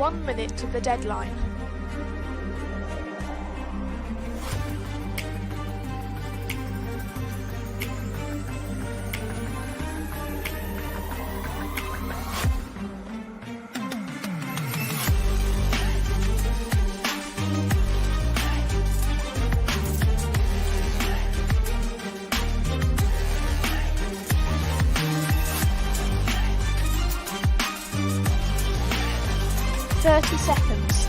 1 minute to the deadline. Seconds.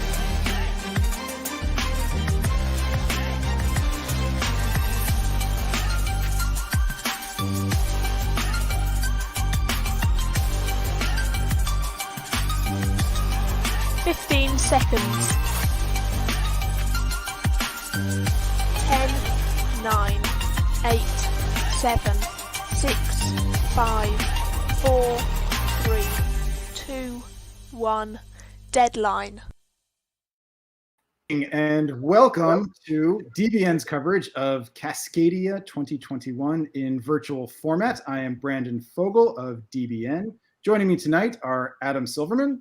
15 seconds. 10, 9, 8, 7, 6, 5, 4, 3, 2, 1. Deadline. And welcome to DBN's coverage of Cascadia 2021 in virtual format. I am Brandon Fogel of DBN. Joining me tonight are Adam Silverman.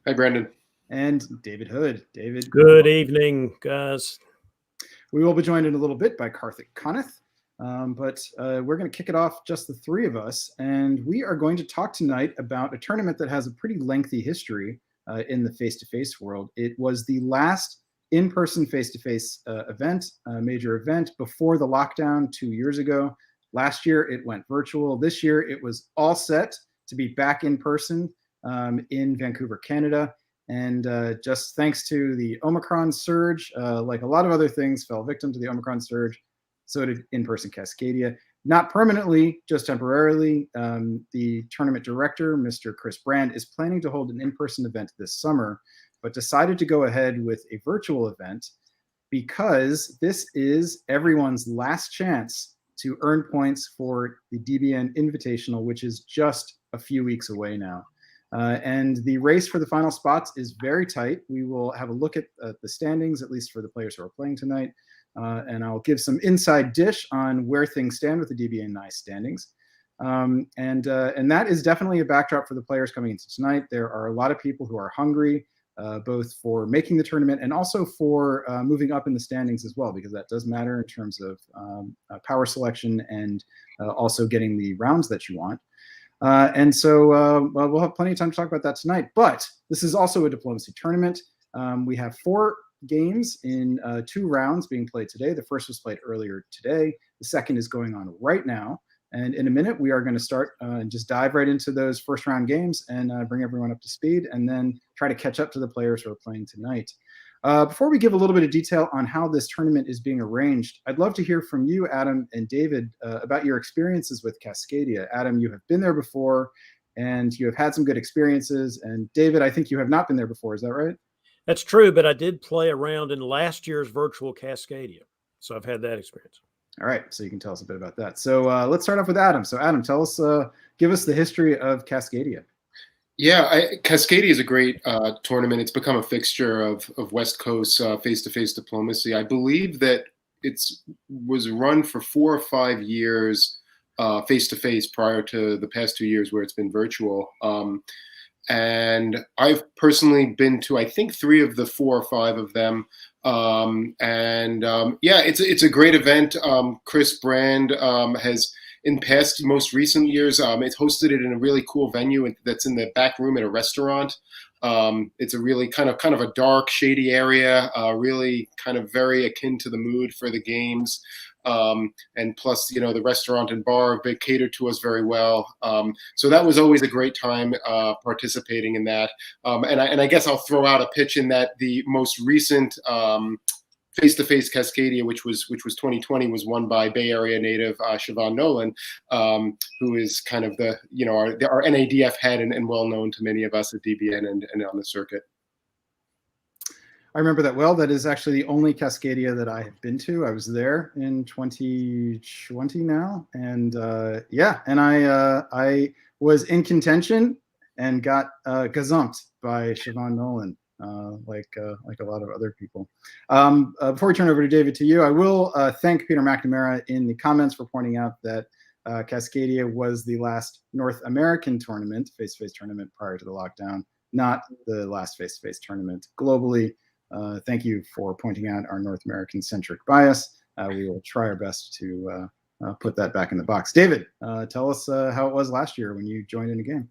Hi, Brandon. And David Hood. David. Good evening, guys. We will be joined in a little bit by Karthik Coneth, but we're going to kick it off just the three of us. And we are going to talk tonight about a tournament that has a pretty lengthy history in the face-to-face world. It was the last in-person face-to-face event, major event before the lockdown 2 years ago. Last year, it went virtual. This year, it was all set to be back in person in Vancouver, Canada. And just thanks to the Omicron surge, like a lot of other things, fell victim to the Omicron surge. So did in-person Cascadia. Not permanently, just temporarily. The tournament director, Mr. Chris Brand, is planning to hold an in-person event this summer, but decided to go ahead with a virtual event because this is everyone's last chance to earn points for the DBN Invitational, which is just a few weeks away now. And the race for the final spots is very tight. We will have a look at the standings, at least for the players who are playing tonight. And I'll give some inside dish on where things stand with the DBNI standings. And that is definitely a backdrop for the players coming into tonight. There are a lot of people who are hungry, both for making the tournament and also for moving up in the standings as well, because that does matter in terms of power selection and also getting the rounds that you want. And so we'll have plenty of time to talk about that tonight. But this is also a diplomacy tournament. We have 4 games in 2 rounds being played today. The first was played earlier today. The second is going on right now. And in a minute, we are going to start and just dive right into those first round games and bring everyone up to speed and then try to catch up to the players who are playing tonight. Before we give a little bit of detail on how this tournament is being arranged, I'd love to hear from you, Adam and David, about your experiences with Cascadia. Adam, you have been there before and you have had some good experiences. And David, I think you have not been there before. Is that right? That's true, but I did play around in last year's virtual Cascadia, so I've had that experience. All right, so you can tell us a bit about that. So let's start off with Adam. So Adam, tell us, give us the history of Cascadia. Yeah, Cascadia is a great tournament. It's become a fixture of West Coast face-to-face diplomacy. I believe that it was run for 4 or 5 years face-to-face prior to the past 2 years where it's been virtual. And I've personally been to, I think, 3 of the 4 or 5 of them. Yeah, it's a great event. Chris Brand has, in past most recent years, it's hosted it in a really cool venue that's in the back room at a restaurant. It's a really kind of a dark, shady area, really kind of very akin to the mood for the games. And plus, the restaurant and bar have catered to us very well. So that was always a great time participating in that. And I guess I'll throw out a pitch in that the most recent face-to-face Cascadia, which was 2020, was won by Bay Area native Siobhan Nolan, who is kind of our NADF head and well known to many of us at DBN and on the circuit. I remember that well. That is actually the only Cascadia that I have been to. I was there in 2020 now, and I was in contention and got gazumped by Siobhan Nolan, like a lot of other people. Before we turn over to David, to you, I will thank Peter McNamara in the comments for pointing out that Cascadia was the last North American tournament, face-to-face tournament prior to the lockdown. not the last face-to-face tournament globally. Thank you for pointing out our North American-centric bias. We will try our best to put that back in the box. David, tell us how it was last year when you joined in a game.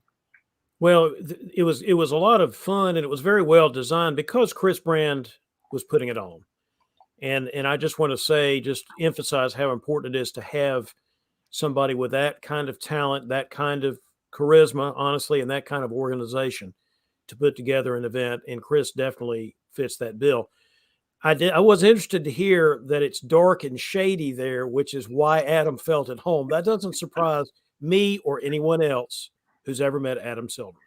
Well, it was a lot of fun, and it was very well designed because Chris Brand was putting it on. And I just want to say, just emphasize how important it is to have somebody with that kind of talent, that kind of charisma, honestly, and that kind of organization to put together an event. And Chris definitely fits that bill. I was interested to hear that it's dark and shady there, which is why Adam felt at home. That doesn't surprise me or anyone else who's ever met Adam Silverman.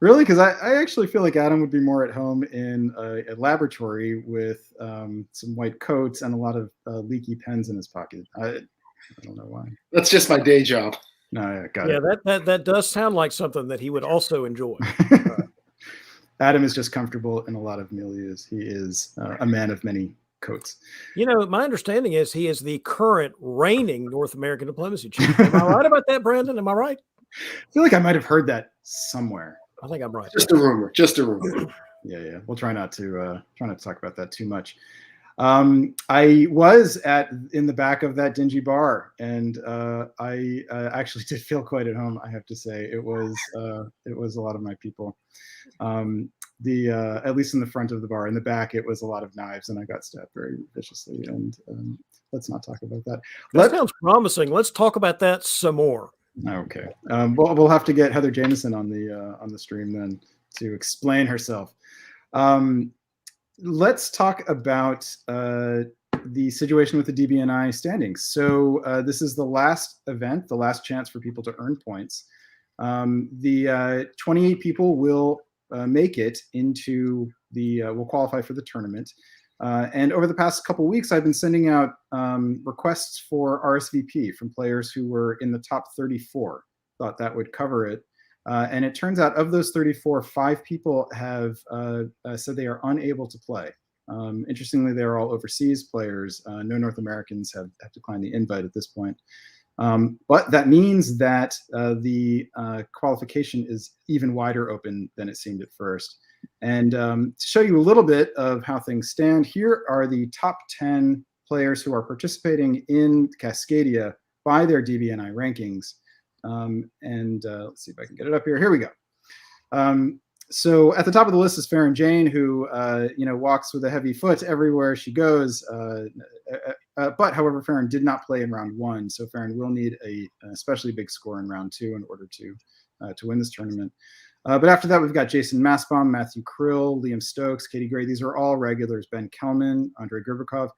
Really? Because I actually feel like Adam would be more at home in a laboratory with some white coats and a lot of leaky pens in his pocket. I don't know why. That's just my day job. No, yeah, got it. That does sound like something that he would also enjoy. Adam is just comfortable in a lot of milieus. He is a man of many coats. You know, my understanding is he is the current reigning North American diplomacy chief. Am I right about that, Brandon? Am I right? I feel like I might have heard that somewhere. I think I'm right. Just a rumor. Just a rumor. Yeah. We'll try not to talk about that too much. I was in the back of that dingy bar, and I actually did feel quite at home. I have to say, it was a lot of my people. At least in the front of the bar. In the back, it was a lot of knives, and I got stabbed very viciously. And let's not talk about that. That sounds promising. Let's talk about that some more. Okay. We'll have to get Heather Jameson on the stream then to explain herself. Let's talk about the situation with the DBNI standings. So this is the last event, the last chance for people to earn points. The 28 people will make it into will qualify for the tournament. And over the past couple of weeks, I've been sending out requests for RSVP from players who were in the top 34. Thought that would cover it. And it turns out of those 34, 5 people have said they are unable to play. Interestingly, they're all overseas players. No North Americans have declined the invite at this point. But that means that the qualification is even wider open than it seemed at first. And to show you a little bit of how things stand, here are the top 10 players who are participating in Cascadia by their DBNI rankings. Let's see if I can get it up here. Here we go. So at the top of the list is Farron Jane, who walks with a heavy foot everywhere she goes. But however, Farron did not play in round 1, so Farron will need an especially big score in round 2 in order to win this tournament. But after that, we've got Jason Massbaum, Matthew Krill, Liam Stokes, Katie Gray. These are all regulars. Ben Kelman, Andrei Grubikov.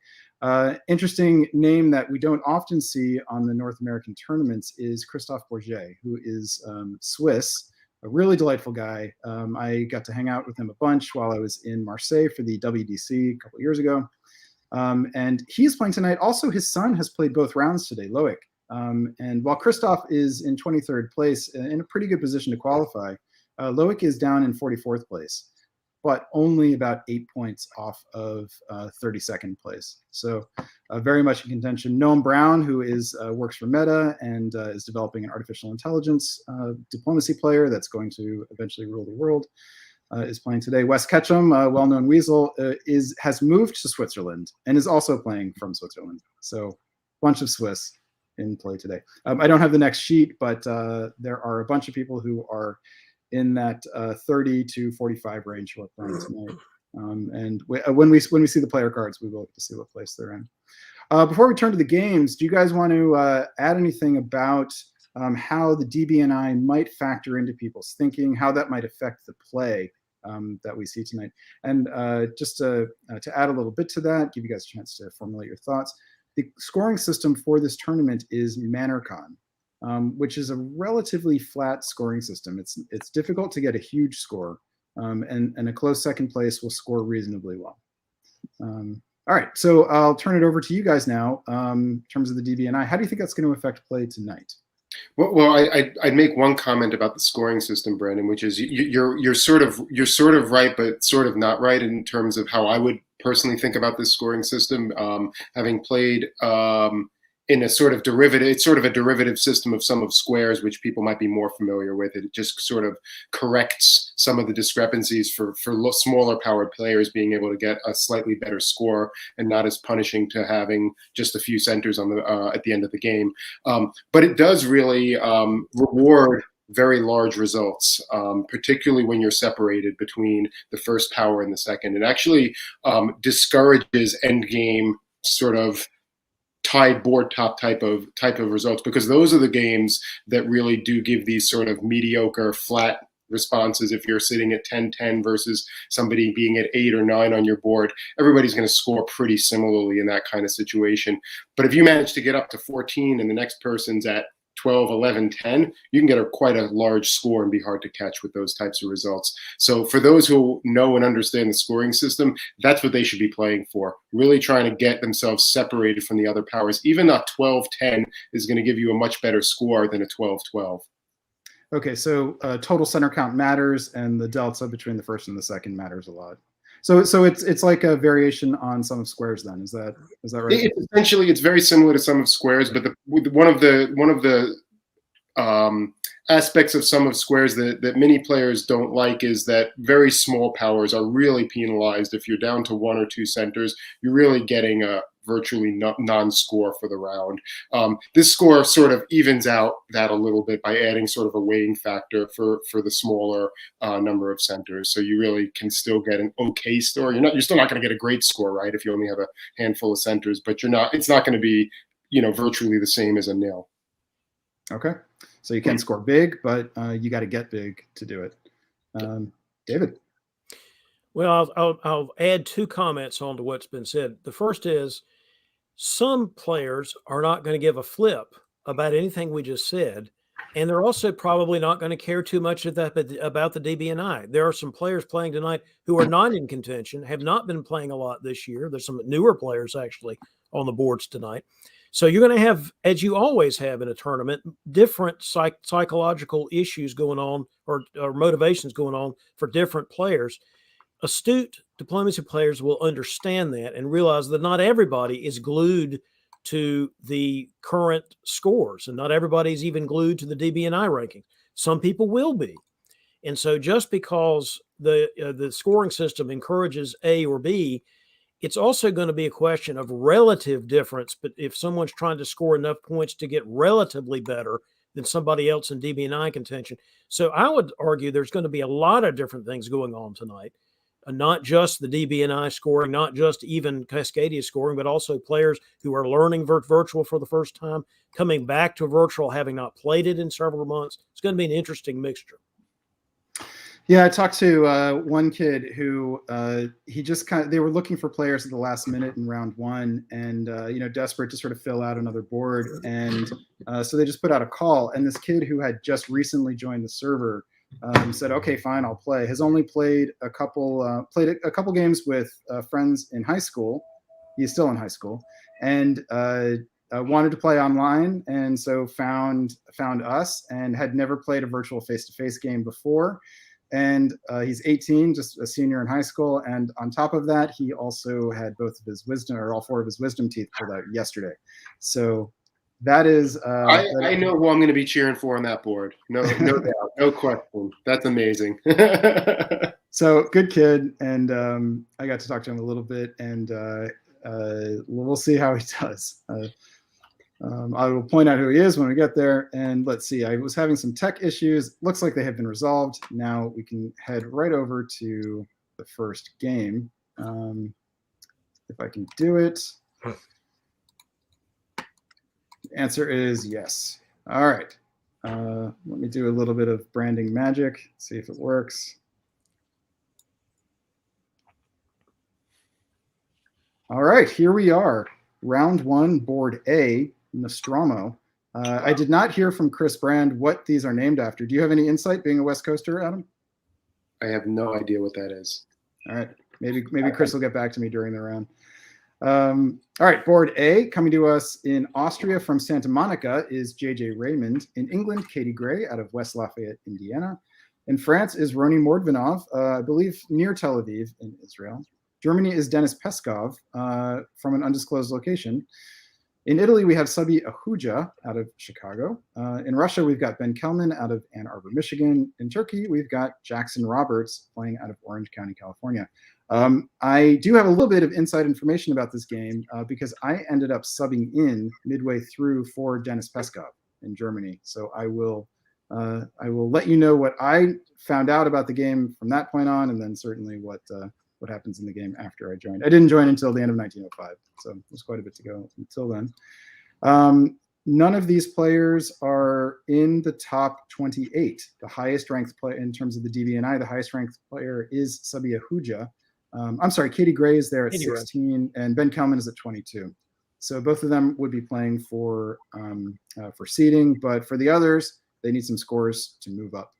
Interesting name that we don't often see on the North American tournaments is Christophe Bourget, who is Swiss, a really delightful guy. I got to hang out with him a bunch while I was in Marseille for the WDC a couple of years ago. And he's playing tonight. Also, his son has played both rounds today, Loic. And while Christophe is in 23rd place, in a pretty good position to qualify, Loic is down in 44th place, but only about 8 points off of 32nd place. So very much in contention. Noam Brown, who works for Meta and is developing an artificial intelligence diplomacy player that's going to eventually rule the world, is playing today. Wes Ketchum, well-known weasel, has moved to Switzerland and is also playing from Switzerland. So bunch of Swiss in play today. I don't have the next sheet, but there are a bunch of people who are in that 30 to 45 range who are playing tonight. And when we see the player cards, we will get to see what place they're in. Before we turn to the games, do you guys want to add anything about how the DBNI might factor into people's thinking, how that might affect the play that we see tonight? And just to add a little bit to that, give you guys a chance to formulate your thoughts. The scoring system for this tournament is Mannercon, which is a relatively flat scoring system. It's difficult to get a huge score, and a close second place will score reasonably well. All right, so I'll turn it over to you guys now. In terms of the DBNI, how do you think that's going to affect play tonight? Well, I'd make one comment about the scoring system, Brandon, which is you're sort of right, but sort of not right in terms of how I would personally think about this scoring system. Having played in a sort of derivative. It's sort of a derivative system of sum of squares, which people might be more familiar with. It just sort of corrects some of the discrepancies for smaller powered players being able to get a slightly better score, and not as punishing to having just a few centers on the at the end of the game. But it does really reward very large results, particularly when you're separated between the first power and the second. It actually discourages endgame sort of tied board top type of results, because those are the games that really do give these sort of mediocre flat responses. If you're sitting at 10-10 versus somebody being at 8 or 9 on your board, everybody's going to score pretty similarly in that kind of situation. But if you manage to get up to 14 and the next person's at 12, 11, 10, you can get quite a large score and be hard to catch with those types of results. So for those who know and understand the scoring system, that's what they should be playing for, really trying to get themselves separated from the other powers. Even a 12-10 is going to give you a much better score than a 12-12. Okay, so total center count matters, and the delta between the first and the second matters a lot. So it's like a variation on sum of squares. Then is that right? Essentially, it's very similar to sum of squares, but one of the aspects of sum of squares that many players don't like is that very small powers are really penalized. If you're down to 1 or 2 centers, you're really getting a virtually non-score for the round. This score sort of evens out that a little bit by adding sort of a weighting factor for the smaller number of centers. So you really can still get an okay score. You're still not going to get a great score, right, if you only have a handful of centers, but it's not going to be, virtually the same as a nil. Okay. So you can score big, but you got to get big to do it. David. Well, I'll add 2 comments on to what's been said. The first is, some players are not going to give a flip about anything we just said, and they're also probably not going to care too much about the DBNI. There are some players playing tonight who are not in contention, have not been playing a lot this year. There's some newer players actually on the boards tonight. So you're going to have, as you always have in a tournament, different psychological issues going on, or motivations going on for different players. Astute diplomacy players will understand that and realize that not everybody is glued to the current scores, and not everybody is even glued to the DBNI rankings. Some people will be. And so just because the scoring system encourages A or B, it's also going to be a question of relative difference. But if someone's trying to score enough points to get relatively better than somebody else in DBNI contention. So I would argue there's going to be a lot of different things going on tonight. Not just the DBNI scoring, not just even Cascadia scoring, but also players who are learning virtual for the first time, coming back to virtual, having not played it in several months. It's going to be an interesting mixture. Yeah, I talked to one kid who he just they were looking for players at the last minute in round 1, and desperate to sort of fill out another board, and so they just put out a call. And this kid who had just recently joined the server said, "Okay, fine, I'll play." Has only played a couple games with friends in high school. He's still in high school, and wanted to play online, and so found us, and had never played a virtual face-to-face game before. And he's 18, just a senior in high school. And on top of that, he also had both of his wisdom, or all 4 of his wisdom teeth pulled out yesterday. So that is. I know who I'm going to be cheering for on that board. No doubt, no question. That's amazing. So good kid, and I got to talk to him a little bit, and we'll see how he does. I will point out who he is when we get there. And let's see, I was having some tech issues. Looks like they have been resolved. Now we can head right over to the first game. If I can do it. The answer is yes. All right. Let me do a little bit of branding magic, see if it works. All right, here we are. Round 1, board A, Nostromo. I did not hear from Chris Brand what these are named after. Do you have any insight, being a West Coaster, Adam? I have no idea what that is. All right, maybe Chris will get back to me during the round. All right, board A, coming to us in Austria from Santa Monica is JJ Raymond. In England, Katie Gray out of West Lafayette, Indiana. In France is Roni Mordvinov, I believe near Tel Aviv in Israel. Germany is Dennis Peskov from an undisclosed location. In Italy, we have Sabi Ahuja out of Chicago. In Russia, we've got Ben Kelman out of Ann Arbor, Michigan. In Turkey, we've got Jackson Roberts playing out of Orange County, California. I do have a little bit of inside information about this game because I ended up subbing in midway through for Dennis Peskov in Germany. So I will let you know what I found out about the game from that point on, and then certainly what happens in the game after I joined. I didn't join until the end of 1905, so there's quite a bit to go until then. None of these players are in the top 28. The highest ranked player in terms of the DBNI, the highest ranked player is Sabi Ahuja. I'm sorry, Katie Gray is there at 16, and Ben Kelman is at 22. So both of them would be playing for seeding, but for the others, they need some scores to move up.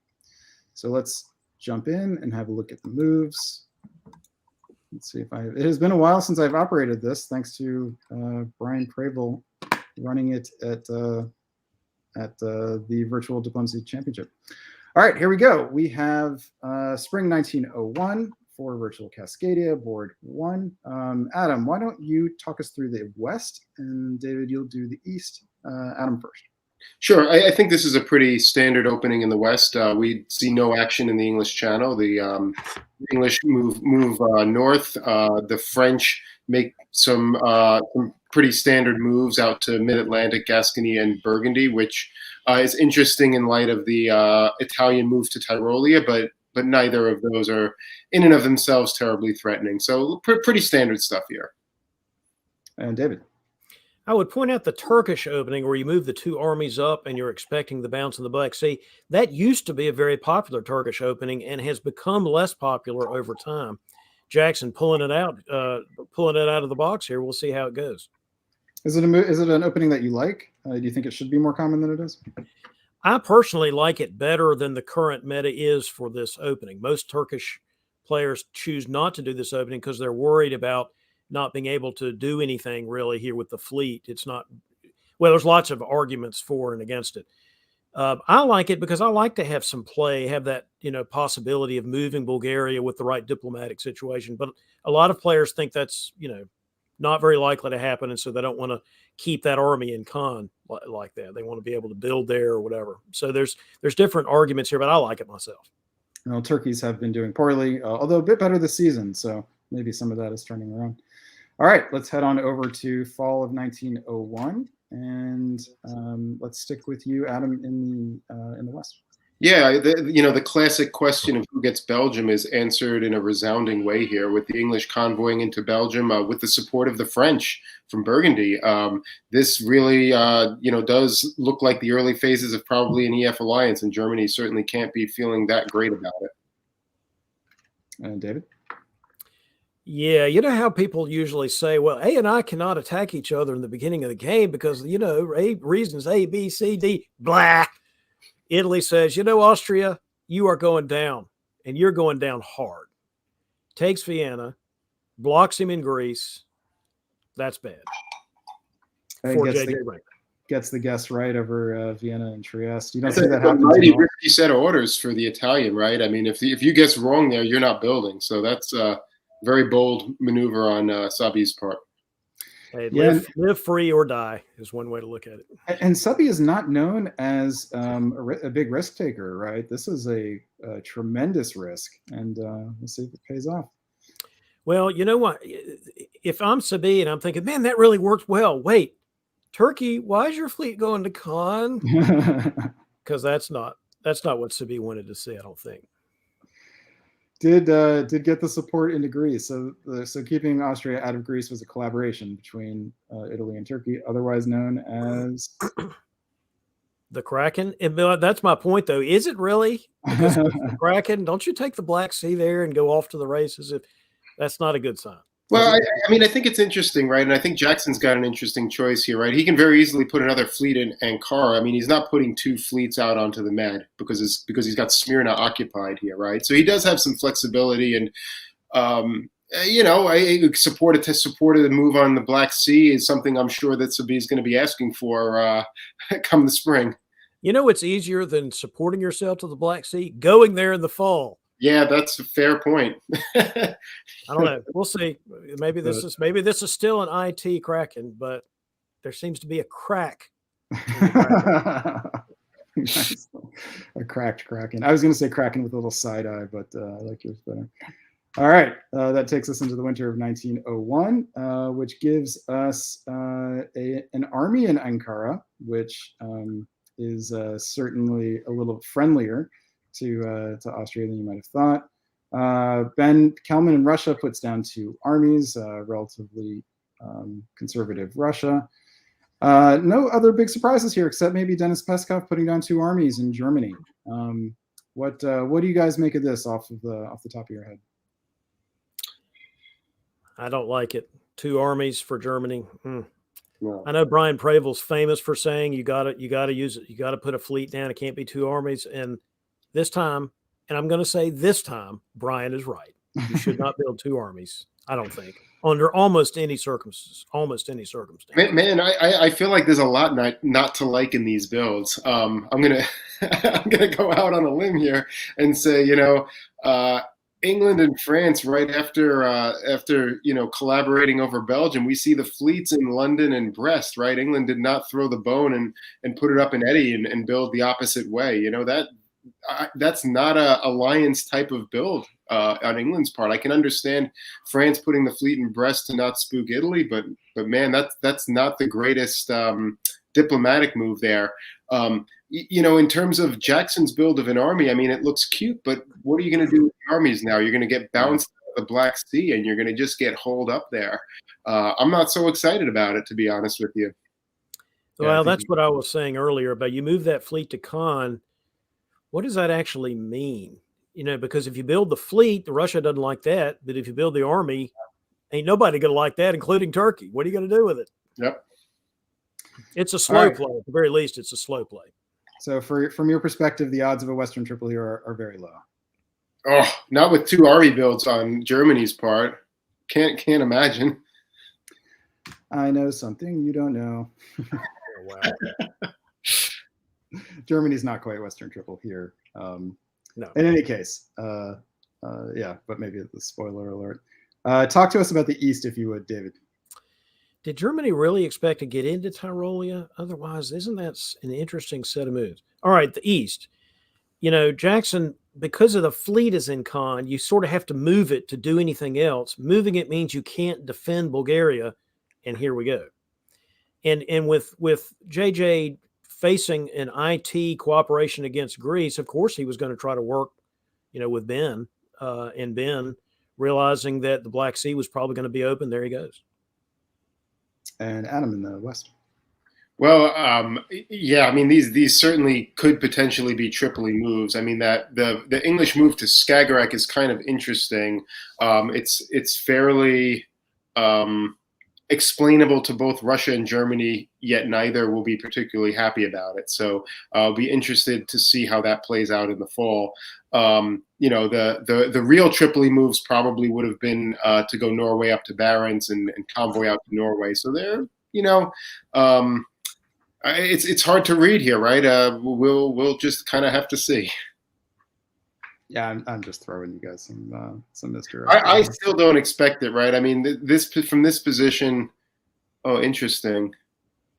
So let's jump in and have a look at the moves. Let's see if it has been a while since I've operated this, thanks to Brian Pravel running it at the Virtual Diplomacy Championship. All right, here we go. We have Spring 1901 for Virtual Cascadia, board 1. Adam, why don't you talk us through the West, and David, you'll do the East. Adam first. Sure. I think this is a pretty standard opening in the West. We see no action in the English Channel. The English move north. The French make some pretty standard moves out to Mid-Atlantic, Gascony, and Burgundy, which is interesting in light of the Italian move to Tyrolia, but neither of those are in and of themselves terribly threatening. So pretty standard stuff here. And David. I would point out the Turkish opening where you move the two armies up and you're expecting the bounce in the Black Sea. That used to be a very popular Turkish opening and has become less popular over time. Jackson pulling it out of the box here. We'll see how it goes. Is it an opening that you like? Do you think it should be more common than it is? I personally like it better than the current meta is for this opening. Most Turkish players choose not to do this opening because they're worried about not being able to do anything really here with the fleet. It's not, well, there's lots of arguments for and against it. I like it because I like to have some play, have that, possibility of moving Bulgaria with the right diplomatic situation. But a lot of players think that's, not very likely to happen. And so they don't want to keep that army in con like that. They want to be able to build there or whatever. So there's different arguments here, but I like it myself. Well, turkeys have been doing poorly, although a bit better this season. So maybe some of that is turning around. All right, let's head on over to fall of 1901, and let's stick with you, Adam, in the West. Yeah, the classic question of who gets Belgium is answered in a resounding way here, with the English convoying into Belgium with the support of the French from Burgundy. This really, does look like the early phases of probably an EF alliance, and Germany certainly can't be feeling that great about it. And David? Yeah, you know how people usually say, well, A and I cannot attack each other in the beginning of the game because, reasons A, B, C, D, blah. Italy says, Austria, you are going down, and you're going down hard. Takes Vienna, blocks him in Greece. That's bad. Gets the guess right over Vienna and Trieste. You don't see that happen. Mighty risky set of orders for the Italian, right? I mean, if you guess wrong there, you're not building. So that's a very bold maneuver on Sabi's part. Hey, live free or die is one way to look at it. And Sabi is not known as a big risk taker, right? This is a tremendous risk, and we'll see if it pays off. Well, you know what? If I'm Sabi and I'm thinking, man, that really worked well. Wait, Turkey, why is your fleet going to con? Because that's not what Sabi wanted to see, I don't think. Did get the support into Greece. So keeping Austria out of Greece was a collaboration between Italy and Turkey, otherwise known as the Kraken. And that's my point, though. Is it really? Because the Kraken, don't you take the Black Sea there and go off to the races? That's not a good sign. Well, I think it's interesting, right? And I think Jackson's got an interesting choice here, right? He can very easily put another fleet in Ankara. I mean, he's not putting two fleets out onto the Med because he's got Smyrna occupied here, right? So he does have some flexibility, and supported the move on the Black Sea is something I'm sure that Sabi is going to be asking for come the spring. It's easier than supporting yourself to the Black Sea, going there in the fall. Yeah, that's a fair point. I don't know. We'll see. Maybe this is still an IT Kraken, but There seems to be a crack. Nice. A cracked Kraken. I was going to say Kraken with a little side eye, but I like yours better. All right, that takes us into the winter of 1901, which gives us an army in Ankara, which is certainly a little friendlier to Austria than you might have thought. Ben Kelman in Russia puts down 2 armies, relatively conservative Russia. No other big surprises here, except maybe Denis Peskov putting down 2 armies in Germany. What do you guys make of this off the top of your head? I don't like it. 2 armies for Germany. No. I know Brian Pravel's famous for saying you got to use it. You got to put a fleet down. It can't be 2 armies. And this time, and I'm going to say this time, Brian is right. You should not build 2 armies. I don't think under almost any circumstance. Man, I feel like there's a lot not to like in these builds. I'm gonna go out on a limb here and say, England and France, right after collaborating over Belgium, we see the fleets in London and Brest. Right, England did not throw the bone and put it up in Eddie and build the opposite way. That's not a alliance type of build on England's part. I can understand France putting the fleet in Brest to not spook Italy, but man, that's not the greatest diplomatic move there. In terms of Jackson's build of an army, I mean, it looks cute, but what are you going to do with the armies now? You're going to get bounced out of the Black Sea, and you're going to just get holed up there. I'm not so excited about it, to be honest with you. Well, that's what I was saying earlier about you move that fleet to Caen. What does that actually mean? Because if you build the fleet, Russia doesn't like that. But if you build the army, ain't nobody going to like that, including Turkey. What are you going to do with it? Yep. It's a slow play. At the very least, it's a slow play. So from your perspective, the odds of a Western triple here are very low. Oh, not with 2 army builds on Germany's part. Can't imagine. I know something you don't know. Oh, wow. Germany's not quite Western triple here. No. In any case, but maybe the spoiler alert. Talk to us about the East, if you would, David. Did Germany really expect to get into Tyrolia? Otherwise, isn't that an interesting set of moves? All right, the East. Jackson, because of the fleet is in Caen, you sort of have to move it to do anything else. Moving it means you can't defend Bulgaria, and here we go. And with JJ facing an IT cooperation against Greece, of course he was going to try to work, with Ben, and Ben realizing that the Black Sea was probably going to be open. There he goes. And Adam in the West. Well, I mean, these certainly could potentially be Tripoli moves. I mean, that the English move to Skagerrak is kind of interesting. It's fairly explainable to both Russia and Germany, yet neither will be particularly happy about it. So I'll be interested to see how that plays out in the fall. The real Tripoli moves probably would have been to go Norway up to Barents and convoy out to Norway. So there, it's hard to read here, right? We'll just kind of have to see. Yeah, I'm just throwing you guys some misdirection. I still don't expect it, right? I mean, from this position. Oh, interesting.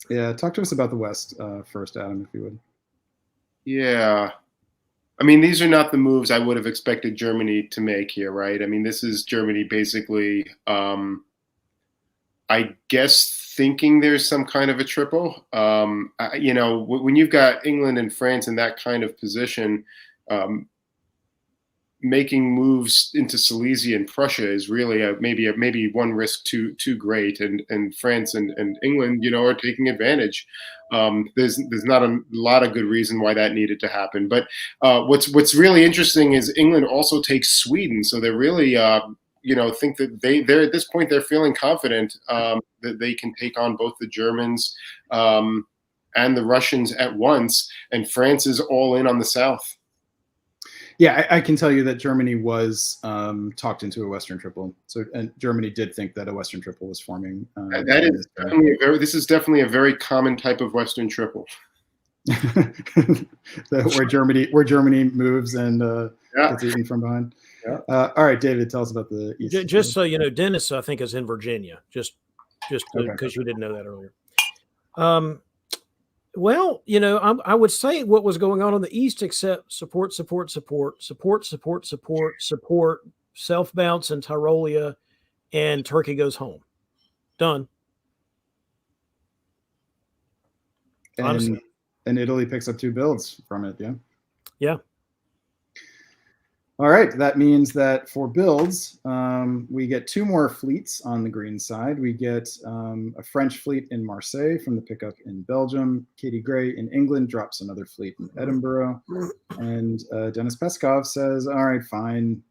Yeah, talk to us about the West first, Adam, if you would. Yeah. I mean, these are not the moves I would have expected Germany to make here, right? I mean, this is Germany basically, I guess, thinking there's some kind of a triple. When you've got England and France in that kind of position, making moves into Silesia and Prussia is really maybe one risk too great, and France and England, are taking advantage. There's not a lot of good reason why that needed to happen. But what's really interesting is England also takes Sweden, so they're really think that they're at this point they're feeling confident that they can take on both the Germans and the Russians at once, and France is all in on the south. Yeah, I can tell you that Germany was talked into a Western triple. So, and Germany did think that a Western triple was forming. This is definitely a very common type of Western triple. where Germany moves and gets eaten from behind. Yeah. All right, David, tell us about the East. Just so you know, Dennis, I think, is in Virginia. Just because you didn't know that earlier. Well, I would say what was going on the East, except support, support, support, support, support, support, support, self bounce in Tyrolia, and Turkey goes home. Done. Honestly. And Italy picks up 2 builds from it. Yeah. Yeah. All right, that means that for builds, we get 2 more fleets on the green side. We get a French fleet in Marseille from the pickup in Belgium. Katie Gray in England drops another fleet in Edinburgh. And Dennis Peskov says, all right, fine,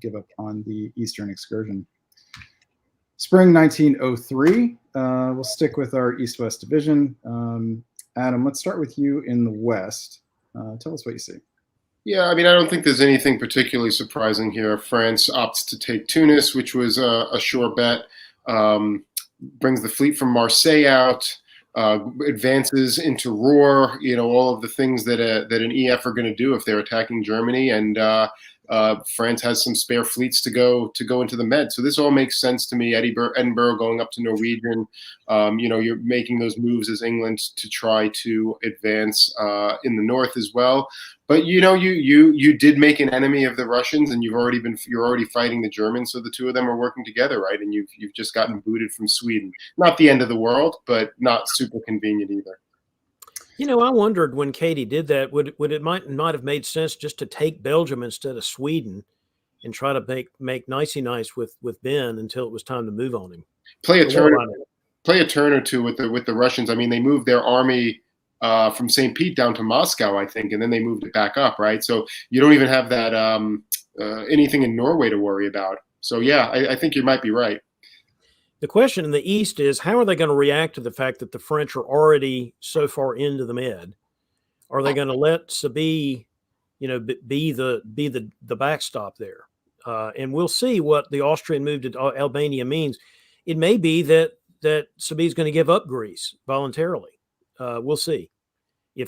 give up on the Eastern excursion. Spring 1903, we'll stick with our East-West division. Adam, let's start with you in the West. Tell us what you see. Yeah, I mean, I don't think there's anything particularly surprising here. France opts to take Tunis, which was a sure bet. Brings the fleet from Marseille out, advances into Ruhr. All of the things that an EF are going to do if they're attacking Germany, and France has some spare fleets to go into the Med. So this all makes sense to me. Edinburgh going up to Norwegian. You're making those moves as England to try to advance in the north as well. But you did make an enemy of the Russians, and you're already fighting the Germans. So the 2 of them are working together, right? And you've just gotten booted from Sweden. Not the end of the world, but not super convenient either. I wondered when Cade did that, would it might not have made sense just to take Belgium instead of Sweden and try to make nicey nice with Ben until it was time to move on him. Play a turn or 2 with the Russians. I mean, they moved their army from St. Pete down to Moscow, I think, and then they moved it back up, right? So you don't even have that anything in Norway to worry about. So yeah, I think you might be right. The question in the East is, how are they going to react to the fact that the French are already so far into the Med? Are they going to let Sabine, be the backstop there? And we'll see what the Austrian move to Albania means. It may be that Sabine's going to give up Greece voluntarily. We'll see. You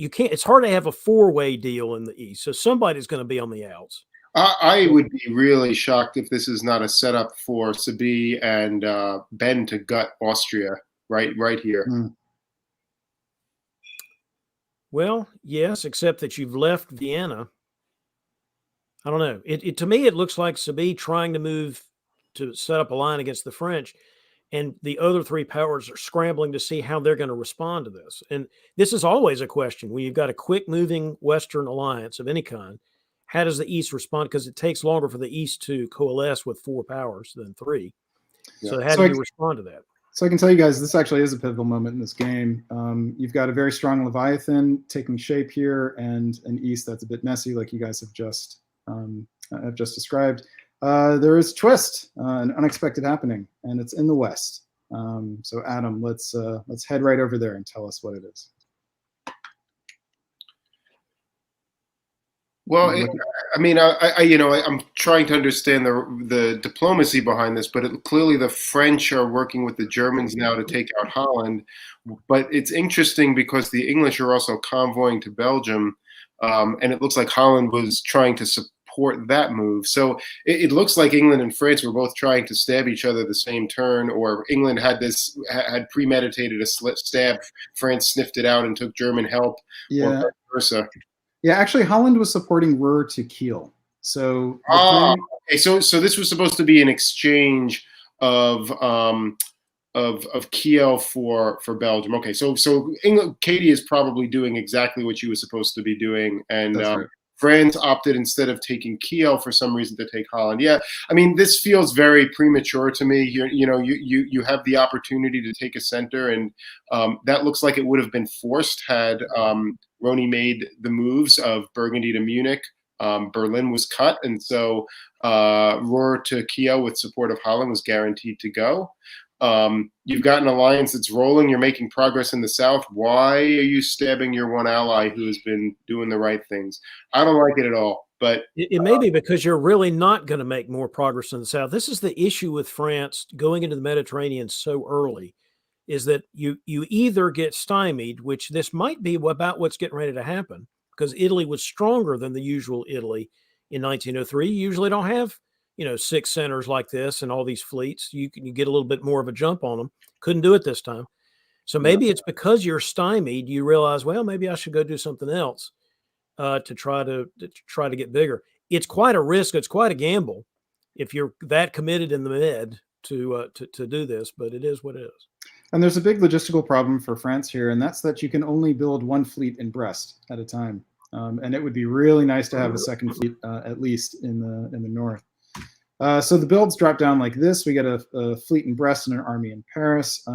can't. It's hard to have a 4-way deal in the East, so somebody's going to be on the outs. I would be really shocked if this is not a setup for Sabine and Ben to gut Austria right here. Mm. Well, yes, except that you've left Vienna. I don't know. To me, it looks like Sabine trying to move to set up a line against the French, and the other 3 powers are scrambling to see how they're going to respond to this. And this is always a question when you've got a quick-moving Western alliance of any kind. How does the East respond? Because it takes longer for the East to coalesce with 4 powers than 3. Yeah. So how do you respond to that? So I can tell you guys, this actually is a pivotal moment in this game. You've got a very strong Leviathan taking shape here, and an East that's a bit messy, like you guys have just described. There is a twist, an unexpected happening, and it's in the West. So Adam, let's head right over there and tell us what it is. Well, I'm trying to understand the diplomacy behind this, but clearly the French are working with the Germans now to take out Holland. But it's interesting because the English are also convoying to Belgium, and it looks like Holland was trying to support that move. So it looks like England and France were both trying to stab each other the same turn, or England had premeditated a stab. France sniffed it out and took German help, or vice versa. Yeah, actually, Holland was supporting Ruhr to Kiel. So okay. So this was supposed to be an exchange of Kiel for Belgium. Okay, so England, Katie is probably doing exactly what she was supposed to be doing, and right. France opted instead of taking Kiel for some reason to take Holland. Yeah, I mean, this feels very premature to me. You have the opportunity to take a center, and that looks like it would have been forced had Roni made the moves of Burgundy to Munich. Berlin was cut, and so Ruhr to Kiel with support of Holland was guaranteed to go. You've got an alliance that's rolling. You're making progress in the south. Why are you stabbing your one ally who has been doing the right things? I don't like it at all. But it may be because you're really not going to make more progress in the south. This is the issue with France going into the Mediterranean so early, is that you either get stymied, which this might be about what's getting ready to happen, because Italy was stronger than the usual Italy in 1903. You usually don't have 6 centers like this and all these fleets, you get a little bit more of a jump on them. Couldn't do it this time. So maybe it's because you're stymied, you realize, well, maybe I should go do something else to try to get bigger. It's quite a risk. It's quite a gamble if you're that committed in the mid to do this, but it is what it is. And there's a big logistical problem for France here, and that's that you can only build one fleet in Brest at a time. And it would be really nice to have a second fleet at least in the north. So the builds drop down like this. We get a fleet in Brest and an army in Paris.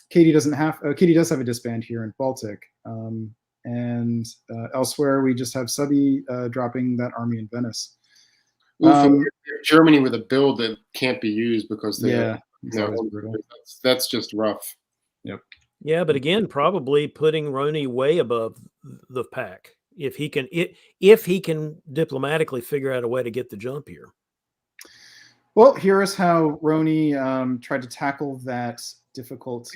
Cade does have a disband here in Baltic. And elsewhere, we just have Subby dropping that army in Venice. Germany with a build that can't be used because that's just rough. Yep. Yeah, but again, probably putting Roni way above the pack if he can diplomatically figure out a way to get the jump here. Well, here is how Roni tried to tackle that difficult.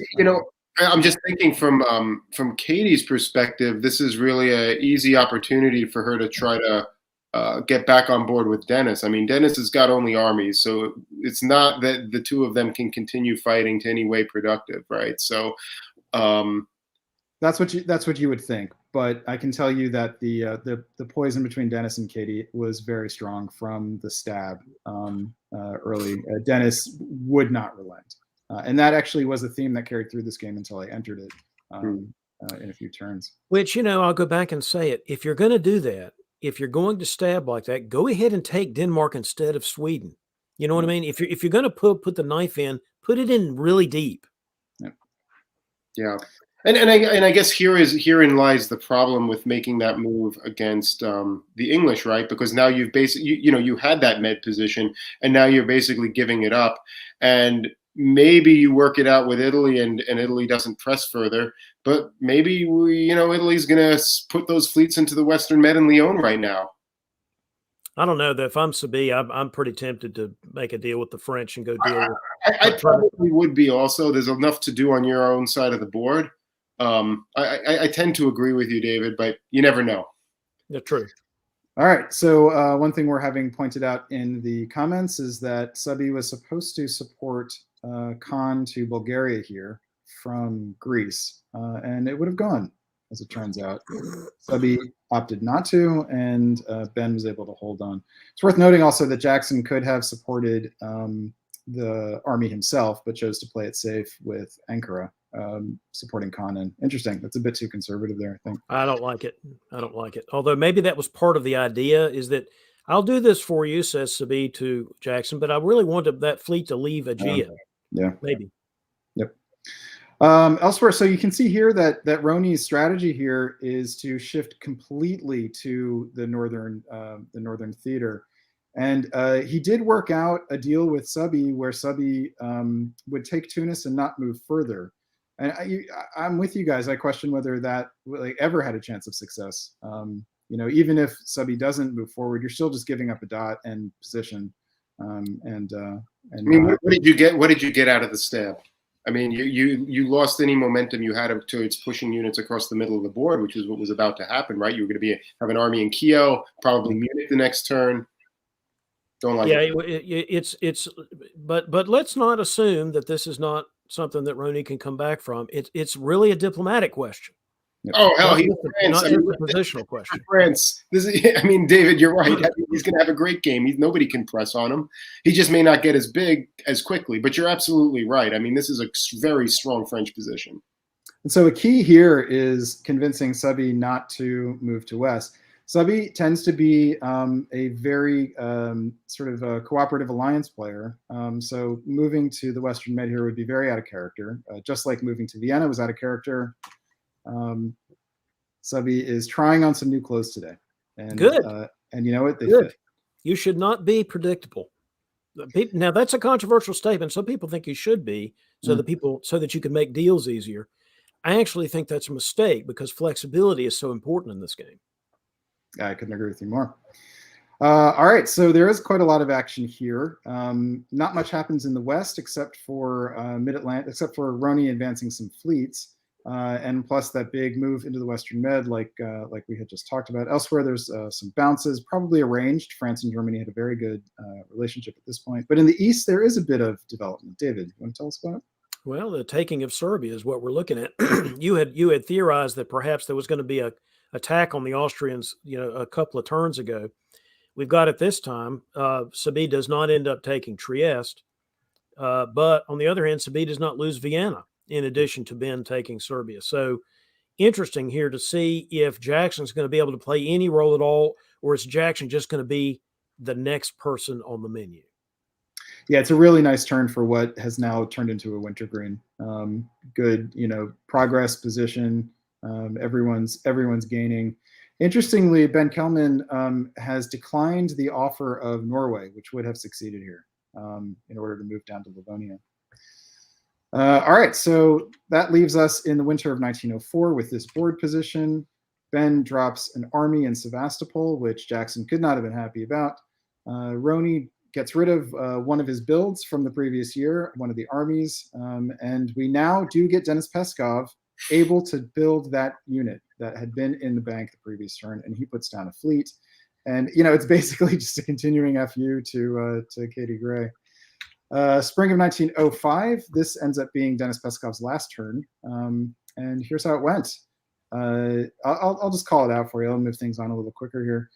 I'm just thinking from Katie's perspective, this is really an easy opportunity for her to try to get back on board with Dennis. I mean, Dennis has got only armies, so it's not that the two of them can continue fighting to any way productive, right? So that's what you would think. But I can tell you that the poison between Dennis and Katie was very strong from the stab early. Dennis would not relent. And that actually was a theme that carried through this game until I entered it in a few turns. Which, I'll go back and say it. If you're going to do that, if you're going to stab like that, go ahead and take Denmark instead of Sweden. You know what I mean? If you're going to put the knife in, put it in really deep. Yeah. And I guess herein lies the problem with making that move against the English, right? Because now you've basically you had that med position, and now you're basically giving it up. And maybe you work it out with Italy, and Italy doesn't press further. But maybe Italy's going to put those fleets into the Western Med and Lyon right now. I don't know that if I'm Sabine, I'm pretty tempted to make a deal with the French and go deal with. I probably would be also. There's enough to do on your own side of the board. I tend to agree with you, David, but you never know. Yeah, true. All right. So one thing we're having pointed out in the comments is that Subby was supposed to support Khan to Bulgaria here from Greece, and it would have gone, as it turns out. Subby opted not to, and Ben was able to hold on. It's worth noting also that Jackson could have supported the army himself, but chose to play it safe with Ankara supporting Khan. And interesting. That's a bit too conservative there, I think. I don't like it. Although maybe that was part of the idea, is that I'll do this for you, says Sabi to Jackson, but I really wanted that fleet to leave Aegea. Yeah. Maybe. Yep. Elsewhere, so you can see here that Roni's strategy here is to shift completely to the northern theater. And he did work out a deal with Subby where Subby would take Tunis and not move further. And I'm with you guys. I question whether that ever had a chance of success. Even if Subby doesn't move forward, you're still just giving up a dot and position. What did you get? What did you get out of the stab? I mean, you lost any momentum you had towards pushing units across the middle of the board, which is what was about to happen, right? You were going to have an army in Kiel, probably Munich the next turn. Don't like it. But let's not assume that this is not something that Roni can come back from. It's really a diplomatic question. Oh hell, he's not just a positional question. France. David, you're right. He's going to have a great game. Nobody can press on him. He just may not get as big as quickly. But you're absolutely right. I mean, this is a very strong French position. And so a key here is convincing Subby not to move to west. Subby tends to be a very sort of a cooperative alliance player. So moving to the Western Med here would be very out of character, just like moving to Vienna was out of character. Subby is trying on some new clothes today. And, good. And you know what? They good. Fit. You should not be predictable. Now that's a controversial statement. Some people think you should be, so that you can make deals easier. I actually think that's a mistake because flexibility is so important in this game. I couldn't agree with you more. All right, so there is quite a lot of action here. Not much happens in the west except for Mid-Atlantic, except for Roni advancing some fleets. and plus that big move into the Western Med, like we had just talked about. Elsewhere, there's some bounces, probably arranged. France and Germany had a very good relationship at this point. But in the East, there is a bit of development. David, you want to tell us about it? Well, the taking of Serbia is what we're looking at. you had theorized that perhaps there was going to be a attack on the Austrians, a couple of turns ago. We've got it this time. Sabine does not end up taking Trieste, but on the other hand, Sabine does not lose Vienna in addition to Ben taking Serbia. So interesting here to see if Jackson's going to be able to play any role at all, or is Jackson just going to be the next person on the menu? Yeah, it's a really nice turn for what has now turned into a wintergreen. Good, progress, position. Everyone's gaining. Interestingly, Ben Kelman has declined the offer of Norway, which would have succeeded here in order to move down to Livonia. All right, so that leaves us in the winter of 1904 with this board position. Ben drops an army in Sevastopol, which Jackson could not have been happy about. Roney gets rid of one of his builds from the previous year, one of the armies, and we now do get Denis Peskov able to build that unit that had been in the bank the previous turn, and he puts down a fleet. And, it's basically just a continuing FU to Katie Gray. Spring of 1905, this ends up being Denis Peskov's last turn, and here's how it went. I'll just call it out for you. I'll move things on a little quicker here.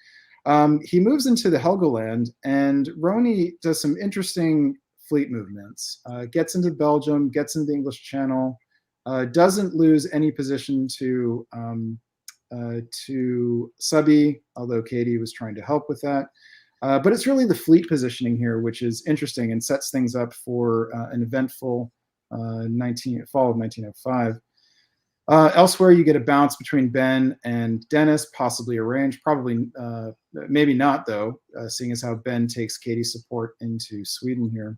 He moves into the Helgoland, and Roney does some interesting fleet movements. Gets into Belgium, gets into the English Channel, doesn't lose any position to Subby, although Katie was trying to help with that. But it's really the fleet positioning here, which is interesting and sets things up for an eventful fall of 1905. Elsewhere, you get a bounce between Ben and Denis, possibly arranged, probably, maybe not though, seeing as how Ben takes Katie's support into Sweden here.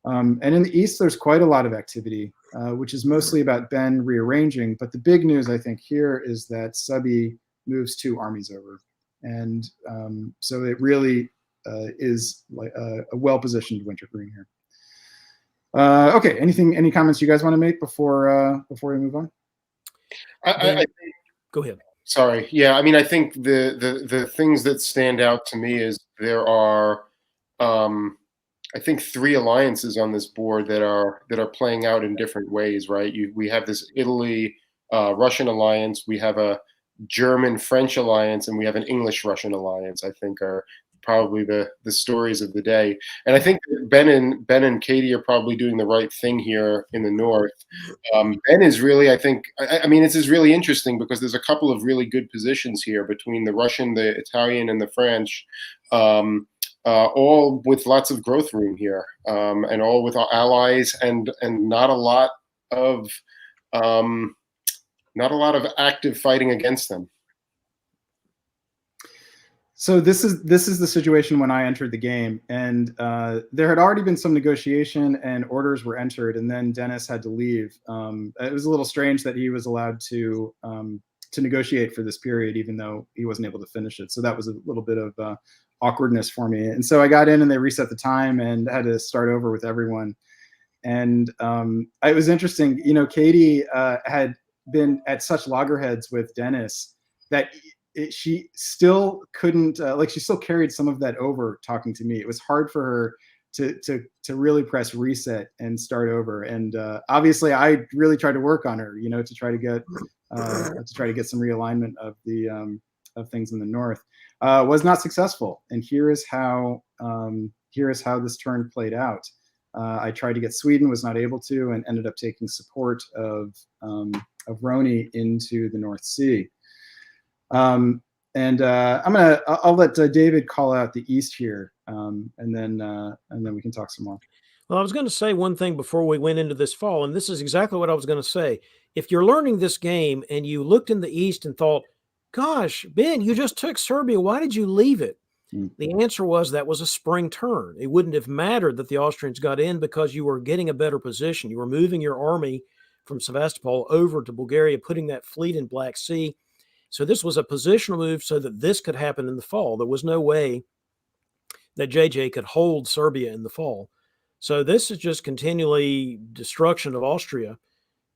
And in the East, there's quite a lot of activity, which is mostly about Ben rearranging. But the big news, I think, here is that Subby moves 2 armies over. And so it really is like a well-positioned wintergreen here. Okay, any comments you guys want to make before we move on? Go ahead. Sorry. Yeah, I mean, I think the things that stand out to me is there are, I think, 3 alliances on this board that are playing out in different ways, right? We have this Italy-Russian alliance, we have a German-French alliance, and we have an English-Russian alliance. I think are probably the stories of the day. And I think Ben and Katie are probably doing the right thing here in the north. Ben is really, I think, I mean, this is really interesting because there's a couple of really good positions here between the Russian, the Italian, and the French, all with lots of growth room here, and all with our allies, and not a lot of active fighting against them. So this is the situation when I entered the game, and there had already been some negotiation and orders were entered, and then Denis had to leave. It was a little strange that he was allowed to negotiate for this period, even though he wasn't able to finish it. So that was a little bit of awkwardness for me. And so I got in, and they reset the time, and had to start over with everyone. And it was interesting. Katie had been at such loggerheads with Denis that she still couldn't, she still carried some of that over talking to me. It was hard for her to really press reset and start over. And obviously I really tried to work on her, to try to get some realignment of the of things in the north. Was not successful. And here is how this turn played out. I tried to get Sweden, was not able to, and ended up taking support of Roney into the North Sea. I'll let David call out the East here, and then we can talk some more. Well, I was going to say one thing before we went into this fall, and this is exactly what I was going to say. If you're learning this game and you looked in the East and thought, gosh, Ben, you just took Serbia, why did you leave it? The answer was that was a spring turn. It wouldn't have mattered that the Austrians got in because you were getting a better position. You were moving your army from Sevastopol over to Bulgaria, putting that fleet in Black Sea. So this was a positional move so that this could happen in the fall. There was no way that JJ could hold Serbia in the fall. So this is just continually destruction of Austria.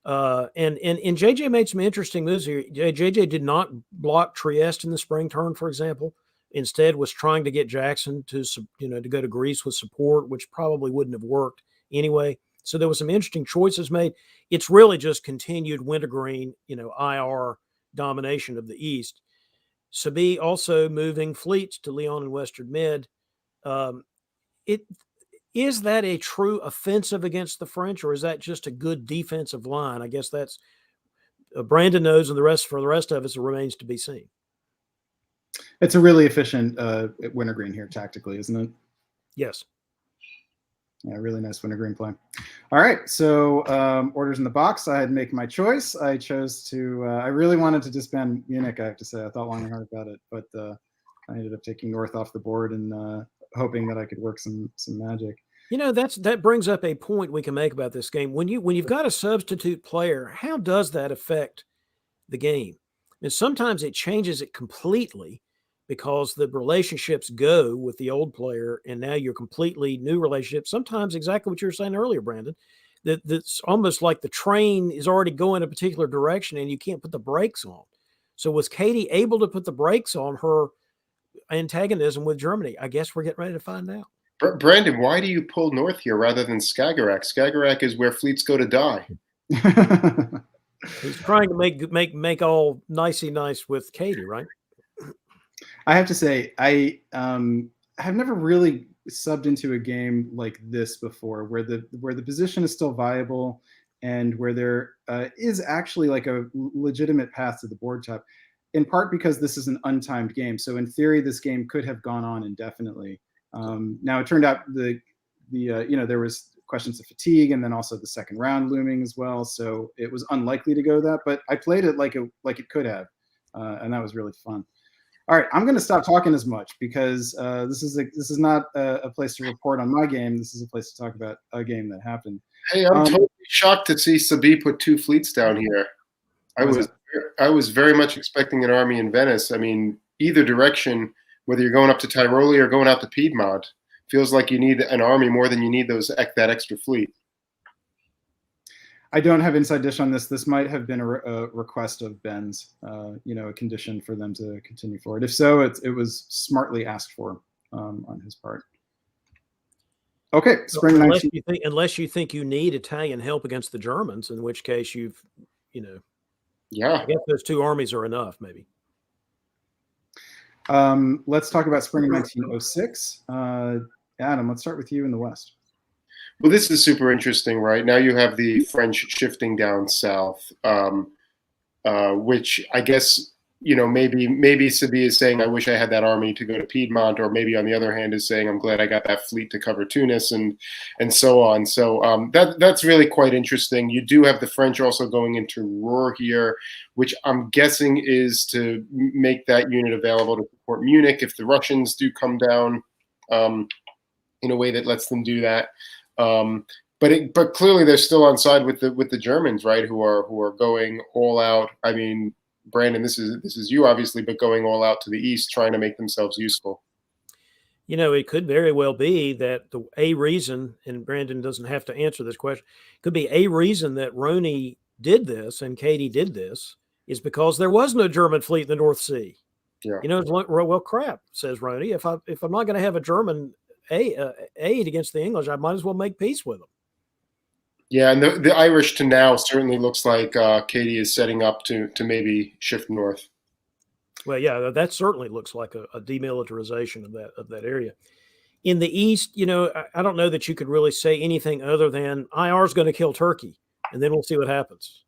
And JJ made some interesting moves here. JJ did not block Trieste in the spring turn, for example. Instead, was trying to get Jackson to to go to Greece with support, which probably wouldn't have worked anyway. So there was some interesting choices made. It's really just continued wintergreen, IR domination of the East. Sabie also moving fleets to Lyon and Western Mid. Is that a true offensive against the French, or is that just a good defensive line? I guess that's Brandon knows, and for the rest of us, it remains to be seen. It's a really efficient wintergreen here tactically, isn't it? Yes. Yeah, really nice wintergreen play. All right, so orders in the box. I had to make my choice. I chose to. I really wanted to disband Munich. I have to say, I thought long and hard about it, but I ended up taking North off the board and hoping that I could work some magic. That brings up a point we can make about this game. When you've got a substitute player, how does that affect the game? And sometimes it changes it completely because the relationships go with the old player, and now you're completely new relationship. Sometimes exactly what you were saying earlier, Brandon, that's almost like the train is already going a particular direction and you can't put the brakes on. So was Cade able to put the brakes on her antagonism with Germany? I guess we're getting ready to find out. Brandon, why do you pull north here rather than Skagerrak? Skagerrak is where fleets go to die. He's trying to make all nicey nice with Cade, right? I have to say, I have never really subbed into a game like this before, where the position is still viable and where there is actually like a legitimate path to the board top. In part because this is an untimed game, so in theory, this game could have gone on indefinitely. Now it turned out there was questions of fatigue and then also the second round looming as well, so it was unlikely to go that. But I played it like it could have, and that was really fun. All right, I'm going to stop talking as much because this is not a place to report on my game. This is a place to talk about a game that happened. Hey, I'm totally shocked to see Sabie put 2 fleets down here. I was very much expecting an army in Venice. I mean, either direction, whether you're going up to Tiroli or going out to Piedmont, feels like you need an army more than you need that extra fleet. I don't have inside dish on this. This might have been a request of Ben's, a condition for them to continue forward. If so, it was smartly asked for on his part. Okay, spring 19. Unless you think you need Italian help against the Germans, in which case yeah, I guess those 2 armies are enough, maybe. Let's talk about spring 1906. Adam, let's start with you in the West. Well, this is super interesting, right? Now you have the French shifting down south, which I guess, maybe Sabie is saying, I wish I had that army to go to Piedmont, or maybe on the other hand is saying, I'm glad I got that fleet to cover Tunis and so on. So that's really quite interesting. You do have the French also going into Ruhr here, which I'm guessing is to make that unit available to support Munich if the Russians do come down in a way that lets them do that. But clearly they're still on side with the Germans, right? Who are going all out. I mean, Brandon, this is you obviously, but going all out to the east, trying to make themselves useful. It could very well be that a reason, and Brandon doesn't have to answer this question, could be a reason that Roney did this and Cade did this is because there was no German fleet in the North Sea. Yeah. It's like, well, crap, says Roney. If I'm not going to have a German aid against the English, I might as well make peace with them. Yeah, and the Irish to now certainly looks like Cade is setting up to maybe shift north. Well, yeah, that certainly looks like a demilitarization of that area. In the east, I don't know that you could really say anything other than IR is going to kill Turkey, and then we'll see what happens.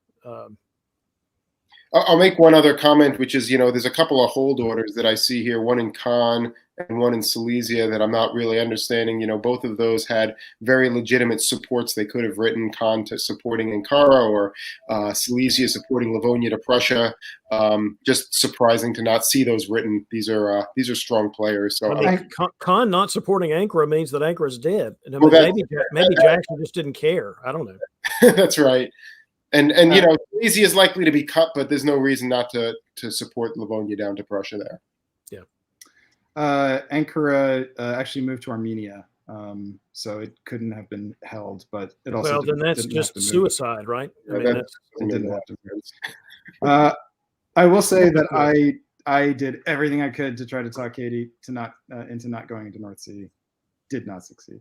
I'll make one other comment, which is, there's a couple of hold orders that I see here, one in Caen and one in Silesia that I'm not really understanding. Both of those had very legitimate supports they could have written, Caen to supporting Ankara or Silesia supporting Livonia to Prussia. Just surprising to not see those written. These are strong players. So Caen not supporting Ankara means that Ankara is dead. Well, maybe Jackson just didn't care. I don't know. That's right. And Silesia is likely to be cut, but there's no reason not to support Livonia down to Prussia there. Yeah. Ankara actually moved to Armenia So it couldn't have been held, but it also Well, then that's didn't have just to move. suicide, right? I mean, that's It didn't have to move. I will say that I did everything I could to try to talk Katie to not into not going into North Sea. Did not succeed.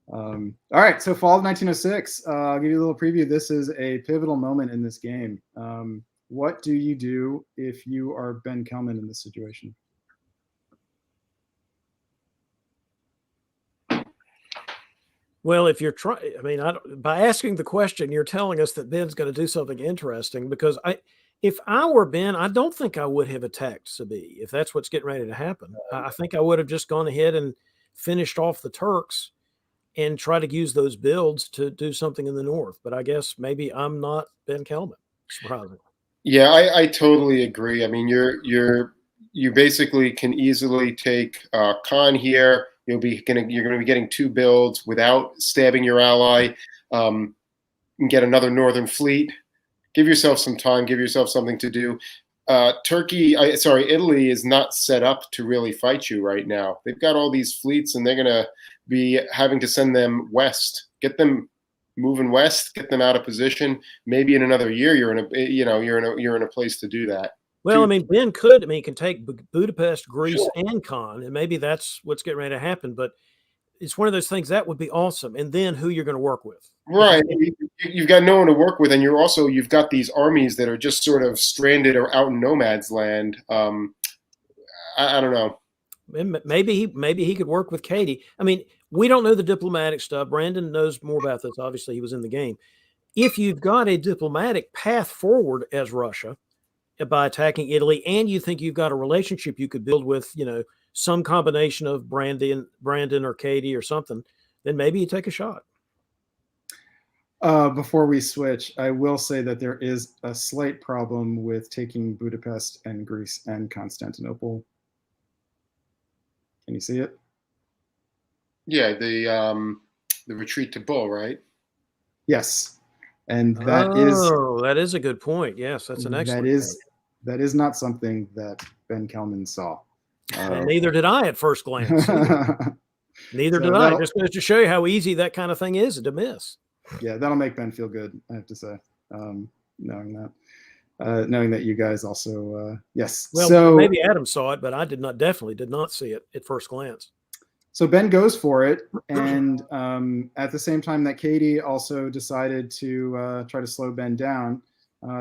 All right, so fall of 1906. I'll give you a little preview. This is a pivotal moment in this game. What do you do if you are Ben Kelman in this situation? Well, if you're trying, I mean, by asking the question, you're telling us that Ben's going to do something interesting. Because if I were Ben, I don't think I would have attacked Sabi if that's what's getting ready to happen. I think I would have just gone ahead and finished off the Turks and try to use those builds to do something in the north. But I guess maybe I'm not Ben Kelman. Surprising. Yeah, I totally agree. I mean, you basically can easily take Khan here. You're going to be getting 2 builds without stabbing your ally. And get another Northern fleet. Give yourself some time. Give yourself something to do. Italy is not set up to really fight you right now. They've got all these fleets, and they're going to be having to send them west. Get them moving west. Get them out of position. Maybe in another year, you're in a place to do that. Well, I mean, Ben could. I mean, he can take Budapest, Greece, sure, and Khan, and maybe that's what's getting ready to happen. But it's one of those things that would be awesome. And then who you're going to work with? Right. You've got no one to work with, and you've got these armies that are just sort of stranded or out in nomads land. I don't know. Maybe he could work with Cade. I mean, we don't know the diplomatic stuff. Brandon knows more about this. Obviously, he was in the game. If you've got a diplomatic path forward as Russia by attacking Italy, and you think you've got a relationship you could build with, some combination of Brandon or Cade or something, then maybe you take a shot. Before we switch, I will say that there is a slight problem with taking Budapest and Greece and Constantinople. Can you see it? Yeah, the retreat to Bull, right? Yes, and that is a good point. Yes, that's an excellent point. That is not something that Ben Kelman saw. Neither did I at first glance. Neither did I. Just to show you how easy that kind of thing is to miss. Yeah, that'll make Ben feel good, I have to say, knowing that you guys also, yes. Well, so maybe Adam saw it, but I definitely did not see it at first glance. So Ben goes for it, and at the same time that Cade also decided to try to slow Ben down,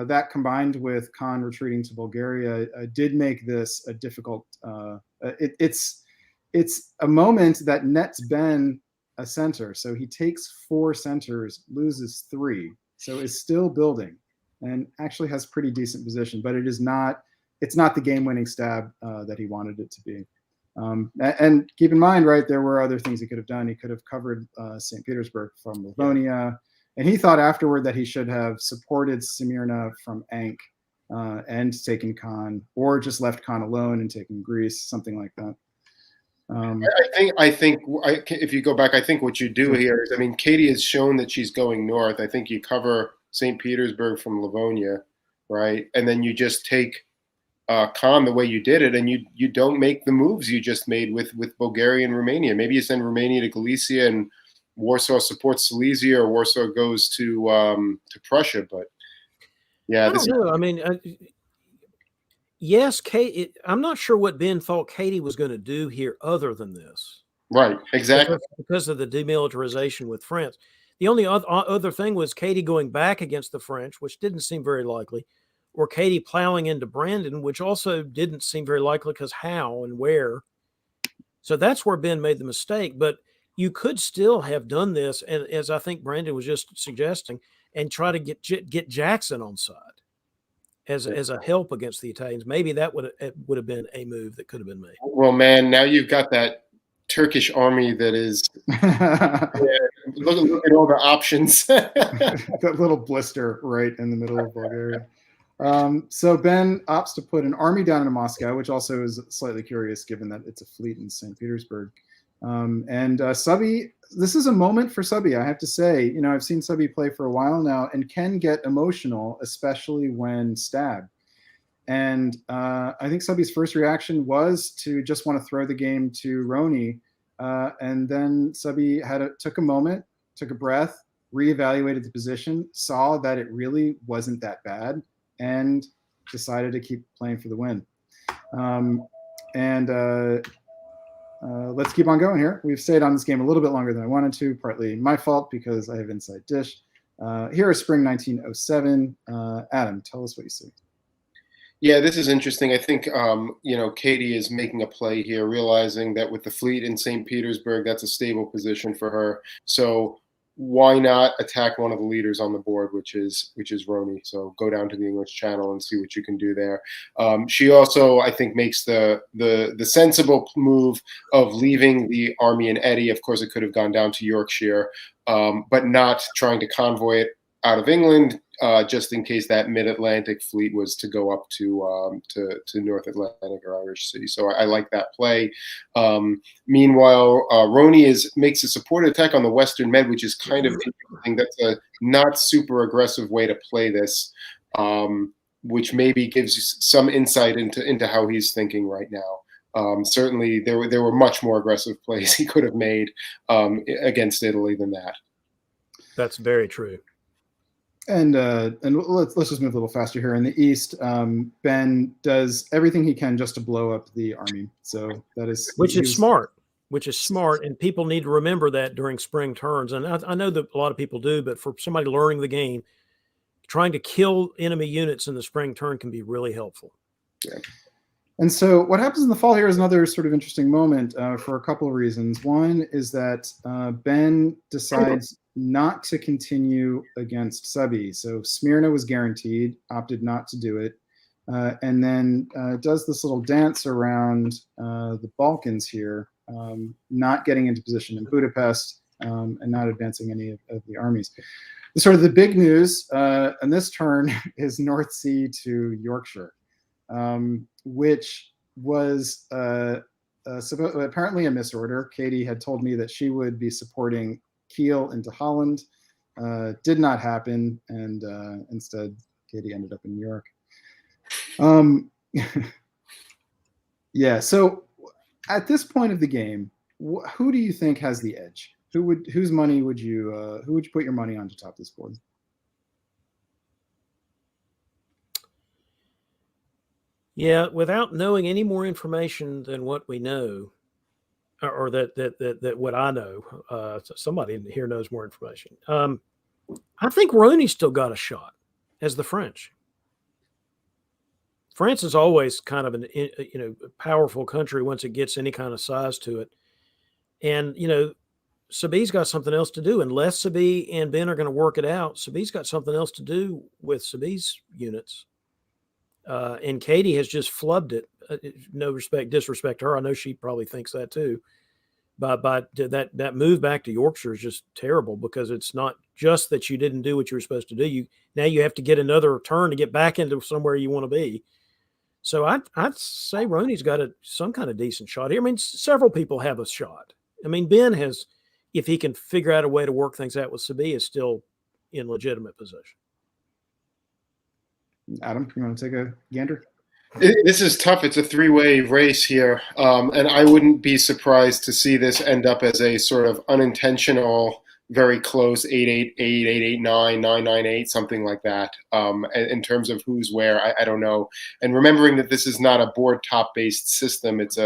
that combined with Khan retreating to Bulgaria did make this a difficult. It's a moment that nets Ben a center, so he takes 4 centers, loses 3, so is still building, and actually has pretty decent position, but it's not the game-winning stab that he wanted it to be. And keep in mind, right, there were other things he could have done. He could have covered St. Petersburg from Livonia, and he thought afterward that he should have supported Smyrna from Ankh and taken Khan, or just left Khan alone and taken Greece, something like that. I think if you go back, I think what you do here is, I mean, Cade has shown that she's going north. I think you cover St. Petersburg from Livonia, right? And then you just take Khan the way you did it, and you don't make the moves you just made with Bulgaria and Romania. Maybe you send Romania to Galicia and Warsaw supports Silesia, or Warsaw goes to Prussia. But yeah, I don't know. I mean, yes, Cade. I'm not sure what Ben thought Cade was going to do here, other than this. Right, exactly. Because of the demilitarization with France. The only other thing was Cade going back against the French, which didn't seem very likely, or Cade plowing into Brandon, which also didn't seem very likely, because how and where. So that's where Ben made the mistake. But you could still have done this, and as I think Brandon was just suggesting, and try to get Jackson on side as a help against the Italians. Maybe that would have been a move that could have been made. Well, man, now you've got that Turkish army that is look at all the options. That little blister right in the middle of Bulgaria. So Ben opts to put an army down in Moscow, which also is slightly curious given that it's a fleet in St. Petersburg. And Subby, this is a moment for Subby, I have to say. I've seen Subby play for a while now and can get emotional, especially when stabbed. And I think Subby's first reaction was to just want to throw the game to Roni And then Subi took a moment, took a breath, reevaluated the position, saw that it really wasn't that bad, and decided to keep playing for the win. Let's keep on going here. We've stayed on this game a little bit longer than I wanted to, partly my fault because I have inside dish. Here is spring 1907. Adam, tell us what you see. Yeah, this is interesting. I think, Cade is making a play here, realizing that with the fleet in St. Petersburg, that's a stable position for her. So why not attack one of the leaders on the board, which is Roni? So go down to the English Channel and see what you can do there. She also, I think, makes the sensible move of leaving the army in Eddy. Of course, it could have gone down to Yorkshire, but not trying to convoy it out of England, just in case that mid-Atlantic fleet was to go up to North Atlantic or Irish Sea. So I like that play. Meanwhile, Roni makes a supported attack on the Western Med, which is kind of interesting. That's a not super aggressive way to play this, which maybe gives you some insight into how he's thinking right now. Certainly, there were much more aggressive plays he could have made against Italy than that. That's very true. And let's just move a little faster here. In the East, Ben does everything he can just to blow up the army. So that is smart. Which is smart, and people need to remember that during spring turns. And I know that a lot of people do, but for somebody learning the game, trying to kill enemy units in the spring turn can be really helpful. Yeah. And so what happens in the fall here is another sort of interesting moment for a couple of reasons. One is that Ben decides not to continue against Subi. So Smyrna was guaranteed, opted not to do it, and then does this little dance around the Balkans here, not getting into position in Budapest and not advancing any of the armies. Sort of the big news in this turn is North Sea to Yorkshire, which was apparently a misorder. Katie had told me that she would be supporting Kiel into Holland. Did not happen, and instead Katie ended up in New York. Yeah, so at this point of the game, who do you think has the edge? Whose money would you put your money on to top this board? Yeah, without knowing any more information than what we know, or that what I know, somebody here knows more information. I think Roni's still got a shot as the French. France is always kind of a powerful country once it gets any kind of size to it, and Subi's got something else to do. Unless Subi and Ben are going to work it out, Subi's got something else to do with Subi's units. And Katie has just flubbed it. No disrespect to her. I know she probably thinks that too. But that move back to Yorkshire is just terrible, because it's not just that you didn't do what you were supposed to do. Now you have to get another turn to get back into somewhere you want to be. So I'd say Roni's got some kind of decent shot here. I mean, several people have a shot. I mean, Ben has, if he can figure out a way to work things out with Subi, is still in legitimate position. Adam, you want to take a gander? This is tough. It's a three-way race here, and I wouldn't be surprised to see this end up as a sort of unintentional, very close 8-8-8, 8-8-9, 9-9-8, something like that. In terms of who's where, I don't know. And remembering that this is not a board top-based system, it's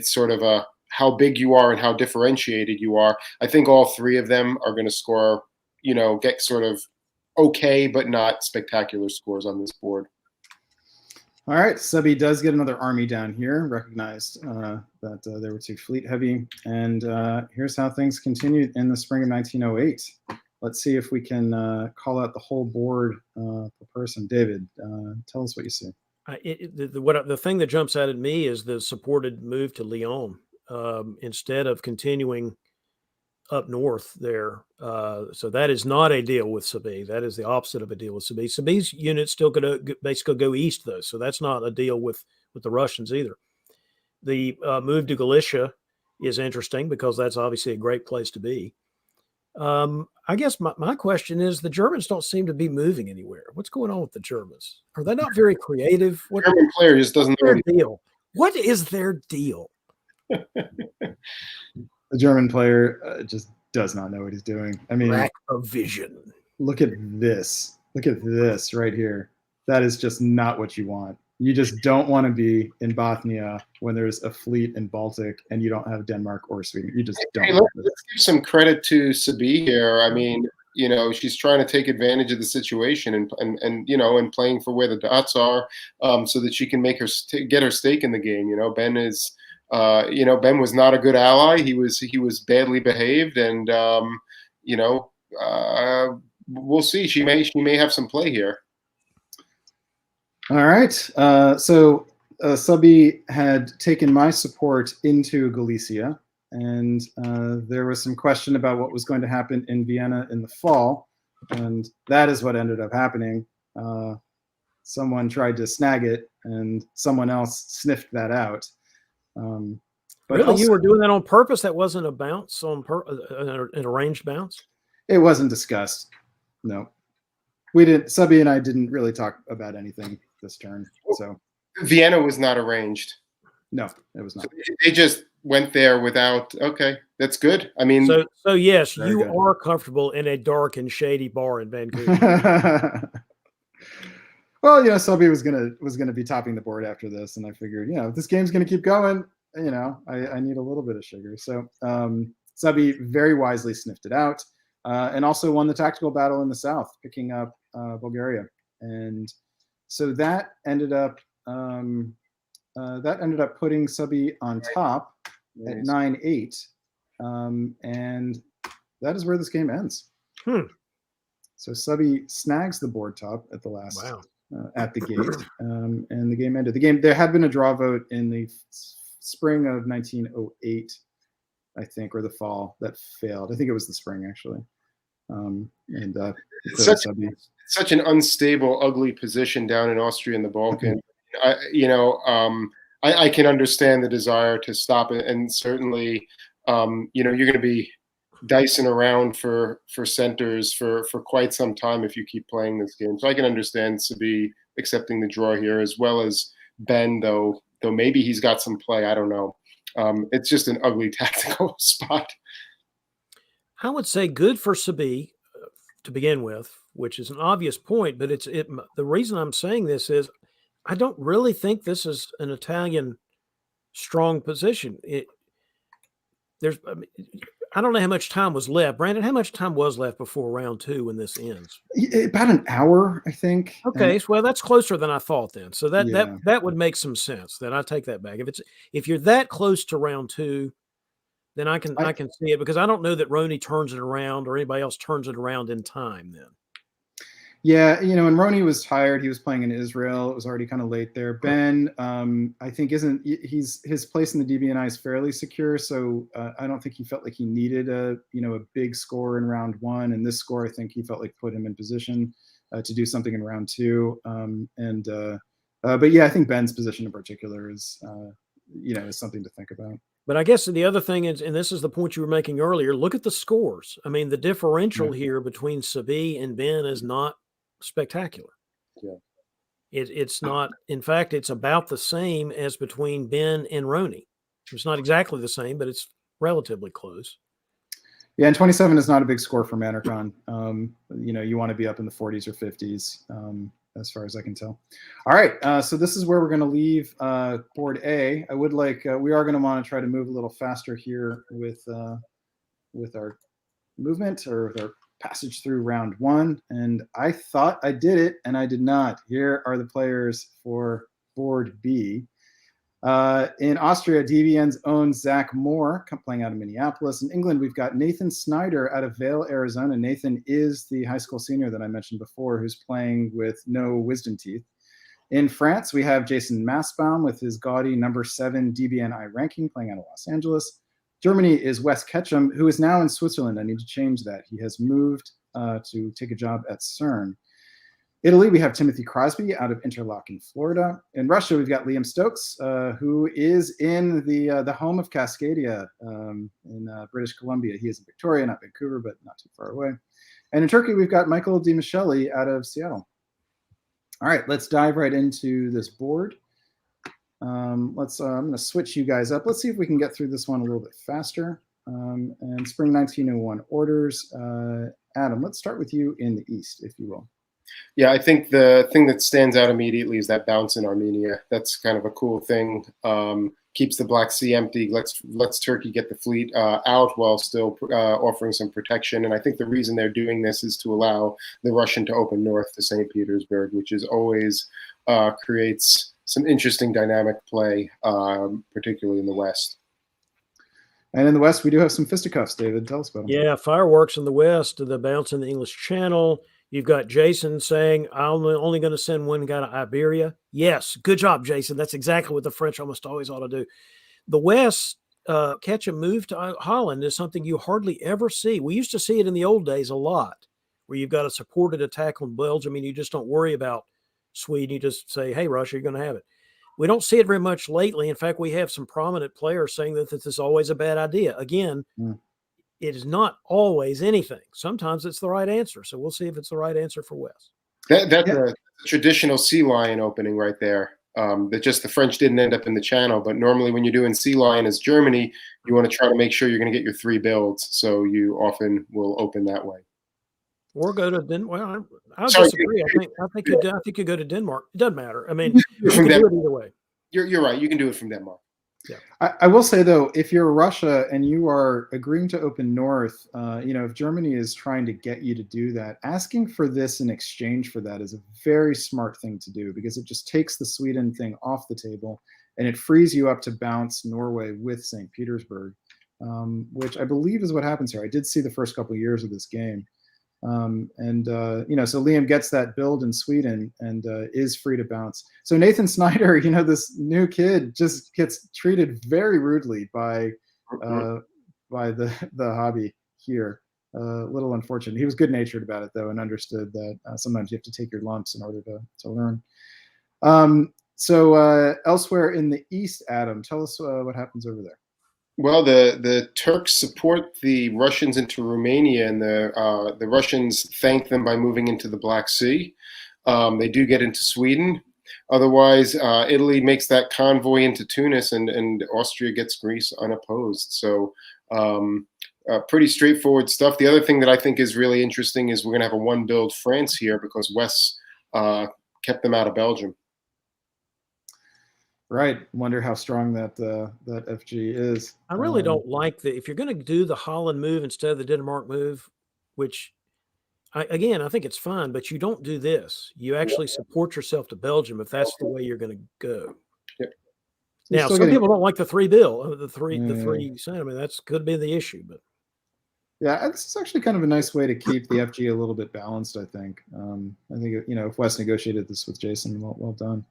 sort of a how big you are and how differentiated you are. I think all three of them are going to score, get sort of okay, but not spectacular scores on this board. All right, Subi does get another army down here, recognized that they were too fleet heavy. And here's how things continued in the spring of 1908. Let's see if we can call out the whole board per person. David, tell us what you see. The thing that jumps out at me is the supported move to Lyon instead of continuing up north there. So that is not a deal with Subi. That is the opposite of a deal with Subi. Subi's units still could basically go east, though. So that's not a deal with the Russians either. The move to Galicia is interesting because that's obviously a great place to be. I guess my question is, the Germans don't seem to be moving anywhere. What's going on with the Germans? Are they not very creative? German player just doesn't know their deal. What is their deal? The German player just does not know what he's doing. I mean, Lack of vision. look at this. Look at this right here. That is just not what you want. You just don't want to be in Bothnia when there's a fleet in Baltic and you don't have Denmark or Sweden. You just don't. Hey, let's give some credit to Sabi here. I mean, she's trying to take advantage of the situation and playing for where the dots are, so that she can get her stake in the game. Ben is, Ben was not a good ally. He was badly behaved, and we'll see. She may have some play here. All right. So Sabi had taken my support into Galicia, and there was some question about what was going to happen in Vienna in the fall, and that is what ended up happening. Someone tried to snag it, and someone else sniffed that out. But really, also, you were doing that on purpose? That wasn't a bounce an arranged bounce? It wasn't discussed. No. We didn't. Sabi and I didn't really talk about anything this turn. So Vienna was not arranged. No, it was not. So they just went there without. Okay, that's good. I mean, so yes, you good. are comfortable in a dark and shady bar in Vancouver. Well, Sabi was gonna be topping the board after this, and I figured, if this game's gonna keep going, I need a little bit of sugar. So Sabi very wisely sniffed it out, and also won the tactical battle in the south, picking up Bulgaria, and so that ended up putting Sabi on top at 9-8, and that is where this game ends. So Sabi snags the board top at the last at the gate, and the game ended. There had been a draw vote in the spring of 1908, I think, or the fall, that failed. I think it was the spring, actually. Such an unstable, ugly position down in Austria and the Balkans. I can understand the desire to stop it, and certainly, you're going to be dicing around for centers for quite some time if you keep playing this game. So I can understand Sabi accepting the draw here, as well as Ben, though maybe he's got some play. I don't know. It's just an ugly tactical spot. I would say good for Sabi to begin with, which is an obvious point, but the reason I'm saying this is I don't really think this is an Italian strong position. I don't know how much time was left. Brandon, how much time was left before round 2 when this ends? About an hour, I think. Okay, well, that's closer than I thought then. So that would make some sense. Then I take that back. If you're that close to round 2, then I can see it, because I don't know that Roney turns it around or anybody else turns it around in time then. Yeah, when Roney was tired, he was playing in Israel. It was already kind of late there. Ben, I think his place in the DBNI is fairly secure, so I don't think he felt like he needed a big score in round 1. And this score, I think he felt like put him in position to do something in round 2. But yeah, I think Ben's position in particular is is something to think about. But I guess the other thing is, and this is the point you were making earlier, look at the scores. I mean, the differential here between Sabi and Ben is not spectacular. Yeah. It's not. In fact, it's about the same as between Ben and Roney. It's not exactly the same, but it's relatively close. Yeah, and 27 is not a big score for Manarcon. You want to be up in the 40s or 50s, as far as I can tell. All right, so this is where we're going to leave board A. I would we are going to want to try to move a little faster here with our movement, or with our passage through round 1. And I thought I did it, and I did not. Here are the players for board B. In Austria, DVN's own Zach Moore, playing out of Minneapolis. In England, we've got Nathan Snyder out of Vail, Arizona. Nathan is the high school senior that I mentioned before, who's playing with no wisdom teeth. In France, we have Jason Massbaum with his gaudy number 7 DBNI ranking, playing out of Los Angeles. Germany is Wes Ketchum, who is now in Switzerland. I need to change that. He has moved to take a job at CERN. Italy, we have Timothy Crosby out of Interlaken, Florida. In Russia, we've got Liam Stokes, who is in the home of Cascadia in British Columbia. He is in Victoria, not Vancouver, but not too far away. And in Turkey, we've got Michael DiMichele out of Seattle. All right, let's dive right into this board. Let's. I'm going to switch you guys up. Let's see if we can get through this one a little bit faster. And Spring 1901 orders. Adam, let's start with you in the East, if you will. Yeah, I think the thing that stands out immediately is that bounce in Armenia. That's kind of a cool thing. Keeps the Black Sea empty, lets Turkey get the fleet out while still offering some protection. And I think the reason they're doing this is to allow the Russian to open north to St. Petersburg, which is always creates some interesting dynamic play, particularly in the West. And in the West, we do have some fisticuffs. David, tell us about them. Yeah, fireworks in the West, the bounce in the English Channel. You've got Jason saying, I'm only going to send one guy to Iberia. Yes, good job, Jason. That's exactly what the French almost always ought to do. The West, catch a move to Holland is something you hardly ever see. We used to see it in the old days a lot, where you've got a supported attack on Belgium, and you just don't worry about Sweden. You just say, hey, Russia, you're going to have it. We don't see it very much lately. In fact, we have some prominent players saying that this is always a bad idea. Again, it is not always anything. Sometimes it's the right answer. So we'll see if it's the right answer for West. That's a traditional sea lion opening right there. That just the French didn't end up in the Channel. But normally when you're doing sea lion as Germany, you want to try to make sure you're going to get your 3 builds. So you often will open that way. Or go to Denmark. Well, I disagree. I think you go to Denmark. It doesn't matter. I mean, you can do it either way. You're right. You can do it from Denmark. Yeah. I will say, though, if you're Russia and you are agreeing to open north, if Germany is trying to get you to do that, asking for this in exchange for that is a very smart thing to do, because it just takes the Sweden thing off the table and it frees you up to bounce Norway with St. Petersburg, which I believe is what happens here. I did see the first couple of years of this game. So Liam gets that build in Sweden and is free to bounce. So Nathan Snyder, this new kid just gets treated very rudely by the hobby here. A little unfortunate. He was good natured about it though, and understood that sometimes you have to take your lumps in order to learn. So elsewhere in the East, Adam, tell us what happens over there. Well, the Turks support the Russians into Romania, and the Russians thank them by moving into the Black Sea. They do get into Sweden. Otherwise, Italy makes that convoy into Tunis, and Austria gets Greece unopposed. So pretty straightforward stuff. The other thing that I think is really interesting is we're going to have a 1-build France here, because West kept them out of Belgium. Right. Wonder how strong that FG is. I really don't like if you're going to do the Holland move instead of the Denmark move, which I think it's fine, but you don't do this. You actually support yourself to Belgium if that's the way you're going to go. Yep. Now, some people don't like the 3 bill, the three cent. I mean, that's could be the issue, but yeah, this is actually kind of a nice way to keep the FG a little bit balanced. I think. I think if West negotiated this with Jason, well done.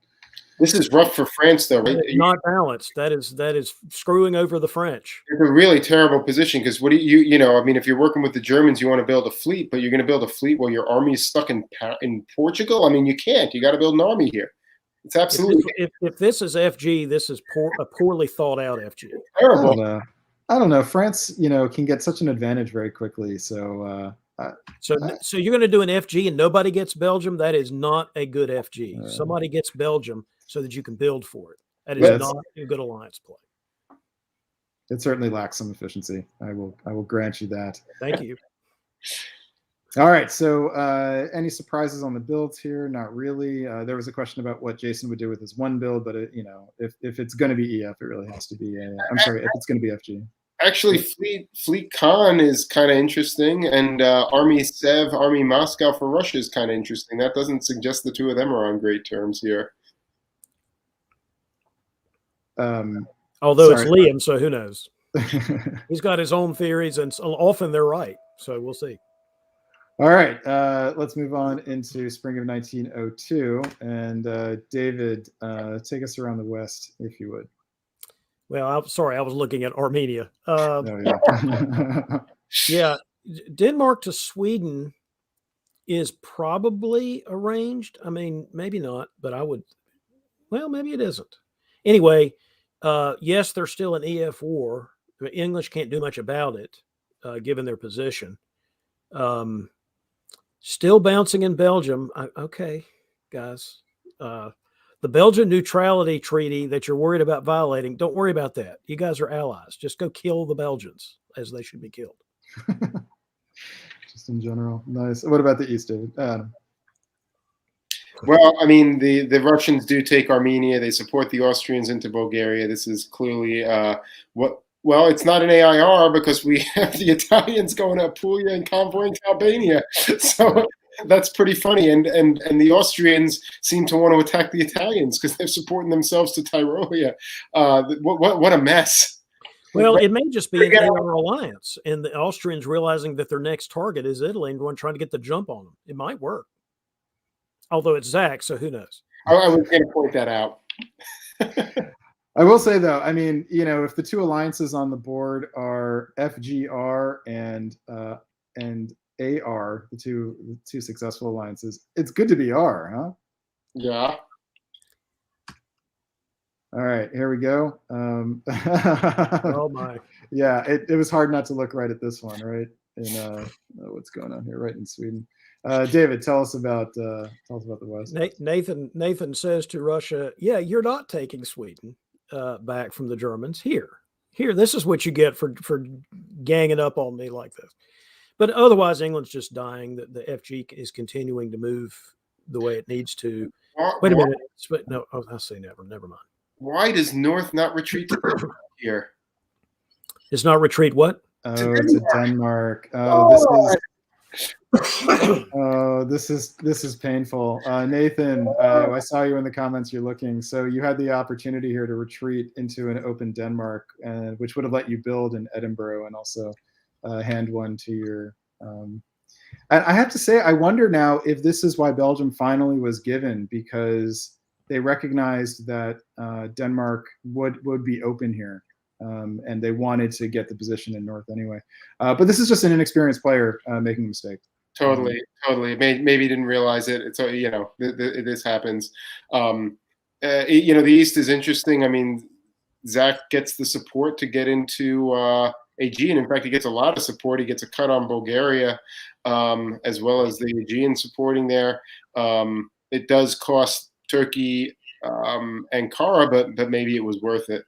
This is rough for France, though, right? Not balanced. That is screwing over the French. It's a really terrible position, because what do if you're working with the Germans, you want to build a fleet, but you're going to build a fleet while your army is stuck in Portugal. I mean, you can't. You got to build an army here. It's absolutely. If this is FG, this is a poorly thought out FG. Terrible. I don't know. France, can get such an advantage very quickly. So. So you're going to do an FG and nobody gets Belgium? That is not a good FG. Somebody gets Belgium so that you can build for it. That is not a good alliance play. It certainly lacks some efficiency. I will grant you that. Thank you. All right. So any surprises on the builds here? Not really. There was a question about what Jason would do with his 1 build, but if it's going to be EF, it really has to be if it's going to be FG. Actually, Fleet Khan is kind of interesting, and Army Sev, Army Moscow for Russia is kind of interesting. That doesn't suggest the 2 of them are on great terms here. Although it's Liam, so who knows? He's got his own theories, and often they're right. So we'll see. All right, let's move on into spring of 1902, and David, take us around the West, if you would. Well, I'm sorry, I was looking at Armenia. Yeah. Yeah, Denmark to Sweden is probably arranged. I mean, maybe not, but maybe it isn't. Anyway, yes, they're still an EF war. The English can't do much about it, given their position. Still bouncing in Belgium. Okay, guys. The The Belgian neutrality treaty that you're worried about violating, don't worry about that. You guys are allies. Just go kill the Belgians as they should be killed. Just in general. Nice. What about the East, David? Adam? Well, I mean, the Russians do take Armenia. They support the Austrians into Bulgaria. This is clearly well, it's not an AIR because we have the Italians going to Apulia and convoying to Albania. So that's pretty funny. And the Austrians seem to want to attack the Italians because they're supporting themselves to Tyrolia. What a mess. Well, it may just be an AR alliance, and the Austrians realizing that their next target is Italy and trying to get the jump on them. It might work. Although it's Zach, so who knows? I was going to point that out. I will say, though, I mean, if the two alliances on the board are FGR and AR, the two successful alliances, it's good to be R, huh? Yeah. All right, here we go. Oh my! Yeah, it was hard not to look right at this one, right? In what's going on here, right in Sweden. David, tell us about the West. Nathan says to Russia, "Yeah, you're not taking Sweden back from the Germans. Here, this is what you get for ganging up on me like this." But otherwise, England's just dying. The FG is continuing to move the way it needs to. Wait a minute. No, I'll say never mind. Why does North not retreat to here? It's not retreat what? Oh, to Denmark. Oh, this is painful. Nathan, I saw you in the comments. You're looking. So you had the opportunity here to retreat into an open Denmark, which would have let you build in Edinburgh and also hand one to your. I have to say, I wonder now if this is why Belgium finally was given, because they recognized that Denmark would be open here. And they wanted to get the position in North anyway. But this is just an inexperienced player making a mistake. Totally. Maybe didn't realize it. It's this happens. The East is interesting. I mean, Zach gets the support to get into Aegean. In fact, he gets a lot of support. He gets a cut on Bulgaria, as well as the Aegean supporting there. It does cost Turkey Ankara, but maybe it was worth it.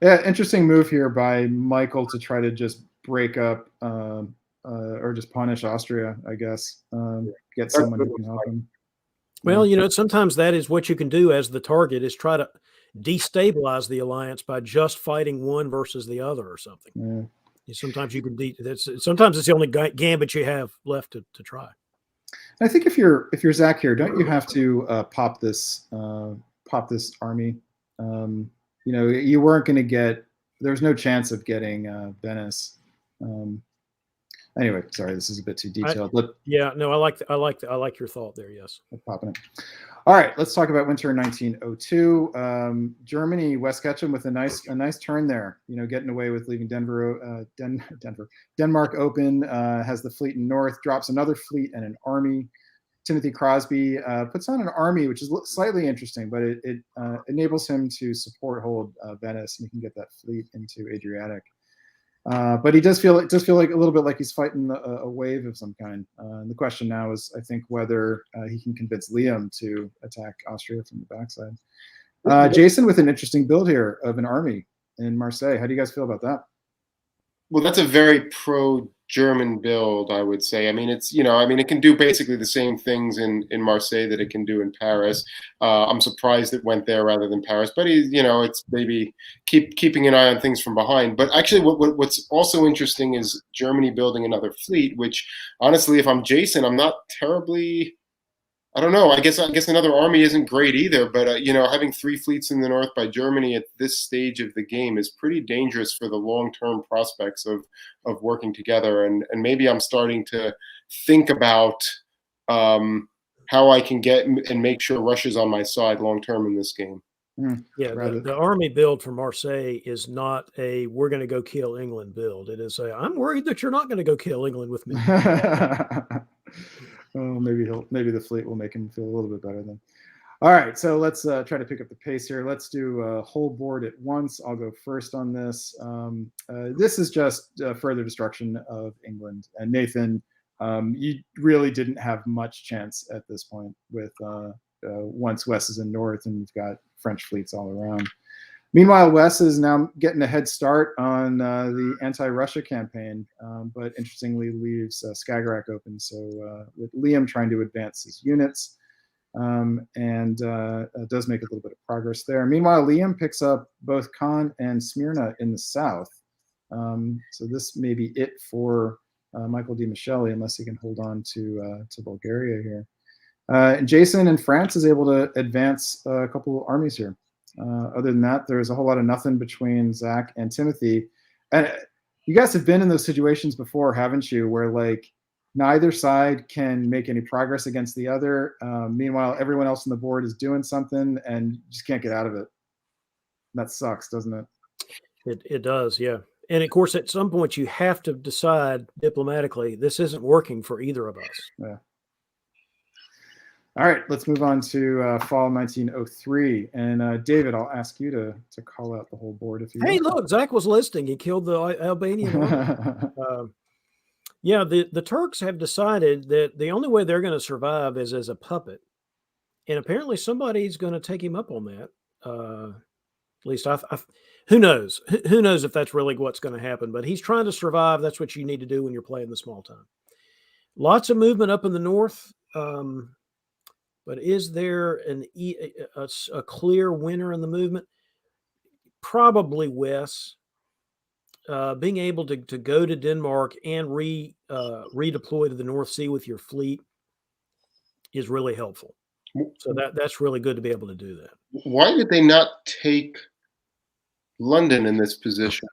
Yeah, interesting move here by Michael to try to just break up or just punish Austria, I guess. Get someone who can help him. Well, sometimes that is what you can do as the target, is try to destabilize the alliance by just fighting one versus the other or something. Yeah. Sometimes you can sometimes it's the only gambit you have left to try. I think if you're Zach here, don't you have to pop this army? You weren't going to get. There's no chance of getting Venice. Anyway, sorry, this is a bit too detailed. I like your thought there. Yes, popping it. All right, let's talk about winter 1902. Germany, West Ketchum with a nice turn there. Getting away with leaving Denmark open. Has the fleet in north, drops another fleet and an army. Timothy Crosby puts on an army, which is slightly interesting, but it enables him to hold Venice, and he can get that fleet into Adriatic. But he does feel like a little bit like he's fighting a wave of some kind. And the question now is, I think, whether he can convince Liam to attack Austria from the backside. Jason with an interesting build here of an army in Marseille. How do you guys feel about that? Well, that's a very pro-German build, I would say. I mean, it can do basically the same things in Marseille that it can do in Paris. I'm surprised it went there rather than Paris, but it's maybe keeping an eye on things from behind. But actually, what's also interesting is Germany building another fleet, which honestly, if I'm Jason, I'm not terribly. I don't know. I guess another army isn't great either, but having 3 fleets in the north by Germany at this stage of the game is pretty dangerous for the long-term prospects of working together. And maybe I'm starting to think about how I can get and make sure Russia's on my side long-term in this game. Yeah, the army build for Marseille is not a "we're going to go kill England" build. It is I'm worried that you're not going to go kill England with me. Oh, maybe the fleet will make him feel a little bit better then. All right, so let's try to pick up the pace here. Let's do a whole board at once. I'll go first on this. This is just further destruction of England. And Nathan, you really didn't have much chance at this point with once Wes is in north and you've got French fleets all around. Meanwhile, Wes is now getting a head start on the anti-Russia campaign, but interestingly leaves Skagerrak open. So with Liam trying to advance his units, and does make a little bit of progress there. Meanwhile, Liam picks up both Khan and Smyrna in the south. So this may be it for Michael Di Michele, unless he can hold on to Bulgaria here. And Jason in France is able to advance a couple of armies here. Other than that, there's a whole lot of nothing between Zach and Timothy. And you guys have been in those situations before, haven't you? Where like neither side can make any progress against the other. Meanwhile, everyone else on the board is doing something and you just can't get out of it. That sucks, doesn't it? It does, yeah. And of course, at some point, you have to decide diplomatically, this isn't working for either of us. Yeah. All right, let's move on to fall 1903. And David, I'll ask you to call out the whole board if you Hey, will. look, Zach was listening. He killed the Albanian army. Yeah, the Turks have decided that the only way they're going to survive is as a puppet. And apparently somebody's going to take him up on that. At least who knows? Who knows if that's really what's going to happen? But he's trying to survive. That's what you need to do when you're playing the small time. Lots of movement up in the north. But is there a clear winner in the movement? Probably Wes. Being able to go to Denmark and redeploy to the North Sea with your fleet is really helpful. So that's really good to be able to do that. Why did they not take London in this position?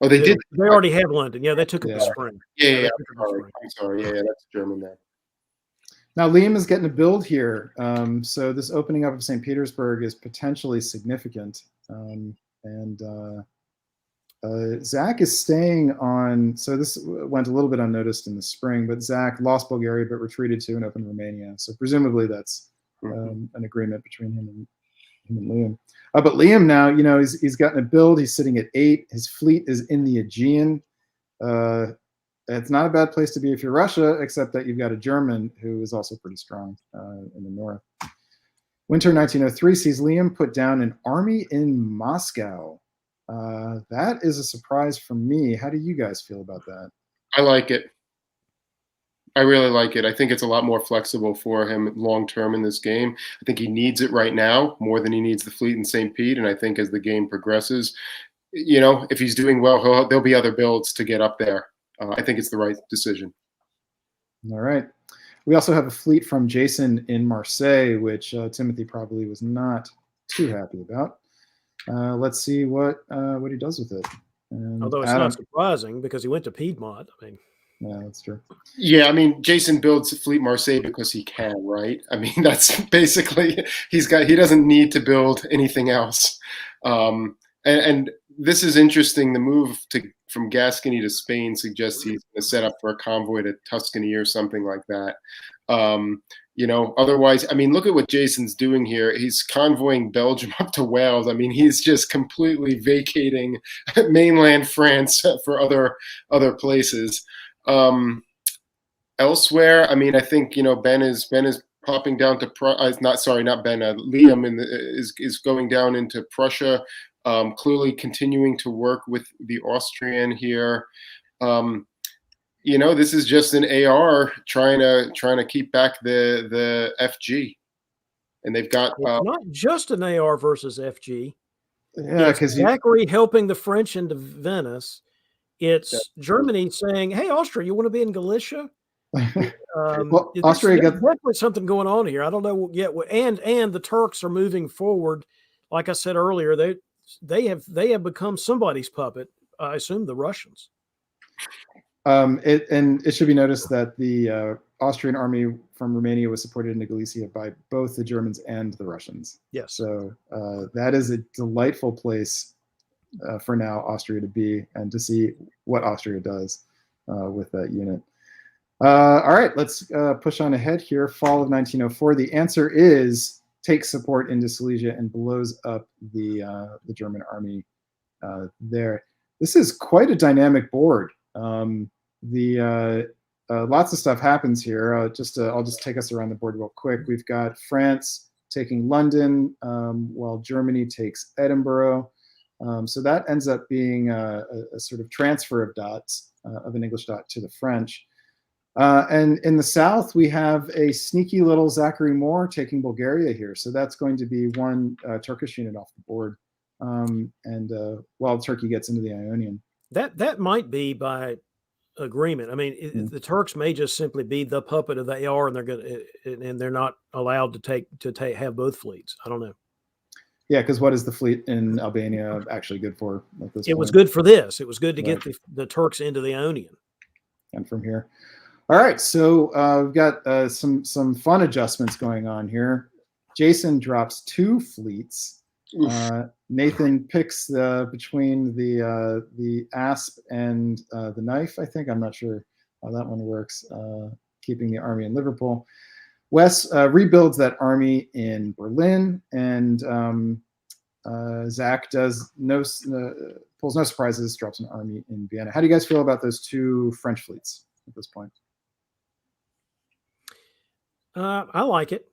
Oh, they did. They already have London. Yeah, they took it in the spring. Yeah, I'm sorry. Yeah, that's German there. Now, Liam is getting a build here. So this opening up of St. Petersburg is potentially significant. Zach is staying on. So this went a little bit unnoticed in the spring, but Zach lost Bulgaria but retreated to and opened Romania. So presumably that's an agreement between him and Liam. But Liam now, he's gotten a build. He's sitting at 8. His fleet is in the Aegean. It's not a bad place to be if you're Russia, except that you've got a German who is also pretty strong in the north. Winter 1903 sees Liam put down an army in Moscow. That is a surprise for me. How do you guys feel about that? I like it. I really like it. I think it's a lot more flexible for him long term in this game. I think he needs it right now more than he needs the fleet in St. Pete. And I think as the game progresses, if he's doing well, there'll be other builds to get up there. I think it's the right decision. All right. We also have a fleet from Jason in Marseille, which Timothy probably was not too happy about. Let's see what he does with it. And although it's not surprising because he went to Piedmont. I mean, yeah, that's true. Yeah, I mean, Jason builds Fleet Marseille because he can, right? I mean, that's basically he doesn't need to build anything else. And this is interesting. The move from Gascony to Spain suggests he's going to set up for a convoy to Tuscany or something like that. Otherwise, I mean, look at what Jason's doing here. He's convoying Belgium up to Wales. I mean, he's just completely vacating mainland France for other places. Elsewhere, I mean, I think Ben is popping down to Liam is going down into Prussia. Clearly continuing to work with the Austrian here. This is just an AR trying to keep back the FG, and they've got not just an AR versus FG. Yeah, because Zachary helping the French into Venice. It's Germany saying, "Hey, Austria, you want to be in Galicia?" Well, Austria got definitely something going on here. I don't know yet. And the Turks are moving forward. Like I said earlier, they have become somebody's puppet. I assume the Russians. It should be noticed that the Austrian army from Romania was supported into Galicia by both the Germans and the Russians. Yes. So that is a delightful place for now, Austria to be, and to see what Austria does with that unit. All right, let's push on ahead here. Fall of 1904. The answer is takes support into Silesia and blows up the German army there. This is quite a dynamic board. The lots of stuff happens here. I'll just take us around the board real quick. We've got France taking London, while Germany takes Edinburgh. So that ends up being a sort of transfer of dots, of an English dot to the French. And in the south, we have a sneaky little Zachary Moore taking Bulgaria here. So that's going to be one Turkish unit off the board. While Turkey gets into the Ionian. That might be by agreement. I mean, the Turks may just simply be the puppet of the AR, and they're not allowed to have both fleets. I don't know. Yeah, because what is the fleet in Albania actually good for at this point? It was good for this. It was good to get the Turks into the Ionian. And from here. All right, so we've got some fun adjustments going on here. Jason drops 2 fleets. Nathan picks between the asp and the knife. I think, I'm not sure how that one works. Keeping the army in Liverpool. Wes rebuilds that army in Berlin, and Zach pulls no surprises, drops an army in Vienna. How do you guys feel about those 2 French fleets at this point? I like it.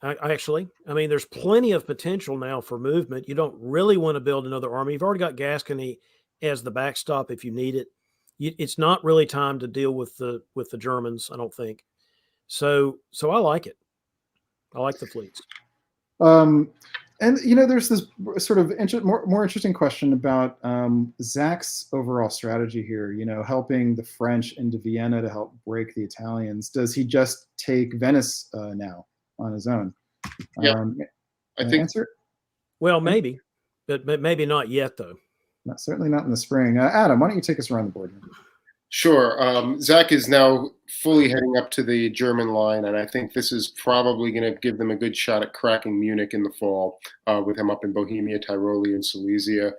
I mean, there's plenty of potential now for movement. You don't really want to build another army. You've already got Gascony as the backstop if you need it. It's not really time to deal with the Germans, I don't think. So I like it. I like the fleets. And there's this sort of more interesting question about Zach's overall strategy here. Helping the French into Vienna to help break the Italians. Does he just take Venice now on his own? Yeah, I think. Answer? Well, maybe, but maybe not yet, though. Certainly not in the spring. Adam, why don't you take us around the board here? Sure. Zach is now fully heading up to the German line, and I think this is probably going to give them a good shot at cracking Munich in the fall, with him up in Bohemia, Tyrolia, and Silesia.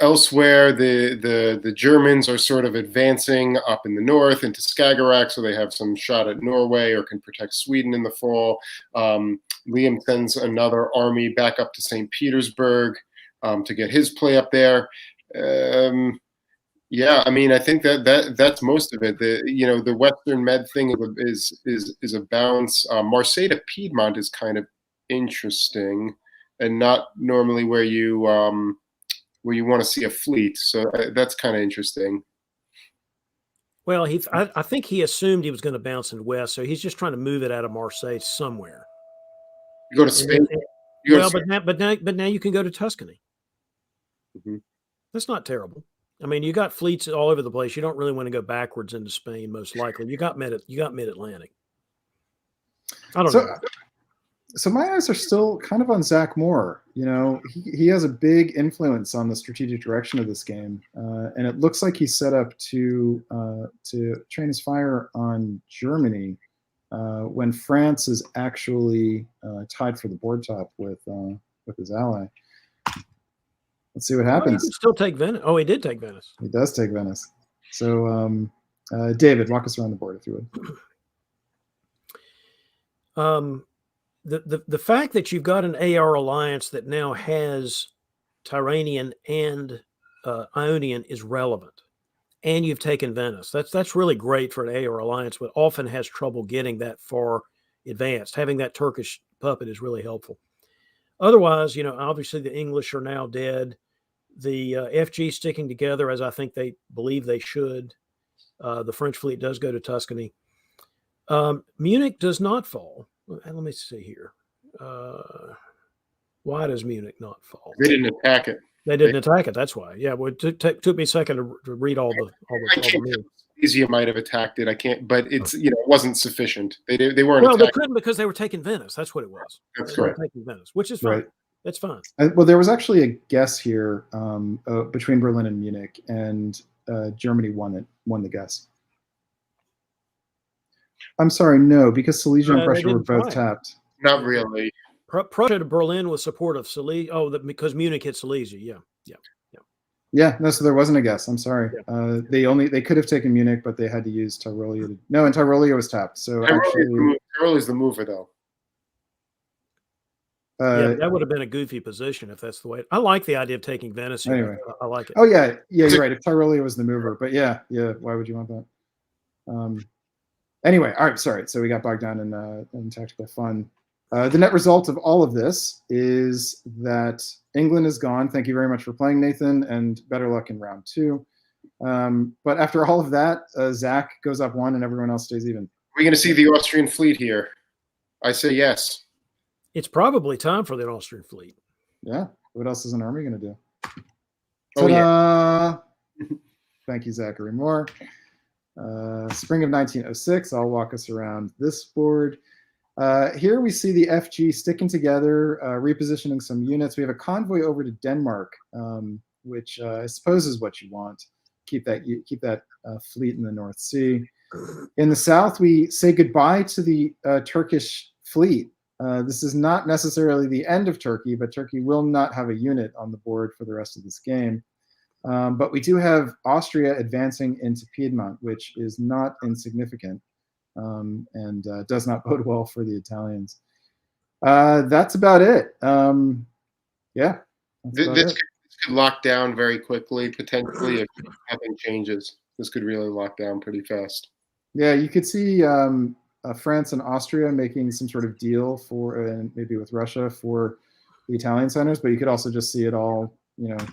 Elsewhere, the Germans are sort of advancing up in the north into Skagerrak, so they have some shot at Norway or can protect Sweden in the fall. Liam sends another army back up to St. Petersburg to get his play up there. Yeah, I mean, I think that's most of it. The Western Med thing is a bounce. Marseille to Piedmont is kind of interesting, and not normally where you want to see a fleet. So that's kind of interesting. Well, I think he assumed he was going to bounce in west, so he's just trying to move it out of Marseille somewhere. You go to Spain. But now you can go to Tuscany. Mm-hmm. That's not terrible. I mean, you got fleets all over the place. You don't really want to go backwards into Spain, most likely. You got mid-Atlantic. I don't know. So my eyes are still kind of on Zach Moore. He has a big influence on the strategic direction of this game, and it looks like he's set up to train his fire on Germany when France is actually tied for the board top with his ally. Let's see what happens. He can still take Venice. Oh, he did take Venice. He does take Venice. So, David, walk us around the board if you would. The fact that you've got an AR alliance that now has Tyrrhenian and Ionian is relevant, and you've taken Venice. That's really great for an AR alliance, but often has trouble getting that far advanced. Having that Turkish puppet is really helpful. Otherwise, obviously the English are now dead. The FG sticking together as I think they believe they should. The French fleet does go to Tuscany. Munich does not fall. Let me see here. Why does Munich not fall? They didn't attack it. They didn't attack it. That's why. Yeah, well, it took me a second to read all the moves. Silesia might have attacked it. I can't, but it's it wasn't sufficient. They weren't. Well, they couldn't because they were taking Venice. That's what it was. That's correct. Taking Venice, which is fine. Right. That's fine. Well, there was actually a guess here between Berlin and Munich, and Germany won the guess. I'm sorry, no, because Silesia and Prussia were both tapped. Not really. Prussia to Berlin with support of Silesia. Oh, because Munich hit Silesia. Yeah, no, so there wasn't a guess. I'm sorry. Yeah. They could have taken Munich, but they had to use Tyrolia. No, and Tyrolia was tapped. So Tyrolia's the mover, though. Yeah, that would have been a goofy position if that's the way. I like the idea of taking Venice. Anyway, I like it. Oh yeah, you're right. If Tyrolia was the mover, but yeah, why would you want that? Anyway, all right, sorry. So we got bogged down in tactical fun. The net result of all of this is that England is gone. Thank you very much for playing, Nathan, and better luck in round 2. But after all of that, Zach goes up 1 and everyone else stays even. We're going to see the Austrian fleet here. I say yes. It's probably time for the Austrian fleet. Yeah. What else is an army going to do? Oh, yeah. Thank you, Zachary Moore. Spring of 1906. I'll walk us around this board. Here we see the FG sticking together, repositioning some units. We have a convoy over to Denmark, which I suppose is what you want. Keep that fleet in the North Sea. In the south, we say goodbye to the Turkish fleet. This is not necessarily the end of Turkey, but Turkey will not have a unit on the board for the rest of this game. But we do have Austria advancing into Piedmont, which is not insignificant, and does not bode well for the Italians. That's about it. Yeah. This could lock down very quickly, potentially, if nothing changes. This could really lock down pretty fast. Yeah, you could see France and Austria making some sort of deal for, maybe with Russia for the Italian centers, but you could also just see it all,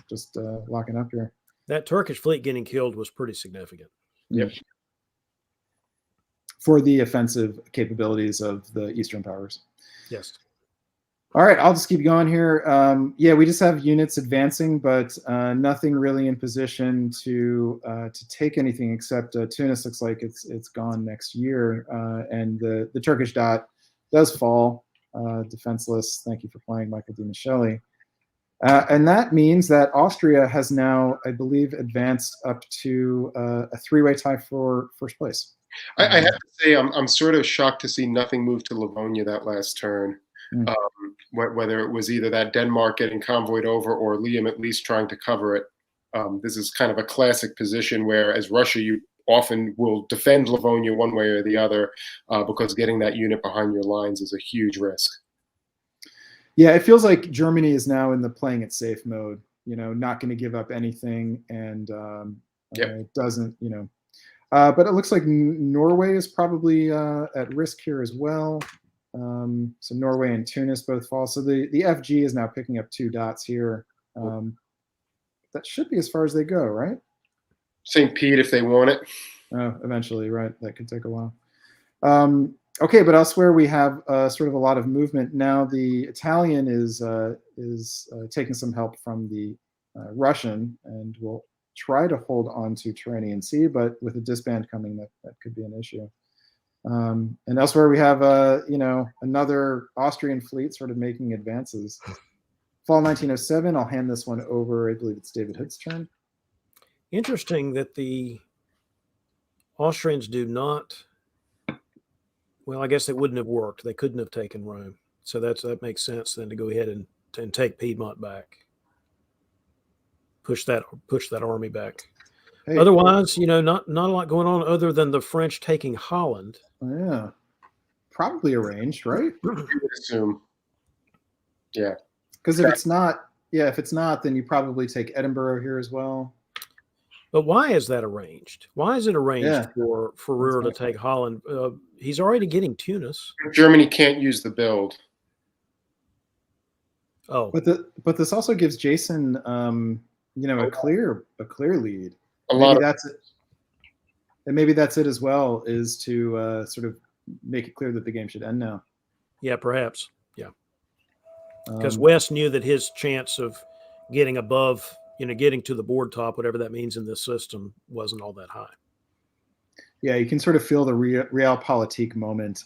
just locking up here. That Turkish fleet getting killed was pretty significant. Yep. For the offensive capabilities of the Eastern powers. Yes. All right, I'll just keep going here. Yeah, we just have units advancing, but nothing really in position to take anything except Tunis looks like it's gone next year, and the Turkish dot does fall defenseless. Thank you for playing, Michael Di Michele. And that means that Austria has now, I believe, advanced up to a 3-way tie for first place. I have to say, I'm sort of shocked to see nothing move to Livonia that last turn. Whether it was either that Denmark getting convoyed over or Liam at least trying to cover it. This is kind of a classic position where, as Russia, you often will defend Livonia one way or the other because getting that unit behind your lines is a huge risk. Yeah, it feels like Germany is now in the playing it safe mode, not going to give up anything, and it doesn't, but it looks like Norway is probably at risk here as well. So Norway and Tunis both fall. So the FG is now picking up 2 dots here. That should be as far as they go, right? St. Pete if they want it. Eventually, right? That could take a while. Okay, but elsewhere we have sort of a lot of movement now. The Italian is taking some help from the Russian, and will try to hold on to Tyrrhenian Sea, but with a disband coming, that could be an issue. And elsewhere we have another Austrian fleet sort of making advances. Fall 1907. I'll hand this one over. I believe it's David Hood's turn. Interesting that the Austrians do not. Well, I guess it wouldn't have worked. They couldn't have taken Rome, so that makes sense then to go ahead and take Piedmont back. Push that army back. Hey, otherwise, not a lot going on other than the French taking Holland. Yeah, probably arranged, right? You would assume. Yeah, because if it's not, then you probably take Edinburgh here as well. But why is that arranged? Why is it arranged for Ruhr to take Holland? He's already getting Tunis. Germany can't use the build. Oh, but this also gives Jason, a clear lead. Maybe that's it as well, is to sort of make it clear that the game should end now. Yeah, perhaps. Yeah, because West knew that his chance of getting above, getting to the board top, whatever that means in this system, wasn't all that high. Yeah, you can sort of feel the realpolitik moment.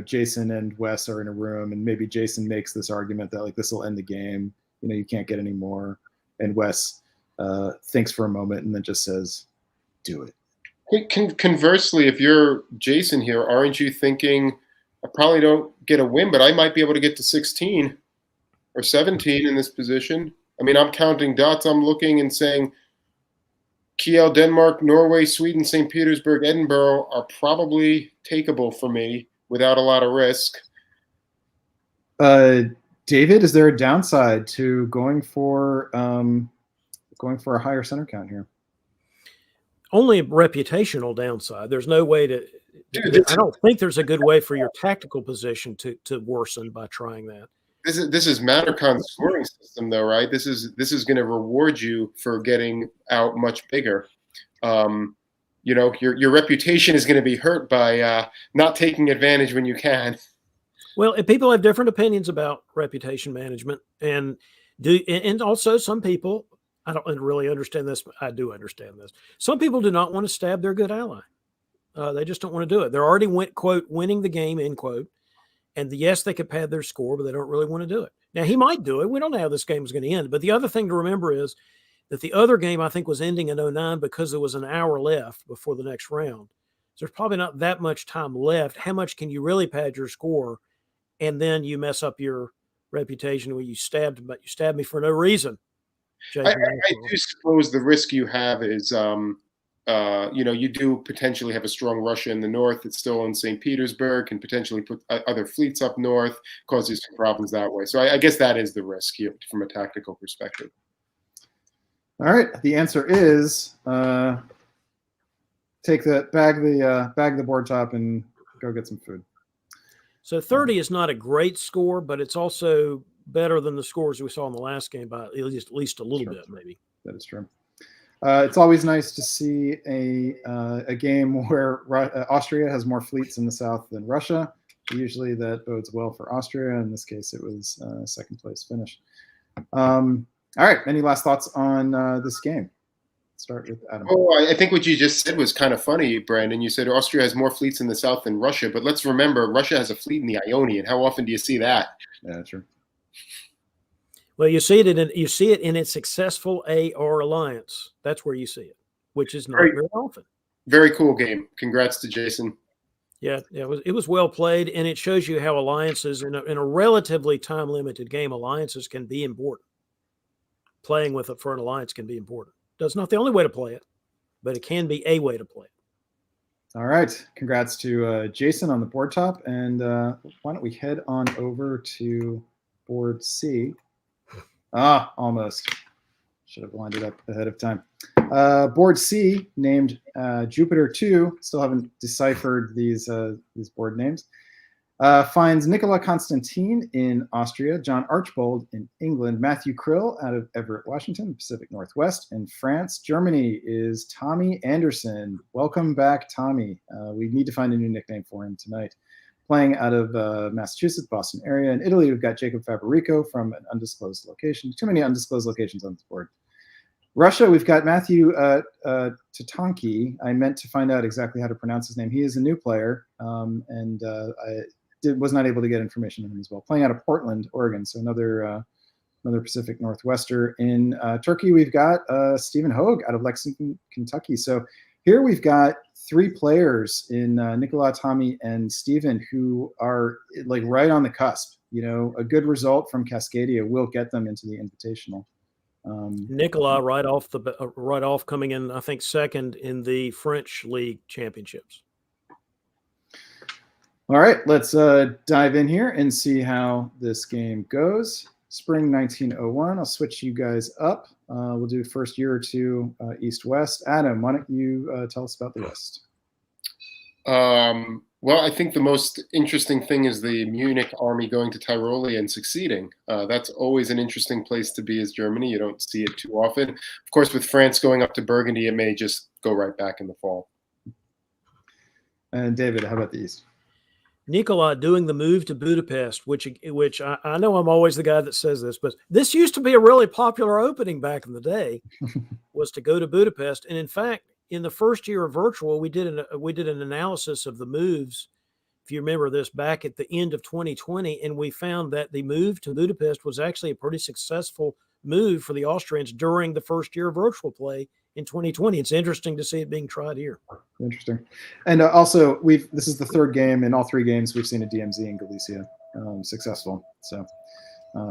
Jason and Wes are in a room, and maybe Jason makes this argument that this will end the game. You can't get any more, and Wes thinks for a moment and then just says, "Do it." Conversely, if you're Jason here, aren't you thinking, I probably don't get a win, but I might be able to get to 16 or 17 in this position? I mean, I'm counting dots. I'm looking and saying Kiel, Denmark, Norway, Sweden, St. Petersburg, Edinburgh are probably takeable for me without a lot of risk. David, is there a downside to going for a higher center count here? only a reputational downside. There's no way to. I don't think there's a good way for your tactical position to worsen by trying that. This is Mattercon's scoring system, though, right? This is going to reward you for getting out much bigger. You know, your reputation is going to be hurt by not taking advantage when you can. Well, and people have different opinions about reputation management, and also some people. I don't really understand this, but I do understand this. Some people do not want to stab their good ally. They just don't want to do it. They're already quote winning the game, end quote. And yes, they could pad their score, but they don't really want to do it. Now, he might do it. We don't know how this game is going to end. But the other thing to remember is that the other game, I think, was ending in 09 because there was an hour left before the next round. So there's probably not that much time left. How much can you really pad your score? And then you mess up your reputation where you stabbed me for no reason. I do suppose the risk you have is, you know, you do potentially have a strong Russia in the north that's still in St. Petersburg, and potentially put other fleets up north, cause you some problems that way. So I guess that is the risk here from a tactical perspective. All right. The answer is bag the board top and go get some food. So 30 is not a great score, but it's also better than the scores we saw in the last game by at least a little bit, maybe. That is true. It's always nice to see a game where Austria has more fleets in the south than Russia. Usually that bodes well for Austria. In this case, it was second place finish. All right. Any last thoughts on this game? Start with Adam. Oh, I think what you just said was kind of funny, Brandon. You said Austria has more fleets in the south than Russia, but let's remember Russia has a fleet in the Ionian. How often do you see that? Yeah, true. Well, you see it in its successful AR alliance. That's where you see it, which is not very often. Very cool game. Congrats to Jason. Yeah, it was well played, and it shows you how alliances in a relatively time limited game, alliances can be important. Playing with it for an alliance can be important. That's not the only way to play it, but it can be a way to play it. All right. Congrats to Jason on the board top, and why don't we head on over to board C. Almost. Should have lined it up ahead of time. Board C, named Jupiter 2, still haven't deciphered these board names, finds Nicola Constantine in Austria, John Archbold in England, Matthew Krill out of Everett, Washington, Pacific Northwest, in France. Germany is Tommy Anderson. Welcome back, Tommy. We need to find a new nickname for him tonight. Playing out of Massachusetts, Boston area. In Italy, we've got Jacob Faberico from an undisclosed location. Too many undisclosed locations on this board. Russia, we've got Matthew Tatanki. I meant to find out exactly how to pronounce his name. He is a new player, and I was not able to get information on him as well. Playing out of Portland, Oregon, so another Pacific Northwester. In Turkey, we've got Stephen Hogue out of Lexington, Kentucky. So here we've got three players in Nicola, Tommy, and Stephen who are like right on the cusp. You know, a good result from Cascadia will get them into the Invitational. Nicola right off coming in, I think, second in the French League Championships. All right, let's dive in here and see how this game goes. Spring 1901. I'll switch you guys up. We'll do first year or two East-West. Adam, why don't you tell us about the West? Well, I think the most interesting thing is the Munich army going to Tyrolia and succeeding. That's always an interesting place to be as Germany. You don't see it too often. Of course, with France going up to Burgundy, it may just go right back in the fall. And David, how about the East? Nicola doing the move to Budapest, which I know I'm always the guy that says this, but this used to be a really popular opening back in the day, was to go to Budapest. And in fact, in the first year of virtual, we did an analysis of the moves. If you remember this, back at the end of 2020, and we found that the move to Budapest was actually a pretty successful move for the Austrians during the first year of virtual play in 2020. It's interesting to see it being tried here. Interesting. And also, this is the third game. In all three games, we've seen a DMZ in Galicia successful. So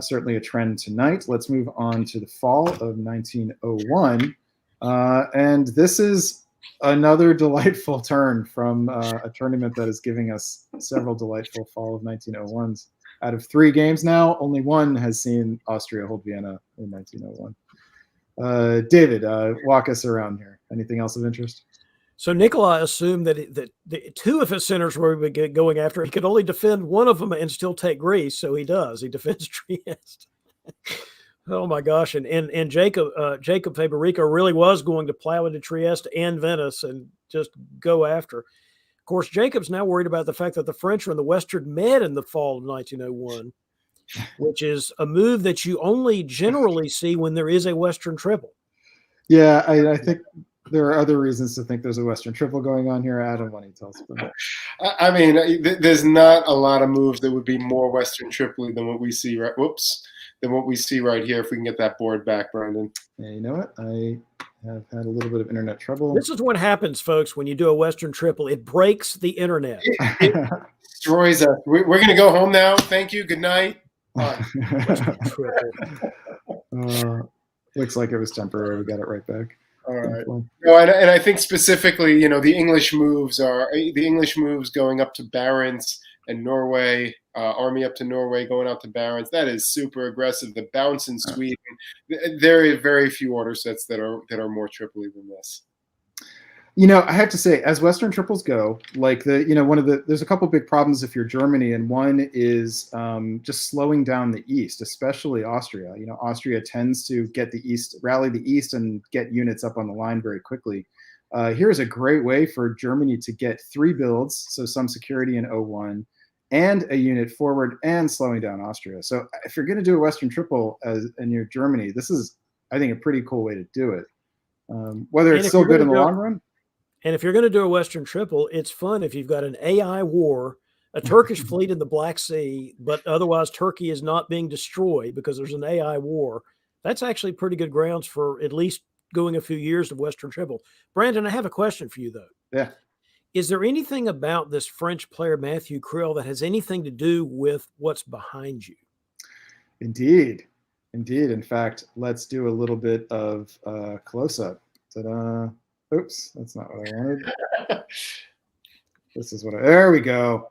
certainly a trend tonight. Let's move on to the fall of 1901. And this is another delightful turn from a tournament that is giving us several delightful fall of 1901s. Out of three games now, only one has seen Austria hold Vienna in 1901. David, walk us around here. Anything else of interest? So Nikolai assumed that the two of his centers were going after. He could only defend one of them and still take Greece. So he does. He defends Trieste. Oh my gosh! And Jacob Faberico really was going to plow into Trieste and Venice and just go after. Of course, Jacob's now worried about the fact that the French are in the Western Med in the fall of 1901, which is a move that you only generally see when there is a Western triple. Yeah, I think there are other reasons to think there's a Western triple going on here. Adam, why don't you tell us about it? I mean, there's not a lot of moves that would be more Western triple than what we see. Right? Than what we see right here. If we can get that board back, Brandon. Yeah, you know what? I have had a little bit of internet trouble. This is what happens, folks, when you do a Western triple. It breaks the internet. It destroys us. We're going to go home now. Thank you. Good night. Looks like it was temporary. We got it right back. All right. No, and I think specifically, the English moves going up to Barents and Norway, army up to Norway, going out to Barents. That is super aggressive. The bounce in Sweden. There are very few order sets that are more triply than this. I have to say, as Western triples go, like there's a couple big problems if you're Germany, and one is just slowing down the East, especially Austria. Austria tends to get the East, rally the East, and get units up on the line very quickly. Here's a great way for Germany to get 3 builds, so some security in 01, and a unit forward and slowing down Austria. So if you're going to do a Western triple and you're Germany, this is, I think, a pretty cool way to do it. Whether it's still good in the long run. And if you're going to do a Western triple, it's fun if you've got an AI war, a Turkish fleet in the Black Sea, but otherwise Turkey is not being destroyed because there's an AI war. That's actually pretty good grounds for at least going a few years of Western triple. Brandon, I have a question for you, though. Yeah. Is there anything about this French player, Matthew Krill, that has anything to do with what's behind you? Indeed. In fact, let's do a little bit of close-up. Ta-da. Oops, that's not what I wanted. This is there we go.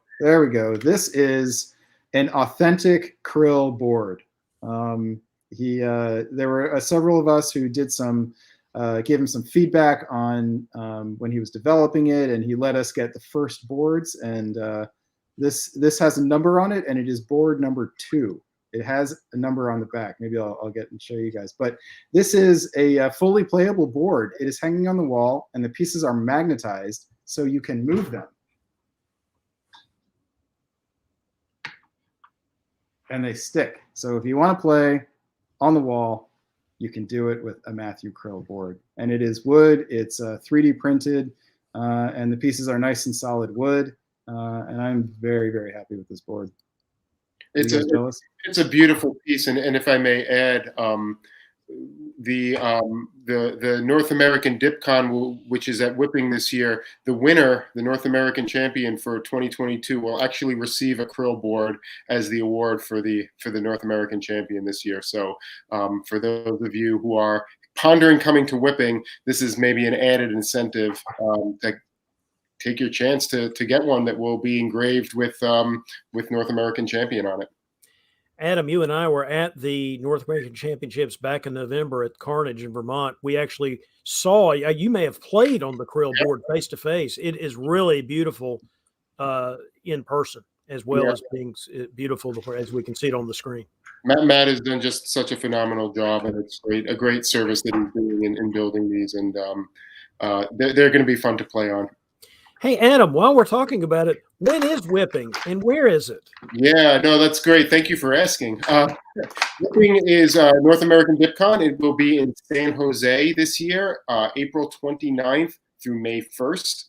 This is an authentic Krill board. There were several of us who did gave him some feedback on when he was developing it, and he let us get the first boards. And this has a number on it, and it is board number 2. It has a number on the back. Maybe I'll get and show you guys. But this is a fully playable board. It is hanging on the wall, and the pieces are magnetized, so you can move them. And they stick. So if you want to play on the wall, you can do it with a Matthew Krill board. And it is wood. It's 3D printed, and the pieces are nice and solid wood. And I'm very, very happy with this board. It's a beautiful piece, and if I may add, the North American DipCon, which is at Whipping this year, the winner, the North American champion for 2022, will actually receive a Krill board as the award for the North American champion this year. So for those of you who are pondering coming to Whipping, this is maybe an added incentive to take your chance to get one that will be engraved with North American champion on it. Adam, you and I were at the North American Championships back in November at Carnage in Vermont. We actually saw, you may have played on the Krill board face to face. It is really beautiful in person, as well as being beautiful as we can see it on the screen. Matt has done just such a phenomenal job, and it's a great service that he's doing in building these, and they're going to be fun to play on. Hey, Adam, while we're talking about it, when is Whipping and where is it? Yeah, no, that's great. Thank you for asking. Whipping is North American DipCon. It will be in San Jose this year, April 29th through May 1st.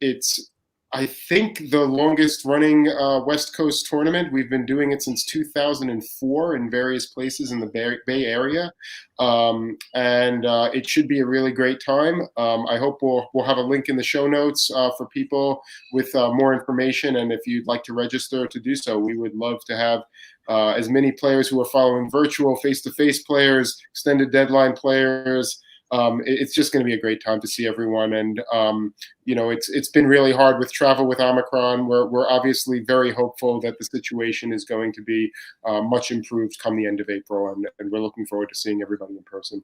It's, I think, the longest running West Coast tournament. We've been doing it since 2004 in various places in the Bay Area. And it should be a really great time. I hope we'll have a link in the show notes for people with more information. And if you'd like to register to do so, we would love to have as many players who are following virtual, face-to-face players, extended deadline players. It's just going to be a great time to see everyone. And, it's been really hard with travel with Omicron. We're obviously very hopeful that the situation is going to be much improved come the end of April. And we're looking forward to seeing everybody in person.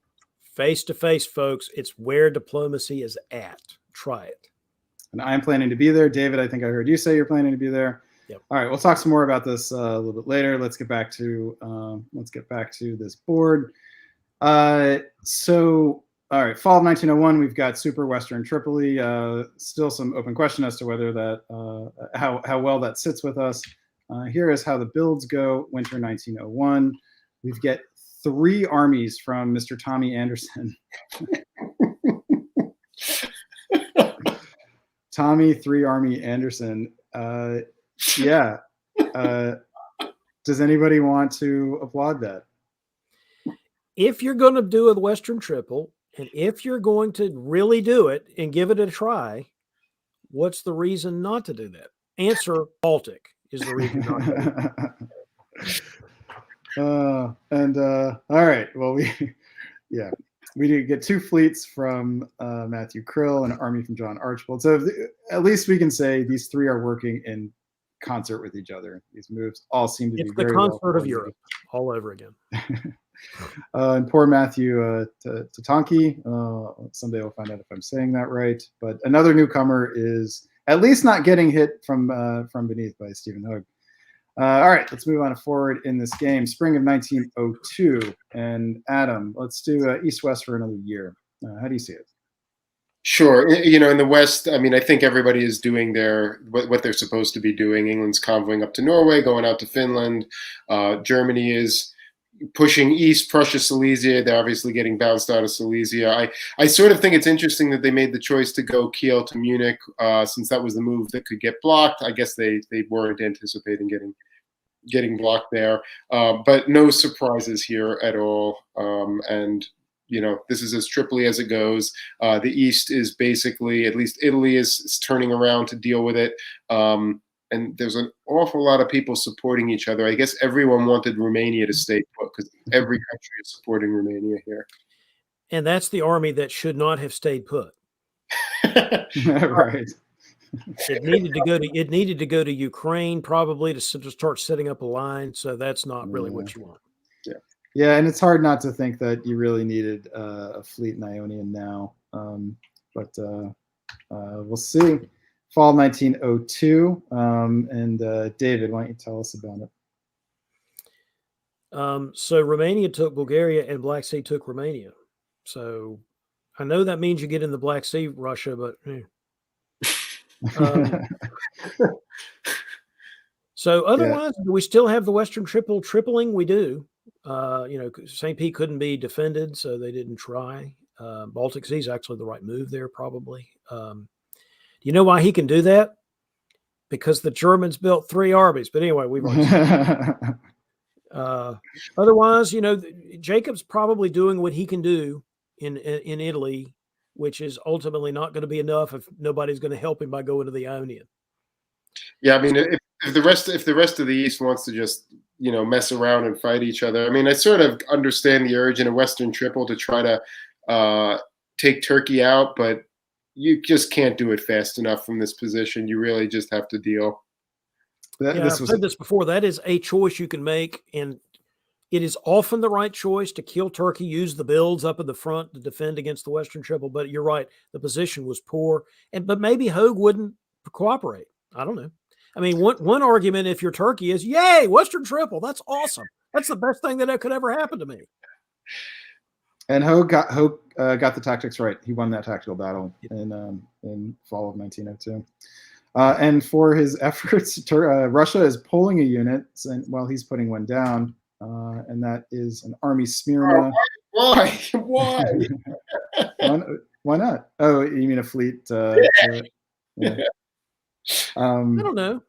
Face to face, folks. It's where diplomacy is at. try it. And I'm planning to be there. David, I think I heard you say you're planning to be there. Yep. All right, we'll talk some more about this a little bit later. Let's get back to this board. All right, fall of 1901, we've got Super Western Tripoli. Still some open question as to whether that how well that sits with us. Here is how the builds go. Winter 1901. We get 3 armies from Mr. Tommy Anderson. Tommy 3 Army Anderson. Yeah. Does anybody want to applaud that? If you're going to do a Western Triple, and if you're going to really do it and give it a try, what's the reason not to do that? Answer: Baltic is the reason not to do it. All right. Well, we do get 2 fleets from Matthew Krill and an army from John Archibald. So at least we can say these 3 are working in concert with each other. These moves all seem to be very well. It's the concert of Europe all over again. And poor Matthew Tatanki. Someday we'll find out if I'm saying that right. But another newcomer is at least not getting hit from beneath by Stephen Hogue. All right, let's move on forward in this game. Spring of 1902. And Adam, let's do East-West for another year. How do you see it? Sure. In the West, I mean, I think everybody is doing what they're supposed to be doing. England's convoying up to Norway, going out to Finland. Germany is pushing east, Prussia, Silesia. They're obviously getting bounced out of Silesia. I sort of think it's interesting that they made the choice to go Kiel to Munich, since that was the move that could get blocked. I guess they weren't anticipating getting blocked there. But no surprises here at all. And this is as Tripoli as it goes. The East is basically, at least Italy is turning around to deal with it. And there's an awful lot of people supporting each other. I guess everyone wanted Romania to stay put because every country is supporting Romania here. And that's the army that should not have stayed put. Right. It needed to go to Ukraine probably to start setting up a line. So that's not really what you want. Yeah, and it's hard not to think that you really needed a fleet in Ionian now. But we'll see. Fall 1902. And David, why don't you tell us about it? So Romania took Bulgaria and Black Sea took Romania. So I know that means you get in the Black Sea, Russia, but so otherwise, do we still have the Western tripling? We do. St. Pete couldn't be defended, so they didn't try. Baltic Sea is actually the right move there, probably. Do you know why he can do that? Because the Germans built 3 armies. But anyway, we've already otherwise, Jacob's probably doing what he can do in Italy, which is ultimately not going to be enough if nobody's going to help him by going to the Ionian. Yeah, I mean, if the rest of the East wants to just mess around and fight each other, I mean, I sort of understand the urge in a Western Triple to try to take Turkey out, but you just can't do it fast enough from this position. You really just have to deal. I've said this before. That is a choice you can make, and it is often the right choice to kill Turkey, use the builds up in the front to defend against the Western Triple. But you're right, the position was poor, but maybe Hogue wouldn't cooperate. I don't know. I mean, one argument if you're Turkey is, yay, Western Triple. That's awesome. That's the best thing that could ever happen to me. And Hogue got the tactics right. He won that tactical battle in fall of 1902. And for his efforts, Russia is pulling a unit while he's putting one down, and that is an army Smyrna. Why? Why not? Oh, you mean a fleet? Yeah. I don't know.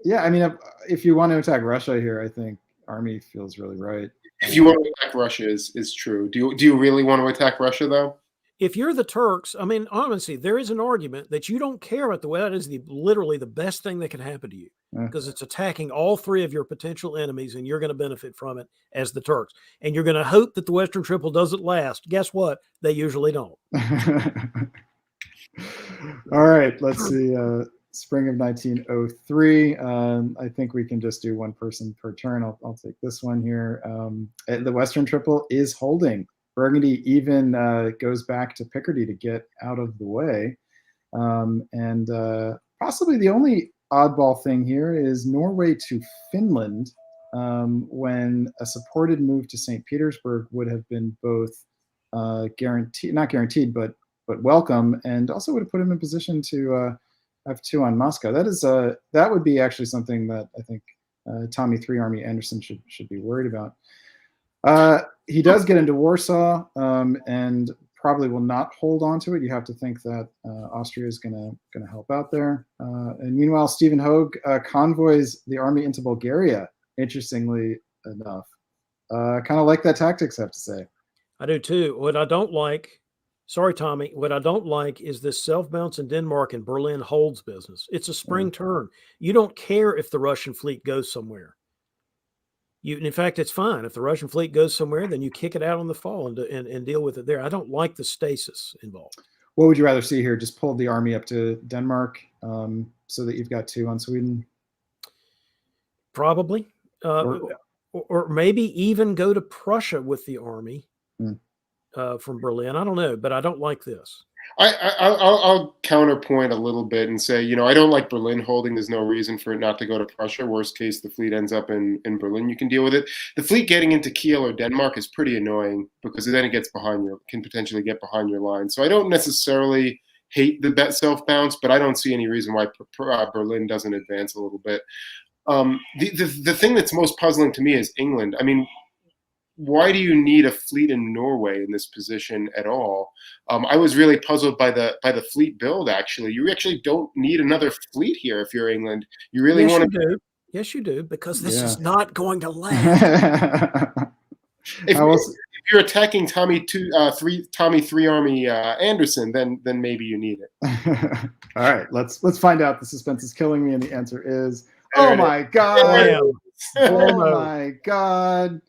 Yeah, I mean, if you want to attack Russia here, I think army feels really right. If you want to attack Russia is true. Do you really want to attack Russia though? If you're the Turks, I mean, honestly, there is an argument that you don't care about the way that is literally the best thing that can happen to you because it's attacking all 3 of your potential enemies and you're going to benefit from it as the Turks. And you're going to hope that the Western Triple doesn't last. Guess what? They usually don't. All right, let's see. Spring of 1903. I think we can just do 1 person per turn. I'll take this one here. The Western Triple is holding. Burgundy even goes back to Picardy to get out of the way. And possibly the only oddball thing here is Norway to Finland, when a supported move to St. Petersburg would have been both guaranteed, not guaranteed, but welcome, and also would have put him in position to have 2 on Moscow. That would be actually something that I think Tommy 3 Army Anderson should be worried about. He does get into Warsaw, and probably will not hold on to it. You have to think that Austria is going to help out there. And meanwhile, Stephen Hogue convoys the army into Bulgaria, interestingly enough. Kind of like that tactics, I have to say. I do too. What I don't like, sorry, Tommy, what I don't like is this self-bounce in Denmark and Berlin holds business. It's a spring turn. You don't care if the Russian fleet goes somewhere. In fact, it's fine. If the Russian fleet goes somewhere, then you kick it out on the fall and deal with it there. I don't like the stasis involved. What would you rather see here? Just pull the army up to Denmark so that you've got 2 on Sweden? Probably. Or maybe even go to Prussia with the army from Berlin. I don't know, but I don't like this. I'll counterpoint a little bit and say, I don't like Berlin holding. There's no reason for it not to go to Prussia. Worst case, the fleet ends up in Berlin. You can deal with it. The fleet getting into Kiel or Denmark is pretty annoying because then it can potentially get behind your line. So I don't necessarily hate the self bounce, but I don't see any reason why Berlin doesn't advance a little bit. The thing that's most puzzling to me is England. I mean, why do you need a fleet in Norway in this position at all? I was really puzzled by the fleet build. Actually, you actually don't need another fleet here if you're England. You really want to. Yes, you do, because this is not going to last. If you're attacking Tommy 3 Army Anderson, then maybe you need it. All right, let's find out. The suspense is killing me, and the answer is, oh my god, oh my god.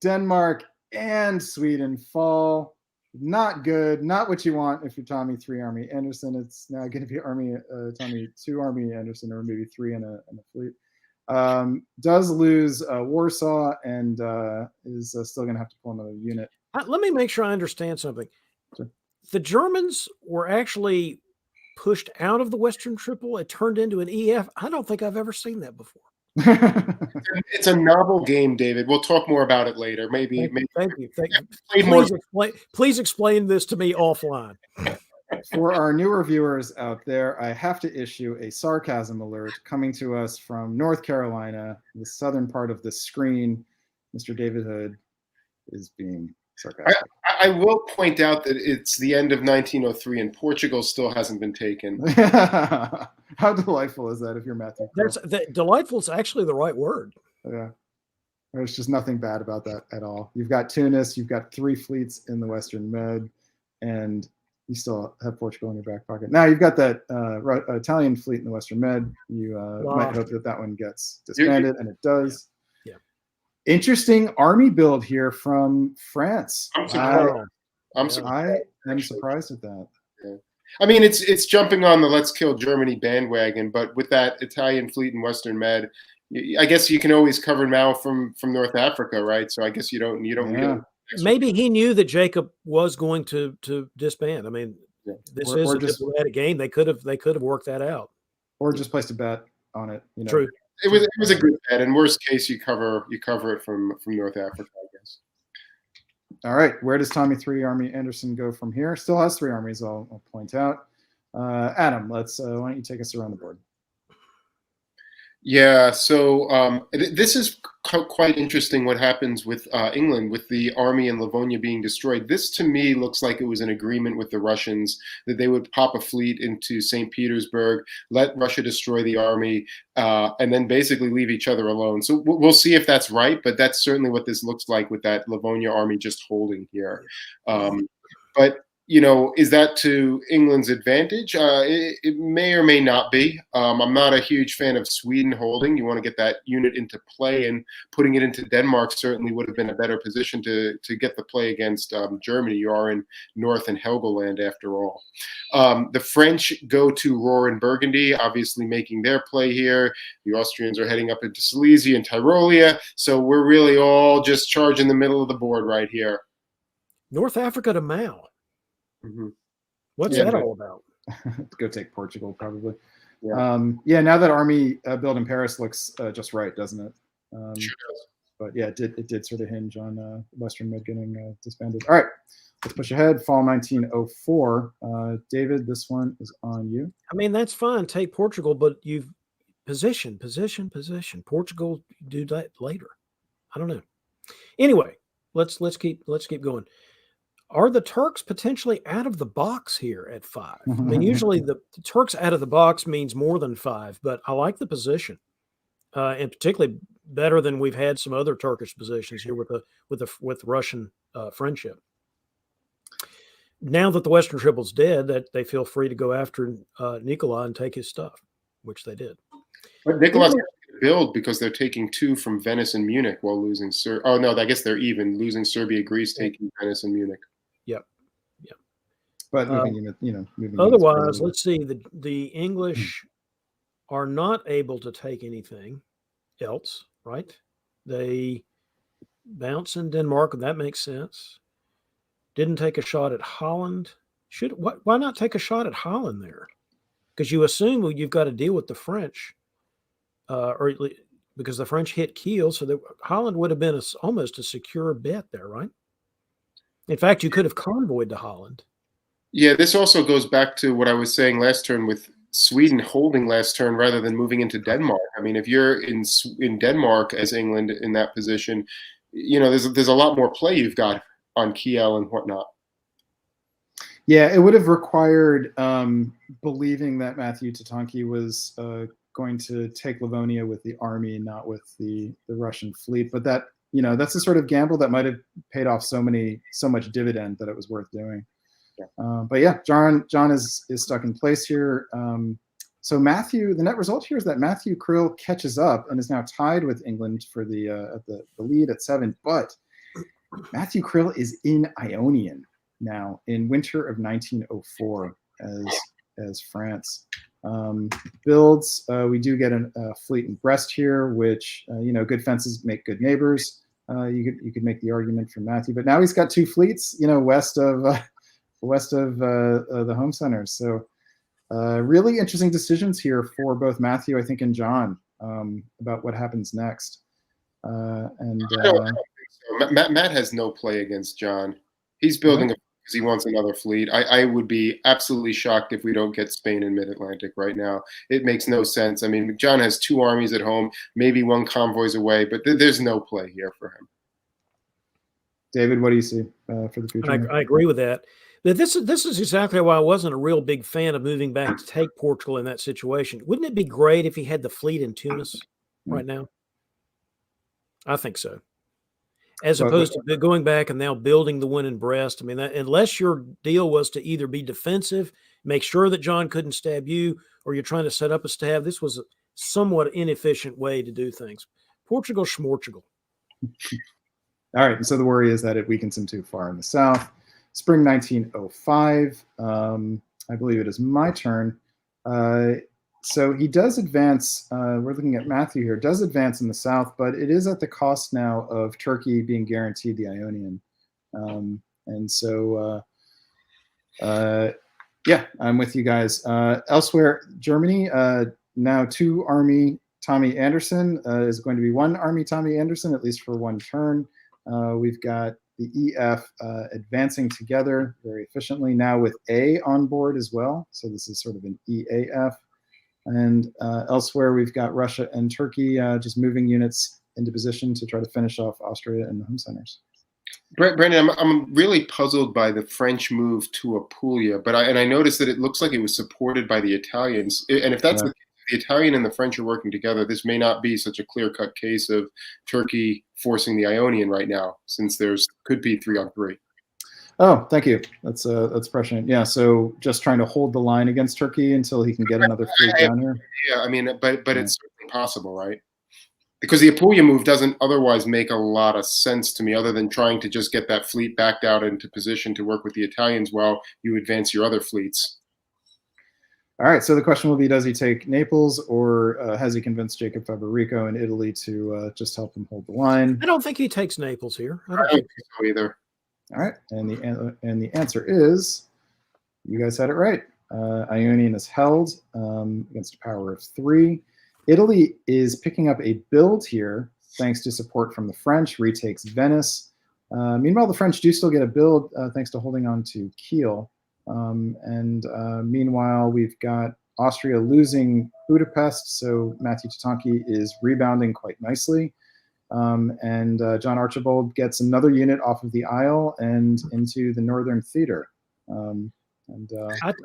Denmark and Sweden fall. Not good. Not what you want if you're Tommy 3 Army Anderson. It's now going to be Tommy 2 Army Anderson, or maybe 3 in a fleet. Does lose Warsaw and is still going to have to pull another unit. Let me make sure I understand something. Sure. The Germans were actually pushed out of the Western Triple. It turned into an EF. I don't think I've ever seen that before. It's a novel game, David. We'll talk more about it later. Thank you. Please explain this to me offline. For our newer viewers out there, I have to issue a sarcasm alert coming to us from North Carolina, the southern part of the screen. Mr. David Hood is being sarcastic. I will point out that it's the end of 1903 and Portugal still hasn't been taken. How delightful is that if you're Matthew? Delightful is actually the right word. Yeah. There's just nothing bad about that at all. You've got Tunis, you've got 3 fleets in the Western Med, and you still have Portugal in your back pocket. Now you've got that Italian fleet in the Western Med. You might hope that one gets disbanded, and it does. Yeah. Interesting army build here from France. I'm surprised. I am surprised at that. Yeah. I mean, it's jumping on the "Let's Kill Germany" bandwagon, but with that Italian fleet in Western Med, I guess you can always cover Mao from North Africa, right? So I guess you don't need it. Maybe he knew that Jacob was going to disband. I mean, this is a diplomatic game. They could have worked that out, or just placed a bet on it. True. It was a good bet. In worst case, you cover it from North Africa, I guess. All right, where does Tommy 3 Army Anderson go from here? Still has 3 armies, I'll point out. Adam, why don't you take us around the board? Yeah, so this is quite interesting what happens with England, with the army in Livonia being destroyed. This, to me, looks like it was an agreement with the Russians that they would pop a fleet into St. Petersburg, let Russia destroy the army, and then basically leave each other alone. So we'll see if that's right, but that's certainly what this looks like with that Livonia army just holding here. But is that to England's advantage? It may or may not be. I'm not a huge fan of Sweden holding. You want to get that unit into play, and putting it into Denmark certainly would have been a better position to get the play against Germany. You are in North and Helgoland after all. The French go to Ruhr and Burgundy, obviously making their play here. The Austrians are heading up into Silesia and Tyrolia. So we're really all just charging the middle of the board right here. North Africa to Mao. Mm-hmm. What's Yeah, that but- all about? Go take Portugal, probably. Yeah. Yeah, now that army build in Paris looks just right, doesn't it? Sure does. But yeah, it did sort of hinge on Western Mid getting disbanded. All right, let's push ahead. Fall 1904. David, this one is on you. I mean, that's fine. Take Portugal, but you've position. Portugal do that later. I don't know. Anyway, let's keep going. Are the Turks potentially out of the box here at 5? I mean, usually the Turks out of the box means more than 5, but I like the position, and particularly better than we've had some other Turkish positions here with Russian friendship. Now that the Western Triple's dead, that they feel free to go after Nikolai and take his stuff, which they did. But Nikolai's build because they're taking 2 from Venice and Munich while losing Oh no, I guess they're even losing Serbia, Greece, taking Venice and Munich. Yep. But moving moving otherwise, let's see. The English are not able to take anything else, right? They bounce in Denmark, and that makes sense. Didn't take a shot at Holland. Why not take a shot at Holland there? Because you assume you've got to deal with the French, or at least, because the French hit Kiel, so Holland would have been almost a secure bet there, right? In fact, you could have convoyed to Holland. Yeah, this also goes back to what I was saying last turn with Sweden holding last turn rather than moving into Denmark. I mean, if you're in Denmark as England in that position, there's a lot more play you've got on Kiel and whatnot. Yeah, it would have required believing that Matthew Tatanki was going to take Livonia with the army, not with the Russian fleet. But that that's the sort of gamble that might have paid off so much dividend that it was worth doing. But yeah, John is stuck in place here. So Matthew, the net result here is that Matthew Krill catches up and is now tied with England for the lead at 7. But Matthew Krill is in Ionian now in winter of 1904 as France builds. We do get a fleet in Brest here, which good fences make good neighbors. You could make the argument for Matthew, but now he's got 2 fleets, west of the home centers. So really interesting decisions here for both Matthew, I think, and John about what happens next. I don't think so. Matt has no play against John. He's building because he wants another fleet. I would be absolutely shocked if we don't get Spain in mid-Atlantic right now. It makes no sense. I mean, John has 2 armies at home, maybe 1 convoy's away, but there's no play here for him. David, what do you see for the future? I agree with that. This is exactly why I wasn't a real big fan of moving back to take Portugal in that situation. Wouldn't it be great if he had the fleet in Tunis right now? I think so. As opposed to going back and now building the one in Brest. I mean, unless your deal was to either be defensive, make sure that John couldn't stab you, or you're trying to set up a stab, this was a somewhat inefficient way to do things. Portugal, schmortugal. All right, and so the worry is that it weakens him too far in the south. Spring 1905, I believe it is my turn. So he does advance, we're looking at Matthew here, does advance in the south, but it is at the cost now of Turkey being guaranteed the Ionian. And so, yeah, I'm with you guys. Elsewhere, Germany, now 2 army Tommy Anderson is going to be 1 army Tommy Anderson, at least for 1 turn. We've got the EF advancing together very efficiently now with A on board as well. So this is sort of an EAF. And elsewhere, we've got Russia and Turkey just moving units into position to try to finish off Austria and the home centers. Brandon, I'm really puzzled by the French move to Apulia, but I noticed that it looks like it was supported by the Italians. And if that's the Italian and the French are working together, this may not be such a clear-cut case of Turkey forcing the Ionian right now, since could be 3-on-3. Oh, thank you. That's prescient. Yeah, so just trying to hold the line against Turkey until he can get another fleet down here. Yeah, I mean, but it's certainly possible, right? Because the Apulia move doesn't otherwise make a lot of sense to me, other than trying to just get that fleet backed out into position to work with the Italians while you advance your other fleets. All right, so the question will be, does he take Naples, or has he convinced Jacob Faberico in Italy to just help him hold the line? I don't think he takes Naples here. I don't think so either. All right, and the answer is, you guys had it right. Ionian is held against a power of 3. Italy is picking up a build here thanks to support from the French, retakes Venice. Meanwhile, the French do still get a build thanks to holding on to Kiel. Meanwhile, we've got Austria losing Budapest, so Matthew Tatanki is rebounding quite nicely. John Archibald gets another unit off of the Isle and into the Northern Theater.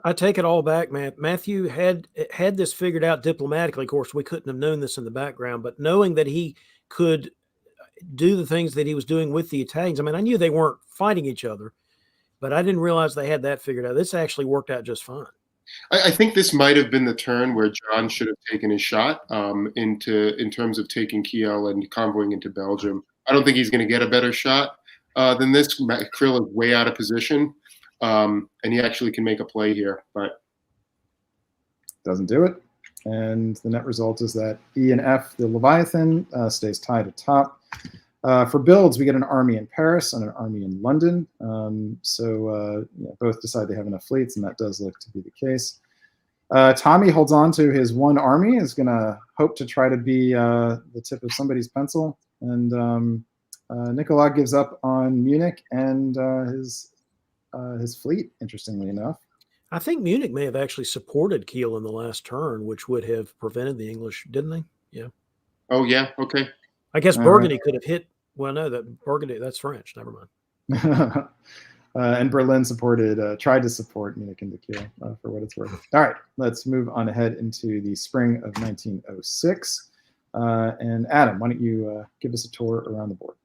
I take it all back, man. Matthew had this figured out diplomatically. Of course, we couldn't have known this in the background, but knowing that he could do the things that he was doing with the Italians, I mean, I knew they weren't fighting each other, but I didn't realize they had that figured out. This actually worked out just fine. I think this might have been the turn where John should have taken his shot in terms of taking Kiel and convoying into Belgium. I don't think he's going to get a better shot than this. Krill is way out of position, and he actually can make a play here, but doesn't do it. And the net result is that E and F, the Leviathan, stays tied atop. For builds, we get an army in Paris and an army in London. Both decide they have enough fleets, and that does look to be the case. Tommy holds on to his one army, is going to hope to try to be the tip of somebody's pencil. And Nicolas gives up on Munich and his fleet, interestingly enough. I think Munich may have actually supported Kiel in the last turn, which would have prevented the English, didn't they? Yeah. Oh, yeah. Okay. I guess Burgundy could have hit. Well, no, that Burgundy, that's French. Never mind. And Berlin tried to support Munich into Kiel for what it's worth. All right, let's move on ahead into the spring of 1906. And Adam, why don't you give us a tour around the board?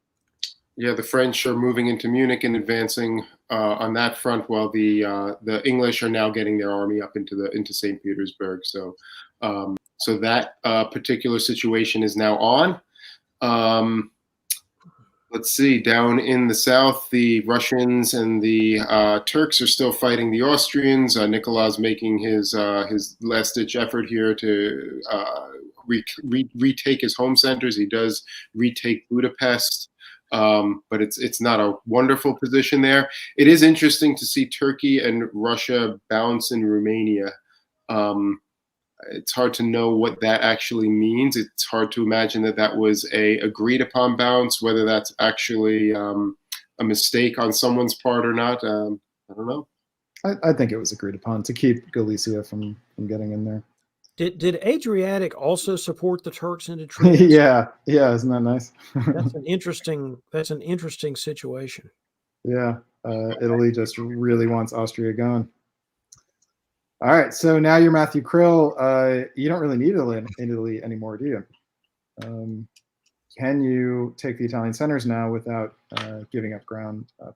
Yeah, the French are moving into Munich and advancing on that front, while the English are now getting their army up into St. Petersburg. So that particular situation is now on. Let's see, down in the south, the Russians and the Turks are still fighting the Austrians. Nicolas making his last-ditch effort here to retake his home centers. He does retake Budapest, but it's not a wonderful position there. It is interesting to see Turkey and Russia bounce in Romania. It's hard to know what that actually means. It's hard to imagine that was a agreed upon bounce, whether that's actually a mistake on someone's part or not. I don't know. I think it was agreed upon to keep Galicia from getting in there. Did Adriatic also support the Turks into Trieste? yeah, isn't that nice? That's an interesting situation. Yeah, Italy just really wants Austria gone. All right, so now you're Matthew Krill. You don't really need Italy anymore, do you? Can you take the Italian centers now without giving up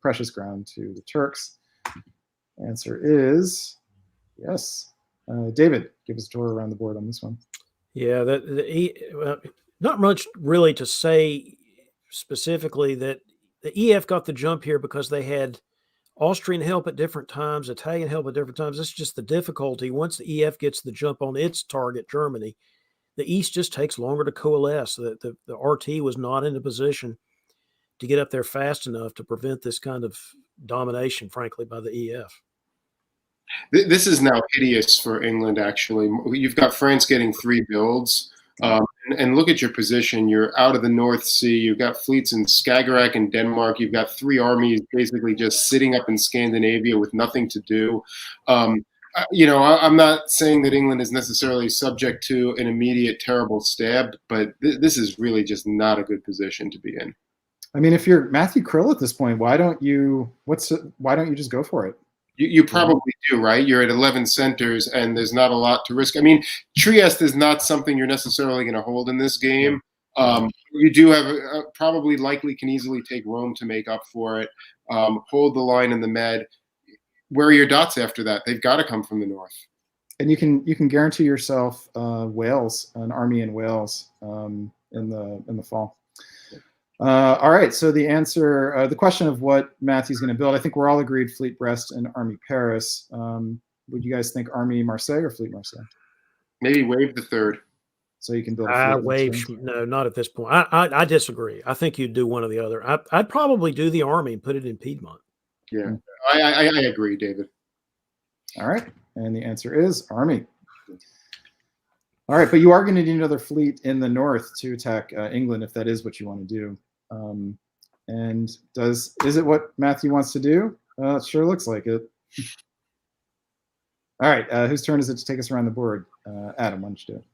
precious ground to the Turks? Answer is yes. David, give us a tour around the board on this one. Yeah, not much really to say specifically. That the EF got the jump here because they had Austrian help at different times, Italian help at different times. It's just the difficulty. Once the EF gets the jump on its target, Germany, the East just takes longer to coalesce. The RT was not in a position to get up there fast enough to prevent this kind of domination, frankly, by the EF. This is now hideous for England, actually. You've got France getting 3 builds. And look at your position. You're out of the North Sea. You've got fleets in Skagerrak and Denmark. You've got 3 armies basically just sitting up in Scandinavia with nothing to do. I'm not saying that England is necessarily subject to an immediate terrible stab, but this is really just not a good position to be in. I mean, if you're Matthew Krill at this point, why don't you just go for it? You probably do, right? You're at 11 centers, and there's not a lot to risk. I mean, Trieste is not something you're necessarily going to hold in this game. You do have probably likely can easily take Rome to make up for it. Hold the line in the Med. Where are your dots after that? They've got to come from the north. And you can guarantee yourself Wales, an army in Wales in the fall. All right, so the answer, the question of what Matthew's going to build, I think we're all agreed Fleet Brest and Army Paris. Would you guys think Army Marseille or Fleet Marseille? Maybe wave the third. So you can build a fleet. No, not at this point. I disagree. I think you'd do one or the other. I'd probably do the Army and put it in Piedmont. Yeah, I agree, David. All right, and the answer is army. All right, but you are going to need another fleet in the north to attack England if that is what you want to do. And is it what Matthew wants to do? It sure looks like it. All right, whose turn is it to take us around the board? Adam, why don't you do it?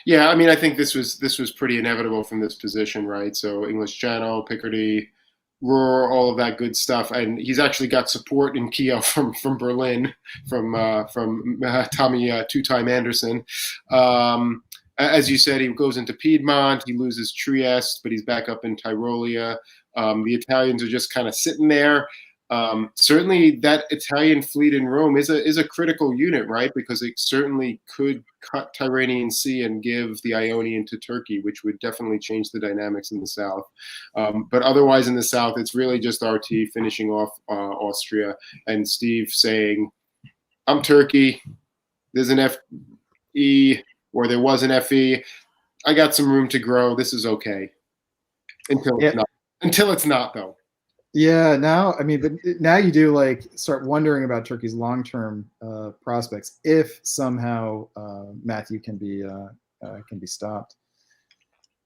Yeah, I mean, I think this was pretty inevitable from this position, right? So English Channel, Picardy, Ruhr, all of that good stuff, and he's actually got support in Kiel from Berlin, from Tommy two-time Anderson. As you said, he goes into Piedmont, he loses Trieste, but he's back up in Tyrolia. The Italians are just kind of sitting there. Certainly, that Italian fleet in Rome is a critical unit, right? Because it certainly could cut Tyrrhenian Sea and give the Ionian to Turkey, which would definitely change the dynamics in the south. But otherwise, in the south, it's really just RT finishing off Austria and Steve saying, "I'm Turkey. There's an FE, or there was an FE. I got some room to grow. This is okay." Until it's not, though. Yeah, now but now you do start wondering about Turkey's long-term prospects if somehow Matthew can be stopped.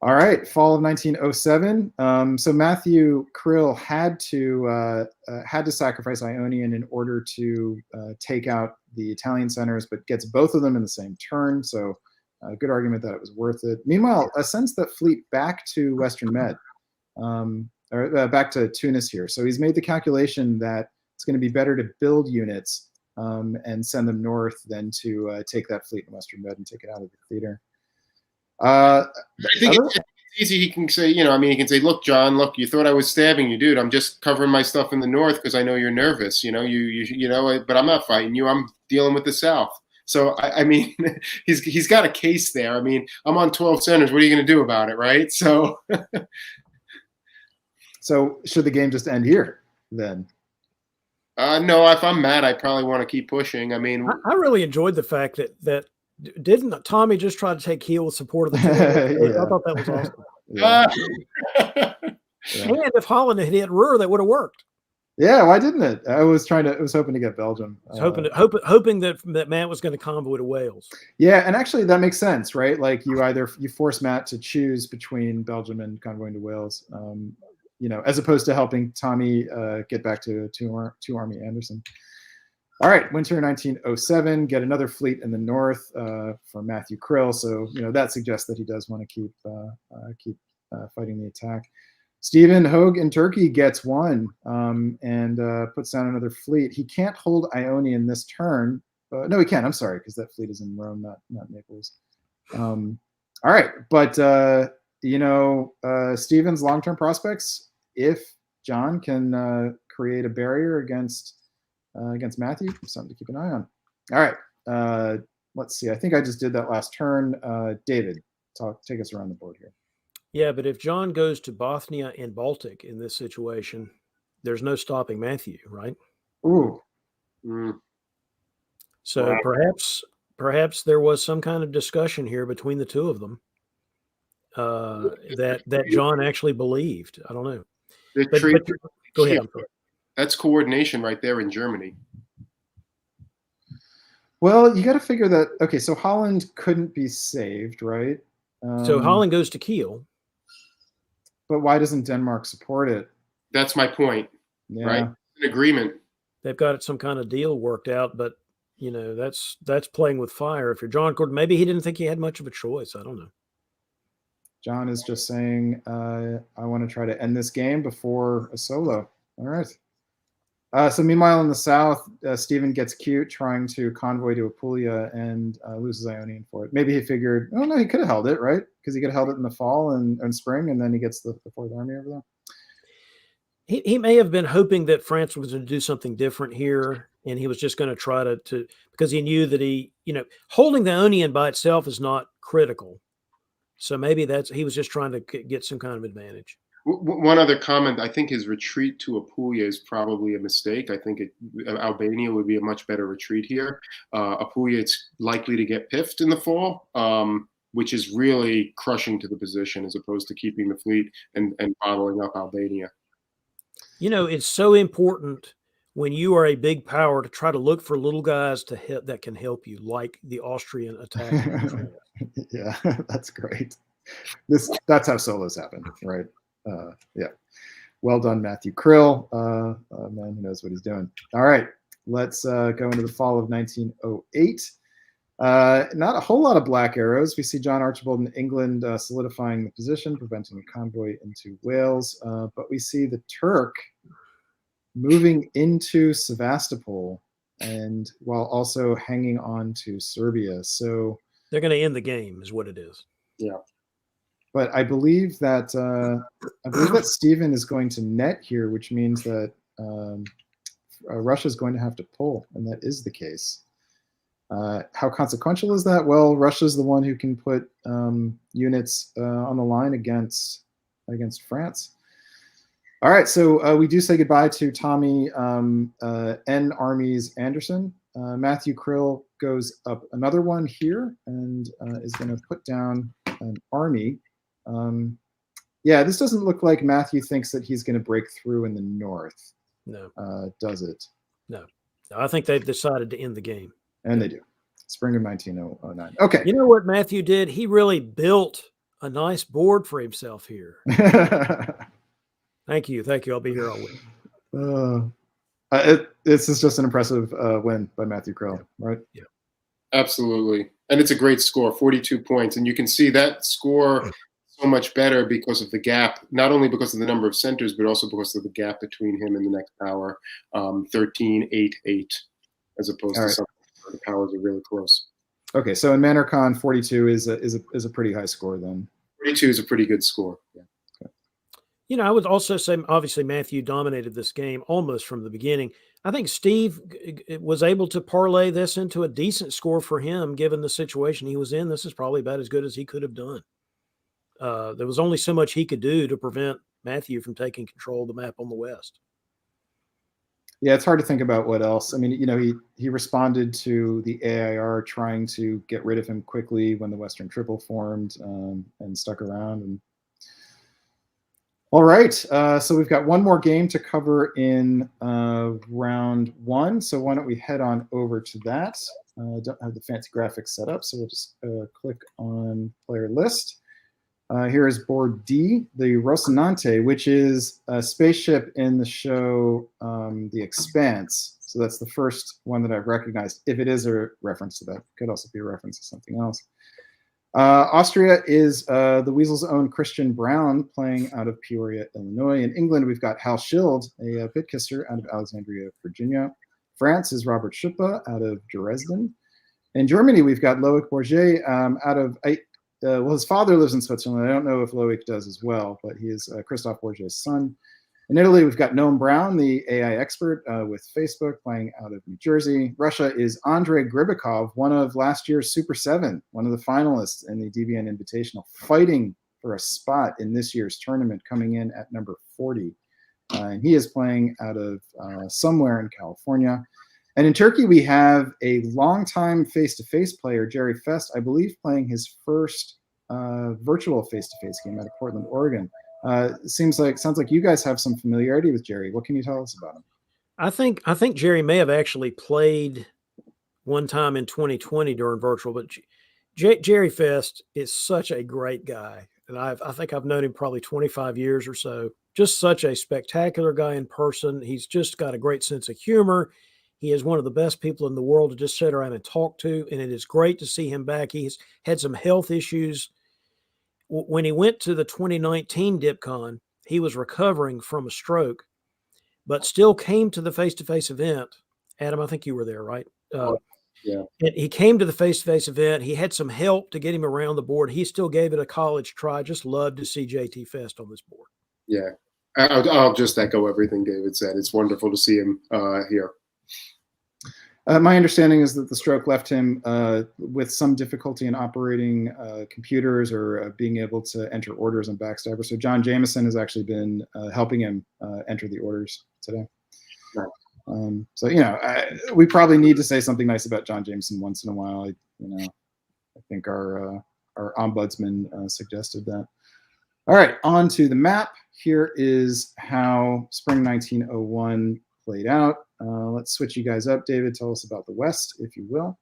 All right, fall of 1907. So Matthew Krill had to sacrifice Ionian in order to take out the Italian centers, but gets both of them in the same turn. So a good argument that it was worth it. Meanwhile, sends that fleet back to Western Med. Or back to Tunis here. So he's made the calculation that it's going to be better to build units and send them north than to take that fleet in Western Med and take it out of the theater. I think it's easy. He can say, he can say, "Look, John, look, you thought I was stabbing you, dude. I'm just covering my stuff in the north because I know you're nervous. But I'm not fighting you. I'm dealing with the south." So I mean, he's got a case there. I mean, I'm on 12 centers. What are you going to do about it, right? So. So should the game just end here then? No, if I'm mad, I probably want to keep pushing. I mean, I really enjoyed the fact that didn't Tommy just try to take heel with support of the team? Yeah. I thought that was awesome. Yeah. And if Holland had hit Ruhr, that would have worked. Yeah, why didn't it? I was hoping to get Belgium. Hoping that Matt was going to convoy to Wales. Yeah, and actually that makes sense, right? Like you force Matt to choose between Belgium and convoying to Wales. As opposed to helping Tommy get back to two Army Anderson. All right, winter 1907, get another fleet in the north for Matthew Krill. So that suggests that he does want to keep fighting the attack. Stephen Hogue in Turkey gets one and puts down another fleet. He can't hold Ionian this turn. No, he can. I'm sorry, because that fleet is in Rome, not Naples. All right, but Stephen's long-term prospects, if John can create a barrier against Matthew, something to keep an eye on. All right, let's see. I think I just did that last turn. David, take us around the board here. Yeah, but if John goes to Bothnia and Baltic in this situation, there's no stopping Matthew, right? Ooh. So wow. Perhaps there was some kind of discussion here between the two of them that John actually believed. I don't know. But go ahead. That's coordination right there in Germany. Well, you got to figure that. Okay, so Holland couldn't be saved, right? So Holland goes to Kiel. But why doesn't Denmark support it? That's my point, right? An agreement. They've got some kind of deal worked out, but that's playing with fire. If you're John Gordon, maybe he didn't think he had much of a choice. I don't know. John is just saying, I want to try to end this game before a solo. All right. So meanwhile, in the south, Stephen gets cute trying to convoy to Apulia and loses Ionian for it. Maybe he figured, oh, no, he could have held it, right? Because he could have held it in the fall and spring, and then he gets the Fourth Army over there. He may have been hoping that France was going to do something different here, and he was just going to try to because he knew that holding the Ionian by itself is not critical. So maybe he was just trying to get some kind of advantage. One other comment, I think his retreat to Apulia is probably a mistake. I think Albania would be a much better retreat here. Apulia, it's likely to get piffed in the fall, which is really crushing to the position as opposed to keeping the fleet and bottling up Albania. It's so important when you are a big power to try to look for little guys to help that can help you, like the Austrian attacking. Yeah, that's great. That's how solos happen, right? Yeah. Well done, Matthew Krill. Man who knows what he's doing. All right, let's go into the fall of 1908. Not a whole lot of black arrows. We see John Archibald in England solidifying the position, preventing a convoy into Wales. But we see the Turk moving into Sevastopol, and while also hanging on to Serbia. So they're going to end the game, is what it is. Yeah. But I believe that Stephen is going to net here, which means that Russia is going to have to pull, and that is the case. How consequential is that? Well, Russia is the one who can put units on the line against France. All right, so we do say goodbye to Tommy N. Armies Anderson. Matthew Krill goes up another one here and is going to put down an army. Yeah, this doesn't look like Matthew thinks that he's going to break through in the north. No. Does it? No. I think they've decided to end the game. And they do. Spring of 1909. Okay. You know what Matthew did? He really built a nice board for himself here. Thank you. Thank you. I'll be here all week. This is just an impressive win by Matthew Krill, right? Yeah. Absolutely. And it's a great score, 42 points. And you can see that score so much better because of the gap, not only because of the number of centers, but also because of the gap between him and the next power, 13, 8, 8, as opposed to some where the powers are really close. Okay, so in Manor-Con, 42 is a pretty high score then. 42 is a pretty good score. Yeah. Okay. You know, I would also say, obviously, Matthew dominated this game almost from the beginning. I think Steve was able to parlay this into a decent score for him, given the situation he was in. This is probably about as good as he could have done. There was only so much he could do to prevent Matthew from taking control of the map on the west. Yeah, it's hard to think about what else. I mean, you know, he responded to the AIR trying to get rid of him quickly when the Western Triple formed and stuck around. And all right, so we've got one more game to cover in round one. So why don't we head on over to that? Don't have the fancy graphics set up, so we'll just click on player list. Here is board D, the Rocinante, which is a spaceship in the show The Expanse. So that's the first one that I've recognized. If it is a reference to that, it could also be a reference to something else. Austria is the Weasel's own Christian Brown, playing out of Peoria, Illinois. In England, we've got Hal Schild, a pit kisser out of Alexandria, Virginia. France is Robert Schuppa out of Dresden. In Germany, we've got Loic Bourget out of... well, his father lives in Switzerland. I don't know if Loic does as well, but he is Christophe Bourget's son. In Italy, we've got Noam Brown, the AI expert with Facebook, playing out of New Jersey. Russia is Andrei Gribikov, one of last year's Super 7, one of the finalists in the DBN Invitational, fighting for a spot in this year's tournament, coming in at number 40. And he is playing out of somewhere in California. And in Turkey, we have a longtime face-to-face player, Jerry Fest, I believe, playing his first virtual face-to-face game out of Portland, Oregon. Sounds like you guys have some familiarity with Jerry. What can you tell us about him? I think Jerry may have actually played one time in 2020 during virtual, but Jerry Fest is such a great guy. And I think I've known him probably 25 years or so. Just such a spectacular guy in person. He's just got a great sense of humor. He is one of the best people in the world to just sit around and talk to, and it is great to see him back. He's had some health issues. When he went to the 2019 DipCon, he was recovering from a stroke, but still came to the face-to-face event. Adam, I think you were there, right? Yeah. He came to the face-to-face event. He had some help to get him around the board. He still gave it a college try. Just love to see JT Fest on this board. Yeah. I'll just echo everything David said. It's wonderful to see him here. My understanding is that the stroke left him with some difficulty in operating computers or being able to enter orders on Backstabber. So John Jameson has actually been helping him enter the orders today. Right. So, you know, we probably need to say something nice about John Jameson once in a while. I think our ombudsman suggested that. All right, on to the map. Here is how Spring 1901 played out. let's switch you guys up. David, tell us about the West, if you will.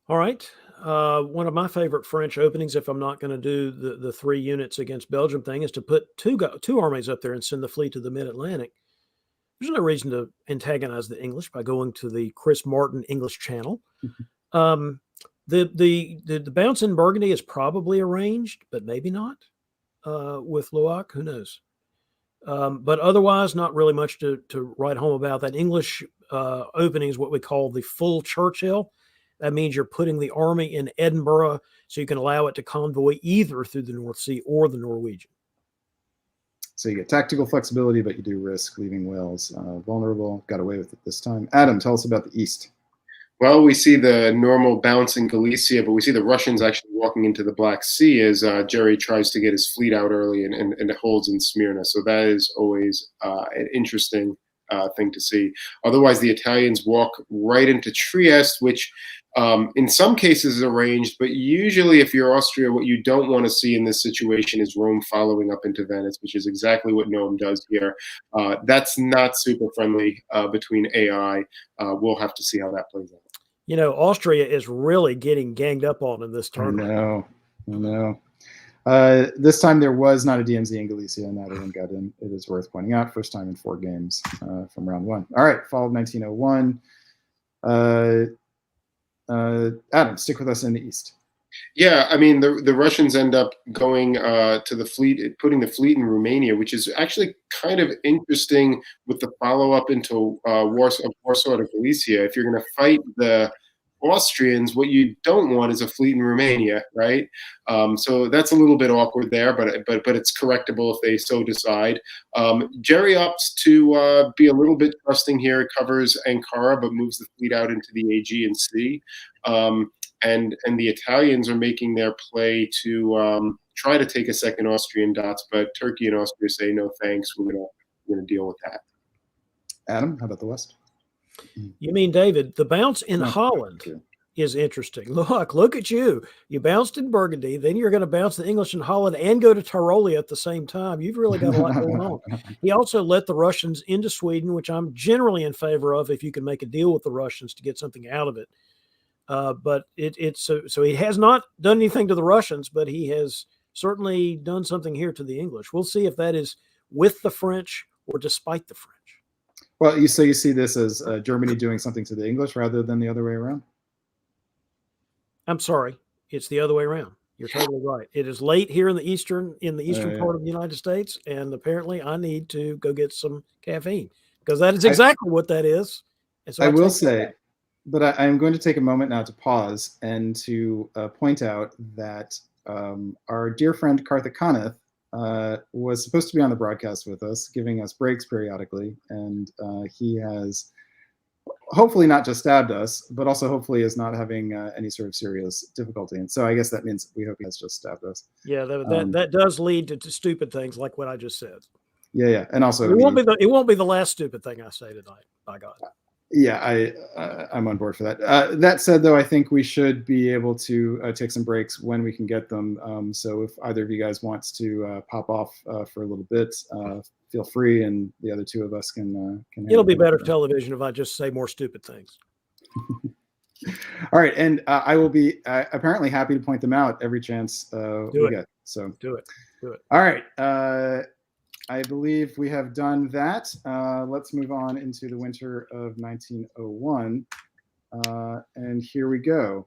All right. One of my favorite French openings, if I'm not going to do the 3 units against Belgium thing, is to put two armies up there and send the fleet to the mid-Atlantic. There's no reason to antagonize the English by going to the Chris Martin English channel. The bounce in Burgundy is probably arranged, but maybe not with Loac. Who knows? But otherwise, not really much to write home about. That English opening is what we call the full Churchill. That means you're putting the army in Edinburgh so you can allow it to convoy either through the North Sea or the Norwegian. So you get tactical flexibility, but you do risk leaving Wales vulnerable. Got away with it this time. Adam, tell us about the East. Well, we see the normal bounce in Galicia, but we see the Russians actually walking into the Black Sea as Jerry tries to get his fleet out early and holds in Smyrna. So that is always an interesting thing to see. Otherwise, the Italians walk right into Trieste, which in some cases is arranged, but usually if you're Austria, what you don't want to see in this situation is Rome following up into Venice, which is exactly what Noam does here. That's not super friendly between AI. We'll have to see how that plays out. You know, Austria is really getting ganged up on in this tournament. I know. This time there was not a DMZ in Galicia, and that one got in. It is worth pointing out. First time in 4 games from round 1. All right, fall of 1901. Adam, stick with us in the East. Yeah, I mean, the Russians end up going to the fleet, putting the fleet in Romania, which is actually kind of interesting with the follow-up into Warsaw to Galicia. If you're going to fight the Austrians, what you don't want is a fleet in Romania, right? So that's a little bit awkward there, but it's correctable if they so decide. Jerry opts to be a little bit trusting here. It covers Ankara, but moves the fleet out into the Aegean Sea. And the Italians are making their play to try to take a second Austrian dots, but Turkey and Austria say no thanks. We're gonna deal with that. Adam, how about the West? You mean, David, the bounce in Holland is interesting. Look at you. You bounced in Burgundy, then you're going to bounce the English in Holland and go to Tyrolia at the same time. You've really got a lot going on. He also let the Russians into Sweden, which I'm generally in favor of if you can make a deal with the Russians to get something out of it. But so he has not done anything to the Russians, but he has certainly done something here to the English. We'll see if that is with the French or despite the French. Well, you see this as Germany doing something to the English rather than the other way around? I'm sorry, it's the other way around. You're totally right. It is late here in the eastern part of the United States, and apparently I need to go get some caffeine because that is exactly what that is. And so I will say, but I'm going to take a moment now to pause and to point out that our dear friend Karthik Kanath was supposed to be on the broadcast with us, giving us breaks periodically, and he has hopefully not just stabbed us, but also hopefully is not having any sort of serious difficulty. And so I guess that means we hope he has just stabbed us. Yeah, that does lead to stupid things like what I just said. Yeah, and also it won't be the last stupid thing I say tonight. By God. Yeah, I'm on board for that. That said, though, I think we should be able to take some breaks when we can get them. So if either of you guys wants to pop off for a little bit, feel free, and the other two of us can It'll be better television if I just say more stupid things. All right, and I will be apparently happy to point them out every chance we get. So do it. All right. I believe we have done that. Let's move on into the winter of 1901. And here we go.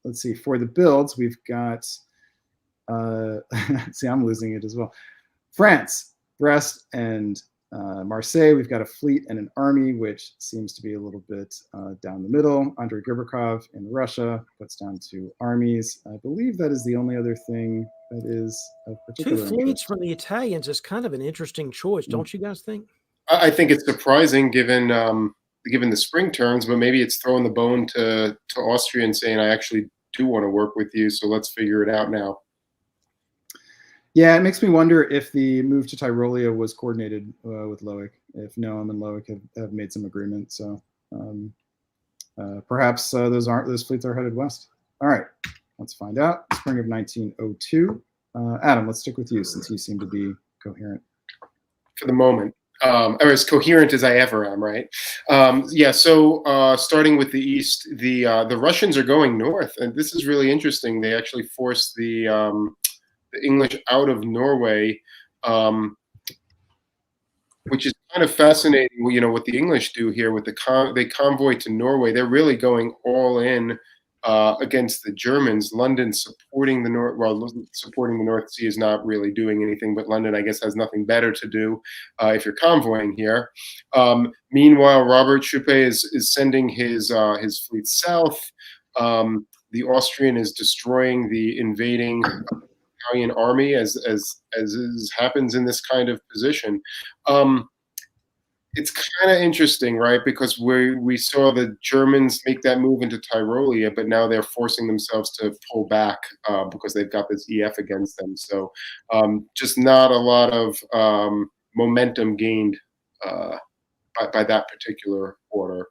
Let's see. For the builds, we've got, see, I'm losing it as well. France, Brest, and Marseille. We've got a fleet and an army, which seems to be a little bit down the middle. Andrei Gribakov in Russia puts down 2 armies. I believe that is the only other thing that is of particular 2 fleets interest. from the Italians is kind of an interesting choice, don't you guys think? I think it's surprising given the spring turns, but maybe it's throwing the bone to Austria and saying, I actually do want to work with you, so let's figure it out now. Yeah, it makes me wonder if the move to Tyrolia was coordinated with Loic, if Noam and Loic have made some agreement. So perhaps those fleets are headed west. All right, let's find out. Spring of 1902. Adam, let's stick with you since you seem to be coherent. For the moment. or as coherent as I ever am, right? Yeah. So starting with the east, the Russians are going north, and this is really interesting. They actually forced the English out of Norway, which is kind of fascinating. You know what the English do here with they convoy to Norway. They're really going all in against the Germans. London supporting the North. Well, supporting the North Sea is not really doing anything, but London, I guess, has nothing better to do if you're convoying here. Meanwhile, Robert Schuppe is sending his fleet south. The Austrian is destroying the invading Italian army, as happens in this kind of position. It's kind of interesting, right? Because we saw the Germans make that move into Tyrolia, but now they're forcing themselves to pull back because they've got this EF against them. So just not a lot of momentum gained by that particular order.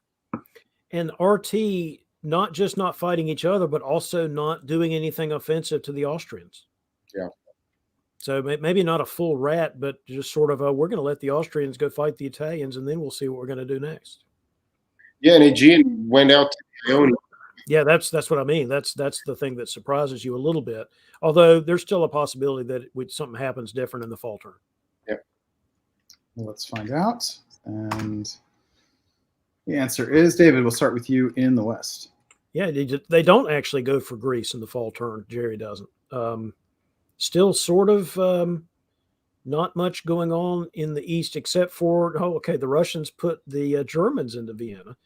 And RT not just not fighting each other, but also not doing anything offensive to the Austrians. Yeah. So maybe not a full rat, but just sort of we're going to let the Austrians go fight the Italians, and then we'll see what we're going to do next. Yeah, and Aegean went out to Ione. Yeah, that's what I mean. That's the thing that surprises you a little bit. Although there's still a possibility that something happens different in the fall turn. Yeah. Well, let's find out. And the answer is, David, we'll start with you in the West. Yeah, they don't actually go for Greece in the fall turn. Jerry doesn't. Still sort of not much going on in the East except for, the Russians put the Germans into Vienna.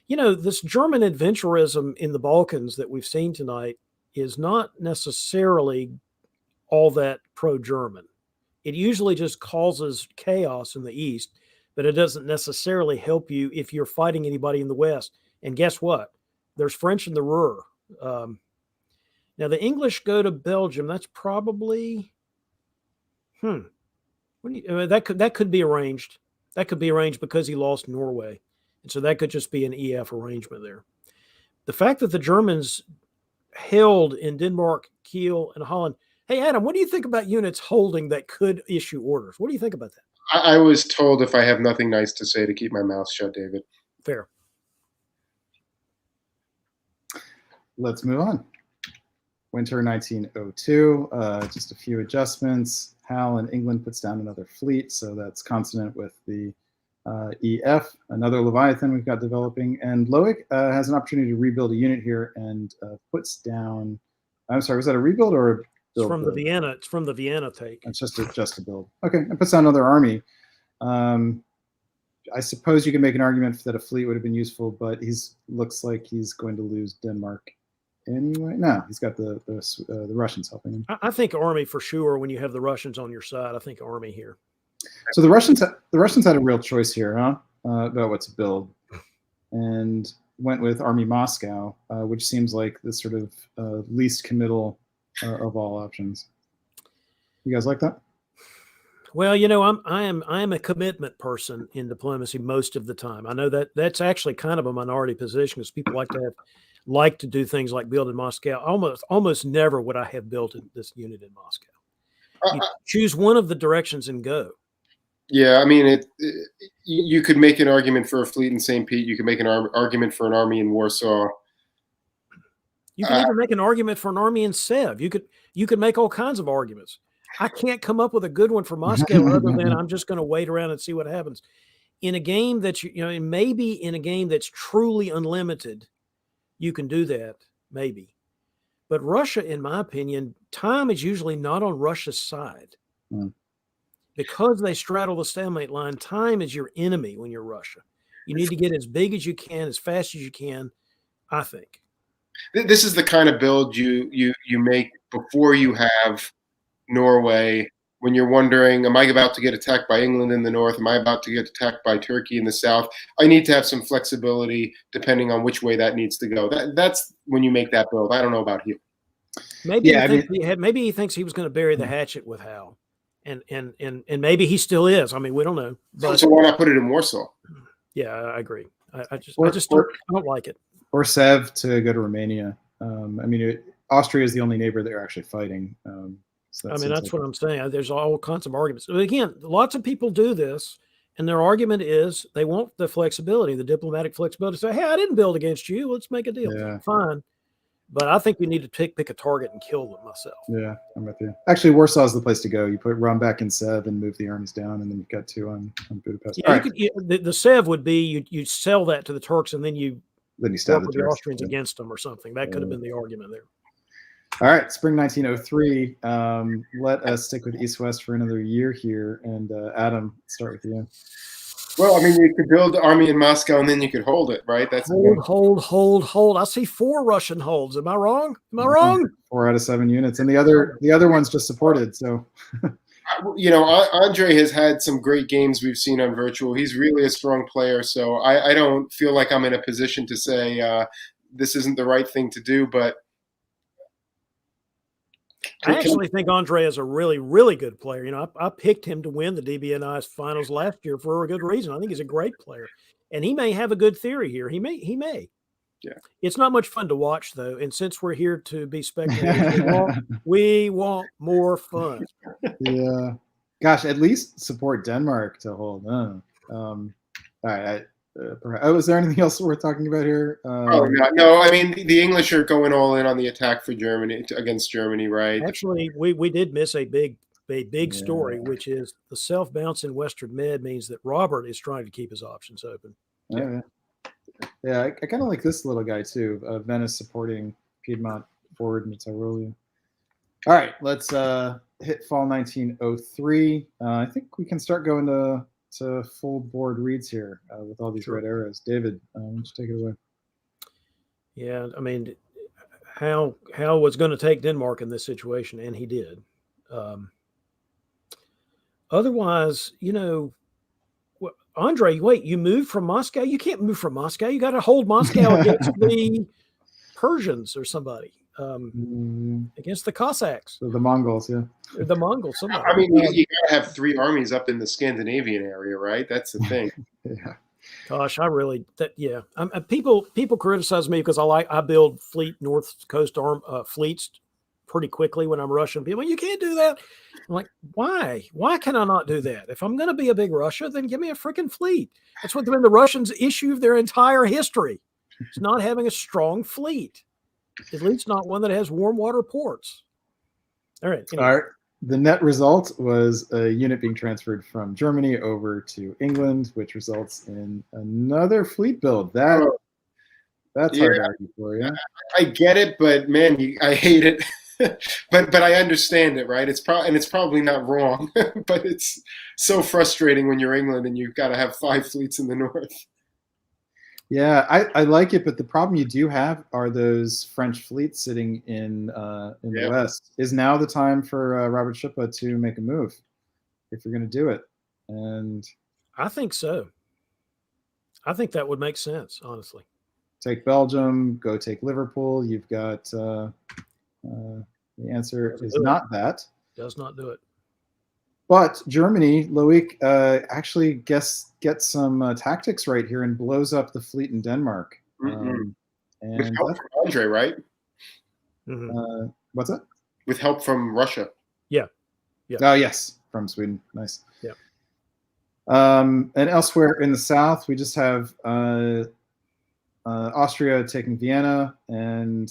You know, this German adventurism in the Balkans that we've seen tonight is not necessarily all that pro-German. It usually just causes chaos in the East, but it doesn't necessarily help you if you're fighting anybody in the West. And guess what? There's French in the Ruhr. Now, the English go to Belgium. That's probably, that could be arranged. That could be arranged because he lost Norway. And so that could just be an EF arrangement there. The fact that the Germans held in Denmark, Kiel, and Holland. Hey, Adam, what do you think about units holding that could issue orders? What do you think about that? I was told if I have nothing nice to say to keep my mouth shut, David. Fair. Let's move on. Winter 1902, just a few adjustments. Hal in England puts down another fleet, so that's consonant with the EF, another Leviathan we've got developing. And Loic has an opportunity to rebuild a unit here and puts down, I'm sorry, was that a rebuild or a build? It's from the Vienna. It's from the Vienna take. It's just a build. Okay, and puts down another army. I suppose you can make an argument that a fleet would have been useful, but looks like he's going to lose Denmark anyway. No, he's got the Russians helping him. I think army for sure. When you have the Russians on your side, I think army here. So the Russians had a real choice here, huh? About what to build, and went with Army Moscow, which seems like the sort of least committal of all options. You guys like that? Well, you know, I am a commitment person in diplomacy most of the time. I know that that's actually kind of a minority position because people like to do things like build in Moscow. Almost never would I have built this unit in Moscow. You choose one of the directions and go. Yeah, I mean, you could make an argument for a fleet in St. Pete. You could make an argument for an army in Warsaw. You can even make an argument for an army in Sev. You could make all kinds of arguments. I can't come up with a good one for Moscow other than I'm just going to wait around and see what happens. In a game that maybe in a game that's truly unlimited, you can do that, maybe. But Russia, in my opinion, time is usually not on Russia's side. Because they straddle the stalemate line, time is your enemy when you're Russia. You need to get as big as you can, as fast as you can, I think. This is the kind of build you make before you have Norway, when you're wondering, am I about to get attacked by England in the north? Am I about to get attacked by Turkey in the south? I need to have some flexibility depending on which way that needs to go. That's when you make that build. I don't know about you. Maybe maybe he thinks he was going to bury the hatchet with Hal. And maybe he still is. I mean, we don't know. But, so why not put it in Warsaw? Yeah, I agree. I don't like it. Or Sev to go to Romania. I mean, Austria is the only neighbor that you're actually fighting. So that's what I'm saying. There's all kinds of arguments. But again, lots of people do this, And their argument is they want the flexibility, the diplomatic flexibility to say, hey, I didn't build against you. Let's make a deal. Yeah. Fine. But I think you need to pick a target and kill them myself. Yeah, I'm with you. Actually, Warsaw is the place to go. You put Rum back in Sev and move the armies down, and then you've got 2 on Budapest. Yeah, the Sev would be you sell that to the Turks, and then you stab work with the Austrians against them or something. That could have been the argument there. All right, spring 1903. Let us stick with East-West for another year here. And Adam, start with you. Well, I mean, you could build the army in Moscow and then you could hold it, right? That's hold. I see 4 Russian holds. Am I wrong? 4 out of 7 units, and the other one's just supported. So, Andre has had some great games we've seen on virtual. He's really a strong player, so I don't feel like I'm in a position to say this isn't the right thing to do, but. I actually think Andre is a really, really good player. I picked him to win the DBNI finals last year for a good reason. I think he's a great player, and he may have a good theory here. He may. Yeah. It's not much fun to watch, though. And since we're here to be spectators, we want more fun. Yeah. Gosh, at least support Denmark to hold on. All right. Was there anything else we're talking about here? No. I mean, the English are going all in on the attack for Germany against Germany, right? Actually, we did miss a big story, which is the self-bounce in Western Med means that Robert is trying to keep his options open. Yeah, I kind of like this little guy too. Venice supporting Piedmont forward in Tyrolia. All right, let's hit fall 1903. I think we can start going to full board reads here with all these red arrows. David, why don't you take it away? Yeah, I mean, Hal was going to take Denmark in this situation, and he did. Otherwise, Andre, wait, you moved from Moscow? You can't move from Moscow. You got to hold Moscow against the Persians or somebody, against the Cossacks. So the Mongols, yeah. The Mongols, somebody. I mean, you got to have 3 armies up in the Scandinavian area, right? That's the thing. Yeah. Gosh, people criticize me because I build North Coast fleets pretty quickly when I'm Russian. People, you can't do that. I'm like, why? Why can I not do that? If I'm going to be a big Russia, then give me a freaking fleet. That's what been the Russians' issue of their entire history. It's not having a strong fleet, at least not one that has warm water ports. All right. Anyway. All right. The net result was a unit being transferred from Germany over to England, which results in another fleet build. That's hard to argue for, yeah. I get it, but man, I hate it. but I understand it, right? It's probably not wrong, but it's so frustrating when you're England and you've got to have 5 fleets in the north. Yeah, I like it, but the problem you do have are those French fleets sitting in the west. Is now the time for Robert Schippa to make a move if you're going to do it? And I think so. I think that would make sense, honestly. Take Belgium, go take Liverpool. You've got the answer is not that. Does not do it. But Germany, Loic, actually gets some tactics right here and blows up the fleet in Denmark. And with help from Andre, right? What's that? With help from Russia. Yeah. Oh, yes, from Sweden. Nice. Yeah. And elsewhere in the south, we just have Austria taking Vienna, and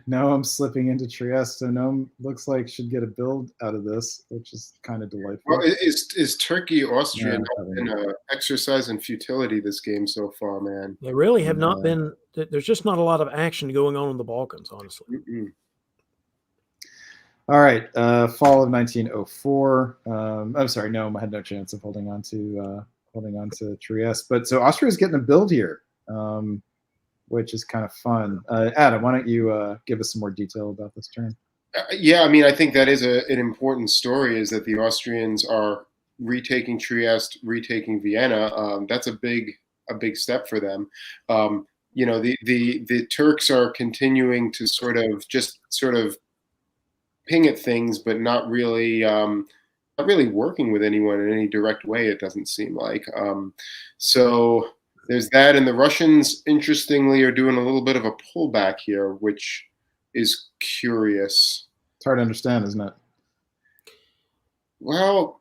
Noam slipping into Trieste. So Noam looks like should get a build out of this, which is kind of delightful. Well, is Turkey Austria been an exercise in futility this game so far, man? They really have not been. There's just not a lot of action going on in the Balkans, honestly. All right, fall of 1904. I'm sorry, Noam had no chance of holding on to Trieste, but so Austria's getting a build here. Which is kind of fun. Adam, why don't you give us some more detail about this turn? Yeah, I mean, I think that is an important story, is that the Austrians are retaking Trieste, retaking Vienna. That's a big step for them. The Turks are continuing to sort of ping at things, but not really working with anyone in any direct way, it doesn't seem like. So there's that, and the Russians, interestingly, are doing a little bit of a pullback here, which is curious. It's hard to understand, isn't it? Well,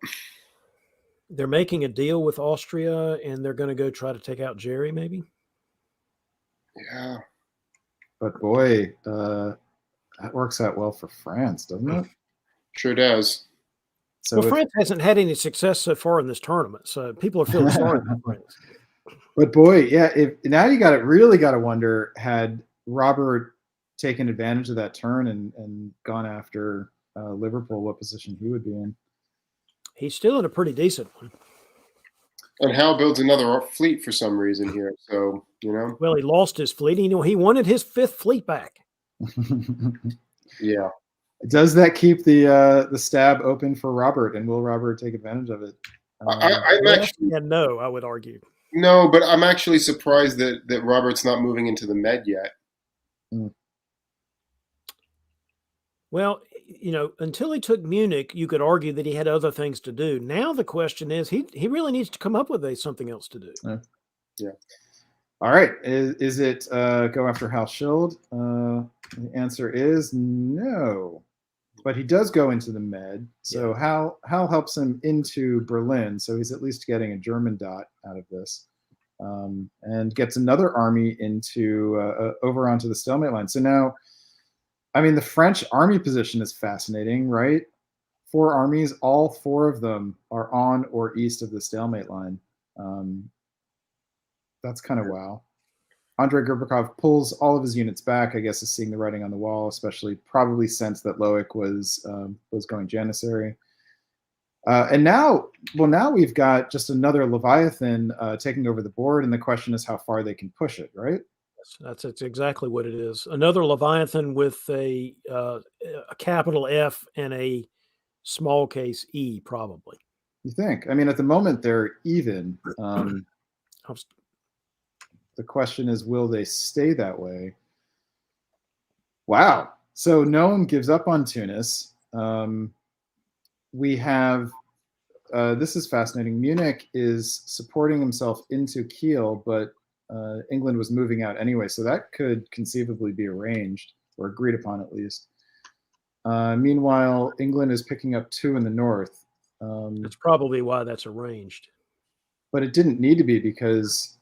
They're making a deal with Austria, and they're going to go try to take out Jerry, maybe. Yeah. But boy, that works out well for France, doesn't it? Sure does. So Well, France hasn't had any success so far in this tournament, so people are feeling sorry for France. But boy, yeah, now you really got to wonder, had Robert taken advantage of that turn and gone after Liverpool, what position he would be in. He's still in a pretty decent one. And Hal builds another fleet for some reason here. So, you know. Well, he lost his fleet. He wanted his 5th fleet back. Yeah. Does that keep the stab open for Robert, and will Robert take advantage of it? I'm actually, no, I would argue. No, but I'm actually surprised that Robert's not moving into the Med yet. Mm. Well, until he took Munich, you could argue that he had other things to do. Now the question is, he really needs to come up with something else to do. Yeah. All right. Is it go after Hal Schild? The answer is no. But he does go into the Med. So yeah. Hal helps him into Berlin. So he's at least getting a German dot out of this. And gets another army into over onto the stalemate line. So now, I mean, the French army position is fascinating, right? 4 armies, all 4 of them are on or east of the stalemate line. That's kind of wow. Andrei Gurbakov pulls all of his units back, I guess, is seeing the writing on the wall, especially probably sensed that Loic was going Janissary. And now we've got just another Leviathan taking over the board, and the question is how far they can push it, right? That's exactly what it is. Another Leviathan with a capital F and a small case E, probably. You think? I mean, at the moment they're even. The question is, will they stay that way? Wow. So Noam gives up on Tunis. We have, this is fascinating. Munich is supporting himself into Kiel, but England was moving out anyway, so that could conceivably be arranged or agreed upon at least. Meanwhile, England is picking up 2 in the north. That's probably why that's arranged. But it didn't need to be because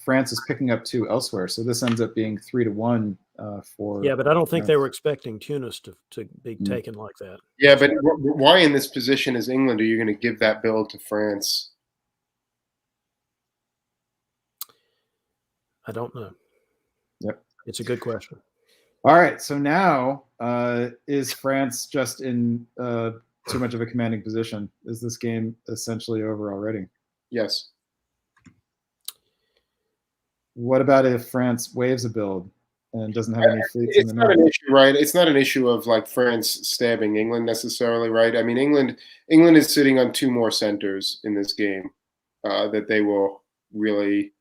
France is picking up 2 elsewhere, so this ends up being 3-1 for. Yeah, but I don't think they were expecting Tunis to be taken like that. Yeah, but why in this position as England are you going to give that build to France? I don't know. Yep. It's a good question. All right. So now is France just in too much of a commanding position? Is this game essentially over already? Yes. What about if France waves a build and doesn't have any fleets in the north? It's not an issue, right? It's not an issue of like France stabbing England necessarily, right? I mean, England is sitting on 2 more centers in this game that they will really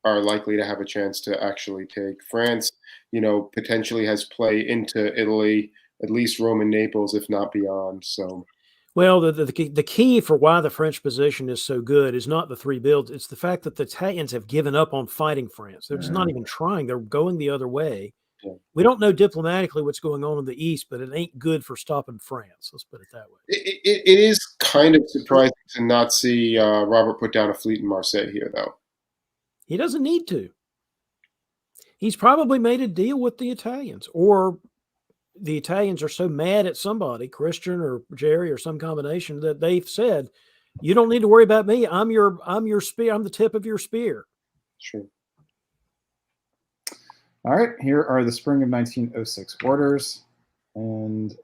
are likely to have a chance to actually take. France, potentially has play into Italy, at least Rome and Naples, if not beyond. So, well, the key for why the French position is so good is not the 3 builds. It's the fact that the Italians have given up on fighting France. They're just not even trying. They're going the other way. Yeah. We don't know diplomatically what's going on in the East, but it ain't good for stopping France. Let's put it that way. It is kind of surprising to not see Robert put down a fleet in Marseille here, though. He doesn't need to. He's probably made a deal with the Italians, or the Italians are so mad at somebody, Christian or Jerry or some combination, that they've said, "You don't need to worry about me. I'm your spear. I'm the tip of your spear." Sure. All right. Here are the spring of 1906 orders, and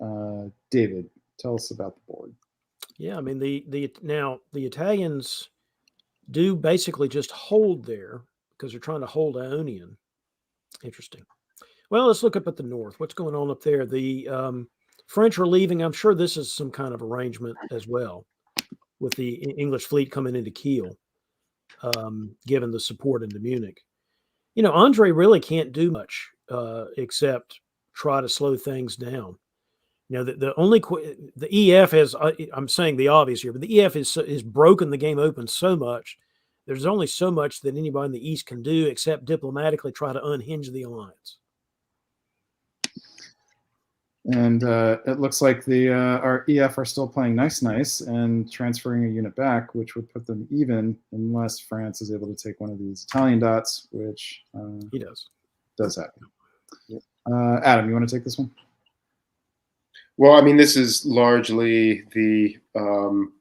David, tell us about the board. Yeah, I mean now the Italians do basically just hold there because they're trying to hold Ionian. Interesting. Well, let's look up at the north. What's going on up there? The French are leaving. I'm sure this is some kind of arrangement as well with the English fleet coming into Kiel, given the support into Munich. Andre really can't do much except try to slow things down. The EF has, I'm saying the obvious here, but the EF is broken the game open so much. There's only so much that anybody in the East can do except diplomatically try to unhinge the alliance. And it looks like our EF are still playing nice and transferring a unit back, which would put them even unless France is able to take one of these Italian dots, which He does. does happen. Adam, you want to take this one? Well, I mean, this is largely the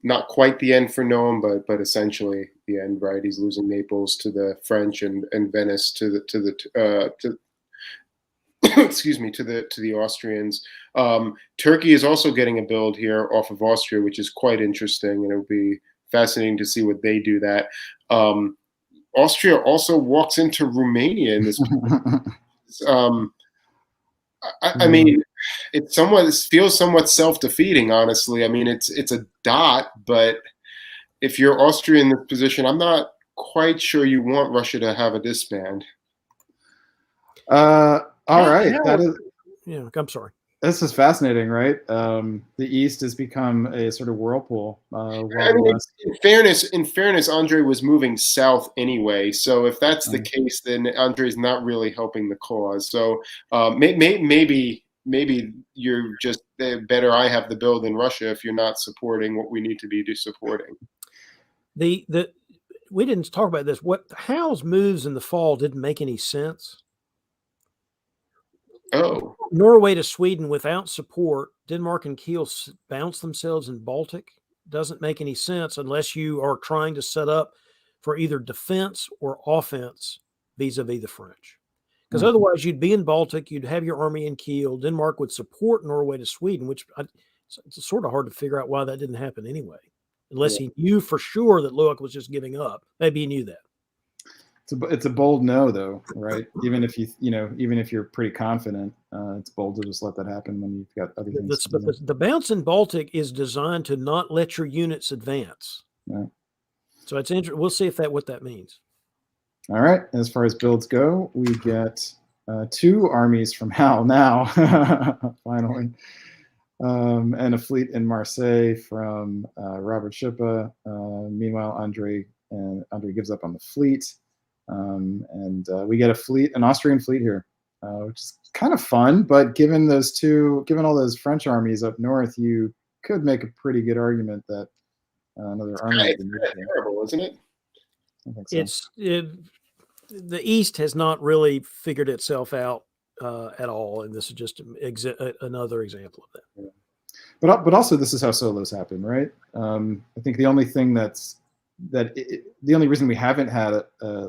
not quite the end for Noam, but essentially the end, right? He's losing Naples to the French and Venice to the excuse me, to the Austrians. Turkey is also getting a build here off of Austria, which is quite interesting, and it'll be fascinating to see what they do. That Austria also walks into Romania in this. I mean, it feels somewhat self-defeating, honestly. I mean, it's a dot, but if you're Austria in this position, I'm not quite sure you want Russia to have a disband. All right, that is. Yeah, I'm sorry. This is fascinating, right? The East has become a sort of whirlpool. I mean, in fairness, Andre was moving south anyway. So if that's the case, then Andre's not really helping the cause. So maybe you're just better. I have the build in Russia if you're not supporting what we need to be supporting. We didn't talk about this. Howe's moves in the fall didn't make any sense. Oh. Norway to Sweden without support. Denmark and Kiel bounce themselves in Baltic. Doesn't make any sense unless you are trying to set up for either defense or offense vis-a-vis the French. Because otherwise you'd be in Baltic, you'd have your army in Kiel. Denmark would support Norway to Sweden, which it's sort of hard to figure out why that didn't happen anyway. Unless he knew for sure that Luik was just giving up. Maybe he knew that. It's a bold no, though, right? Even if even if you're pretty confident, it's bold to just let that happen when you've got other things. The bounce in Baltic is designed to not let your units advance. Yeah. So it's interesting. We'll see what that means. All right. As far as builds go, we get 2 armies from Hal now, finally, and a fleet in Marseille from Robert Schippa. Meanwhile, Andre gives up on the fleet. And we get an Austrian fleet here, which is kind of fun. But given all those French armies up north, you could make a pretty good argument that another army. It's terrible, isn't it? I think so. The East has not really figured itself out at all, and this is just another example of that. Yeah. But also, this is how solos happen, right? I think the only thing the only reason we haven't had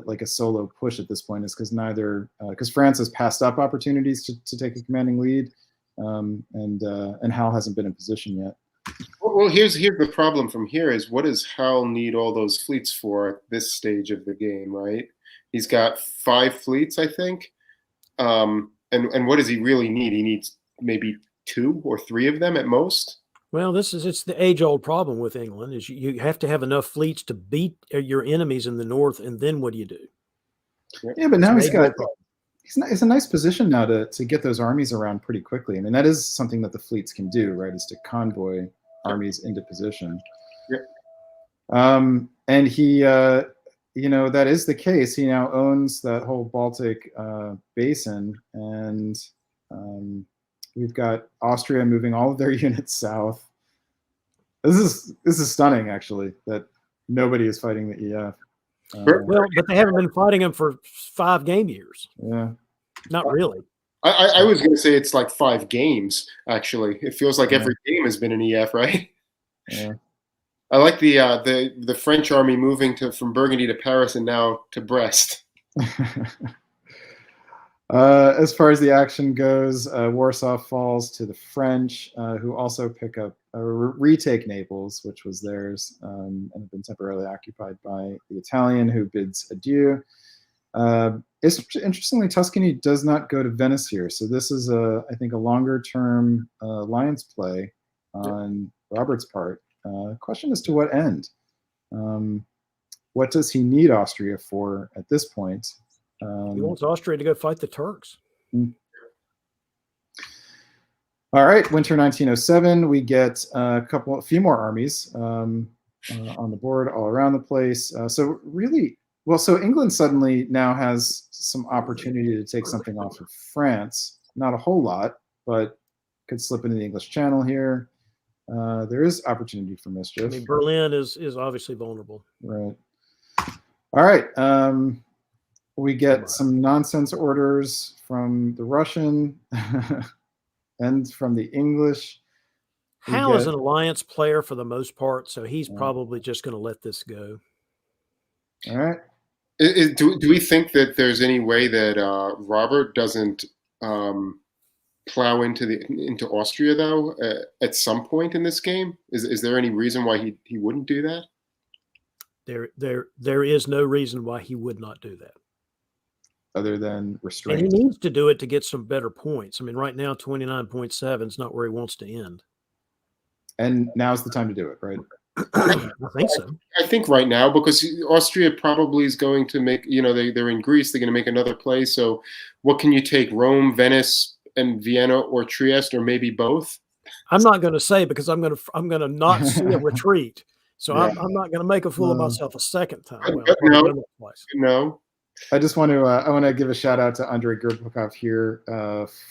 like a solo push at this point is because France has passed up opportunities to take a commanding lead, and Hal hasn't been in position yet. Well, here's the problem from here is what does Hal need all those fleets for at this stage of the game, right? He's got 5 fleets, I think, and what does he really need? He needs maybe 2 or 3 of them at most. Well, it's the age-old problem with England is you have to have enough fleets to beat your enemies in the north, and then what do you do? Yeah, but now he's a nice position now to get those armies around pretty quickly. I mean, that is something that the fleets can do, right? Is to convoy armies into position. Yeah. And he, that is the case. He now owns that whole Baltic basin, and we've got Austria moving all of their units south. This is stunning, actually, that nobody is fighting the EF. Well, but they haven't been fighting them for 5 game years. Yeah, not really. I was going to say it's like 5 games. Actually, it feels like every game has been an EF, right? Yeah. I like the French army moving from Burgundy to Paris and now to Brest. As far as the action goes, Warsaw falls to the French, who also pick up retake Naples, which was theirs, and have been temporarily occupied by the Italian, who bids adieu. Interestingly, Tuscany does not go to Venice here, so this is I think a longer-term alliance play on Robert's part. Question as to what end? What does he need Austria for at this point? He wants Austria to go fight the Turks. All right, winter 1907, we get a few more armies on the board all around the place. So England suddenly now has some opportunity to take something off of France. Not a whole lot, but could slip into the English Channel here. There is opportunity for I mischief. mean, Berlin is obviously vulnerable. Right. All right. We get some nonsense orders from the Russian and from the English. Hal is an alliance player for the most part, so he's probably just going to let this go. All right. Do we think that there's any way that Robert doesn't plow into Austria though at some point in this game? Is there any reason why he wouldn't do that? There is no reason why he would not do that, other than restraint. And he needs to do it to get some better points. I mean, right now 29.7 is not where he wants to end. And now's the time to do it, right? I think so. I think right now, because Austria probably is going to make, they're in Greece, they're going to make another play. So what can you take? Rome, Venice, and Vienna, or Trieste, or maybe both? I'm not going to say, because I'm going to not see a retreat. So yeah. I'm not going to make a fool of myself a second time. No. I just want to I want to give a shout out to Andrei Gerblikov here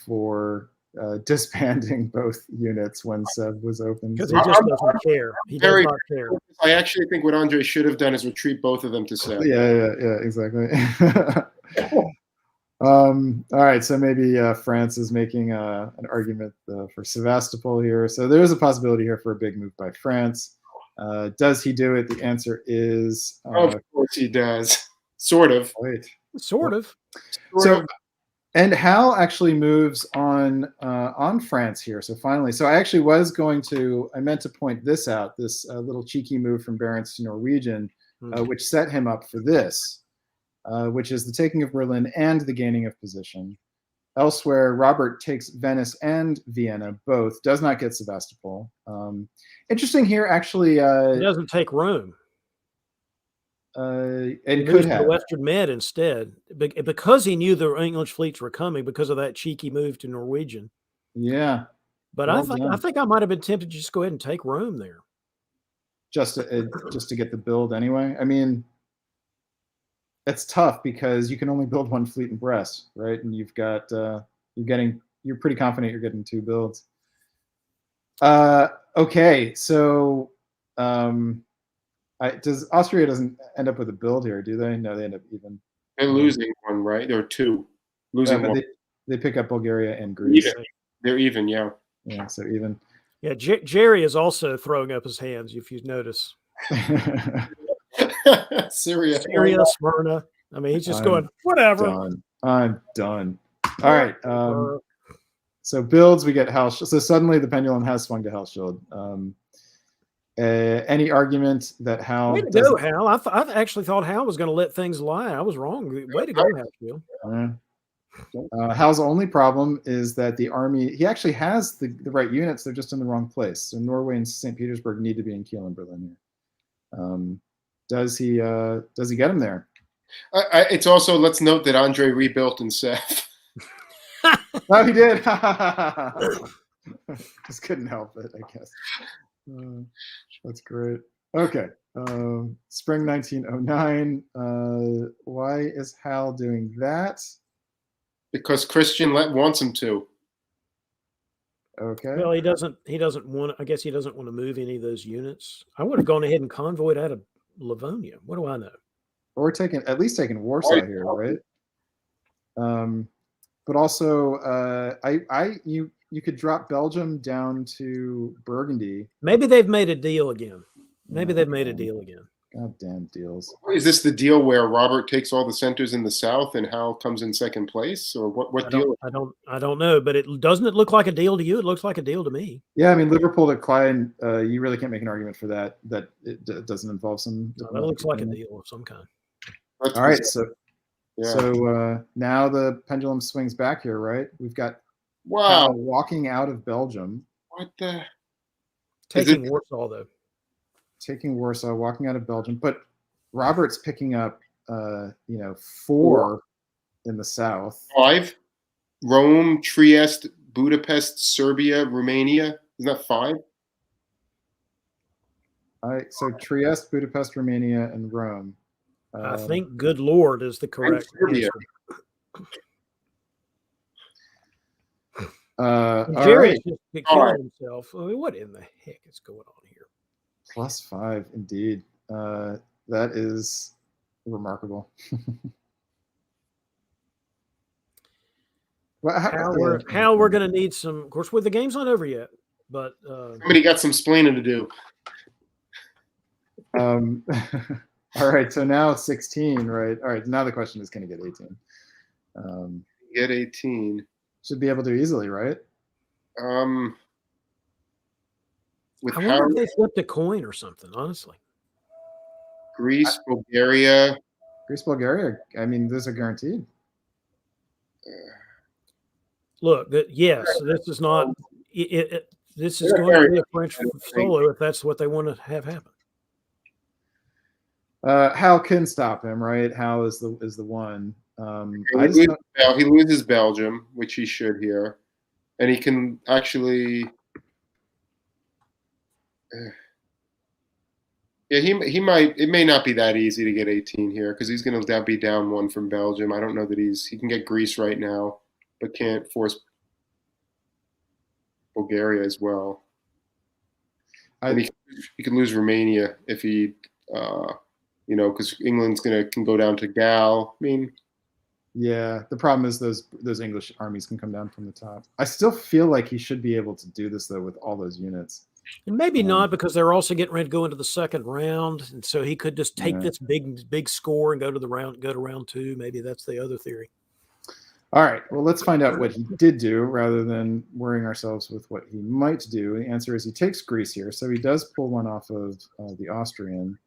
for disbanding both units when Seb was open. Because he just doesn't care. He does not care. I actually think what Andrei should have done is retreat both of them to Seb. Yeah, exactly. All right, so maybe France is making an argument for Sevastopol here. So there is a possibility here for a big move by France. Does he do it? The answer is of course he does. Sort of. Wait. Sort of. And Hal actually moves on France here. So finally, I actually I meant to point this out, this little cheeky move from Barents to Norwegian, which set him up for this, which is the taking of Berlin and the gaining of position. Elsewhere, Robert takes Venice and Vienna, both, does not get Sevastopol. Interesting here, actually. He doesn't take Rome. And he could have the Western Med instead, because he knew the English fleets were coming because of that cheeky move to Norwegian. Yeah, but I think I might have been tempted to just go ahead and take Rome there, just to get the build anyway. I mean, it's tough because you can only build one fleet in Brest, right? And you've got you're pretty confident you're getting two builds. Okay, so. Austria doesn't end up with a build here, do they? No, they end up even. They're losing one, right? Or two. Losing one. They pick up Bulgaria and Greece. Even. They're even, yeah. Yeah, so even. Yeah, Jerry is also throwing up his hands, if you notice. Syria, Smyrna. I mean, he's just going, whatever. I'm done. All right. So builds, we get House. So suddenly the pendulum has swung to House Shield. Any argument that Hal? Way to go, Hal! I actually thought Hal was going to let things lie. I was wrong. Way to go, Hal. Hal's only problem is that the army. He actually has the right units. They're just in the wrong place. So Norway and St. Petersburg need to be in Kiel and Berlin here. Does he get him there? It's also, let's note that Andrei rebuilt in Seth. Oh, he did. Just couldn't help it, I guess. That's great. Okay. Spring 1909. Why is Hal doing that? Because Christian wants him to. Okay. Well, he doesn't want. I guess he doesn't want to move any of those units. I would have gone ahead and convoyed out of Livonia. What do I know? Or at least taking Warsaw here, right? But also, you could drop Belgium down to Burgundy. Maybe they've made a deal again. Goddamn deals. Is this the deal where Robert takes all the centers in the south and Hal comes in second place, or what deal? I don't know, but doesn't it look like a deal to you? It looks like a deal to me. Yeah, I mean, Liverpool to Clyde, you really can't make an argument for that it doesn't involve some. No, that looks like a deal of some kind. All right, so now the pendulum swings back here, right? We've got Hal walking out of Belgium. What the? Taking Warsaw though. Taking Warsaw, walking out of Belgium, but Robert's picking up, 4 in the south. 5, Rome, Trieste, Budapest, Serbia, Romania. Isn't that 5? All right, so Trieste, Budapest, Romania, and Rome. I think "good Lord" is the correct answer. And All Jerry's right. just killing himself. I mean, what in the heck is going on here? +5, indeed. That is remarkable. Well, How we're going to need some. Of course, the game's not over yet, but Somebody got some splaining to do. All right, so now it's 16, right? All right, now the question is, can he get 18? Get 18. Should be able to easily, right? With I wonder if they flipped a coin or something, honestly. Greece, Bulgaria. Greece, Bulgaria, I mean, those are guaranteed. Look, yes, this is not. This is going to be a French solo if that's what they want to have happen. Hal can stop him, right? Hal is the one. He loses Belgium, which he should here, and he can actually. Yeah, he might. It may not be that easy to get 18 here because he's going to be down 1 from Belgium. I don't know that he can get Greece right now, but can't force Bulgaria as well. And he can lose Romania if he, because England's can go down to Gal. I mean, yeah. The problem is those English armies can come down from the top. I still feel like he should be able to do this though with all those units. And maybe not, because they're also getting ready to go into the second round, and so he could just take this big score and go to round 2. Maybe that's the other theory. All right. Well, let's find out what he did do rather than worrying ourselves with what he might do. The answer is he takes Greece here, so he does pull one off of the Austrian.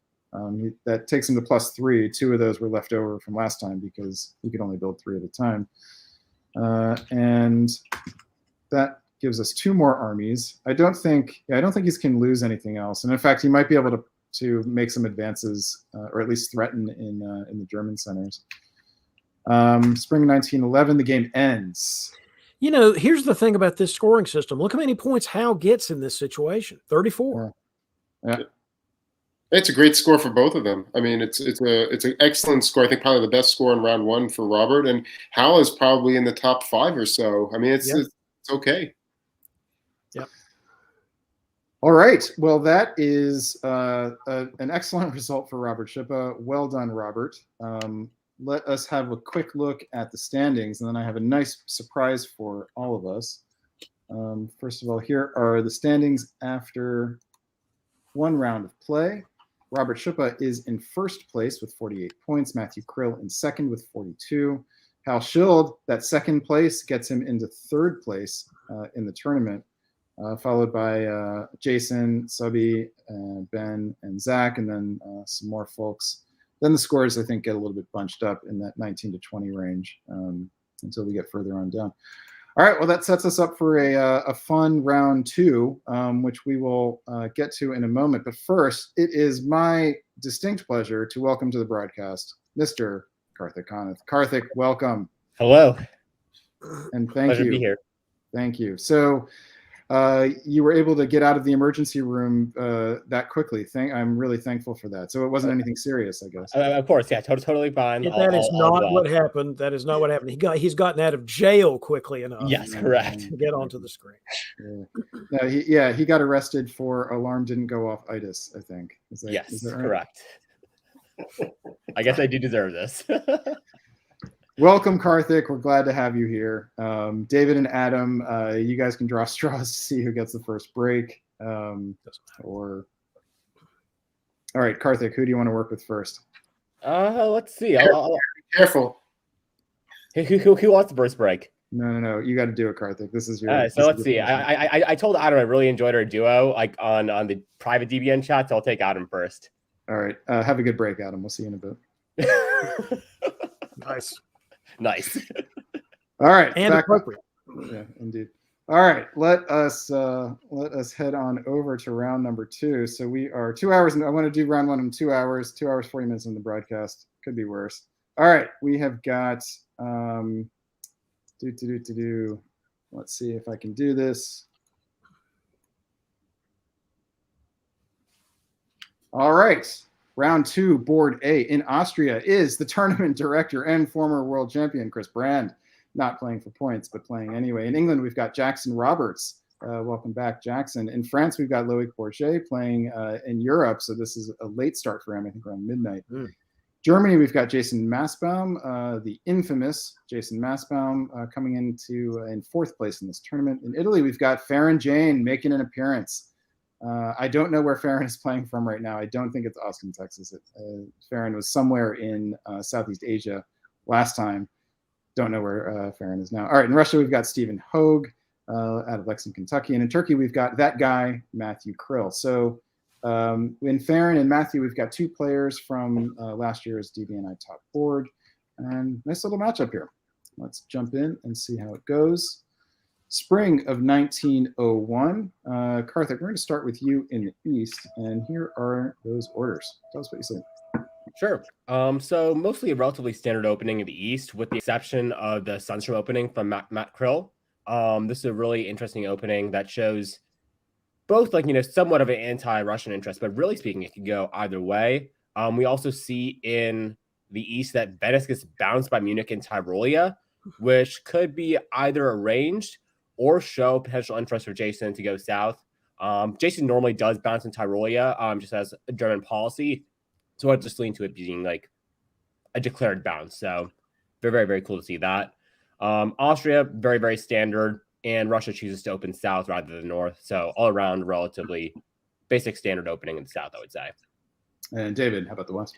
That takes him to +3. 2 of those were left over from last time because he could only build 3 at a time, and that gives us 2 more armies. I don't think he can lose anything else, and in fact, he might be able to make some advances or at least threaten in the German centers. Spring 1911, the game ends. Here's the thing about this scoring system. Look how many points Hal gets in this situation. 34. Yeah. It's a great score for both of them. I mean, it's an excellent score. I think probably the best score in round 1 for Robert, and Hal is probably in the top 5 or so. I mean, it's okay. Yep. All right. Well, that is an excellent result for Robert Schippa. Well done, Robert. Let us have a quick look at the standings, and then I have a nice surprise for all of us. First of all, here are the standings after 1 round of play. Robert Schippa is in first place with 48 points. Matthew Krill in second with 42. Hal Schild, that second place gets him into third place in the tournament, followed by Jason, Subby, Ben, and Zach, and then some more folks. Then the scores, I think, get a little bit bunched up in that 19 to 20 range until we get further on down. All right, well, that sets us up for a fun round 2, which we will get to in a moment. But first, it is my distinct pleasure to welcome to the broadcast Mr. Karthik Kanath. Karthik, welcome. Hello. And thank Pleasure you. to be here. Thank you. So you were able to get out of the emergency room that quickly. I'm really thankful for that. So it wasn't anything serious, I guess. Of course, yeah, totally fine. That is not what happened. That is not what happened. He's gotten out of jail quickly enough. Yes, correct. To get onto the screen. Yeah. He got arrested for alarm didn't go off itis, I think. Yes, is that right? Correct. I guess I do deserve this. Welcome, Karthik. We're glad to have you here. David and Adam, you guys can draw straws to see who gets the first break. All right, Karthik, who do you want to work with first? Let's see. Careful. Who wants the first break? No. You got to do it, Karthik. This is your. So let's see. I told Adam I really enjoyed our duo, like on the private DBN chat. So I'll take Adam first. All right. Have a good break, Adam. We'll see you in a bit. Nice. All right. And appropriate. Yeah, indeed. All right. Let us head on over to round number 2. So we are 2 hours, and I want to do round 1 in 2 hours. 2 hours 40 minutes in the broadcast. Could be worse. All right. We have got Let's see if I can do this. All right. Round 2, Board A in Austria is the tournament director and former world champion, Chris Brand. not playing for points, but playing anyway. In England, we've got Jackson Roberts. Welcome back, Jackson. In France, we've got Loic Bourget playing in Europe, so this is a late start for him, I think around midnight. Germany, we've got Jason Massbaum, the infamous Jason Massbaum, coming into in fourth place in this tournament. In Italy, we've got Farron Jane making an appearance. I don't know where Farron is playing from right now. I don't think it's Austin, Texas. Farron was somewhere in Southeast Asia last time. Don't know where Farron is now. All right, in Russia, we've got Stephen Hogue out of Lexington, Kentucky. And in Turkey, we've got that guy, Matthew Krill. So in Farron and Matthew, we've got two players from last year's DBNI top board. And nice little matchup here. Let's jump in and see how it goes. Spring of 1901. Karthik, we're going to start with you in the East. And here are those orders. Tell us what you see. Sure. So mostly a relatively standard opening in the East, with the exception of the Sunstream opening from Matt Krill. This is a really interesting opening that shows both, like, somewhat of an anti-Russian interest, but really speaking, it could go either way. We also see in the East that Venice gets bounced by Munich and Tyrolia, which could be either arranged or show potential interest for Jason to go south. Jason normally does bounce in Tyrolia, just as a German policy. So I just lean to it being like a declared bounce. So very, very, very cool to see that. Austria, very, very standard. And Russia chooses to open south rather than north. So all around, relatively basic standard opening in the south, I would say. And David, how about the West?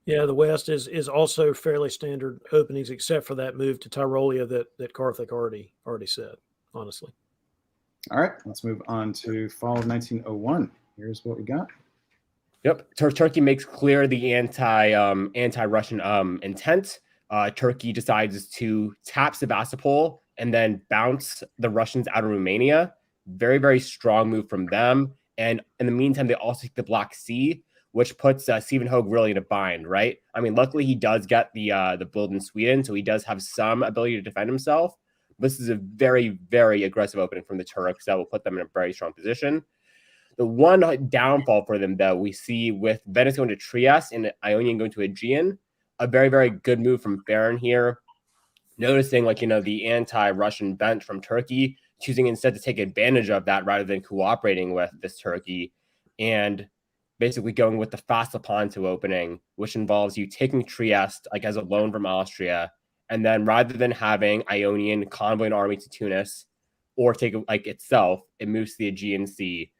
Yeah, the West is also fairly standard openings, except for that move to Tyrolia that Karthik already said, honestly. All right, let's move on to fall of 1901. Here's what we got. Yep, Turkey makes clear the anti-Russian intent. Turkey decides to tap Sevastopol and then bounce the Russians out of Romania. Very, very strong move from them. And in the meantime, they also take the Black Sea, which puts Stephen Hogue really in a bind, right? I mean, luckily he does get the build in Sweden, so he does have some ability to defend himself. This is a very, very aggressive opening from the Turks that will put them in a very strong position. The one downfall for them, though, we see with Venice going to Trieste and Ionian going to Aegean, a very, very good move from Farron here. Noticing, the anti-Russian bent from Turkey, choosing instead to take advantage of that rather than cooperating with this Turkey, and basically going with the fast Lepanto opening, which involves you taking Trieste as a loan from Austria, and then rather than having Ionian convoy an army to Tunis or take itself, it moves to the Aegean Sea,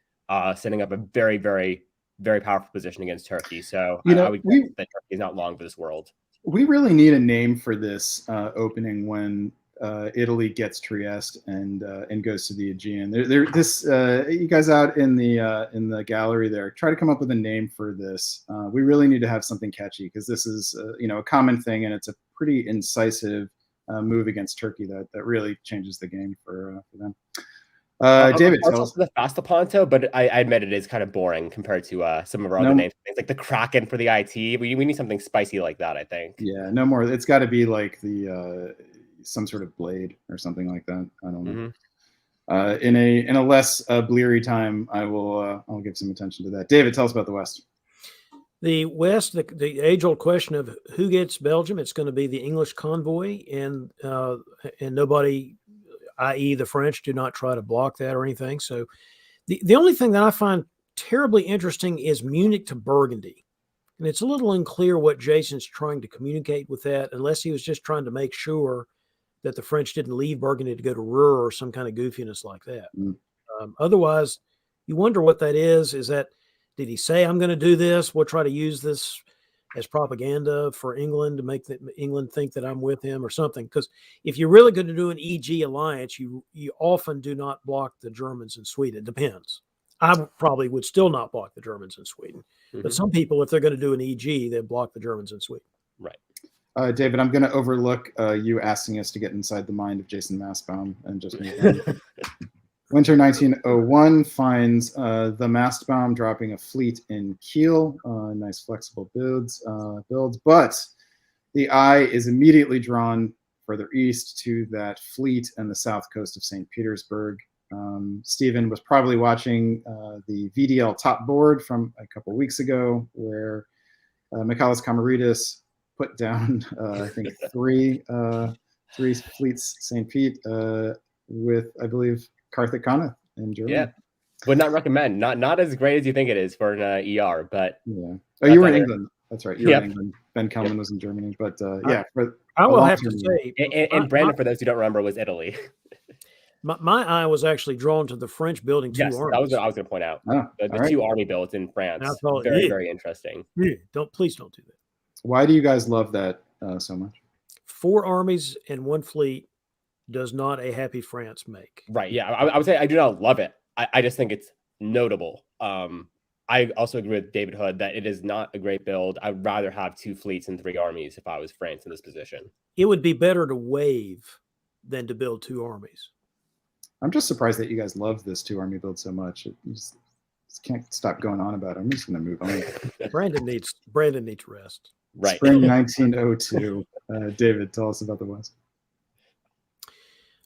setting up a very, very, very powerful position against Turkey. So I would guess that Turkey is not long for this world. We really need a name for this opening when Italy gets Trieste and goes to the Aegean. You guys out in the gallery there, try to come up with a name for this. We really need to have something catchy, because this is a common thing, and it's a pretty incisive move against Turkey that really changes the game for them. David, tell us the fast Lepanto, but I admit it is kind of boring compared to some of our other names. Things like the Kraken for the IT. We need something spicy like that, I think. Yeah, no more. It's got to be like the some sort of blade or something like that. I don't know. Mm-hmm. In a less bleary time, I'll give some attention to that. David, tell us about the West. The West, the age-old question of who gets Belgium. It's going to be the English convoy, and nobody, i.e. the French, do not try to block that or anything. So the only thing that I find terribly interesting is Munich to Burgundy. And it's a little unclear what Jason's trying to communicate with that, unless he was just trying to make sure that the French didn't leave Burgundy to go to Ruhr or some kind of goofiness like that. Otherwise, you wonder what that is. Is that, did he say, I'm going to do this? We'll try to use this as propaganda for England to make England think that I'm with him or something. Because if you're really going to do an EG alliance, you often do not block the Germans in Sweden. It depends. I probably would still not block the Germans in Sweden. Mm-hmm. But some people, if they're going to do an EG, they block the Germans in Sweden. Right. David, I'm going to overlook you asking us to get inside the mind of Jason Massbaum and just move on. Winter 1901 finds the Mastbaum dropping a fleet in Kiel. Nice flexible builds, but the eye is immediately drawn further east to that fleet and the south coast of St. Petersburg. Stephen was probably watching the VDL top board from a couple weeks ago, where Michalis Kamaridis put down, I think, three 3 fleets St. Pete with, I believe, Karthik Kanath in Germany. Yeah. Would not recommend. Not as great as you think it is for an ER, but yeah. Oh, you were in England. That's right. You were Yep. in England. Ben Kelman was in Germany, but yeah. I will have to long-term- say, and Brandon, for those who don't remember, was Italy. my eye was actually drawn to the French building 2 Yes, armies. that was what I was going to point out. Oh, The all right. 2 army builds in France. I thought, Very, yeah. very interesting. Yeah, please don't do that. Why do you guys love that so much? 4 armies and 1 fleet does not a happy France make. Right. Yeah. I would say I do not love it. I just think it's notable. I also agree with David Hood that it is not a great build. I'd rather have 2 fleets and 3 armies if I was France in this position. It would be better to wave than to build 2 armies. I'm just surprised that you guys love this 2 army build so much. You just can't stop going on about it. I'm just going to move on. Brandon needs rest. Right. Spring 1902. David, tell us about the West.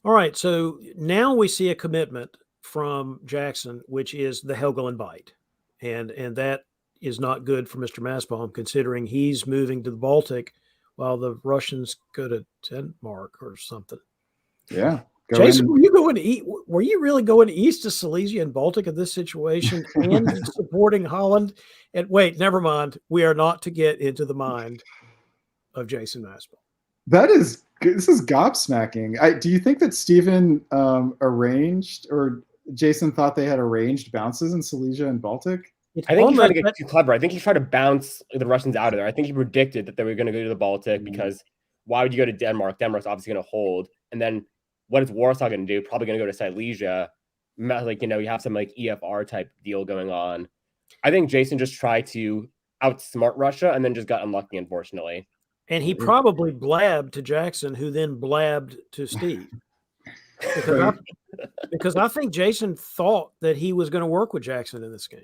All right. So now we see a commitment from Jackson, which is the Helgoland Bight. And that is not good for Mr. Mastbaum, considering he's moving to the Baltic while the Russians go to Denmark or something. Yeah. Jason, were you really going east to Silesia and Baltic in this situation and supporting Holland? And wait, never mind. We are not to get into the mind of Jason Mastbaum. This is gobsmacking. Do you think that Stephen arranged, or Jason thought they had arranged bounces in Silesia and Baltic? I think he tried to get too clever. I think he tried to bounce the Russians out of there. I think he predicted that they were going to go to the Baltic because why would you go to Denmark? Denmark's obviously going to hold. And then what is Warsaw going to do? Probably going to go to Silesia. Like, you have some like EFR type deal going on. I think Jason just tried to outsmart Russia and then just got unlucky, unfortunately. And he probably blabbed to Jackson, who then blabbed to Steve. Because I think Jason thought that he was going to work with Jackson in this game.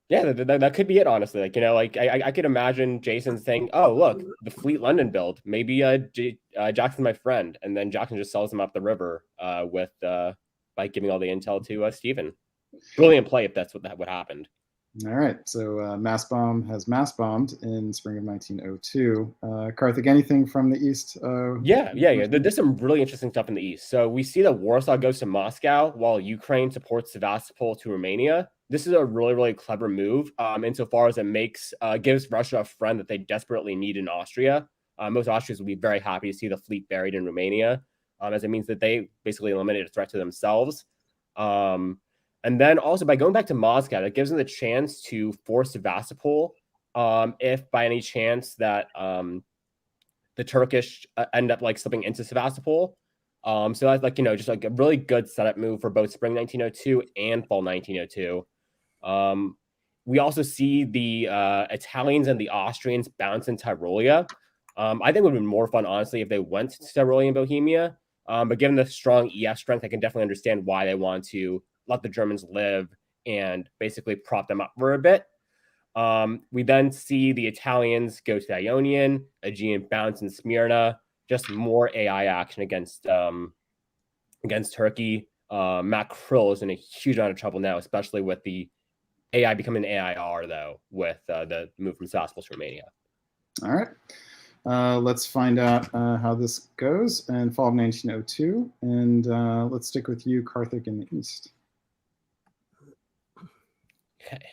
Yeah, that could be it, honestly. Like, I could imagine Jason saying, oh, look, the Fleet London build. Maybe Jackson's my friend. And then Jackson just sells him up the river by giving all the intel to Stephen. Brilliant play if that's what happened. All right. So Mastbaum has mass-bombed in spring of 1902. Karthik, anything from the East? Yeah. There's some really interesting stuff in the East. So we see that Warsaw goes to Moscow while Ukraine supports Sevastopol to Romania. This is a really, really clever move insofar as it gives Russia a friend that they desperately need in Austria. Most Austrians will be very happy to see the fleet buried in Romania, as it means that they basically eliminate a threat to themselves. And then also by going back to Moscow, that gives them the chance to force Sevastopol if by any chance that the Turkish end up like slipping into Sevastopol. So that's just like a really good setup move for both spring 1902 and fall 1902. We also see the Italians and the Austrians bounce in Tyrolia. I think it would have been more fun, honestly, if they went to Tyrolia and Bohemia. But given the strong EF strength, I can definitely understand why they want to let the Germans live and basically prop them up for a bit. We then see the Italians go to Ionian, Aegean bounce in Smyrna, just more AI action against Turkey. Matt Krill is in a huge amount of trouble now, especially with the AI becoming an AIR, though, with the move from Sevastopol to Romania. All right. Let's find out how this goes in fall of 1902. And let's stick with you, Karthik, in the East. Okay.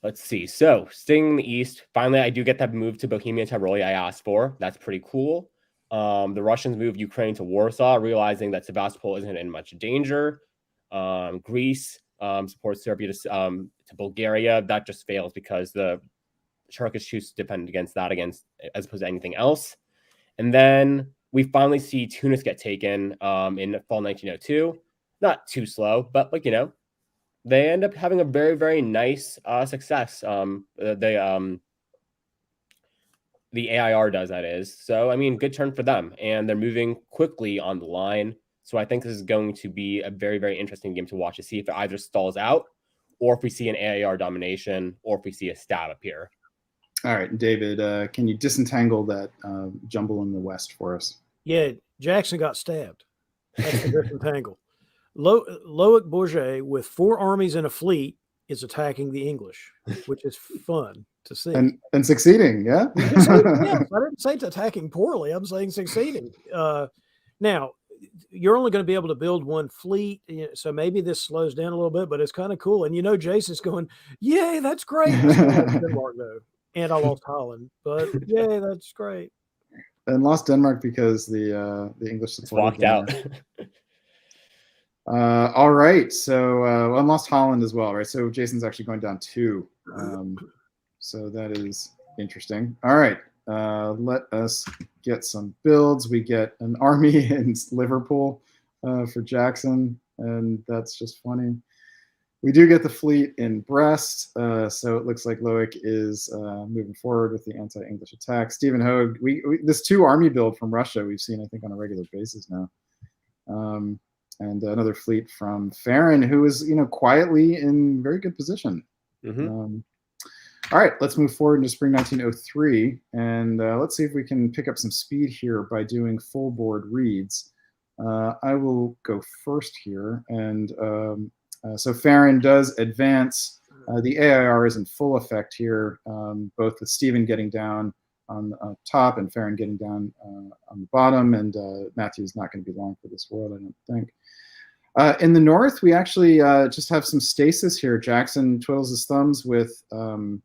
Let's see. So, staying in the East, finally, I do get that move to Bohemia and Tyrolia I asked for. That's pretty cool. The Russians move Ukraine to Warsaw, realizing that Sevastopol isn't in much danger. Greece supports Serbia to Bulgaria. That just fails because the Turkish choose to defend against that as opposed to anything else. And then we finally see Tunis get taken in fall 1902. Not too slow, but they end up having a very, very nice success. The AIR does, that is. So, I mean, good turn for them. And they're moving quickly on the line. So I think this is going to be a very, very interesting game to watch to see if it either stalls out or if we see an AIR domination or if we see a stab appear. All right, David, can you disentangle that jumble in the West for us? Yeah, Jackson got stabbed. That's the disentangle. Loic Bourget, with 4 armies and a fleet is attacking the English, which is fun to see. And succeeding, yeah. Yes, I didn't say it's attacking poorly. I'm saying succeeding. Now, you're only going to be able to build one fleet, so maybe this slows down a little bit, but it's kind of cool. And Jason's going, "Yay, that's great!" I still lost Denmark though, and I lost Holland, but yay, that's great. And lost Denmark because the English walked out. All right, so I lost Holland as well, right? So Jason's actually going down 2. So that is interesting. All right, let us get some builds. We get an army in Liverpool for Jackson, and that's just funny. We do get the fleet in Brest, so it looks like Loic is moving forward with the anti-English attack. Stephen Hogue, this 2 army build from Russia we've seen, I think, on a regular basis now. And another fleet from Farron, who is, quietly in very good position. Mm-hmm. All right, let's move forward into spring 1903, and let's see if we can pick up some speed here by doing full board reads. I will go first here, and so Farron does advance. The AIR is in full effect here, both with Stephen getting down on the top and Farron getting down on the bottom, and Matthew's not going to be long for this world, I don't think. In the north, we actually just have some stasis here. Jackson twiddles his thumbs with the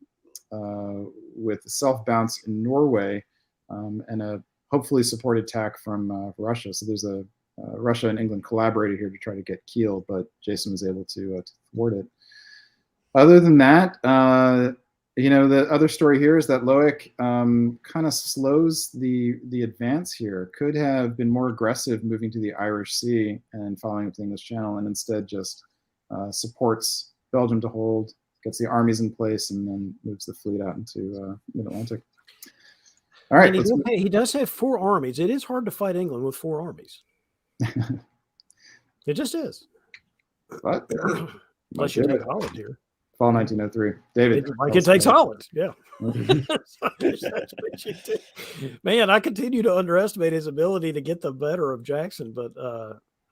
self-bounce in Norway and a hopefully supported attack from Russia. So there's a Russia and England collaborated here to try to get Kiel, but Jason was able to thwart it. Other than that, the other story here is that Loic kind of slows the advance here. Could have been more aggressive moving to the Irish Sea and following up the English Channel, and instead just supports Belgium to hold, gets the armies in place, and then moves the fleet out into mid-Atlantic. All right. And he does have 4 armies. It is hard to fight England with 4 armies. It just is. But, unless you take Holland here. Fall 1903. David. Like it takes Holland. Yeah. Man, I continue to underestimate his ability to get the better of Jackson, but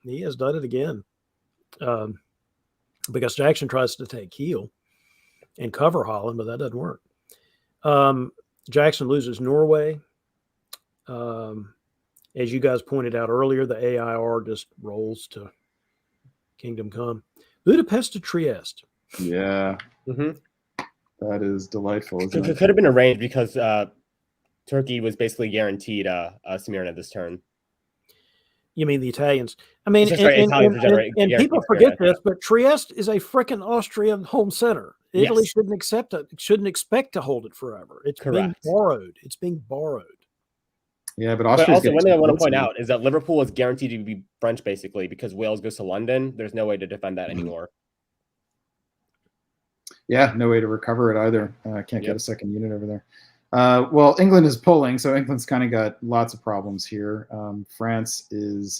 he has done it again. Because Jackson tries to take Kiel and cover Holland, but that doesn't work. Jackson loses Norway. As you guys pointed out earlier, the AIR just rolls to Kingdom Come. Budapest to Trieste. Yeah. Mm-hmm. That is delightful. Isn't It could have been arranged because Turkey was basically guaranteed Smyrna this turn. You mean the Italians? I mean, and people forget this, but Trieste is a freaking Austrian home center. Italy shouldn't expect to hold it forever. It's being borrowed. It's being borrowed. Yeah, but also one thing I want to point out is that Liverpool is guaranteed to be French, basically, because Wales goes to London. There's no way to defend that anymore. Yeah, no way to recover it either. Can't get a second unit over there. Well, England is pulling, so England's kind of got lots of problems here. France is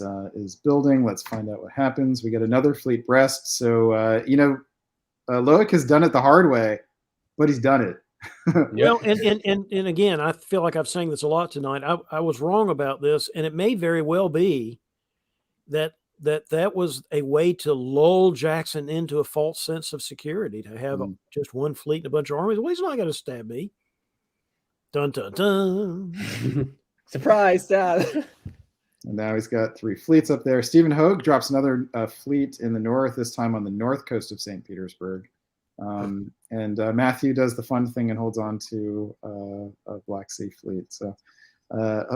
building. Let's find out what happens. We get another fleet Brest. So Loic has done it the hard way, but he's done it. Well, and again, I feel like I've saying this a lot tonight. I was wrong about this, and it may very well be that was a way to lull Jackson into a false sense of security, to have just one fleet and a bunch of armies. Well, he's not going to stab me. Dun, dun, dun. Surprise, Dad. And now he's got 3 fleets up there. Stephen Hogue drops another fleet in the north, this time on the north coast of St. Petersburg. And Matthew does the fun thing and holds on to a Black Sea fleet. So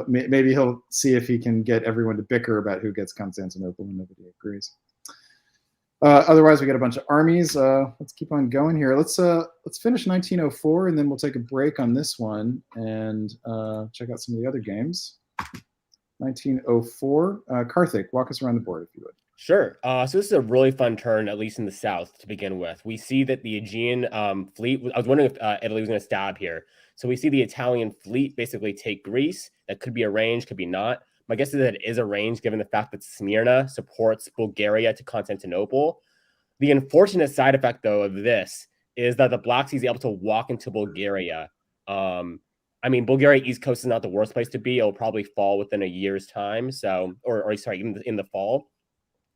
maybe he'll see if he can get everyone to bicker about who gets Constantinople and nobody agrees. Otherwise, we got a bunch of armies. Let's keep on going here. Let's finish 1904, and then we'll take a break on this one and check out some of the other games. 1904. Karthik, walk us around the board, if you would. Sure. So this is a really fun turn, at least in the south, to begin with. We see that the Aegean fleet, I was wondering if Italy was going to stab here. So we see the Italian fleet basically take Greece. That could be arranged, could be not. My guess is that it is arranged given the fact that Smyrna supports Bulgaria to Constantinople. The unfortunate side effect, though, of this is that the Black Sea is able to walk into Bulgaria. I mean, Bulgaria East Coast is not the worst place to be. It'll probably fall within a year's time. So, or sorry, in the fall.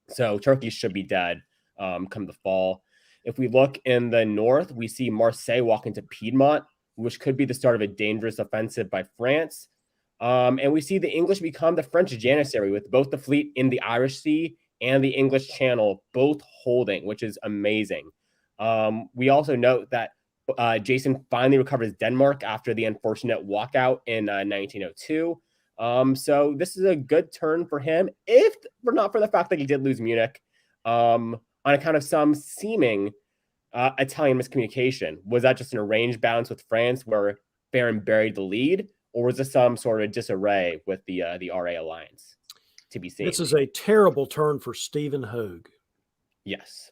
So Turkey should be dead come the fall. If we look in the north, we see Marseille walk into Piedmont, which could be the start of a dangerous offensive by France. And we see the English become the French janissary, with both the fleet in the Irish Sea and the English Channel both holding, which is amazing. We also note that Jason finally recovers Denmark after the unfortunate walkout in 1902. So this is a good turn for him, if not for the fact that he did lose Munich on account of some seeming Italian miscommunication. Was that just an arranged bounce with France where Baron buried the lead, or was this some sort of disarray with the RA alliance? To be seen. This is a terrible turn for Stephen Hogue. Yes.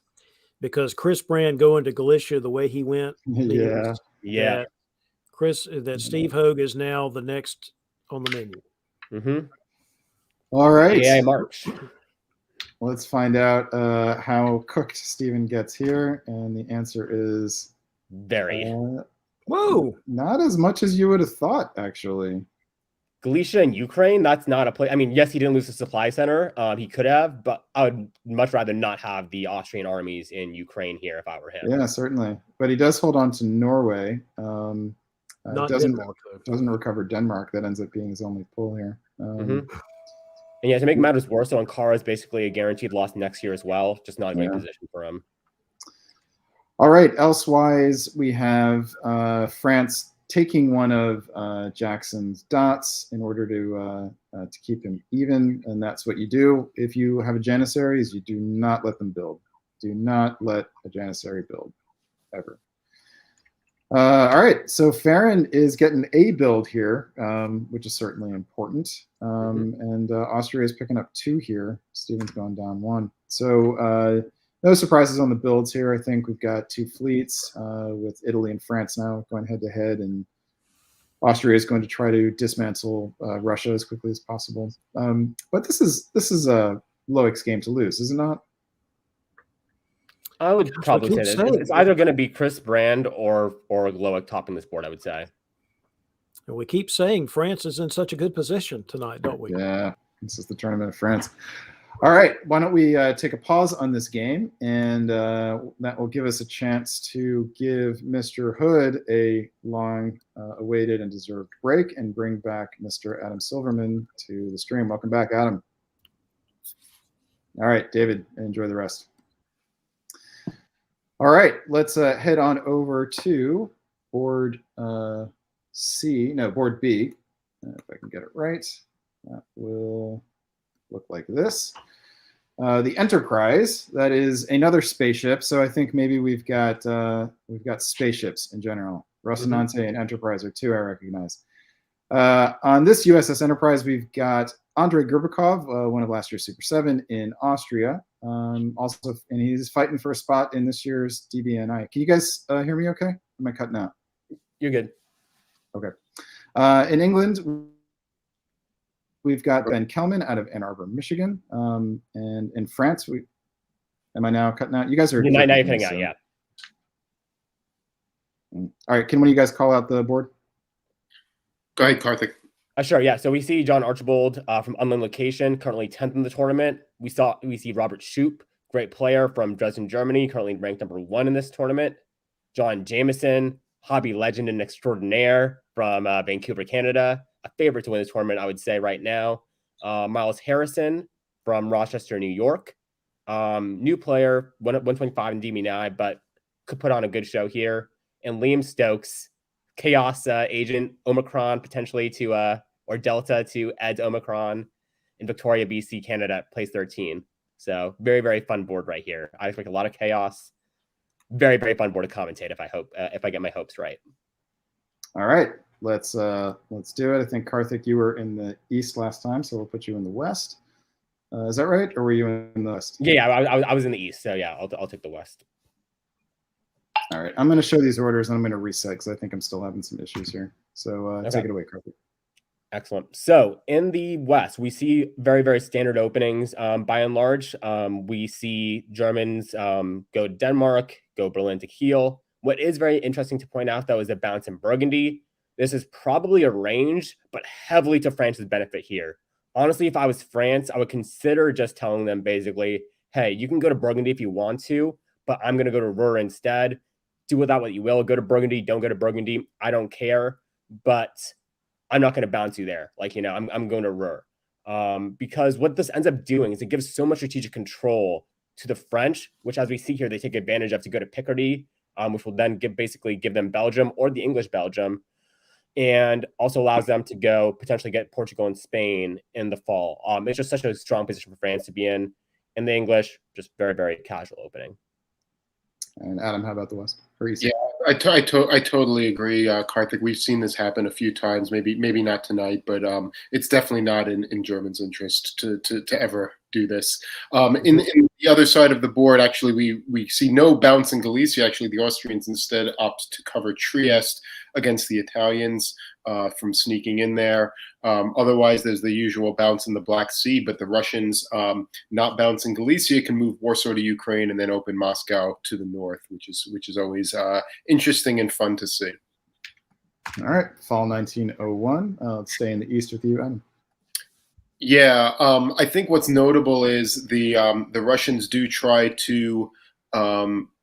Because Chris Brand going to Galicia the way he went. Yeah. That Steve Hogue is now the next on the menu. Mm-hmm. All right. AI March. Let's find out how cooked Stephen gets here. And the answer is very. Whoa. Not as much as you would have thought, actually. Galicia and Ukraine, that's not a place. I mean, yes, he didn't lose the supply center. He could have, but I would much rather not have the Austrian armies in Ukraine here if I were him. Yeah, certainly. But he does hold on to Norway. Doesn't recover Denmark. That ends up being his only pull here. And yeah, to make matters worse, so Ankara is basically a guaranteed loss next year as well. Just not a great position for him. All right. Elsewise, we have France taking one of Jackson's dots in order to keep him even, and that's what you do if you have a janissary. Is you do not let them build. Do not let a janissary build, ever. All right, so Farron is getting a build here, which is certainly important, and Austria is picking up 2 here. Stephen's going down 1. So no surprises on the builds here. I think we've got 2 fleets with Italy and France now going head to head, and Austria is going to try to dismantle Russia as quickly as possible. But this is a Loic's game to lose, is it not? I would probably say that it's either going to be Chris Brand or Loic topping this board, I would say. And we keep saying France is in such a good position tonight, don't we? Yeah, this is the tournament of France. All right, why don't we take a pause on this game, and that will give us a chance to give Mr. Hood a long-awaited and deserved break and bring back Mr. Adam Silverman to the stream. Welcome back, Adam. All right, David, enjoy the rest. All right, let's head on over to board board B. If I can get it right, that will look like this. The Enterprise, that is another spaceship. So I think maybe we've got spaceships in general. Rocinante and Enterprise are 2 I recognize. On this USS Enterprise, we've got Andrei Gurbakov, one of last year's Super 7 in Austria. Also, and he's fighting for a spot in this year's DBNI. Can you guys hear me okay? Am I cutting out? You're good. Okay. In England, we've got Ben Kelman out of Ann Arbor, Michigan. And in France, am I now cutting out? You guys are now you're cutting out, yeah. All right, can one of you guys call out the board? Go ahead, Karthik. Sure, yeah. So we see John Archibald from Unknown Location, currently 10th in the tournament. We see Robert Shoup, great player from Dresden, Germany, currently ranked number 1 in this tournament. John Jameson, hobby legend and extraordinaire from Vancouver, Canada, a favorite to win this tournament, I would say right now. Miles Harrison from Rochester, New York, new player, 125 in DBNI, but could put on a good show here. And Liam Stokes, Chaos agent, Omicron potentially or Delta to Ed's Omicron in Victoria, BC, Canada, place 13. So very, very fun board right here. I expect a lot of chaos. Very, very fun board to commentate if I get my hopes right. All right, let's do it. I think Karthik, you were in the East last time, so we'll put you in the West. Is that right, or were you in the West? Yeah, I was in the East, so yeah, I'll take the West. All right, I'm going to show these orders and I'm going to reset because I think I'm still having some issues here. So okay. Take it away, Karthik. Excellent. So in the West, we see very, very standard openings. By and large, we see Germans go to Denmark, go Berlin to Kiel. What is very interesting to point out, though, is a bounce in Burgundy. This is probably arranged, but heavily to France's benefit here. Honestly, if I was France, I would consider just telling them basically, hey, you can go to Burgundy if you want to, but I'm going to go to Ruhr instead. Do with that what you will. Go to Burgundy, don't go to Burgundy. I don't care, but I'm not going to bounce you there. Like, I'm going to Ruhr. Because what this ends up doing is it gives so much strategic control to the French, which, as we see here, they take advantage of to go to Picardy, which will then basically give them Belgium or the English Belgium, and also allows them to go potentially get Portugal and Spain in the fall. It's just such a strong position for France to be in. And the English, just very, very casual opening. And Adam, how about the West? Or East? Yeah, I totally agree, Karthik. We've seen this happen a few times. Maybe not tonight, but it's definitely not in Germany's interest to ever do this. In the other side of the board, actually, we see no bounce in Galicia. Actually, the Austrians instead opt to cover Trieste against the Italians from sneaking in there. Otherwise, there's the usual bounce in the Black Sea, but the Russians not bouncing Galicia can move Warsaw to Ukraine and then open Moscow to the north, which is always interesting and fun to see. All right, fall 1901. Let's stay in the East with you, Adam. Yeah, I think what's notable is the Russians do try to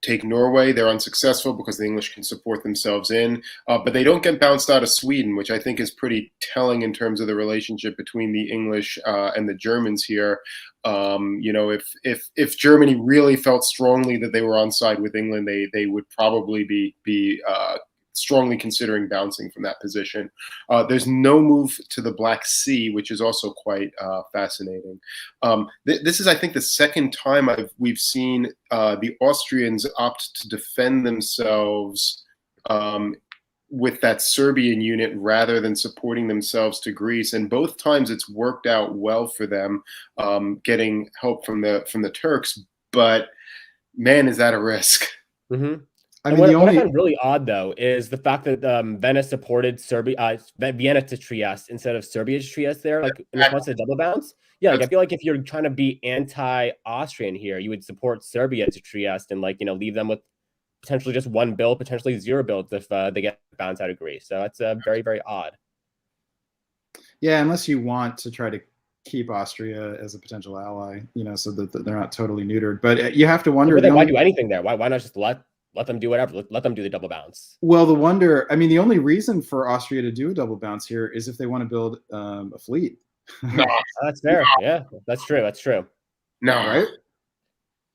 take Norway. They're unsuccessful because the English can support themselves in, but they don't get bounced out of Sweden, which I think is pretty telling in terms of the relationship between the English and the Germans here. If Germany really felt strongly that they were on side with England, they would probably be strongly considering bouncing from that position. There's no move to the Black Sea, which is also quite fascinating. This is, I think, the second time we've seen the Austrians opt to defend themselves with that Serbian unit rather than supporting themselves to Greece. And both times it's worked out well for them, getting help from the Turks. But man, is that a risk? Mm-hmm. I mean, what I find really odd, though, is the fact that Venice supported Vienna to Trieste instead of Serbia to Trieste there, like in response to the double bounce. Yeah, like I feel like if you're trying to be anti-Austrian here, you would support Serbia to Trieste and leave them with potentially just one bill, potentially zero bills if they get bounced out of Greece. So that's very, very odd. Yeah, unless you want to try to keep Austria as a potential ally, so that they're not totally neutered. But you have to wonder. But then why do anything there? Why not just let them do whatever? Let them do the double bounce. Well, the only reason for Austria to do a double bounce here is if they want to build a fleet. No, that's fair. Yeah, that's true. No, right?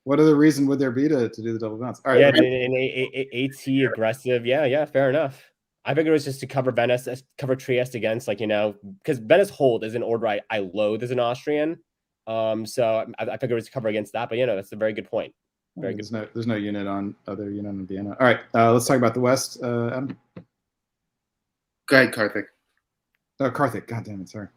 What other reason would there be to do the double bounce? All right, yeah, AT aggressive. Yeah, fair enough. I figured it was just to cover Venice, cover Trieste against, because Venice hold is an order I loathe as an Austrian. So I figured it was to cover against that. But that's a very good point. There's no unit on Vienna. All right, let's talk about the West. Adam? Go ahead, Karthik. Oh, Karthik. God damn it, sorry.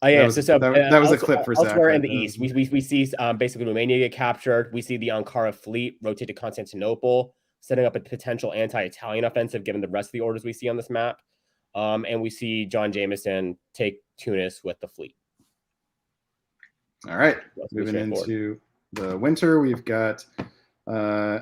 Yeah, that was a clip for Zach. Elsewhere in the East, we see basically Romania get captured. We see the Ankara fleet rotate to Constantinople, setting up a potential anti-Italian offensive given the rest of the orders we see on this map. And we see John Jameson take Tunis with the fleet. All right, moving into the winter, we've got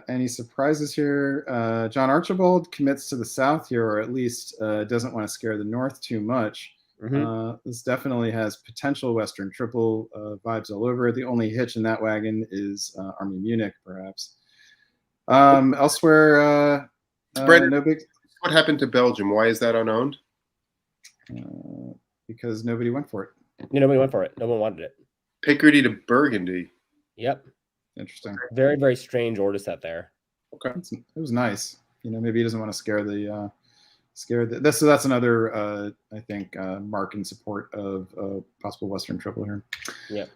any surprises here? John Archibald commits to the south here, or at least doesn't want to scare the north too much. Mm-hmm. This definitely has potential Western triple vibes all over it. The only hitch in that wagon is Army Munich, perhaps. Elsewhere, no big. What happened to Belgium? Why is that unowned? Because nobody went for it. Nobody went for it. No one wanted it. Picardy to Burgundy. Yep. Interesting. Very, very strange order set there. Okay. It was nice. Maybe he doesn't want to scare so that's another I think mark in support of possible Western triple here. Yeah.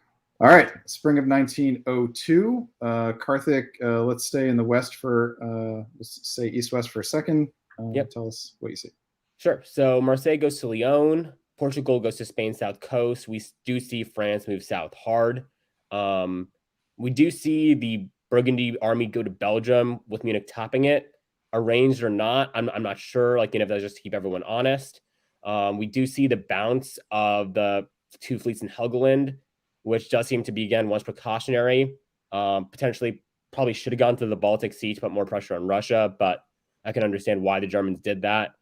All right, spring of 1902. Karthik, let's stay in the West for let's say East-West for a second. Yep. Tell us what you see. Sure. So Marseille goes to Lyon. Portugal goes to Spain's south coast. We do see France move south hard. We do see the Burgundy army go to Belgium with Munich topping it. Arranged or not, I'm not sure. If that's just to keep everyone honest. We do see the bounce of the two fleets in Helgoland, which does seem to be, again, once precautionary. Potentially probably should have gone to the Baltic Sea to put more pressure on Russia, but I can understand why the Germans did that.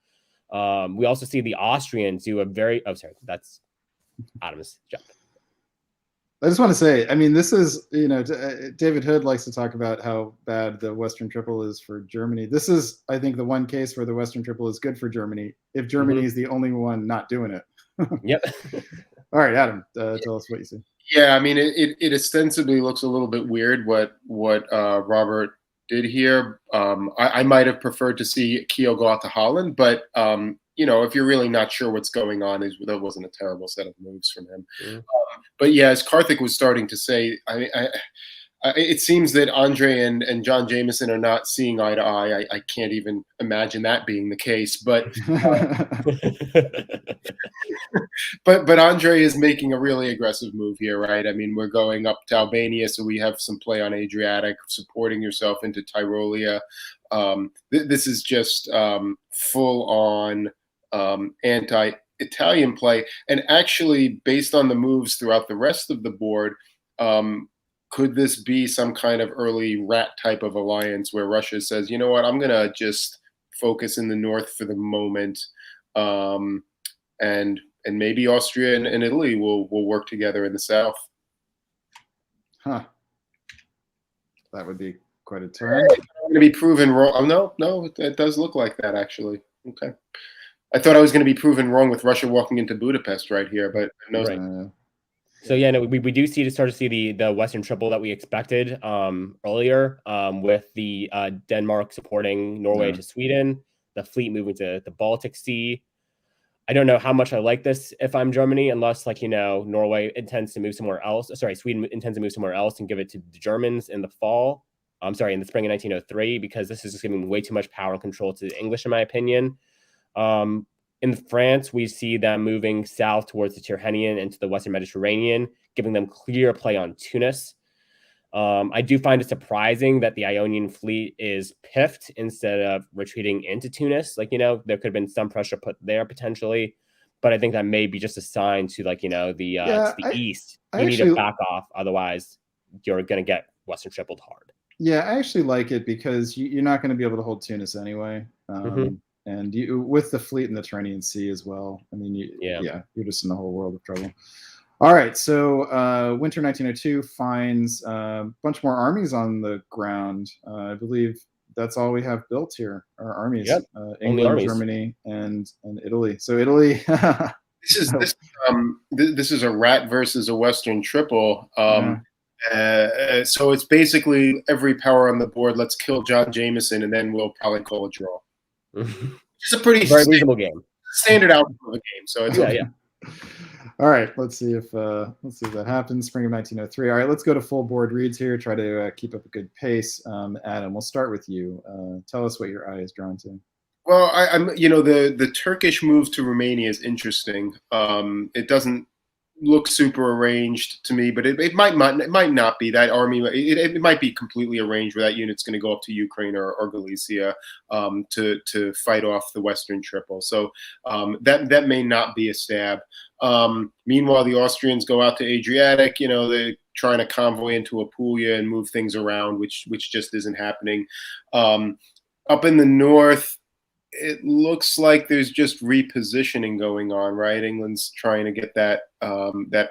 We also see the Austrians do a very... Oh, sorry. That's Adam's job. I just want to say, I mean, this is, David Hood likes to talk about how bad the Western Triple is for Germany. This is, I think, the one case where the Western Triple is good for Germany if Germany is the only one not doing it. Yep. All right, Adam, tell us what you see. Yeah, I mean, it ostensibly looks a little bit weird what Robert did here. I might have preferred to see Kiel go out to Holland, but if you're really not sure what's going on, that wasn't a terrible set of moves from him. Mm. But yeah, as Karthik was starting to say, it seems that Andre and John Jameson are not seeing eye to eye. I can't even imagine that being the case. But but Andre is making a really aggressive move here, right? I mean, we're going up to Albania, so we have some play on Adriatic, supporting yourself into Tyrolia. This is just full on anti-Italian play, and actually, based on the moves throughout the rest of the board. Could this be some kind of early rat type of alliance where Russia says, you know what, I'm going to just focus in the north for the moment, and maybe Austria and Italy will work together in the south? Huh. That would be quite a turn. It's going to be proven wrong. Oh, no, it does look like that, actually. Okay. I thought I was going to be proven wrong with Russia walking into Budapest right here, but no. Right. So yeah, no, we do start to see the Western Triple that we expected earlier, with the Denmark supporting Norway to Sweden, the fleet moving to the Baltic Sea. I don't know how much I like this if I'm Germany, unless Norway intends to move somewhere else. Sorry, Sweden intends to move somewhere else and give it to the Germans in the fall. I'm sorry, in the spring of 1903, because this is just giving way too much power and control to the English, in my opinion. In France, we see them moving south towards the Tyrrhenian into the Western Mediterranean, giving them clear play on Tunis. I do find it surprising that the Ionian fleet is piffed instead of retreating into Tunis. There could have been some pressure put there potentially, but I think that may be just a sign to to the east. You need to back off, otherwise you're going to get Western Tripled hard. Yeah, I actually like it because you're not going to be able to hold Tunis anyway. And you, with the fleet in the Tyrrhenian Sea as well. I mean, you're just in a whole world of trouble. All right, so winter 1902 finds a bunch more armies on the ground. I believe that's all we have built here, our armies. Yep. England, armies. Germany, and Italy. So Italy. This is a rat versus a Western Triple. So it's basically every power on the board. Let's kill John Jameson, and then we'll probably call a draw. It's a pretty very reasonable game. Standard outcome of a game. So it's yeah. All right, let's see if that happens. Spring of 1903. All right, let's go to full board reads here. Try to keep up a good pace. Adam, we'll start with you. Tell us what your eye is drawn to. Well, I'm the Turkish move to Romania is interesting. It doesn't look super arranged to me, but it might not be. That army, it might be completely arranged where that unit's going to go up to Ukraine or Galicia to fight off the Western Triple. So that may not be a stab. Meanwhile, the Austrians go out to Adriatic. They're trying to convoy into Apulia and move things around, which just isn't happening. Up in the north, it looks like there's just repositioning going on, right? England's trying to get that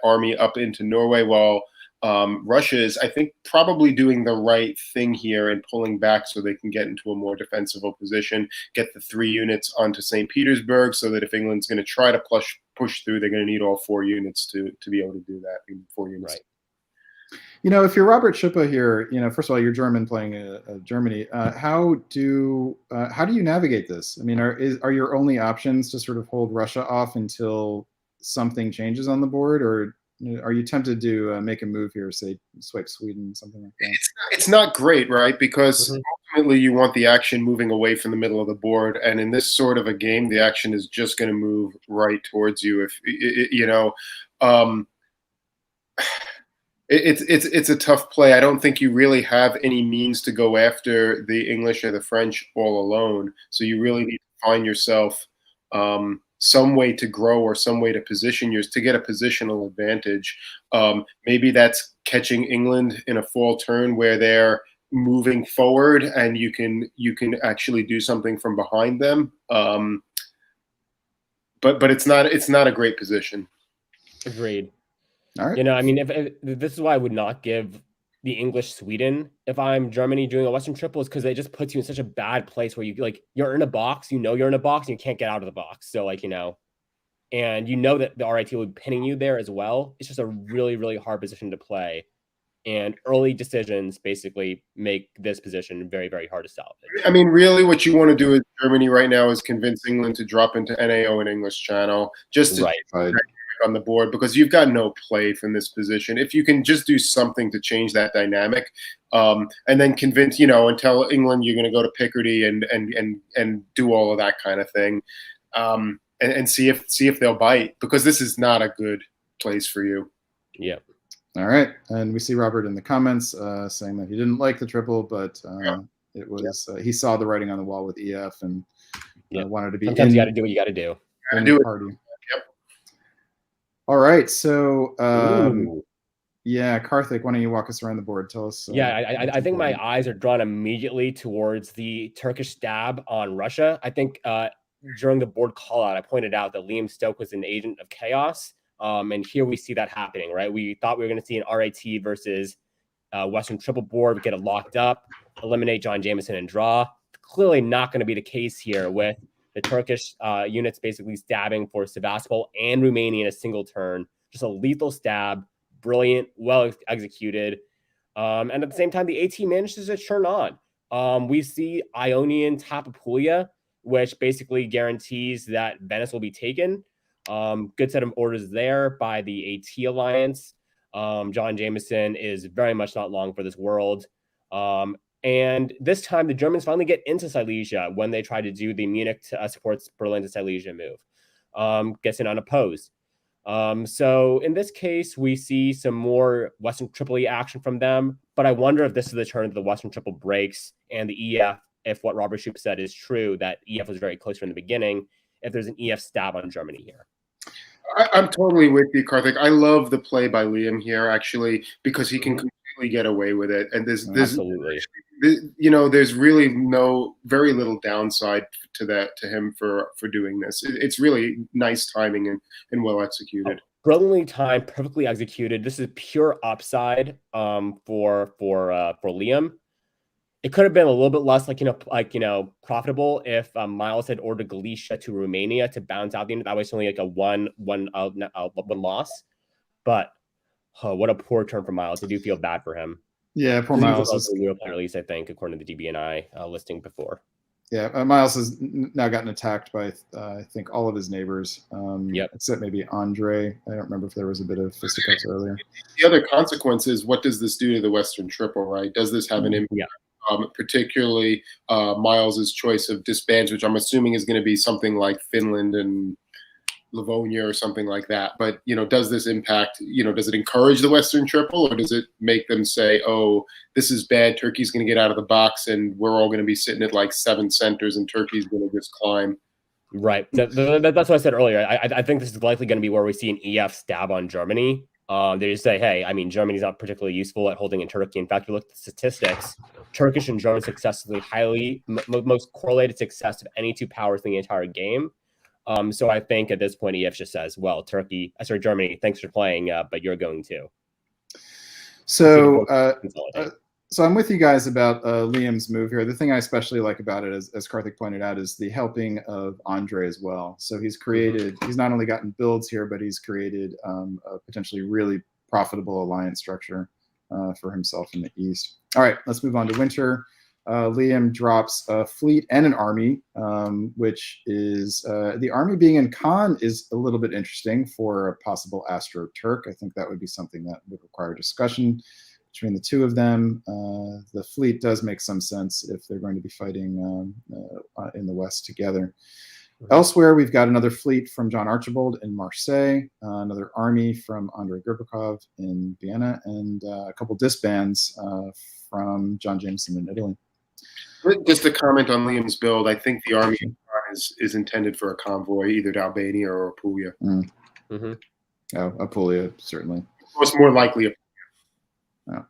army up into Norway, while Russia is, I think, probably doing the right thing here and pulling back so they can get into a more defensible position, get the 3 units onto St. Petersburg, so that if England's going to try to push through, they're going to need all 4 units to be able to do that. 4 units. Right. If you're Robert Schipper here, first of all, you're German playing Germany. How do you navigate this? I mean, are your only options to sort of hold Russia off until something changes on the board, or are you tempted to make a move here, say swipe Sweden, something like that? It's not great, right? Because ultimately you want the action moving away from the middle of the board, and in this sort of a game, the action is just going to move right towards you. It's a tough play. I don't think you really have any means to go after the English or the French all alone. So you really need to find yourself some way to grow or some way to position yours to get a positional advantage. Maybe that's catching England in a fall turn where they're moving forward and you can actually do something from behind them. But it's not a great position. Agreed. All right. You know, I mean, if this is why I would not give the English Sweden if I'm Germany doing a Western triple, is because it just puts you in such a bad place where you like you're in a box, you know you're in a box, and you can't get out of the box. So like, you know, and you know that the RIT will be pinning you there as well. It's just a really, really hard position to play. And early decisions basically make this position very, very hard to salvage. I mean, really, what you want to do in Germany right now is convince England to drop into NAO and English Channel just to Right. on the board, because you've got no play from this position. If you can just do something to change that dynamic, and then convince, and tell England you're going to go to Picardy and do all of that kind of thing, and see if they'll bite, because this is not a good place for you. Yeah. All right, and we see Robert in the comments saying that he didn't like the triple, but it was he saw the writing on the wall with EF and wanted to be. Sometimes you got to do what you got to do. In the party. Yep. All right, so yeah, Karthik, why don't you walk us around the board? Tell us. I think my eyes are drawn immediately towards the Turkish stab on Russia. I think during the board call out, I pointed out that Liam Stoke was an agent of chaos. And here we see that happening, right? We thought we were going to see an RIT versus Western triple board. We get it locked up, eliminate John Jameson and draw. Clearly not going to be the case here with the Turkish units basically stabbing for Sevastopol and Romania in a single turn. Just a lethal stab, brilliant, well executed. And at the same time, the AT manages to turn on. We see Ionian tap Apulia, which basically guarantees that Venice will be taken. Good set of orders there by the AT Alliance. John Jameson is very much not long for this world. And this time, the Germans finally get into Silesia when they try to do the Munich supports Berlin to Silesia move. Gets in unopposed. So in this case, we see some more Western Triple action from them. But I wonder if this is the turn that the Western Triple breaks and the EF, if what Robert Shoup said is true, that EF was very close from the beginning, if there's an EF stab on Germany here. I'm totally with you, Karthik. I love the play by Liam here, actually, because he can completely get away with it. And Absolutely. There's really very little downside to him for doing this. It's really nice timing and well executed. Brilliantly timed, perfectly executed. This is pure upside for Liam. It could have been a little bit less profitable if Miles had ordered Galicia to Romania to bounce out the unit. That was only like a one loss. But what a poor turn for Miles. I do feel bad for him. Yeah, poor Miles. At least I think, according to the DBNI listing before. Yeah, Miles has now gotten attacked by I think all of his neighbors. Except maybe Andre. I don't remember if there was a bit of fisticuffs earlier. The other consequence is, what does this do to the Western Triple? Right? Does this have an impact? Yeah. Particularly Miles's choice of disbands, which I'm assuming is going to be something like Finland and Livonia or something like that. But, does this impact, does it encourage the Western Triple, or does it make them say, oh, this is bad, Turkey's going to get out of the box and we're all going to be sitting at like 7 centers and Turkey's going to just climb? Right. That's what I said earlier. I think this is likely going to be where we see an EF stab on Germany. They just say, hey, I mean, Germany's not particularly useful at holding in Turkey. In fact, you look at the statistics, Turkish and German success is the highly most correlated success of any two powers in the entire game. So I think at this point, EF just says, well, Germany, thanks for playing, but you're going to. So I'm with you guys about Liam's move here. The thing I especially like about it, as Karthik pointed out, is the helping of Andre as well. So he's not only gotten builds here, but he's created a potentially really profitable alliance structure for himself in the East. All right, let's move on to winter. Liam drops a fleet and an army, which is the army being in Khan is a little bit interesting for a possible Astro Turk. I think that would be something that would require discussion between the two of them. The fleet does make some sense if they're going to be fighting in the West together. Elsewhere, we've got another fleet from John Archibald in Marseille, another army from Andrei Gribakov in Vienna, and a couple disbands from John Jameson in Italy. Just a comment on Liam's build. I think the army is intended for a convoy, either to Albania or Apulia. Oh, Apulia, certainly. It's more likely Apulia. Oh.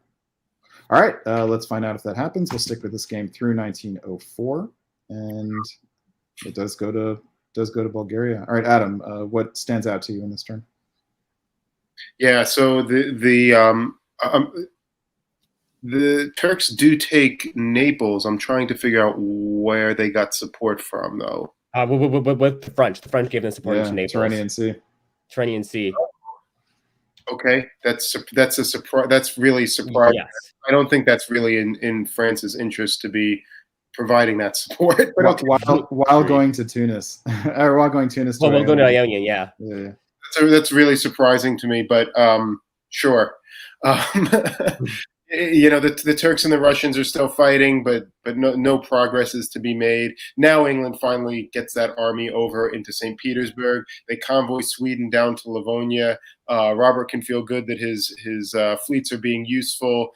All right, let's find out if that happens. We'll stick with this game through 1904, and it does go to Bulgaria. All right, Adam, what stands out to you in this turn? Yeah, so the Turks do take Naples. I'm trying to figure out where they got support from, though. With the French gave them support Yeah, into Naples. Tyrrhenian Sea. Tyrrhenian Sea. Okay, that's a surprise. That's really surprising. Yes. I don't think that's really in France's interest to be providing that support. But okay. While going to Tunis, or while going Tunis. Well, we'll go to Ionian, yeah. Yeah. So that's really surprising to me, but sure. You know, the Turks and the Russians are still fighting, but no progress is to be made. Now England finally gets that army over into St. Petersburg. They convoy Sweden down to Livonia. Robert can feel good that his fleets are being useful.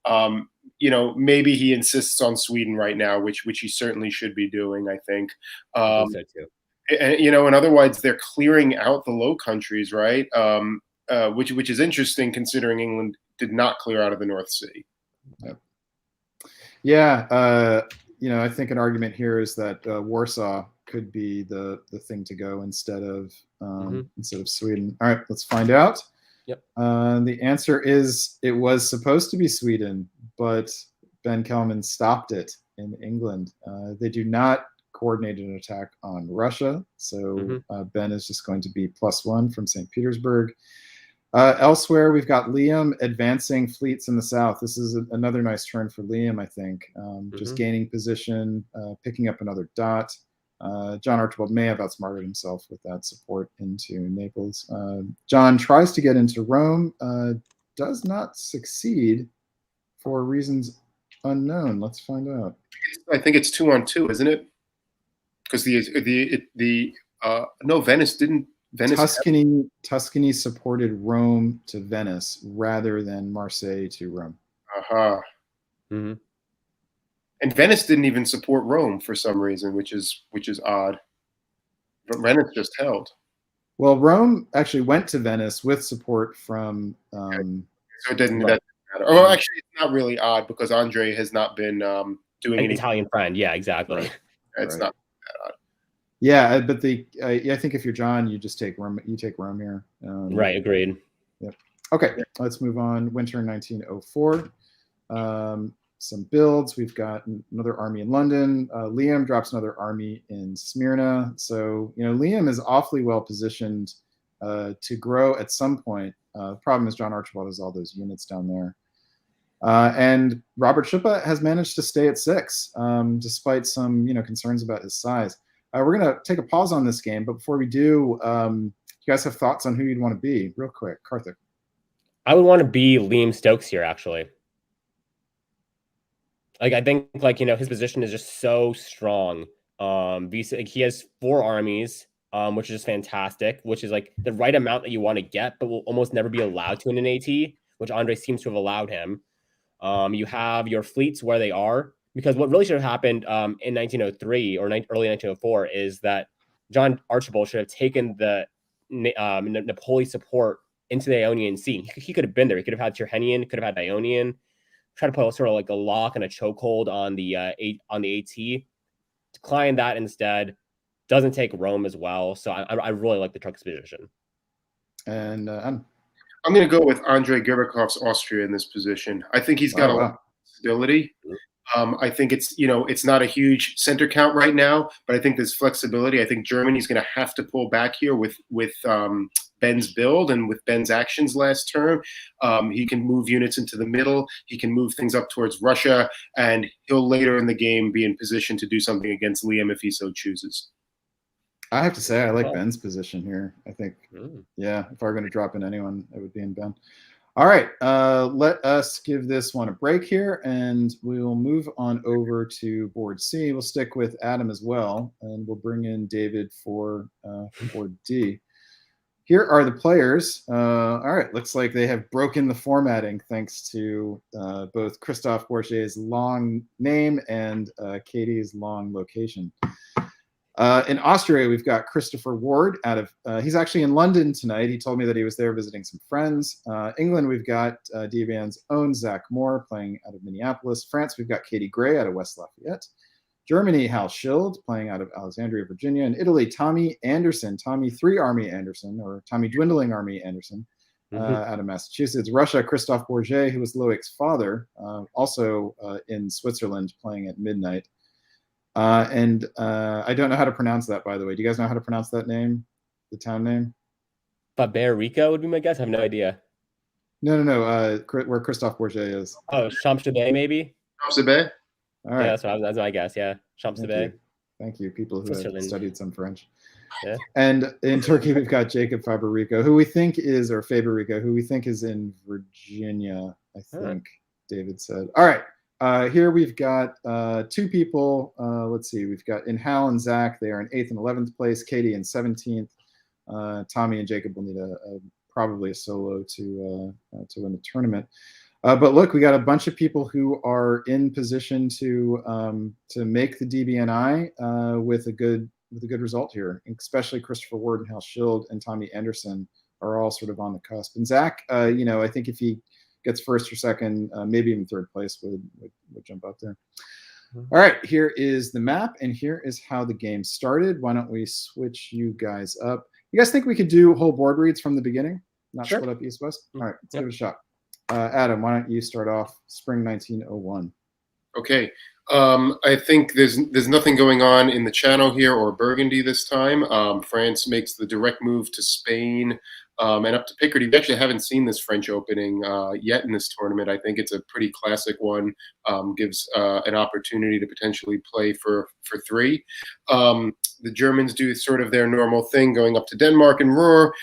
You know, maybe he insists on Sweden right now, which he certainly should be doing, I think. I think so too. And, you know, and otherwise they're clearing out the Low Countries, right? Which is interesting considering England did not clear out of the North Sea. Yeah, you know, I think an argument here is that Warsaw could be the thing to go instead of Sweden. All right, let's find out. Yep. The answer is it was supposed to be Sweden, but Ben Kelman stopped it in England. They do not coordinate an attack on Russia, so Ben is just going to be +1 from St. Petersburg. Elsewhere, we've got Liam advancing fleets in the south. This is another nice turn for Liam, I think. Just gaining position, picking up another dot. John Archibald may have outsmarted himself with that support into Naples. John tries to get into Rome, does not succeed for reasons unknown. Let's find out. I think it's 2-on-2, isn't it? Because no, Venice didn't. Tuscany supported Rome to Venice rather than Marseille to Rome. And Venice didn't even support Rome for some reason, which is odd. But Venice just held. Well, Rome actually went to Venice with support from. So it didn't matter. Oh, actually, it's not really odd because Andre has not been doing an Italian friend. Yeah, exactly. Right. It's not that odd. Yeah, but I think if you're John, you just take Rome. You take Rome here. Right. Agreed. Yep. Okay, let's move on. Winter 1904. Some builds. We've got another army in London. Liam drops another army in Smyrna. So, you know, Liam is awfully well positioned to grow at some point. The problem is John Archibald has all those units down there. And Robert Schuppa has managed to stay at 6, despite some, you know, concerns about his size. We're going to take a pause on this game, but before we do, you guys have thoughts on who you'd want to be? Real quick, Karthik. I would want to be Liam Stokes here, actually. Like, I think, like, you know, his position is just so strong. He has 4 armies, which is just fantastic, which is like the right amount that you want to get, but will almost never be allowed to in an AT, which Andre seems to have allowed him. You have your fleets where they are, because what really should have happened in 1903 or early 1904 is that John Archibald should have taken the Napoleon support into the Ionian Sea. He could have been there. He could have had Tyrrhenian, could have had Ionian. Try to put sort of like a lock and a chokehold on the AT. Decline that instead. Doesn't take Rome as well. So I really like the Turks' position. And I'm going to go with Andrei Gerbakov's Austria in this position. I think he's got a lot of stability. I think it's, you know, it's not a huge center count right now, but I think there's flexibility. I think Germany's going to have to pull back here with Ben's build and with Ben's actions last term. He can move units into the middle. He can move things up towards Russia, and he'll later in the game be in position to do something against Liam if he so chooses. I have to say, I like Ben's position here. I think, yeah, if I were going to drop in anyone, it would be in Ben. All right, let us give this one a break here, and we will move on over to board C. We'll stick with Adam as well, and we'll bring in David for board D. Here are the players. All right, looks like they have broken the formatting thanks to both Christophe Bourget's long name and Katie's long location. In Austria, we've got Christopher Ward out of, he's actually in London tonight. He told me that he was there visiting some friends. England, we've got DBN's own Zach Moore playing out of Minneapolis. France, we've got Katie Gray out of West Lafayette. Germany, Hal Schild playing out of Alexandria, Virginia. In Italy, Tommy Anderson, Tommy 3 Army Anderson, or Tommy Dwindling Army Anderson, out of Massachusetts. Russia, Christophe Bourget, who was Loic's father, also in Switzerland, playing at midnight. And I don't know how to pronounce that, by the way. Do you guys know how to pronounce that name, the town name? Faberica would be my guess. I have no idea. No. Where Christophe Bourget is. Oh, Champs-Élysées, maybe? Champs-Élysées? All right. Yeah, that's my guess. Yeah, Champs-Élysées. Thank you, people who have studied some French. Yeah. And in Turkey, we've got Jacob Faberico, who we think is, or Faberico, who we think is in Virginia, I think David said. All right. Here we've got two people. Let's see. We've got Inhal and Zach. They are in 8th and 11th place. Katie in 17th. Tommy and Jacob will need probably a solo to win the tournament. But look, we got a bunch of people who are in position to make the DBNI with a good result here, especially Christopher Ward and Hal Schild and Tommy Anderson are all sort of on the cusp. And Zach, I think if he gets first or second, maybe even third place, would jump up there. All right, here is the map, and here is how the game started. Why don't we switch you guys up? You guys think we could do whole board reads from the beginning, not split up east-west? All right, let's give it a shot. Adam, why don't you start off spring 1901? Okay. I think there's nothing going on in the Channel here or Burgundy this time. France makes the direct move to Spain and up to Picardy. We actually haven't seen this French opening yet in this tournament. I think it's a pretty classic one. Gives an opportunity to potentially play for three. The Germans do sort of their normal thing, going up to Denmark and Ruhr.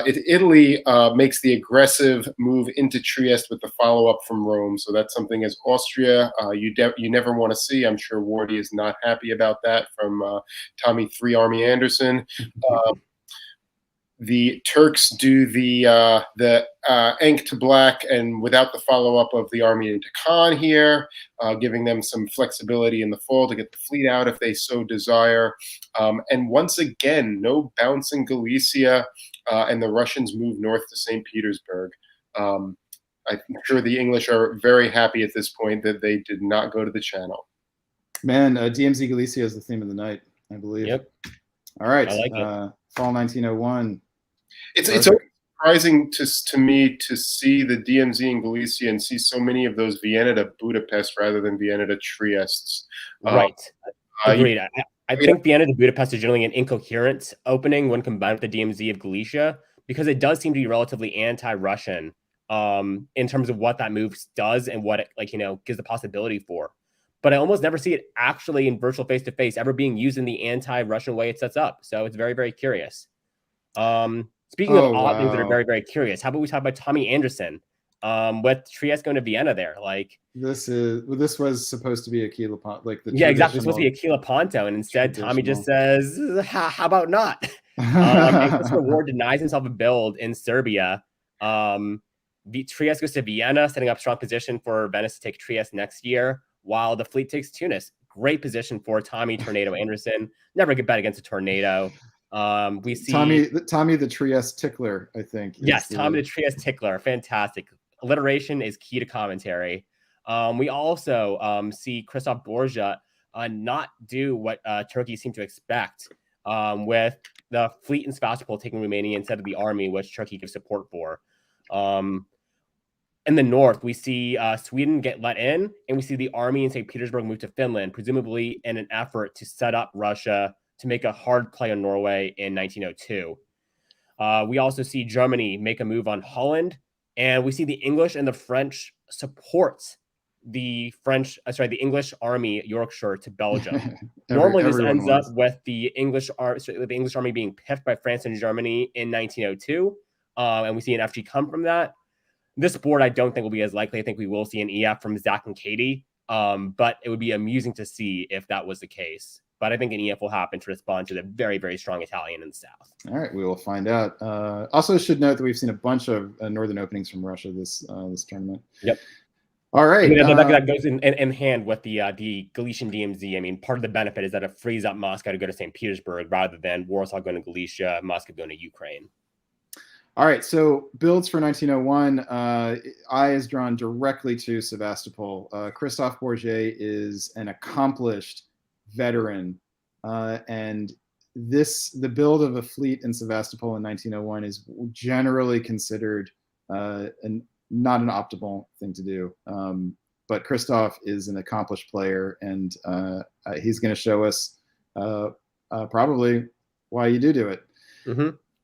Italy makes the aggressive move into Trieste with the follow-up from Rome. So that's something as Austria you never want to see. I'm sure Wardy is not happy about that from Tommy 3 Army Anderson. The Turks do the Enk to black and without the follow-up of the army into Khan here, giving them some flexibility in the fall to get the fleet out if they so desire. And once again, no bounce in Galicia, and the Russians move north to St. Petersburg. I'm sure the English are very happy at this point that they did not go to the Channel. Man, DMZ Galicia is the theme of the night, I believe. Yep. All right. I like it. Fall 1901. It's surprising to me to see the DMZ in Galicia and see so many of those Vienna to Budapest rather than Vienna to Trieste. Right. Agreed. I think Vienna to Budapest is generally an incoherent opening when combined with the DMZ of Galicia, because it does seem to be relatively anti-Russian in terms of what that move does and what it gives the possibility for. But I almost never see it actually in virtual face-to-face ever being used in the anti-Russian way it sets up. So it's very, very curious. Speaking of odd things that are very, very curious, how about we talk about Tommy Anderson with Trieste going to Vienna there? Like this was supposed to be Aquila Ponto, exactly. It's supposed to be Aquila Ponto, and instead Tommy just says, "How about not?" And Christopher Ward denies himself a build in Serbia. Trieste goes to Vienna, setting up strong position for Venice to take Trieste next year, while the fleet takes Tunis. Great position for Tommy Tornado Anderson. Never get bet against a tornado. We see Tommy the Trieste tickler, I think. Yes, Tommy the Trieste tickler. Fantastic. Alliteration is key to commentary. We also see Christophe Bourget not do what Turkey seemed to expect with the fleet in Sevastopol taking Romania instead of the army, which Turkey gives support for. In the north, we see Sweden get let in, and we see the army in St. Petersburg move to Finland, presumably in an effort to set up Russia to make a hard play on Norway in 1902. We also see Germany make a move on Holland, and we see the English and the French support the English army Yorkshire to Belgium. Normally, this ends up with the English army being piffed by France and Germany in 1902, and we see an FG come from that. This board, I don't think will be as likely. I think we will see an EF from Zach and Cade, but it would be amusing to see if that was the case. But I think an EF will happen to respond to the very, very strong Italian in the south. All right, we will find out. Also, should note that we've seen a bunch of northern openings from Russia this tournament. Yep. All right. That goes in hand with the Galician DMZ. I mean, part of the benefit is that it frees up Moscow to go to St. Petersburg rather than Warsaw going to Galicia, Moscow going to Ukraine. All right, so builds for 1901. Eye is drawn directly to Sevastopol. Christophe Bourget is an accomplished veteran, and the build of a fleet in Sevastopol in 1901 is generally considered and not an optimal thing to do. But Christoph is an accomplished player, and he's going to show us probably why you do it.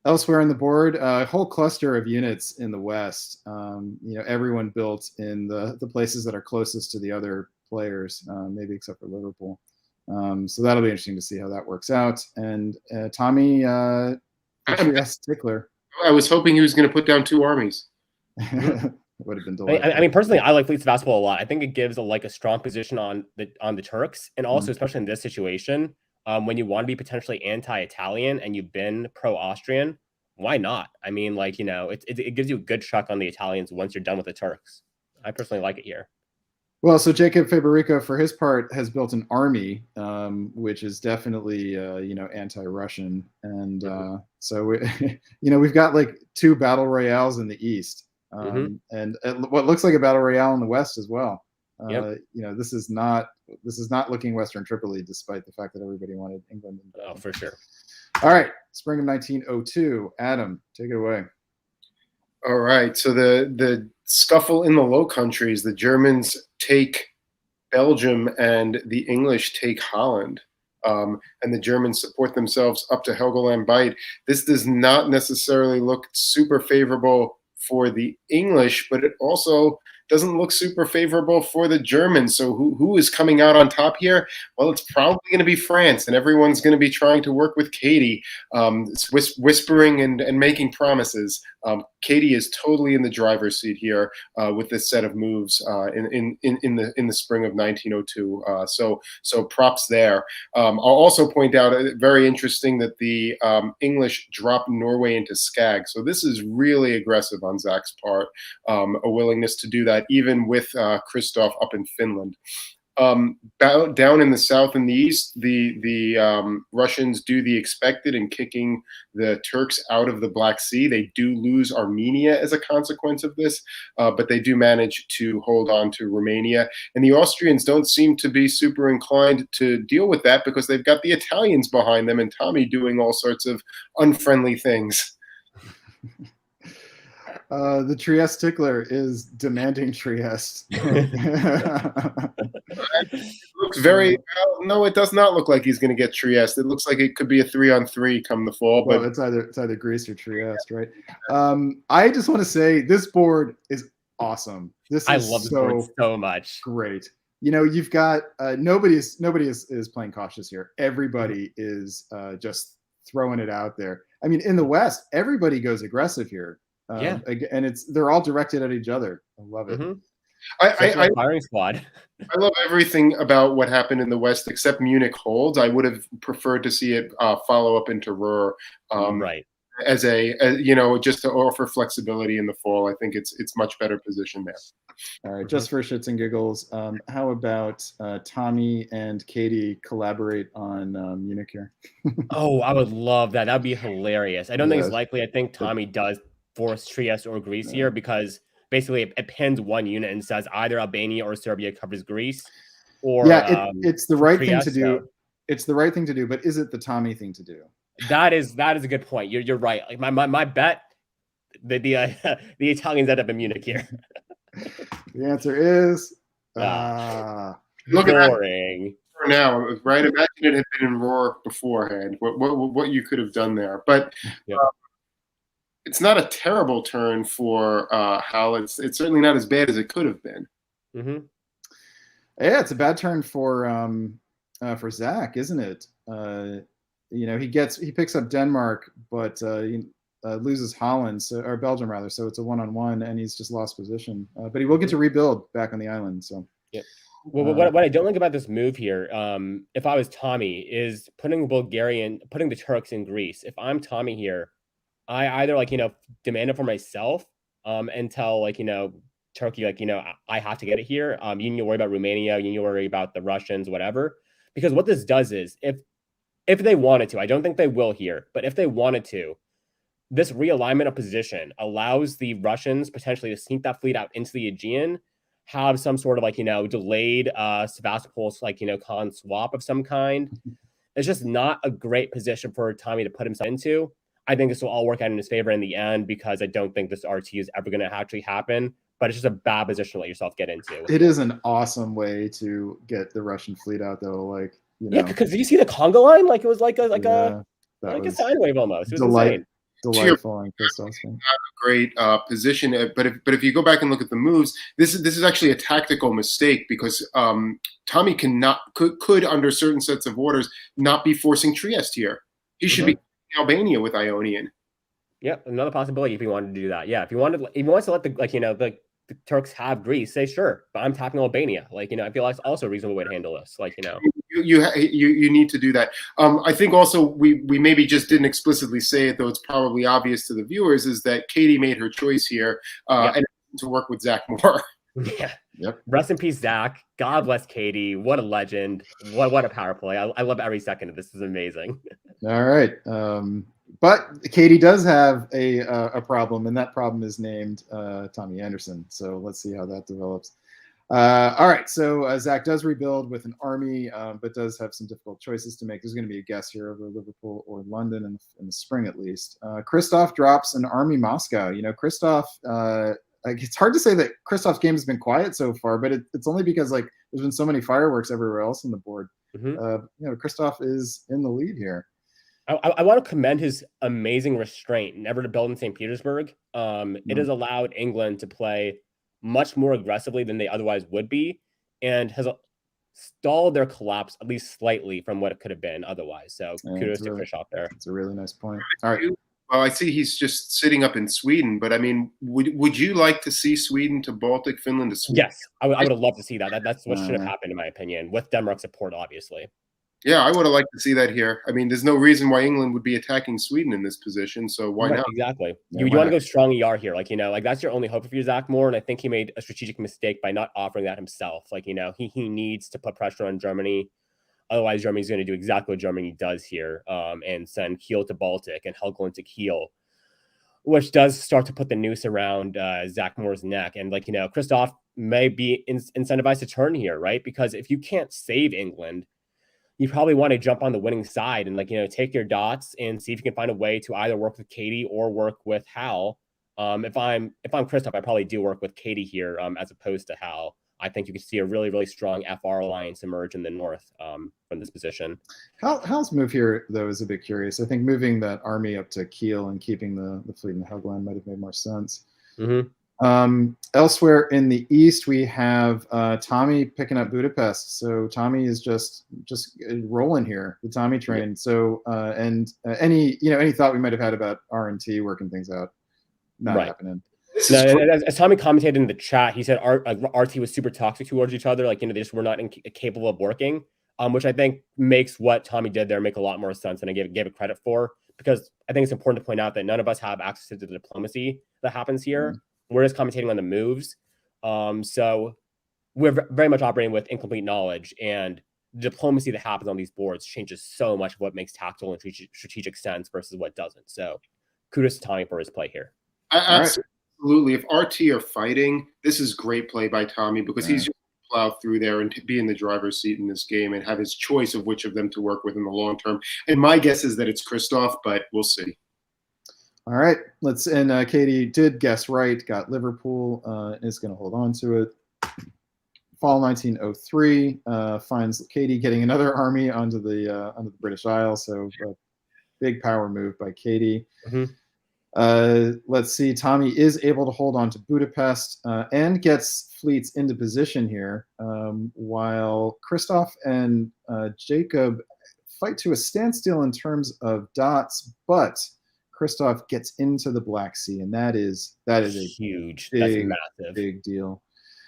Elsewhere on the board, a whole cluster of units in the West. Everyone built in the places that are closest to the other players, maybe except for Liverpool. So that'll be interesting to see how that works out. And Tommy, Trieste Tickler. I was hoping he was going to put down 2 armies. Would have been delightful. I mean, personally, I like Fleet Sebastopol a lot. I think it gives a strong position on the Turks, and also especially in this situation, when you want to be potentially anti-Italian and you've been pro-Austrian, why not? I mean, it gives you a good chuck on the Italians once you're done with the Turks. I personally like it here. Well, so Jacob Faberica, for his part, has built an army, which is definitely, anti-Russian. And so, we've got 2 battle royales in the East. And what looks like a battle royale in the West as well. This is not looking Western Tripoli, despite the fact that everybody wanted England. Oh, for sure. All right, spring of 1902. Adam, take it away. All right, so the scuffle in the Low Countries, the Germans take Belgium and the English take Holland. And the Germans support themselves up to Helgoland Bight. This does not necessarily look super favorable for the English, but it also doesn't look super favorable for the Germans. So who is coming out on top here? Well, it's probably going to be France, and everyone's going to be trying to work with Cade, whispering and making promises. Cade is totally in the driver's seat here with this set of moves in the spring of 1902. So props there. I'll also point out, very interesting, that the English dropped Norway into Skag. So this is really aggressive on Zach's part, a willingness to do that, even with Christoph up in Finland. Down in the south and the east, the Russians do the expected in kicking the Turks out of the Black Sea. They do lose Armenia as a consequence of this, but they do manage to hold on to Romania. And the Austrians don't seem to be super inclined to deal with that because they've got the Italians behind them and Tommy doing all sorts of unfriendly things. The Trieste Tickler is demanding Trieste. It looks very no. It does not look like he's going to get Trieste. It looks like it could be a 3-on-3 come the fall. Well, but it's either Greece or Trieste, right? I just want to say this board is awesome. I love this board so much. Great. You've got nobody is playing cautious here. Everybody is just throwing it out there. I mean, in the West, everybody goes aggressive here. And they're all directed at each other. I love it. I firing squad. I love everything about what happened in the West except Munich holds. I would have preferred to see it follow up into Ruhr, right? As just to offer flexibility in the fall. I think it's much better position there. All right, just for shits and giggles, how about Tommy and Cade collaborate on Munich here? Oh, I would love that. That'd be hilarious. I don't think it's likely. I think Tommy does force Trieste or Greece here because basically it pins one unit and says either Albania or Serbia covers Greece. Or it's the right Trieste, thing to do. It's the right thing to do, but is it the Tommy thing to do? That is a good point. You're right. Like my bet, the Italians end up in Munich here. The answer is look boring. At that now, right? Imagine it had been in Ruhr beforehand. What you could have done there, but. It's not a terrible turn for Hal. It's certainly not as bad as it could have been. Yeah, it's a bad turn for Zach, isn't it? He picks up Denmark, but loses Holland, or Belgium rather. So it's a 1-on-1, and he's just lost position. But he will get to rebuild back on the island. So yeah. Well, what I don't like about this move here, if I was Tommy, is putting the Turks in Greece. If I'm Tommy here, I either demand it for myself and tell Turkey I have to get it here. You need to worry about Romania. You need to worry about the Russians, whatever. Because what this does is if they wanted to, I don't think they will here, but if they wanted to, this realignment of position allows the Russians potentially to sneak that fleet out into the Aegean, have some sort of delayed Sevastopol's con swap of some kind. It's just not a great position for Tommy to put himself into. I think this will all work out in his favor in the end, because I don't think this RT is ever going to actually happen. But it's just a bad position to let yourself get into. It is an awesome way to get the Russian fleet out, though. Like, you know, Yeah, because did you see the Conga line? Like, it was like a was sine wave almost. It was insane. Delightful on Christoph's game. Great position, but if you go back and look at the moves, this is actually a tactical mistake, because Tommy could under certain sets of orders not be forcing Trieste here. He should be in Albania with Ionian. Yep, another possibility if he wanted to do that. Yeah, if he wants to let the Turks have Greece, say sure, but I'm tapping Albania. Like, I feel that's also a reasonable way to handle this. Like, you need to do that. I think also we maybe just didn't explicitly say it, though it's probably obvious to the viewers, is that Cade made her choice here and to work with Zach Moore. Yeah. Yep. Rest in peace, Zach. God bless Cade. What a legend. What a power play. I love every second of this. This is amazing. All right. But Cade does have a problem, and that problem is named Tommy Anderson. So let's see how that develops. All right. So Zach does rebuild with an army, but does have some difficult choices to make. There's going to be a guess here over Liverpool or London in the spring, at least. Christoph drops an army Moscow. Christoph, it's hard to say that Christoph's game has been quiet so far, but it's only because there's been so many fireworks everywhere else on the board. Christoph is in the lead here. I want to commend his amazing restraint never to build in St. Petersburg. It has allowed England to play much more aggressively than they otherwise would be, and has stalled their collapse at least slightly from what it could have been otherwise. So kudos to Christoph there. It's a really nice point. All right. Well, I see he's just sitting up in Sweden, but I mean, would you like to see Sweden to Baltic, Finland to Sweden? Yes, I would have loved to see that. That's what should have happened, in my opinion, with Denmark's support, obviously. Yeah, I would have liked to see that here. I mean, there's no reason why England would be attacking Sweden in this position, so why not? Exactly. You want to go strong ER here, that's your only hope if you're Zach Moore, and I think he made a strategic mistake by not offering that himself. He needs to put pressure on Germany. Otherwise, Germany's going to do exactly what Germany does here, and send Kiel to Baltic and Helgoland to Kiel, which does start to put the noose around Zach Moore's neck. And Christoph may be incentivized to turn here, right? Because if you can't save England, you probably want to jump on the winning side and take your dots and see if you can find a way to either work with Cade or work with Hal. If I'm Christoph, I probably do work with Cade here as opposed to Hal. I think you can see a really, really strong FR alliance emerge in the north from this position. Hal's move here, though, is a bit curious. I think moving that army up to Kiel and keeping the fleet in Helgoland might have made more sense. Elsewhere in the east, we have Tommy picking up Budapest. So Tommy is just rolling here, the Tommy train. So any thought we might have had about R&T working things out, not happening. No, as Tommy commented in the chat, he said RT was super toxic towards each other. They just were not capable of working, which I think makes what Tommy did there make a lot more sense than I gave it credit for, because I think it's important to point out that none of us have access to the diplomacy that happens here. We're just commentating on the moves. So we're very much operating with incomplete knowledge, and the diplomacy that happens on these boards changes so much of what makes tactical and strategic sense versus what doesn't. So kudos to Tommy for his play here. Absolutely. If RT are fighting, this is great play by Tommy, because he's just plow through there and be in the driver's seat in this game and have his choice of which of them to work with in the long term. And my guess is that it's Christoph, but we'll see. All right, Cade did guess right, got Liverpool, is going to hold on to it. Fall 1903 finds Cade getting another army onto the British Isles, so a big power move by Cade. Let's see, Tommy is able to hold on to Budapest and gets fleets into position here, while Christoph and Jacob fight to a standstill in terms of dots, but Christoph gets into the Black Sea, and that is a huge, big, that's massive, big deal.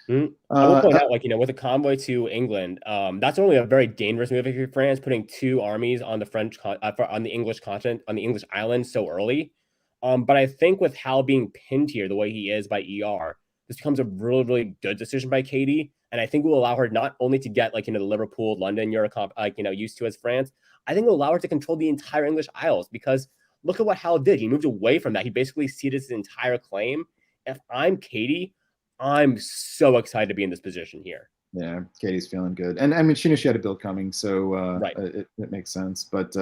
I will point out, with a convoy to England, that's only a very dangerous move if you're France, putting two armies on the on the English continent, on the English island so early. But I think with Hal being pinned here the way he is by ER, this becomes a really, really good decision by Cade, and I think will allow her not only to get the Liverpool, London, Eurocomp, used to as France. I think it will allow her to control the entire English Isles, because look at what Hal did. He moved away from that. He basically ceded his entire claim. If I'm Cade, I'm so excited to be in this position here. Yeah, Katie's feeling good, and I mean she knew she had a build coming, so Right. it makes sense. But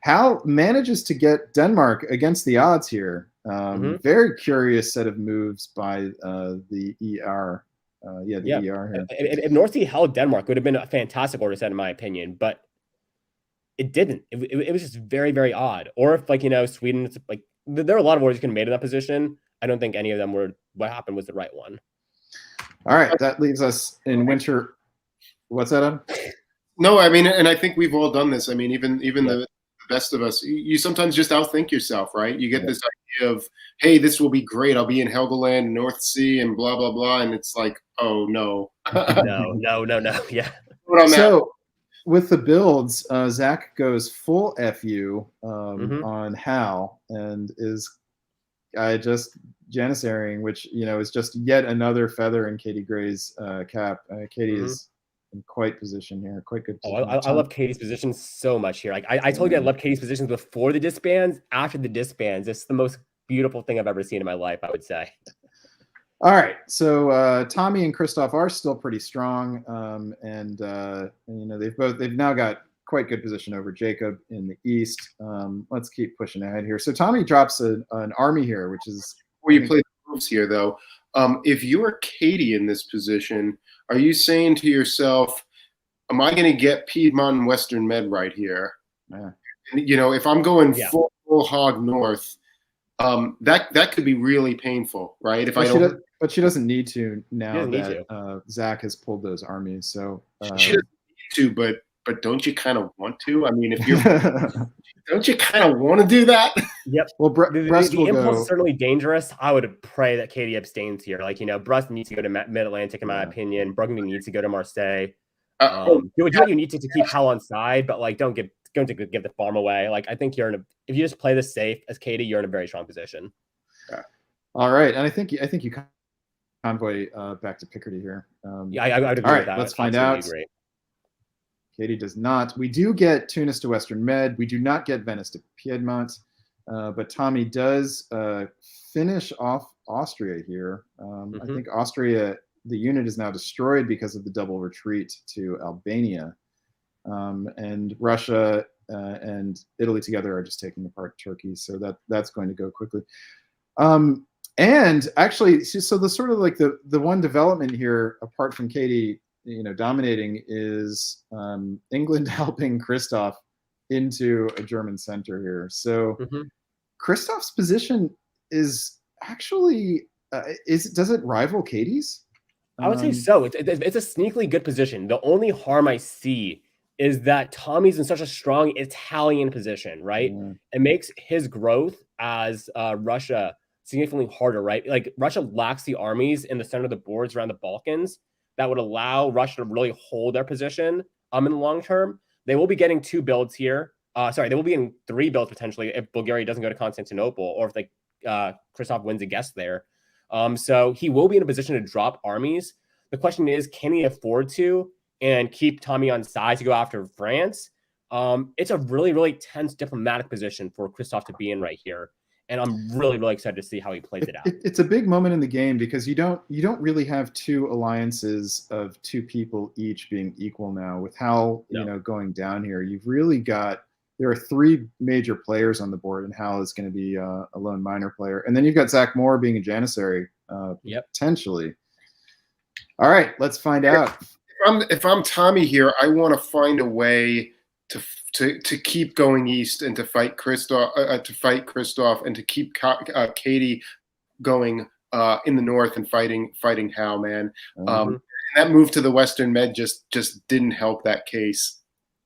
Hal manages to get Denmark against the odds here. Very curious set of moves by the ER. Yeah, the ER here. If North Sea held Denmark, it would have been a fantastic order set in my opinion, but it didn't. It was just very, very odd. Or if Sweden, like there are a lot of orders you can have made in that position. I don't think any of them were what happened was the right one. All right, that leaves us in winter. What's that, Adam? No, I mean, and I think we've all done this. I mean, even the best of us, you sometimes just outthink yourself, right? You get this idea of, hey, this will be great. I'll be in Helgoland, North Sea, and blah, blah, blah. And it's like, oh, no. No. Yeah. So with the builds, Zach goes full FU on Hal and is just Janissarying, which, is just yet another feather in Katie Gray's cap. Katie is in quite position here, quite good position. I love Katie's position so much here. Like I told you I love Katie's positions before the disbands. After the disbands, it's the most beautiful thing I've ever seen in my life, I would say. All right, so Tommy and Christoph are still pretty strong, and they've now got quite good position over Jacob in the east. Let's keep pushing ahead here. So Tommy drops an army here, which is before you play the moves here, though. If you are Katie in this position, are you saying to yourself, am I going to get Piedmont and Western Med right here? Yeah. If I'm going full hog north, that could be really painful, right? But she doesn't need to now that Zach has pulled those armies. So she doesn't need to, but don't you kind of want to? I mean, if you're don't you kind of want to do that? Yep. Well, the impulse is certainly dangerous. I would pray that Katie abstains here. Like, Brest needs to go to Mid-Atlantic, in my opinion. Burgundy needs to go to Marseille. Do what you need to keep Hal on side, but like, don't give the farm away. Like, I think if you just play this safe as Katie, you're in a very strong position. Yeah. All right, and I think you convoy back to Picardy here. I would agree with that. Let's find out. Agree. Katie does not. We do get Tunis to Western Med. We do not get Venice to Piedmont, but Tommy does finish off Austria here. I think Austria, the unit is now destroyed because of the double retreat to Albania, and Russia and Italy together are just taking apart Turkey. So that's going to go quickly. And actually, so the sort of like the one development here, apart from Katie, dominating, is England helping Christoph into a German center here. So Christoph's position is actually does it rival Katie's? I would say so. It's a sneakily good position. The only harm I see is that Tommy's in such a strong Italian position, right? Yeah. It makes his growth as Russia significantly harder, right? Like, Russia lacks the armies in the center of the boards around the Balkans that would allow Russia to really hold their position in the long term. They will be getting 2 builds here. They will be in 3 builds potentially if Bulgaria doesn't go to Constantinople, or if Christoph wins a guest there. So he will be in a position to drop armies. The question is, can he afford to and keep Tommy on side to go after France? It's a really, really tense diplomatic position for Christoph to be in right here. And I'm really, really excited to see how he plays it out. It's a big moment in the game because you don't really have 2 alliances of 2 people each being equal now. With Hal, going down here, you've really got, there are 3 major players on the board, and Hal is going to be a lone minor player. And then you've got Zach Moore being a Janissary, potentially. All right, let's find out. If I'm Tommy here, I want to find a way to keep going east and to fight Christoph, and to keep Katie going in the north and fighting Hal, man. That move to the Western Med just didn't help that case.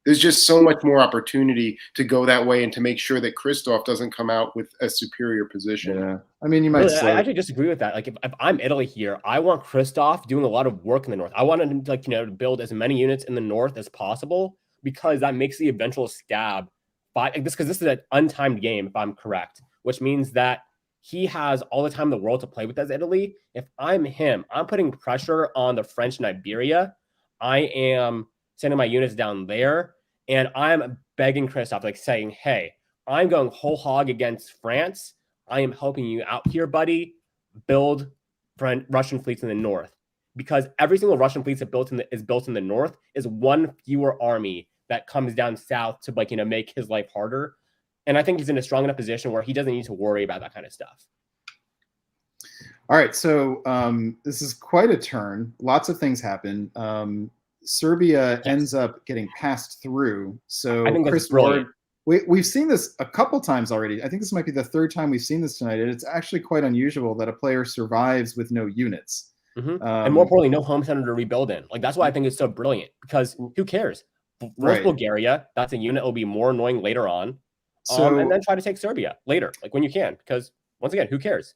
There's just so much more opportunity to go that way and to make sure that Christoph doesn't come out with a superior position. Yeah, I mean, you might. Really, I actually disagree with that. Like, if I'm Italy here, I want Christoph doing a lot of work in the north. I want him to build as many units in the north as possible, because that makes the eventual stab because this is an untimed game, if I'm correct, which means that he has all the time in the world to play with as Italy. If I'm him, I'm putting pressure on the French in Iberia. I am sending my units down there, and I'm begging Christoph, saying, hey, I'm going whole hog against France. I am helping you out here, buddy. Build Russian fleets in the north. because every single Russian fleet is built in the north is one fewer army that comes down south to like, make his life harder. And I think he's in a strong enough position where he doesn't need to worry about that kind of stuff. All right, so this is quite a turn. Lots of things happen. Serbia ends up getting passed through. So I think that's Chris brilliant. Ward, we've seen this a couple times already. I think this might be the third time we've seen this tonight. And it's actually quite unusual that a player survives with no units. And more importantly, no home center to rebuild in. Like, that's why I think it's so brilliant, because who cares? Force Bulgaria, that's a unit that will be more annoying later on. And then try to take Serbia later, like when you can, because once again, who cares?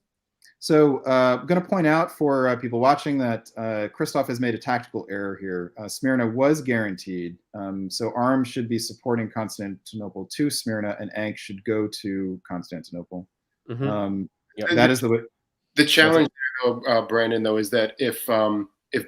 So I'm going to point out for people watching that Christoph has made a tactical error here. Smyrna was guaranteed. So Arms should be supporting Constantinople to Smyrna, and Ankh should go to Constantinople. That is the way. The challenge there, though, Brandon, though, is that if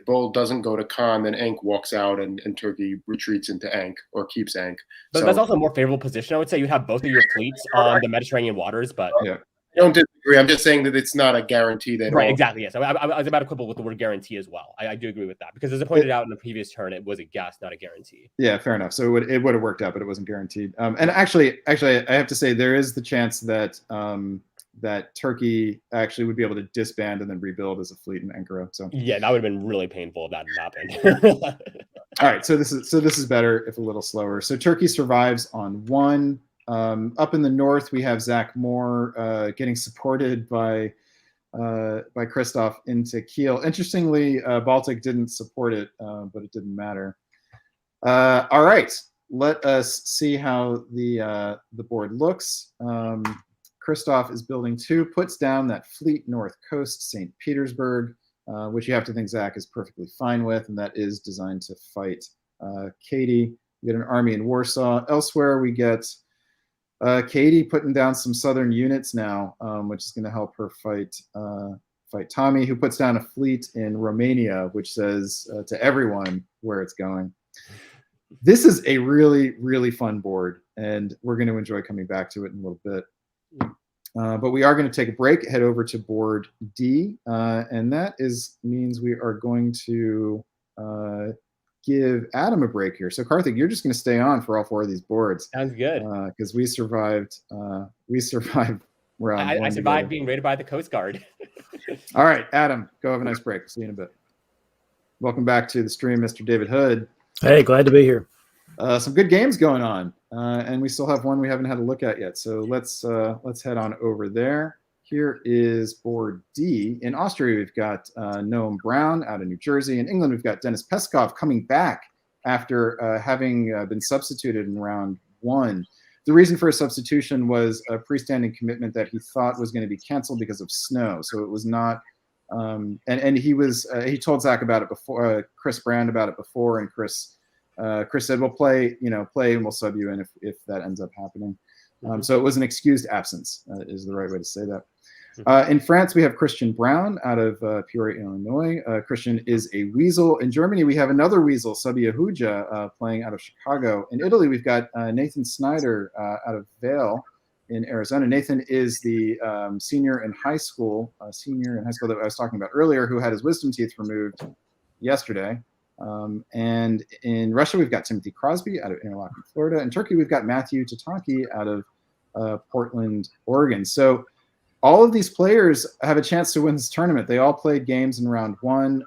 Bull doesn't go to Khan, then Ankh walks out and Turkey retreats into Ankh or keeps Ankh. But that's also a more favorable position. I would say you have both of your fleets on the Mediterranean waters, but yeah. I don't disagree. I'm just saying that it's not a guarantee that exactly. Yes, I was about to quibble with the word guarantee as well. I do agree with that, because as I pointed out in the previous turn, it was a guess, not a guarantee. Yeah, fair enough. So it would have worked out, but it wasn't guaranteed. And actually, I have to say there is the chance that that Turkey actually would be able to disband and then rebuild as a fleet in Ankara. So yeah, that would have been really painful if that had happened. All right, so this is better if a little slower. So Turkey survives on 1. Up in the north, we have Zach Moore getting supported by Christoph into Kiel. Interestingly, Baltic didn't support it, but it didn't matter. All right, let us see how the board looks. Christoph is building 2, puts down that fleet north coast, St. Petersburg, which you have to think Zach is perfectly fine with, and that is designed to fight Cade. We get an army in Warsaw. Elsewhere, we get Cade putting down some southern units now, which is going to help her fight Tommy, who puts down a fleet in Romania, which says to everyone where it's going. This is a really, really fun board, and we're going to enjoy coming back to it in a little bit. But we are going to take a break, head over to board D, and that means we are going to give Adam a break here. So Karthik, you're just going to stay on for all 4 of these boards. Sounds good. Because we survived. Round 1 I survived being raided by the Coast Guard. All right, Adam, go have a nice break. See you in a bit. Welcome back to the stream, Mr. David Hood. Hey, glad to be here. Some good games going on, and we still have one we haven't had a look at yet. So let's head on over there. Here is board D. In Austria, we've got Noam Brown out of New Jersey. In England, we've got Dennis Peskov coming back after having been substituted in round 1. The reason for his substitution was a freestanding commitment that he thought was going to be canceled because of snow. So it was not, and he told Zach about it before, Chris Brand about it before, and Chris said, "We'll play and we'll sub you in if that ends up happening." So it was an excused absence, is the right way to say that. In France, we have Christian Brown out of Peoria, Illinois. Christian is a weasel. In Germany, we have another weasel, Sabia Huja, playing out of Chicago. In Italy, we've got Nathan Snyder out of Vail in Arizona. Nathan is the senior in high school that I was talking about earlier, who had his wisdom teeth removed yesterday. And in Russia, we've got Timothy Crosby out of Interlaken, Florida. In Turkey, we've got Matthew Tataki out of Portland, Oregon. So all of these players have a chance to win this tournament. They all played games in round 1.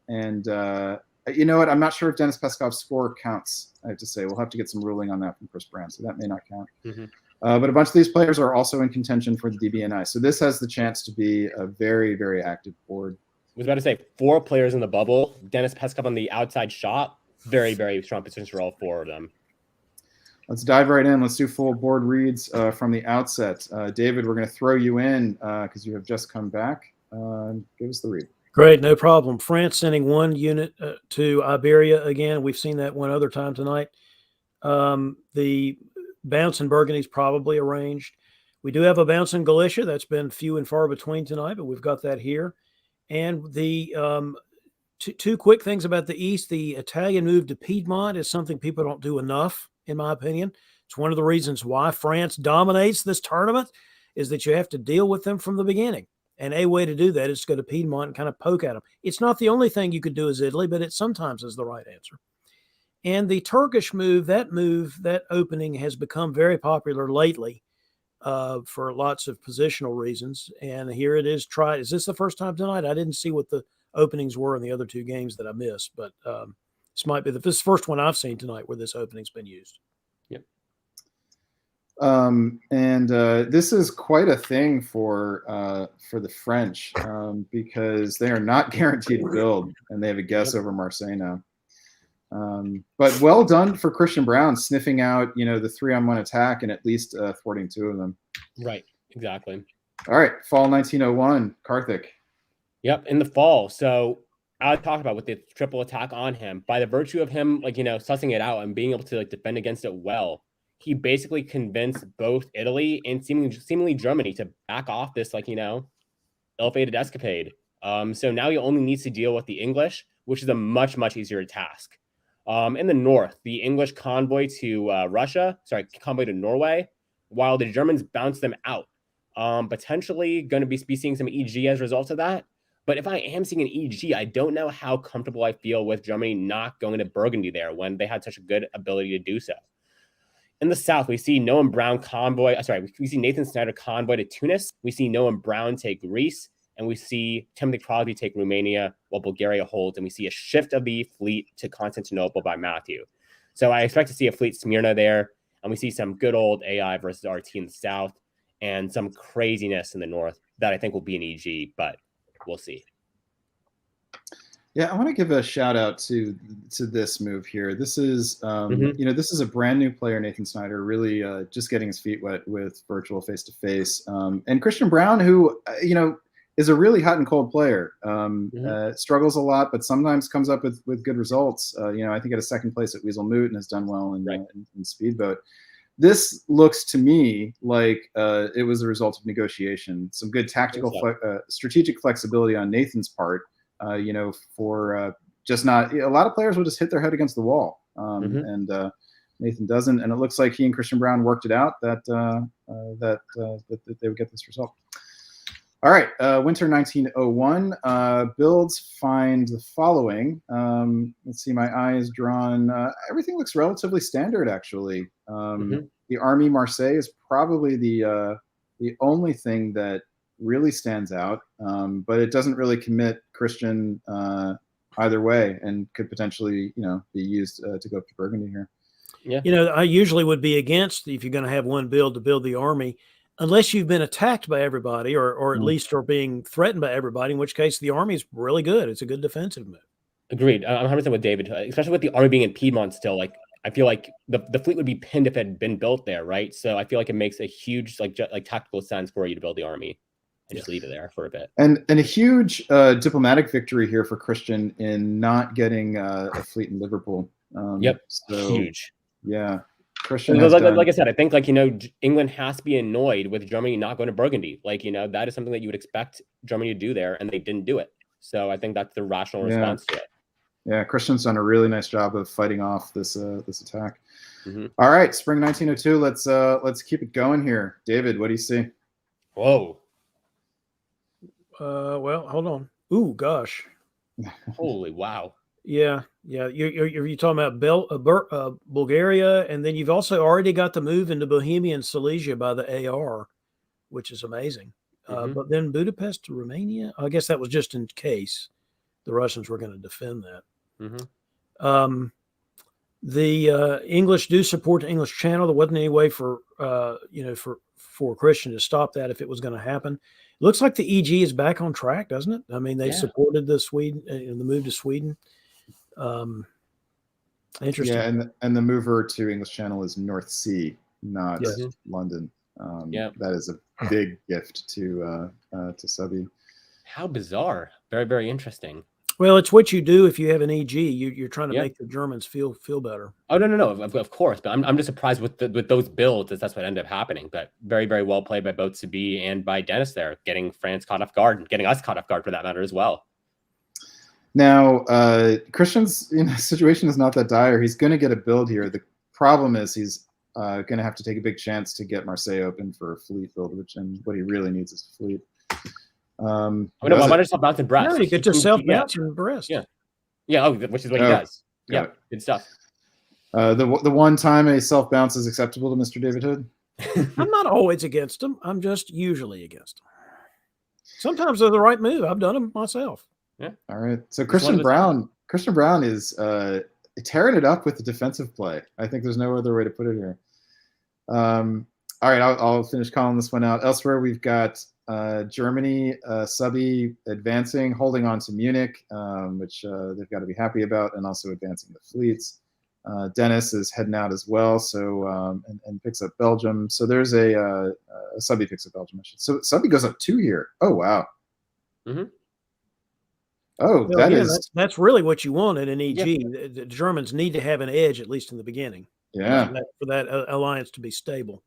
And you know what? I'm not sure if Dennis Peskov's score counts, I have to say. We'll have to get some ruling on that from Chris Brand, so that may not count. But a bunch of these players are also in contention for the DBNI. So this has the chance to be a very, very active board. I was about to say 4 players in the bubble. Dennis Peskov on the outside shot. Very, very strong positions for all 4 of them. Let's dive right in. Let's do full board reads from the outset. David, we're going to throw you in because you have just come back. Give us the read. Great, no problem. France sending 1 unit to Iberia again. We've seen that one other time tonight. The bounce in Burgundy is probably arranged. We do have a bounce in Galicia. That's been few and far between tonight, but we've got that here. And the two quick things about the East. The Italian move to Piedmont is something people don't do enough, in my opinion. It's one of the reasons why France dominates this tournament, is that you have to deal with them from the beginning. And a way to do that is to go to Piedmont and kind of poke at them. It's not the only thing you could do as Italy, but it sometimes is the right answer. And the Turkish move, that opening has become very popular lately for lots of positional reasons. And here it is. Is this the first time tonight? I didn't see what the openings were in the other two games that I missed, but this might be the first one I've seen tonight where this opening's been used. Yep. This is quite a thing for the French because they are not guaranteed to build, and they have a guess over Marseille now. But well done for Christian Brown sniffing out, the 3-on-1 attack and at least thwarting 2 of them. Right, exactly. All right, fall 1901, Karthik. Yep, in the fall. So I talked about with the triple attack on him, by the virtue of him, sussing it out and being able to defend against it well, he basically convinced both Italy and seemingly Germany to back off this, ill-fated escapade. So now he only needs to deal with the English, which is a much, much easier task. In the north, the English convoy to Norway, while the Germans bounce them out. Potentially going to be seeing some EG as a result of that. But if I am seeing an EG, I don't know how comfortable I feel with Germany not going to Burgundy there when they had such a good ability to do so. In the south, we see Noam Brown we see Nathan Snyder convoy to Tunis. We see Noam Brown take Greece. And we see Timothy Crosby take Romania while Bulgaria holds. And we see a shift of the fleet to Constantinople by Matthew. So I expect to see a fleet Smyrna there. And we see some good old AI versus RT in the south and some craziness in the north that I think will be an EG, but we'll see. Yeah, I want to give a shout out to this move here. This is, this is a brand new player, Nathan Snyder, really just getting his feet wet with virtual face-to-face. And Christian Brown, who, is a really hot and cold player. Struggles a lot, but sometimes comes up with good results. I think at a second place at Weasel Moot and has done well in Speedboat. This looks to me like it was a result of negotiation. Some good tactical, strategic flexibility on Nathan's part. For just not a lot of players will just hit their head against the wall, and Nathan doesn't. And it looks like he and Christian Brown worked it out that they would get this result. All right, winter 1901 builds find the following. Let's see, my eye is drawn. Everything looks relatively standard, actually. The Army Marseille is probably the only thing that really stands out, but it doesn't really commit Christian either way, and could potentially, be used to go up to Burgundy here. Yeah, I usually would be against, if you're going to have one build, to build the Army, unless you've been attacked by everybody, or at least are being threatened by everybody, in which case the Army is really good. It's a good defensive move. Agreed. I'm 100% with David, especially with the Army being in Piedmont still. I feel like the fleet would be pinned if it had been built there, right? So I feel like it makes a huge tactical sense for you to build the Army and just leave it there for a bit. And a huge diplomatic victory here for Christian in not getting a fleet in Liverpool. Huge. Yeah. Christian like I said, I think England has to be annoyed with Germany not going to Burgundy. That is something that you would expect Germany to do there, and they didn't do it. So I think that's the rational response to it. Yeah, Christian's done a really nice job of fighting off this attack. All right, spring 1902. Let's keep it going here. David, what do you see? Whoa. Well, hold on. Ooh, gosh. Holy wow. Yeah. You're talking about Bulgaria, and then you've also already got the move into Bohemian Silesia by the AR, which is amazing. But then Budapest to Romania, I guess that was just in case the Russians were going to defend that. The English do support the English Channel. There wasn't any way for Christian to stop that if it was going to happen. It looks like the EG is back on track, doesn't it? I mean, they supported the move to Sweden. Interesting. Yeah, and the mover to English Channel is North Sea, not London. That is a big gift to Subby. How bizarre! Very, very interesting. Well, it's what you do if you have an EG. You're trying to make the Germans feel better. Oh no, of course. But I'm just surprised with those builds that's what ended up happening. But very, very well played by both Sabi and by Dennis there, getting France caught off guard and getting us caught off guard for that matter as well. Now, Christian's situation is not that dire. He's going to get a build here. The problem is he's going to have to take a big chance to get Marseille open for a fleet build, and what he really needs is a fleet. Oh, no, why not just bounce and Brest? No, you could just self-bounce and Brest. Yeah. Yeah, oh, which is what he Oh, does. got Yeah, it. good stuff. The one time a self bounce is acceptable to Mr. David Hood. I'm not always against them. I'm just usually against them. Sometimes they're the right move. I've done them myself. Yeah. All right. So It's one of Christian Brown is tearing it up with the defensive play. I think there's no other way to put it here. All right, I'll finish calling this one out. Elsewhere, we've got Germany, Subby advancing, holding on to Munich, which they've got to be happy about, and also advancing the fleets. Dennis is heading out as well, so and picks up Belgium. So there's a Subby picks up Belgium. So Subby goes up 2 here. Oh wow. Mm-hmm. Oh, Well, that's really what you want in an EG. Yeah. The Germans need to have an edge, at least in the beginning. Yeah. For that alliance to be stable.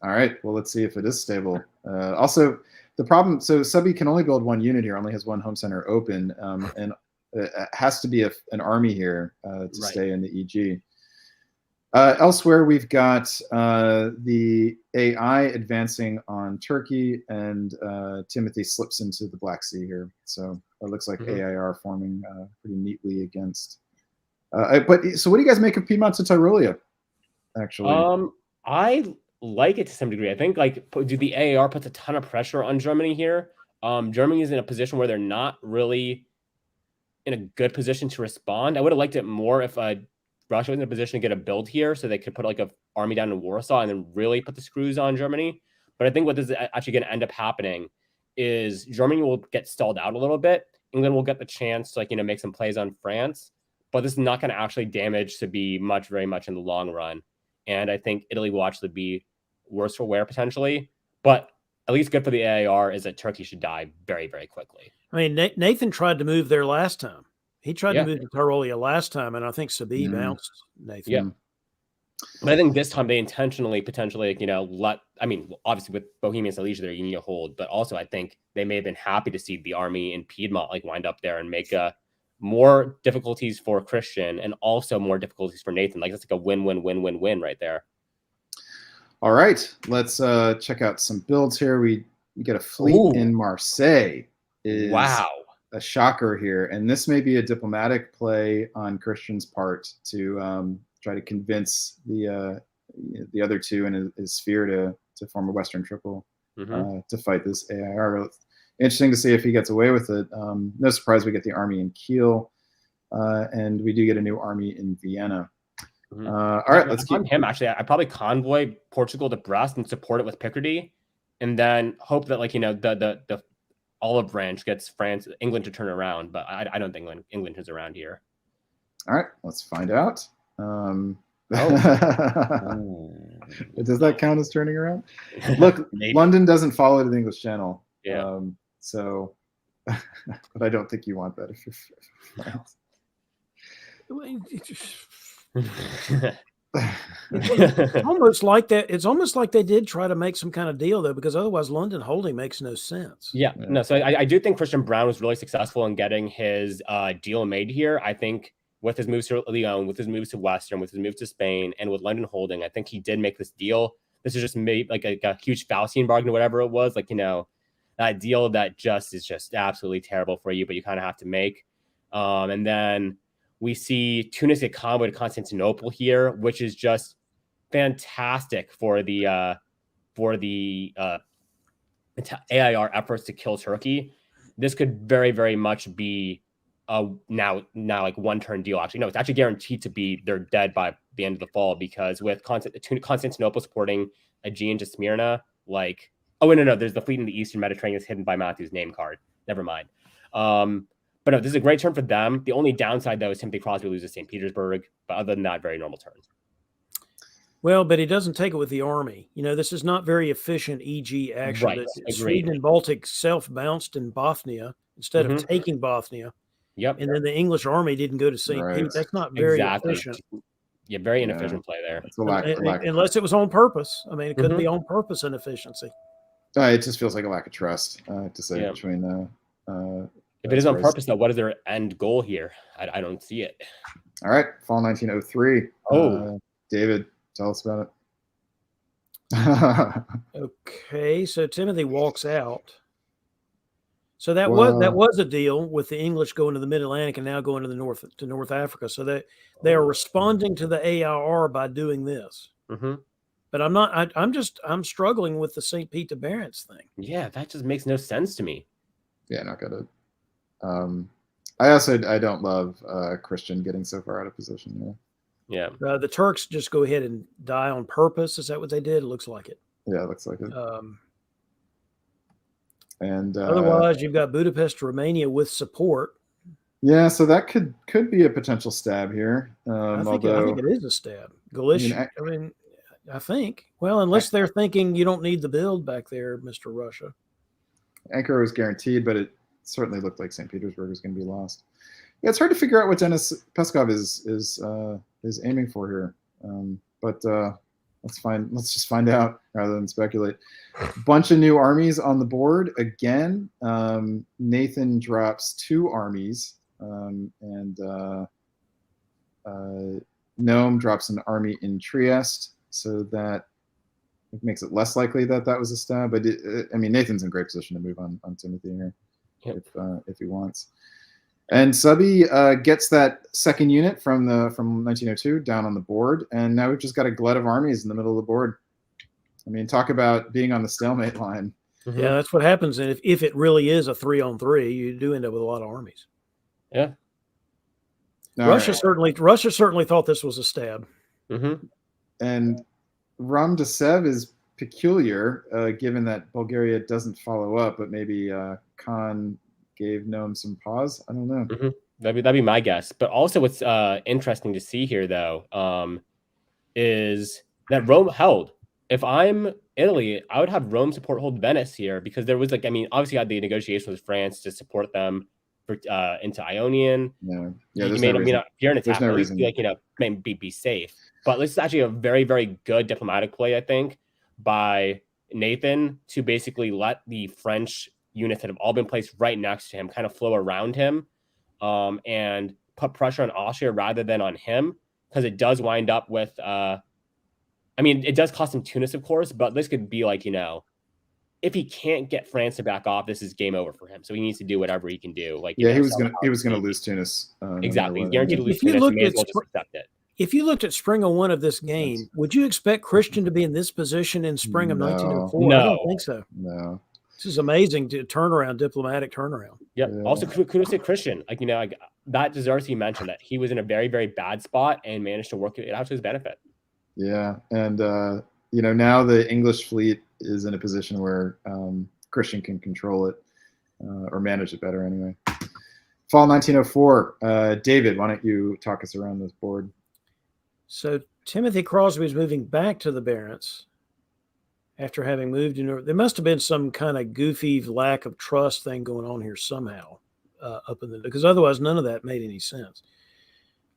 All right. Well, let's see if it is stable. Also, the problem. So Subby can only build 1 unit here. Only has 1 home center open, and it has to be an army here to stay in the EG. Elsewhere, we've got the AI advancing on Turkey, and Timothy slips into the Black Sea here. So it looks like AIR forming pretty neatly against. But so, what do you guys make of Piedmont to Tyrolia? Actually, I like it to some degree. I think the AAR puts a ton of pressure on Germany here. Germany is in a position where they're not really in a good position to respond. I would have liked it more if Russia was in a position to get a build here, so they could put like an army down in Warsaw and then really put the screws on Germany. But I think what is actually going to end up happening is Germany will get stalled out a little bit. England will get the chance to make some plays on France, but this is not going to actually damage to be very much in the long run. And I think Italy will actually be worse for wear potentially, but at least good for the AAR is that Turkey should die very, very quickly. I mean, Nathan tried to move there last time. He tried to move to Tyrolia last time, and I think Sabi bounced Nathan. Yeah. But I think this time they intentionally, potentially, obviously with Bohemian Silesia there, you need to hold, but also I think they may have been happy to see the army in Piedmont wind up there and make more difficulties for Christian and also more difficulties for Nathan. That's like a win-win-win-win-win right there. All right, let's check out some builds here. We get a fleet in Marseille. Wow. A shocker here, and this may be a diplomatic play on Christian's part to try to convince the other two in his sphere to form a Western Triple to fight this AIR. Interesting to see if he gets away with it. No surprise we get the army in Kiel, and we do get a new army in Vienna. All right, let's keep him. Actually, I'd probably convoy Portugal to Brest and support it with Picardy, and then hope that the olive branch gets England to turn around. But I don't think England is around here. All right, let's find out. Does that count as turning around? Look, London doesn't follow the English Channel. Yeah. So, but I don't think you want that if you're France. It's almost like that. It's almost like they did try to make some kind of deal, though, because otherwise London holding makes no sense. Yeah. No, so I do think Christian Brown was really successful in getting his deal made here. I think with his moves to Lyon, with his moves to Western, with his moves to Spain, and with London holding, I think he did make this deal. This is just made a huge Faustian bargain or whatever it was. That deal that is just absolutely terrible for you, but you kind of have to make. And then we see Tunis get convoyed to Constantinople here, which is just fantastic for the AIR efforts to kill Turkey. This could very, very much be now one turn deal. Actually, no, it's actually guaranteed to be they're dead by the end of the fall, because with Constantinople supporting Aegean to Smyrna, no, there's the fleet in the Eastern Mediterranean is hidden by Matthew's name card. Never mind. But no, this is a great turn for them. The only downside, though, is Timothy Crosby loses St. Petersburg. But other than that, very normal turn. Well, but he doesn't take it with the army. This is not very efficient EG action. Right. Sweden and Baltic self-bounced in Bothnia instead of taking Bothnia. Yep. And then the English army didn't go to St. Pete. That's not very efficient. Yeah, very inefficient play there. Unless it was on purpose. I mean, it could be on purpose inefficiency. It just feels like a lack of trust, to say, between if it is on purpose, though, what is their end goal here? I don't see it. All right, fall 1903. David, tell us about it. Okay, so Timothy walks out. So that Wow. was a deal with the English going to the Mid Atlantic and now going to North Africa. So they are responding to the AIR by doing this. Mm-hmm. But I'm struggling with the St. Pete to Barents thing. Yeah, that just makes no sense to me. Yeah, not good. I don't love Christian getting so far out of position. Yeah. The Turks just go ahead and die on purpose. Is that what they did? It looks like it. Yeah, it looks like it. And otherwise, you've got Budapest, Romania with support. Yeah, so that could be a potential stab here. I think it is a stab. Galicia. I think. Well, unless they're thinking you don't need the build back there, Mr. Russia. Ankara was guaranteed, but it certainly looked like St. Petersburg was going to be lost. Yeah, it's hard to figure out what Denis Peskov is aiming for here. But let's just find out rather than speculate. Bunch of new armies on the board again. Nathan drops 2 armies, and Gnome drops an army in Trieste, so that it makes it less likely that was a stab. But Nathan's in great position to move on Timothy here, if he wants. And Subby gets that second unit from 1902 down on the board, and now we've just got a glut of armies in the middle of the board. Talk about being on the stalemate line. Mm-hmm. Yeah, that's what happens. And if it really is a 3-on-3, you do end up with a lot of armies. Yeah. Russia certainly thought this was a stab. Mm-hmm. And Ramdesev is peculiar, given that Bulgaria doesn't follow up, but maybe Khan gave Gnome some pause. I don't know. Mm-hmm. That'd be my guess. But also, what's interesting to see here, though, is that Rome held. If I'm Italy, I would have Rome support hold Venice here, because there was obviously had the negotiation with France to support them for into Ionian. Yeah. You may not fear an attack, or at least be safe. But this is actually a very, very good diplomatic play, I think, by Nathan to basically let the French units that have all been placed right next to him kind of flow around him, and put pressure on Austria rather than on him, because it does wind up with it does cost him Tunis, of course, but this could be if he can't get France to back off, this is game over for him. So he needs to do whatever he can do. He was gonna lose Tunis. Exactly, he's guaranteed to lose Tunis. He may as well just accept it. If you looked at spring of 1 of this game, would you expect Christian to be in this position in spring of 1904? No. I don't think so. No. This is amazing diplomatic turnaround. Yep. Yeah. Also, kudos to Christian. That deserves to be mentioned, that he was in a very, very bad spot and managed to work it out to his benefit. Yeah, and now the English fleet is in a position where Christian can control it, or manage it better anyway. Fall 1904. David, why don't you talk us around this board? So Timothy Crosby is moving back to the Barents after having moved in. There must have been some kind of goofy lack of trust thing going on here somehow, because otherwise none of that made any sense.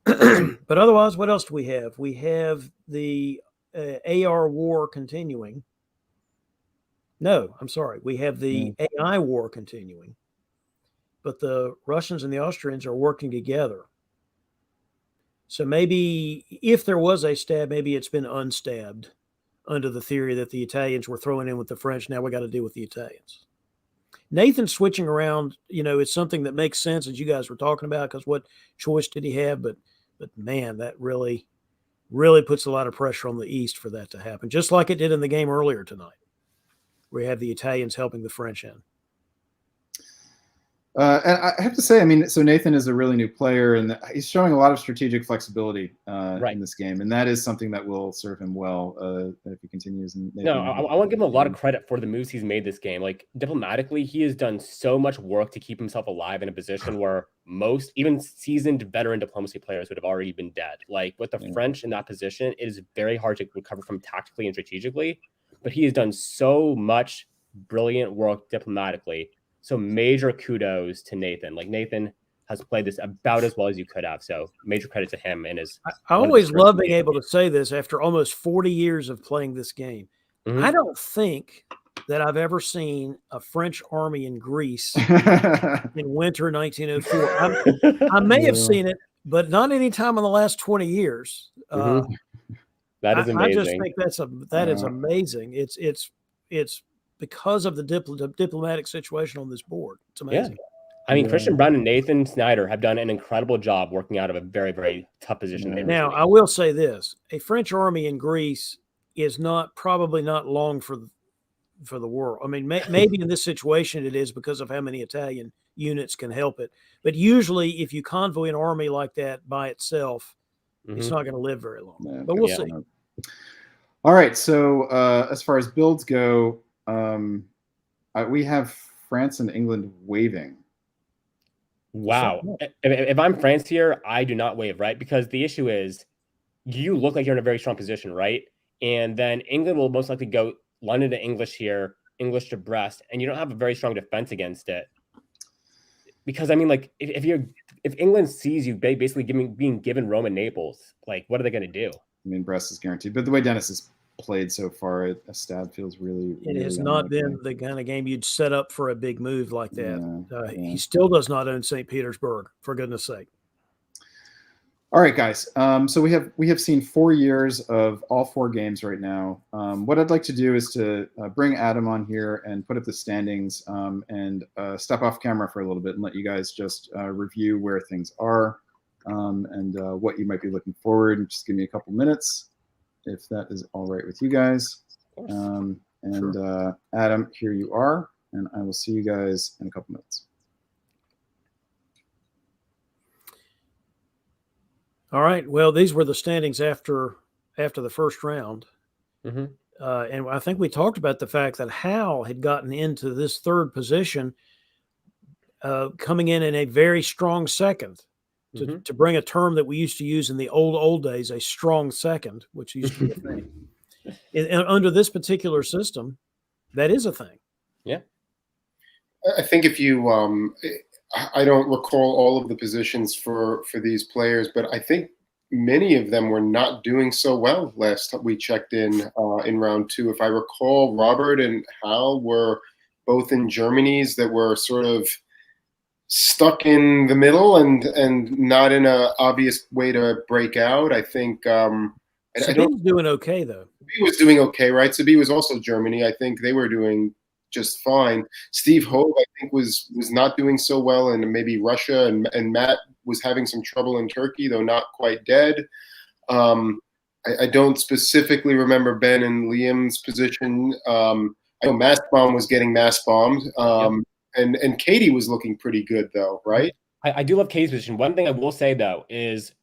But otherwise, what else do we have? We have the AR war continuing. No, I'm sorry. We have the AI war continuing. But the Russians and the Austrians are working together. So maybe if there was a stab, maybe it's been unstabbed under the theory that the Italians were throwing in with the French. Now we got to deal with the Italians. Nathan switching around, it's something that makes sense, as you guys were talking about, because what choice did he have? But man, that really, really puts a lot of pressure on the East for that to happen, just like it did in the game earlier tonight, where you have the Italians helping the French in. And I have to say, so Nathan is a really new player, and he's showing a lot of strategic flexibility in this game, and that is something that will serve him well if he continues. I want to give him a lot of credit for the moves he's made this game. Diplomatically, he has done so much work to keep himself alive in a position where most, even seasoned veteran diplomacy players, would have already been dead. With the French in that position, it is very hard to recover from tactically and strategically, but he has done so much brilliant work diplomatically. So major kudos to Nathan. Nathan has played this about as well as you could have. So major credit to him and his. I always love being able to say this after almost 40 years of playing this game. Mm-hmm. I don't think that I've ever seen a French army in Greece in winter 1904. I may have seen it, but not any time in the last 20 years. Mm-hmm. That is amazing. I just think that is amazing. It's because of the diplomatic situation on this board. It's amazing. I mean, Christian Brown and Nathan Snyder have done an incredible job working out of a very, very tough position. Now, I will say this: a French army in Greece is probably not long for the world. I mean, maybe in this situation it is because of how many Italian units can help it. But usually, if you convoy an army like that by itself, it's not going to live very long. Yeah, but we'll see. All right. So as far as builds go, we have France and England waving. Wow. If I'm France here, I do not wave, right? Because the issue is you look like you're in a very strong position, right? And then England will most likely go London to English here, English to Brest, and you don't have a very strong defense against it. Because I mean, like, if England sees you basically being given Rome and Naples, like, what are they going to do? I mean, Brest is guaranteed, but the way Dennis has played so far, a stab feels really. It has not been the kind of game you'd set up for a big move like that. Yeah. He still does not own St. Petersburg, for goodness sake. All right, guys. So we have seen 4 years of all 4 games right now. What I'd like to do is to bring Adam on here and put up the standings and step off camera for a little bit and let you guys just review where things are and what you might be looking forward. Just give me a couple minutes, if that is all right with you guys. Sure. Adam, here you are, and I will see you guys in a couple minutes. All right. Well, these were the standings after the first round. And I think we talked about the fact that Hal had gotten into this third position, coming in a very strong second. To bring a term that we used to use in the old days, a strong second, which used to be a thing. And under this particular system, that is a thing. Yeah. I think if you I don't recall all of the positions for these players, but I think many of them were not doing so well last time we checked in round 2. If I recall, Robert and Hal were both in Germany's that were sort of stuck in the middle and not in an obvious way to break out. I think Sabine was doing okay, though. Sabine was doing okay, right? Sabine was also Germany. I think they were doing just fine. Steve Hogue, I think, was not doing so well, and maybe Russia, and Matt was having some trouble in Turkey, though not quite dead. I don't specifically remember Ben and Liam's position. I know Mastbaum was getting mass bombed, and Cade was looking pretty good, though, right? I do love Cade's position. One thing I will say, though, is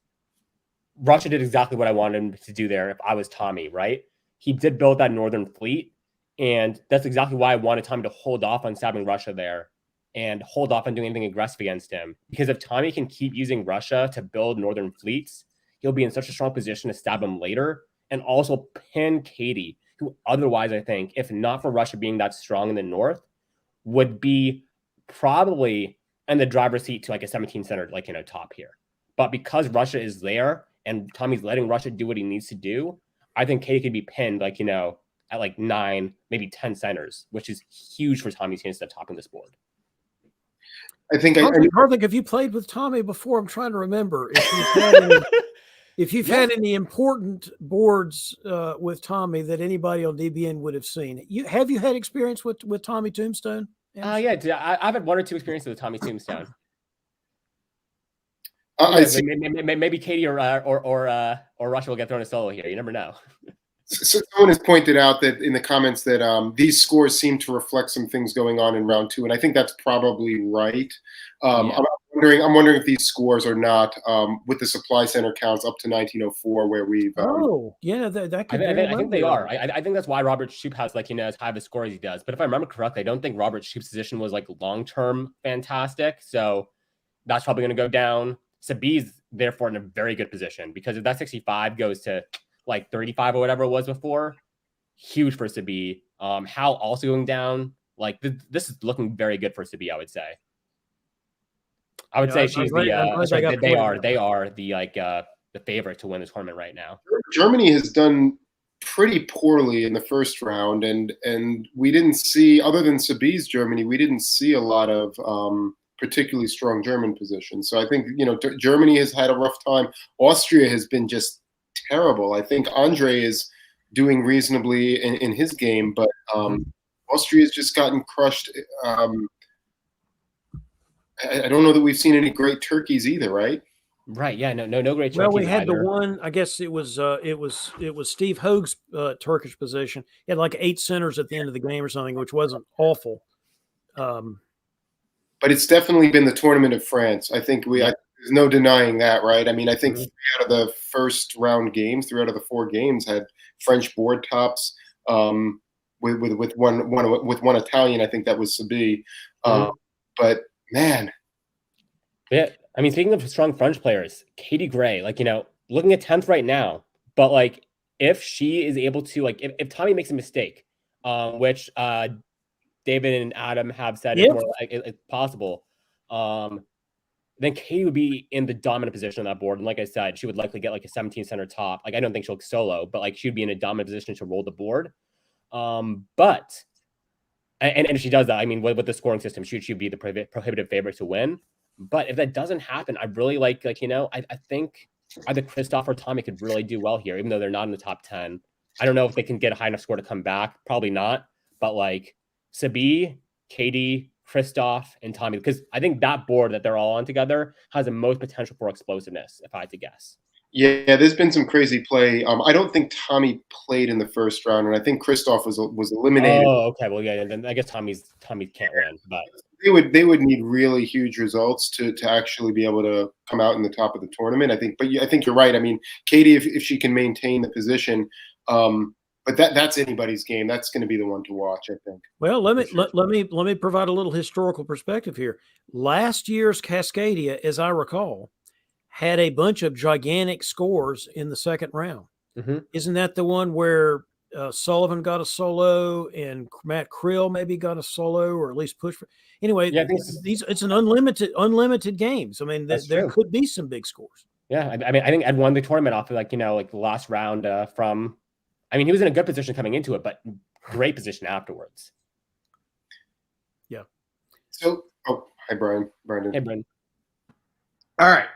Russia did exactly what I wanted him to do there if I was Tommy, right? He did build that northern fleet. And that's exactly why I wanted Tommy to hold off on stabbing Russia there and hold off on doing anything aggressive against him. Because if Tommy can keep using Russia to build northern fleets, he'll be in such a strong position to stab him later and also pin Cade, who otherwise, I think, if not for Russia being that strong in the north, would be probably in the driver's seat to like a 17 center, like, top here. But because Russia is there and Tommy's letting Russia do what he needs to do, I think Cade could be pinned, like, at like 9, maybe 10 centers, which is huge for Tommy's chance of topping this board. I think Harvick, have you played with Tommy before? I'm trying to remember if you've had any important boards with Tommy that anybody on DBN would have seen. Have you had experience with Tommy Tombstone? Yeah, I've had 1 or 2 experiences with Tommy Tombstone. Maybe Cade or Russia will get thrown a solo here. You never know. So someone has pointed out that in the comments that these scores seem to reflect some things going on in round 2, and I think that's probably right. I'm wondering if these scores are not with the supply center counts up to 1904, where we've. That could. I think they are. I think that's why Robert Shoup has as high of a score as he does. But if I remember correctly, I don't think Robert Shoup's position was long term fantastic. So that's probably going to go down. Sabi's therefore in a very good position, because if that 65 goes to 35 or whatever it was before, huge for Sabi. Hal also going down. This is looking very good for Sabi, I would say. I would say she's they are the favorite to win the tournament right now. Germany has done pretty poorly in the first round, and we didn't see, other than Sabi's Germany, we didn't see a lot of particularly strong German positions. So I think Germany has had a rough time. Austria has been just terrible. I think Andre is doing reasonably in his game, but Austria's just gotten crushed. I don't know that we've seen any great turkeys either, right? Right. Yeah. No great Well, we turkeys had the either. one. I guess it was Steve Hoag's Turkish position. He had like 8 centers at the end of the game or something, which wasn't awful. But it's definitely been the tournament of France. I think there's no denying that, right? I mean, I think 3 out of the first round games, 3 out of the 4 games had French board tops. With one Italian, I think that was Sabi. But man, yeah. I mean, speaking of strong French players, Katie Gray, like, looking at 10th right now, but like if she is able to, like, if Tommy makes a mistake, which David and Adam have said is more like possible, then Katie would be in the dominant position on that board. And like I said, she would likely get like a 17 center top. Like, I don't think she'll solo, but like she would be in a dominant position to roll the board. But if she does that, I mean, with the scoring system, she'd be the prohibitive favorite to win. But if that doesn't happen, I really I think either Christoph or Tommy could really do well here, even though they're not in the top 10. I don't know if they can get a high enough score to come back. Probably not. But like Sabi, Katie, Christoph, and Tommy, because I think that board that they're all on together has the most potential for explosiveness, if I had to guess. Yeah, there's been some crazy play. I don't think Tommy played in the first round, and I think Christoph was eliminated. Oh, okay. Well, yeah, then I guess Tommy can't win, but they would need really huge results to actually be able to come out in the top of the tournament. I think you're right. I mean, Katie, if she can maintain the position, but that's anybody's game. That's going to be the one to watch, I think. Well, let me provide a little historical perspective here. Last year's Cascadia, as I recall, had a bunch of gigantic scores in the second round. Isn't that the one where Sullivan got a solo and Matt Krill maybe got a solo, or at least pushed for? Anyway, yeah, it's an unlimited games. I mean, there could be some big scores. Yeah, I mean, I think Ed won the tournament off of like the last round from. I mean, he was in a good position coming into it, but great position afterwards. Yeah. So, hi, Brandon. Hey, Brandon. All right.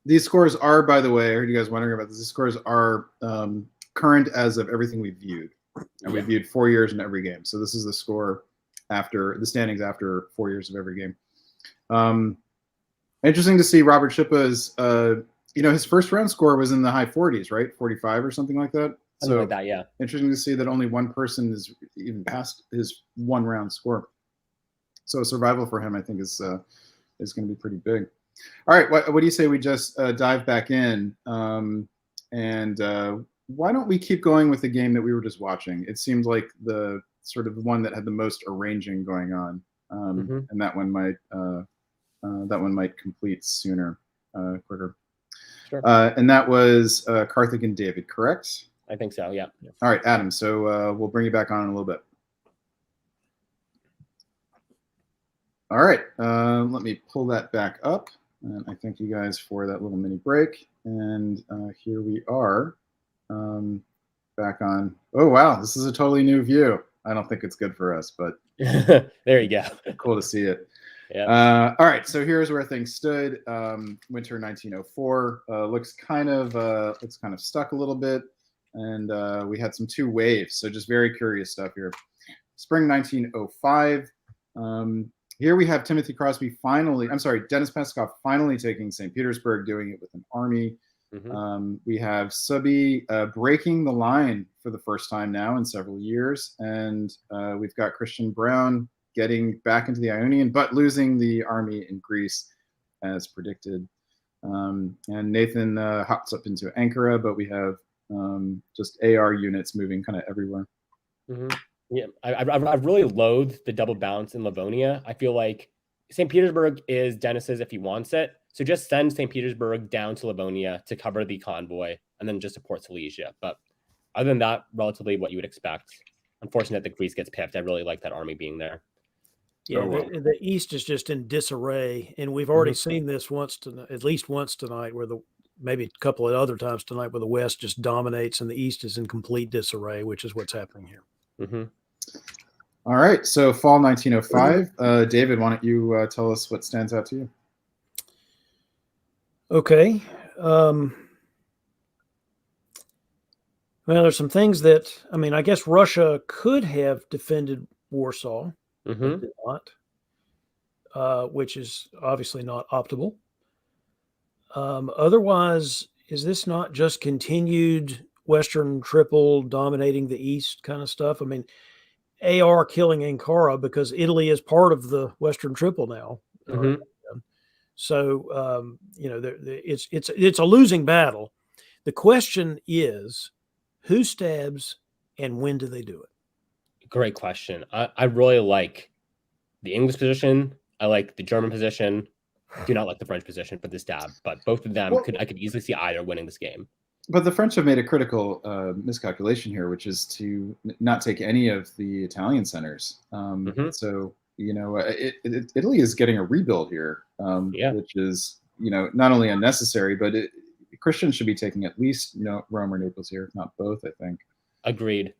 These scores are, by the way, I heard you guys wondering about this. These scores are current as of everything we've viewed. And we viewed 4 years in every game. So this is the score after the standings after 4 years of every game. Interesting to see Robert Schippa's, his first round score was in the high 40s, right? 45 or something like that. Something like that, yeah. Interesting to see that only one person is even past his 1 round score. So survival for him, I think, is going to be pretty big. All right, what do you say we just dive back in? And why don't we keep going with the game that we were just watching? It seemed like the sort of one that had the most arranging going on, and that one might complete sooner, quicker. Sure. And that was Karthik and David, correct? I think so, yeah. All right, Adam, so we'll bring you back on in a little bit. All right, let me pull that back up. And I thank you guys for that little mini break. And here we are back on. Oh, wow, this is a totally new view. I don't think it's good for us, but there you go. Cool to see it. Yeah. All right, so here's where things stood. Winter 1904 looks kind of stuck a little bit. And we had some 2 waves, so just very curious stuff here. Spring 1905. Here we have Dennis Peskov finally taking St. Petersburg, doing it with an army. We have Sabi breaking the line for the first time now in several years. And we've got Christian Brown getting back into the Ionian, but losing the army in Greece as predicted. And Nathan hops up into Ankara, but we have just AR units moving kind of everywhere. Yeah, I really loathe the double bounce in Livonia. I feel like St. Petersburg is Dennis's if he wants it. So just send St. Petersburg down to Livonia to cover the convoy and then just support Silesia. But other than that, relatively what you would expect. Unfortunate that Greece gets picked. I really like that army being there. Yeah, the East is just in disarray. And we've already seen this at least once tonight, where maybe a couple of other times tonight where the West just dominates and the East is in complete disarray, which is what's happening here. All right, so fall 1905. David, why don't you tell us what stands out to you? Okay. Well, there's some things that, I mean, I guess Russia could have defended Warsaw. Mhm. Did not, which is obviously not optimal. Otherwise, is this not just continued Western triple dominating the East kind of stuff? I mean, AR killing Ankara because Italy is part of the Western triple now. Mhm. So it's a losing battle. The question is, who stabs and when do they do it? Great question. I really like the English position. I like the German position. Do not like the French position for the stab, but both of them Well- I could easily see either winning this game. But the French have made a critical miscalculation here, which is to not take any of the Italian centers. Mhm. So Italy is getting a rebuild here, Yeah. which is not only unnecessary, but Christians should be taking at least Rome or Naples here, if not both. I think. Agreed.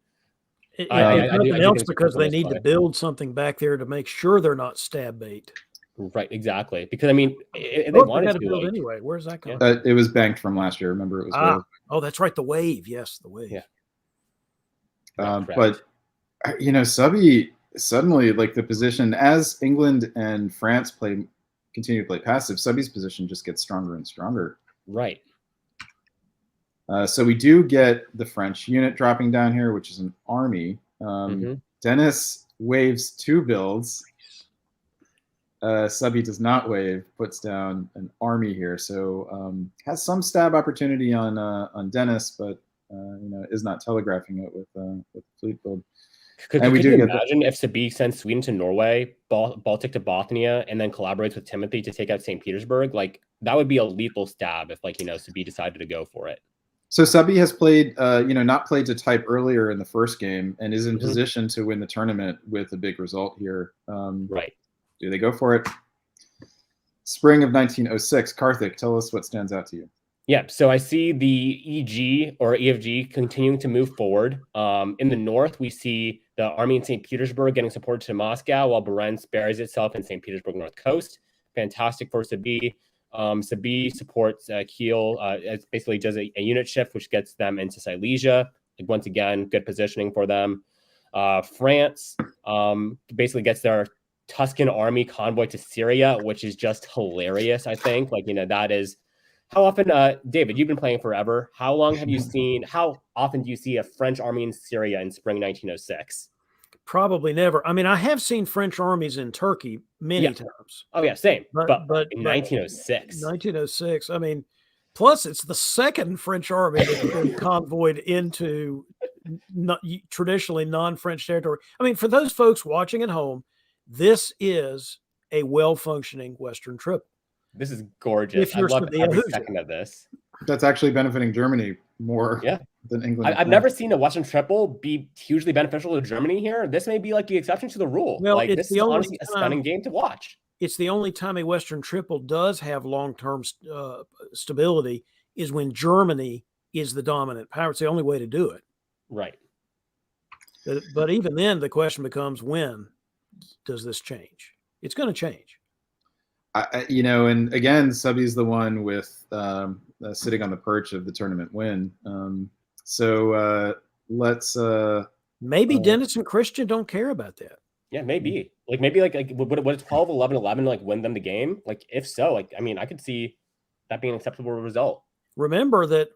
If I do nothing else, think because they this need to way. build something back there to make sure they're not stab bait. Right, exactly. Because I mean, if they Well, they wanted got to to, build like, anyway. Where's that coming? It was banked from last year. Remember, it was waived. Oh, that's right. The wave. Yes, the wave. Yeah. But Subby suddenly, like, the position as England and France continue to play passive, Subby's position just gets stronger and stronger. right. So we do get the French unit dropping down here, which is an army. Mhm. Dennis waves 2 builds. Subby does not wave, puts down an army here, so has some stab opportunity on Dennis, but is not telegraphing it with fleet build. Could And we you do get imagine if Sabi sends Sweden to Norway, Baltic to Bothnia, and then collaborates with Timothy to take out St. Petersburg? Like, that would be a lethal stab if, like, Sabi decided to go for it. So Subby has played, not played to type earlier in the first game and is in position to win the tournament with a big result here. Right. Do they go for it? Spring of 1906. Karthik, tell us what stands out to you. Yeah, so I see the EG or EFG continuing to move forward. In the north, we see the army in St. Petersburg getting support to Moscow, while Berens buries itself in St. Petersburg north coast. Fantastic for Sabi. Sabi supports Kiel. It basically does a unit shift, which gets them into Silesia. Like, once again, good positioning for them. France basically gets their Tuscan army convoy to Syria, which is just hilarious, I think. Like, that is... How often, David, you've been playing forever. How often do you see a French army in Syria in spring 1906? Probably never. I mean, I have seen French armies in Turkey many times. Oh, yeah, same. But in 1906. 1906. I mean, plus it's the second French army that's been convoyed into traditionally non-French territory. I mean, for those folks watching at home, this is a well-functioning Western triple. This is gorgeous. I love every second of this. That's actually benefiting Germany more than England. I've never seen a Western triple be hugely beneficial to Germany here. This may be like the exception to the rule. Well, like, this is honestly a stunning game to watch. It's the only time a Western triple does have long-term stability is when Germany is the dominant power. It's the only way to do it. Right. But even then, the question becomes, when does this change? It's going to change. And again, Subby's the one with sitting on the perch of the tournament win. So let's maybe Dennis and Christian don't care about that. Yeah, maybe. Like, maybe like would a 12, 11, 11 like win them the game? Like, if so, like, I mean, I could see that being an acceptable result. Remember that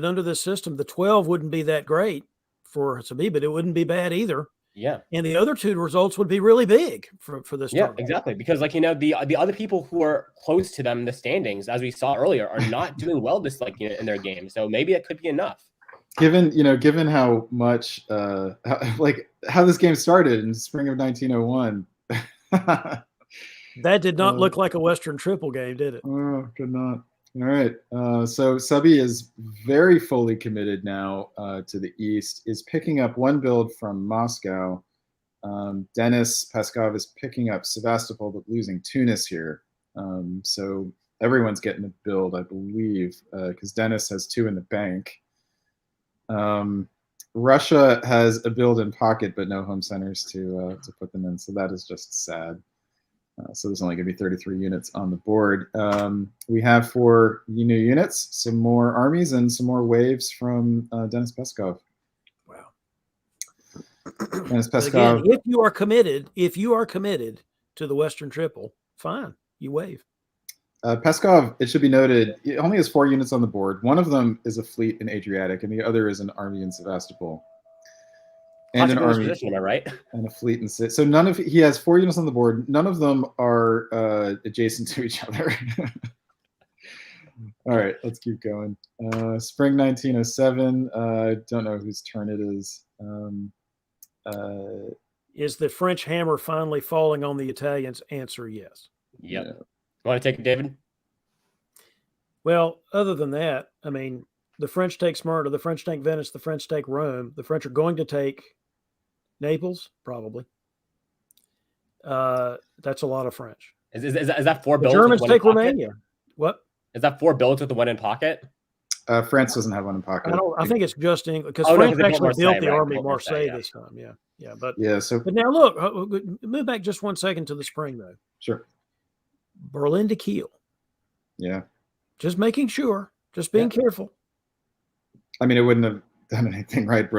under this system, the 12 wouldn't be that great for Sabi, but it wouldn't be bad either. Yeah. And the other two results would be really big for this tournament. Exactly. Because, like, the other people who are close to them in the standings, as we saw earlier, are not doing well this, like, in their game. So maybe it could be enough. Given how much how this game started in spring of 1901. That did not look like a Western triple game, did it? Oh, could not. All right. So Subby is very fully committed now to the east, is picking up one build from Moscow. Dennis Peskov is picking up Sevastopol, but losing Tunis here. So everyone's getting a build, I believe, because Dennis has 2 in the bank. Russia has a build in pocket, but no home centers to put them in. So that is just sad. So there's only going to be 33 units on the board. We have for new units, some more armies and some more waves from Dennis Peskov. Wow. And it's But again, Peskov. if you are committed to the Western Triple, fine, you wave. Peskov, it should be noted, it only has 4 units on the board. One of them is a fleet in Adriatic, and the other is an army in Sevastopol. And an army position, am I right? and a fleet in Sit. So he has 4 units on the board. None of them are adjacent to each other. All right, let's keep going. Spring 1907. Don't know whose turn it is. Is the French hammer finally falling on the Italians? Answer yes. Yep. Yeah. Want to take it, David? Well, other than that, I mean, the French take Smyrna, the French take Venice, the French take Rome. The French are going to take Naples, probably. That's a lot of French. Is that 4 The builds? Germans take Romania. What? Is that 4 builds with the 1 in pocket? France doesn't have one in pocket. I think it's just England because Oh, no, France 'cause they built actually built Marseille, the right? army Built Marseille Marseille, yeah. this time. Yeah. But So but now look, move back just 1 second to the spring though. sure. Berlin to Kiel. Yeah. Just making sure. Just being careful. I mean, it wouldn't have done anything right.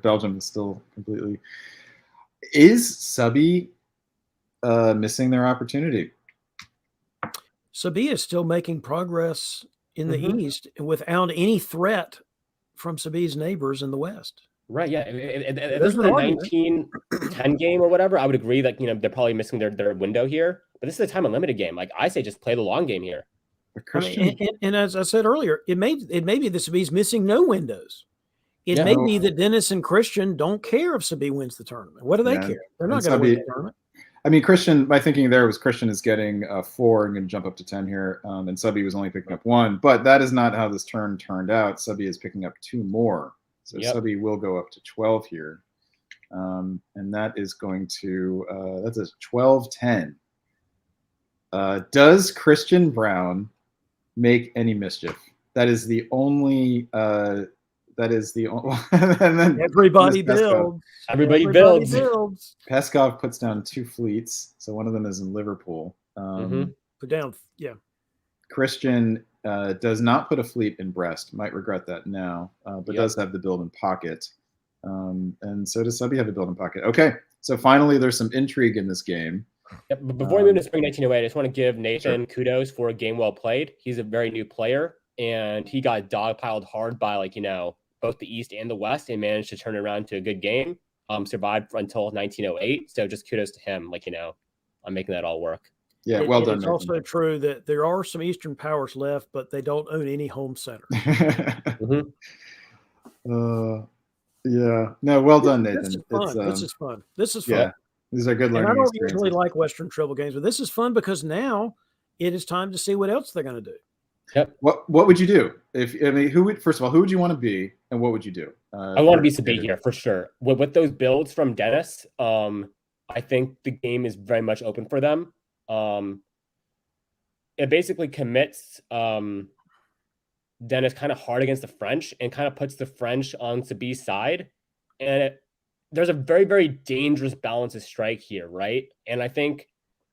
Belgium is still completely. Is Subby missing their opportunity? Sabia is still making progress in the east without any threat from Sabia's neighbors in the west. Right, yeah. If this There's was an a argument. 1910 game or whatever, I would agree that they're probably missing their window here. But this is a time unlimited game. Like I say, just play the long game here. I mean, and as I said earlier, it may be that Sabi's missing no windows. It may be that Dennis and Christian don't care if Sabi wins the tournament. What do they care? They're not going to win the tournament. I mean, Christian, my thinking there was Christian is getting 4 and going to jump up to 10 here. And Subby was only picking up 1. But that is not how this turn turned out. Subby is picking up 2 more. So Subby will go up to 12 here. And that is going to, that's a 12-10. Does Christian Brown make any mischief? That is the only. And then everybody builds. Everybody builds. Peskov puts down 2 fleets, so one of them is in Liverpool. Put down, yeah. Christian does not put a fleet in Brest. Might regret that now, but does have the build in pocket. And so does Subby have a build in pocket. Okay, so finally there's some intrigue in this game. Yep, but before we move to spring 1908, I just want to give Nathan kudos for a game well played. He's a very new player, and he got dogpiled hard by both the East and the West, and managed to turn it around to a good game. Survived until 1908. So just kudos to him, on making that all work. Yeah, well done. It's also true that there are some Eastern powers left, but they don't own any home center. Yeah. No, well done, Nathan. This is fun. This is fun. Yeah, these are good learning And I don't experiences. usually like Western Triple games, but this is fun because now it is time to see what else they're going to do. Yep. What would you do who would you want to be, and what would you do? I want to be Sabi here for sure. With those builds from Dennis, I think the game is very much open for them. It basically commits Dennis kind of hard against the French and kind of puts the French on Sabi's side, and there's a very, very dangerous balance of strike here, right? And I think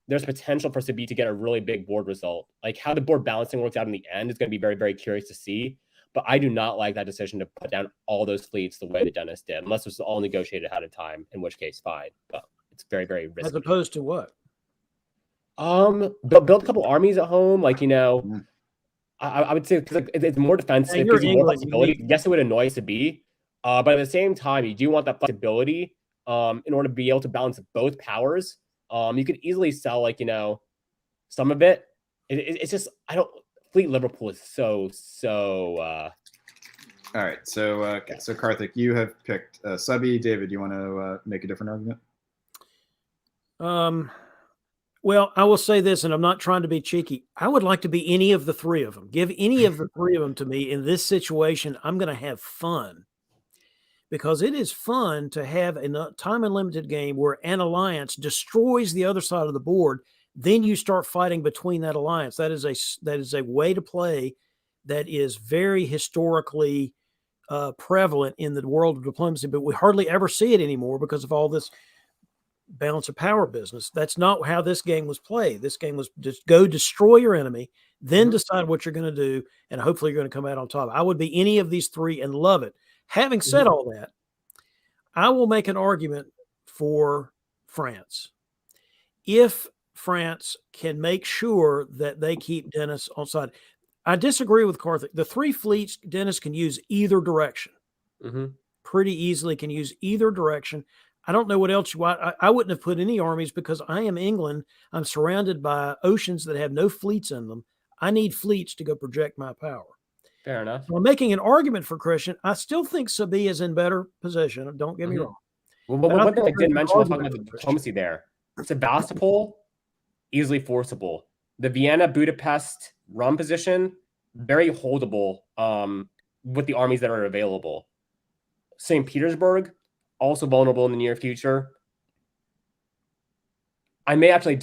there's potential for Sabi to get a really big board result. Like how the board balancing works out in the end is going to be very, very curious to see. But I do not like that decision to put down all those fleets the way that Dennis did, unless it was all negotiated ahead of time, in which case, fine. But it's very, very risky. As opposed to what? Build a couple armies at home, I would say because it's more defensive, it gives you more flexibility. Yes, it would annoy Sabi, but at the same time, you do want that flexibility in order to be able to balance both powers. You could easily sell some of it. It's just Fleet Liverpool is so. All right, so so Karthik, you have picked Subby. David, you want to make a different argument? Well, I will say this, and I'm not trying to be cheeky. I would like to be any of the 3 of them. Give any of the 3 of them to me in this situation. I'm going to have fun because it is fun to have a time unlimited game where an alliance destroys the other side of the board. Then you start fighting between that alliance. That is a way to play that is very historically prevalent in the world of diplomacy, but we hardly ever see it anymore because of all this balance of power business. That's not how this game was played. This game was just go destroy your enemy, then decide what you're going to do, and hopefully you're going to come out on top. I would be any of these 3 and love it. Having said all that, I will make an argument for France. If France can make sure that they keep Dennis on side. I disagree with Carthage. The 3 fleets Dennis can use either direction. Pretty easily can use either direction. I don't know what else you want. I wouldn't have put any armies because I am England. I'm surrounded by oceans that have no fleets in them. I need fleets to go project my power. Fair enough. So I'm making an argument for Christian. I still think Sabine is in better position. Don't get me wrong. Well, But I one thing I think didn't there's mention an was talking about argument the for diplomacy there. Sebastopol, easily forcible. The Vienna, Budapest run position, very holdable with the armies that are available. St. Petersburg, also vulnerable in the near future. I may actually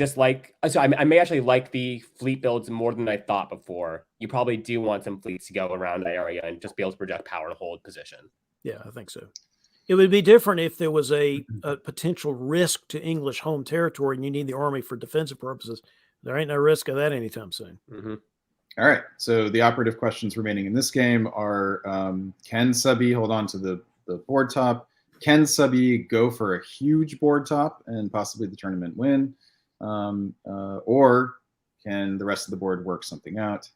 I may actually like the fleet builds more than I thought before. You probably do want some fleets to go around the area and just be able to project power and hold position. Yeah, I think so. It would be different if there was a potential risk to English home territory and you need the army for defensive purposes. There ain't no risk of that anytime soon. All right. So the operative questions remaining in this game are, can Subby hold on to the board top? Can Subby go for a huge board top and possibly the tournament win? Or can the rest of the board work something out?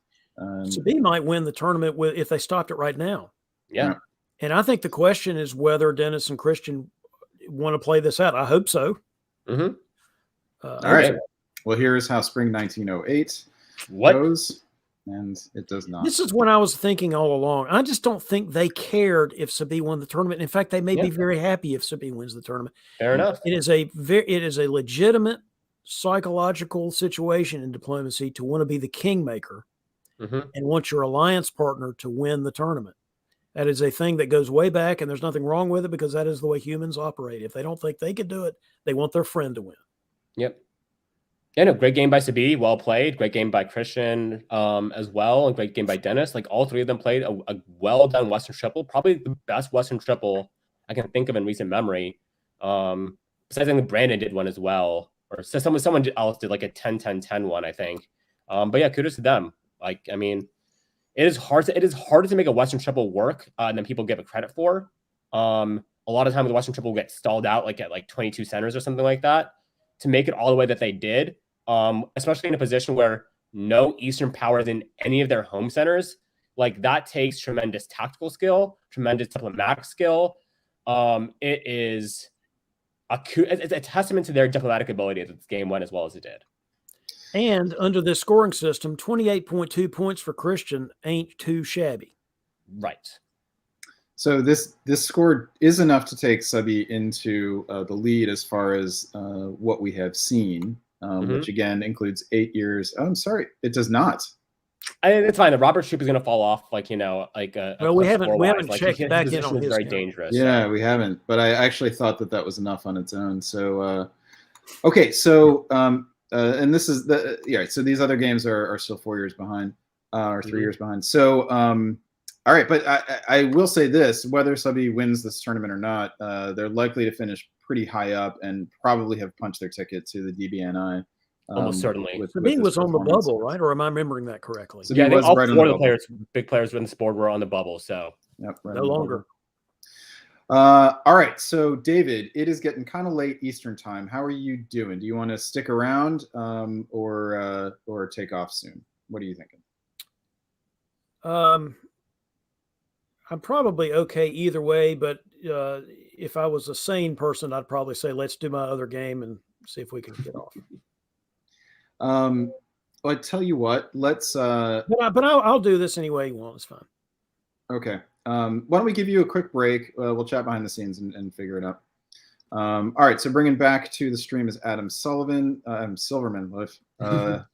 Sabine might win the tournament if they stopped it right now. Yeah. And I think the question is whether Dennis and Christian want to play this out. I hope so. All right. Well, here's how spring 1908 goes, and it does not. This is what I was thinking all along. I just don't think they cared if Sabine won the tournament. In fact, they may be very happy if Sabine wins the tournament. Fair enough. It is a legitimate psychological situation in diplomacy to want to be the kingmaker and want your alliance partner to win the tournament. That is a thing that goes way back, and there's nothing wrong with it because that is the way humans operate. If they don't think they could do it, they want their friend to win. Yep. Yeah, no, great game by Sabine, well played. Great game by Christian as well, and great game by Dennis. Like all three of them played a well done Western triple, probably the best Western triple I can think of in recent memory. Besides, I think Brandon did one as well, or someone else did like a 10-10-10 one, I think. But yeah, kudos to them. Like, I mean, it is harder to make a Western triple work than people give it credit for. A lot of times the Western triple will get stalled out like at like 22 centers or something like that. To make it all the way that they did, especially in a position where no Eastern powers in any of their home centers, like that takes tremendous tactical skill, tremendous diplomatic skill. It is it's a testament to their diplomatic ability that this game went as well as it did. And under this scoring system, 28.2 points for Christian ain't too shabby. Right. So this score is enough to take Subby into the lead as far as what we have seen, which again includes 8 years. Oh, I'm sorry, it does not. It's fine. Robert Shoup is going to fall off, like well, we haven't checked back in on his very count. dangerous. Yeah, we haven't. But I actually thought that was enough on its own. So okay, so and this is so these other games are still 4 years behind, or 3 years behind. So all right, but I will say this: whether Subby wins this tournament or not, they're likely to finish pretty high up and probably have punched their ticket to the DBNI. Almost certainly. Sabine was on the bubble, right? Or am I remembering that correctly? Yeah, I think all 4 of the big players in this board were on the bubble. So yep, no longer. All right, so David, it is getting kind of late Eastern time. How are you doing? Do you want to stick around or take off soon? What are you thinking? I'm probably okay either way, but if I was a sane person, I'd probably say, let's do my other game and see if we can get off. Well, I tell you what, let's. But I'll do this anyway you want. It's fine. Okay. Why don't we give you a quick break? We'll chat behind the scenes and figure it out. All right. So bringing back to the stream is Adam Silverman.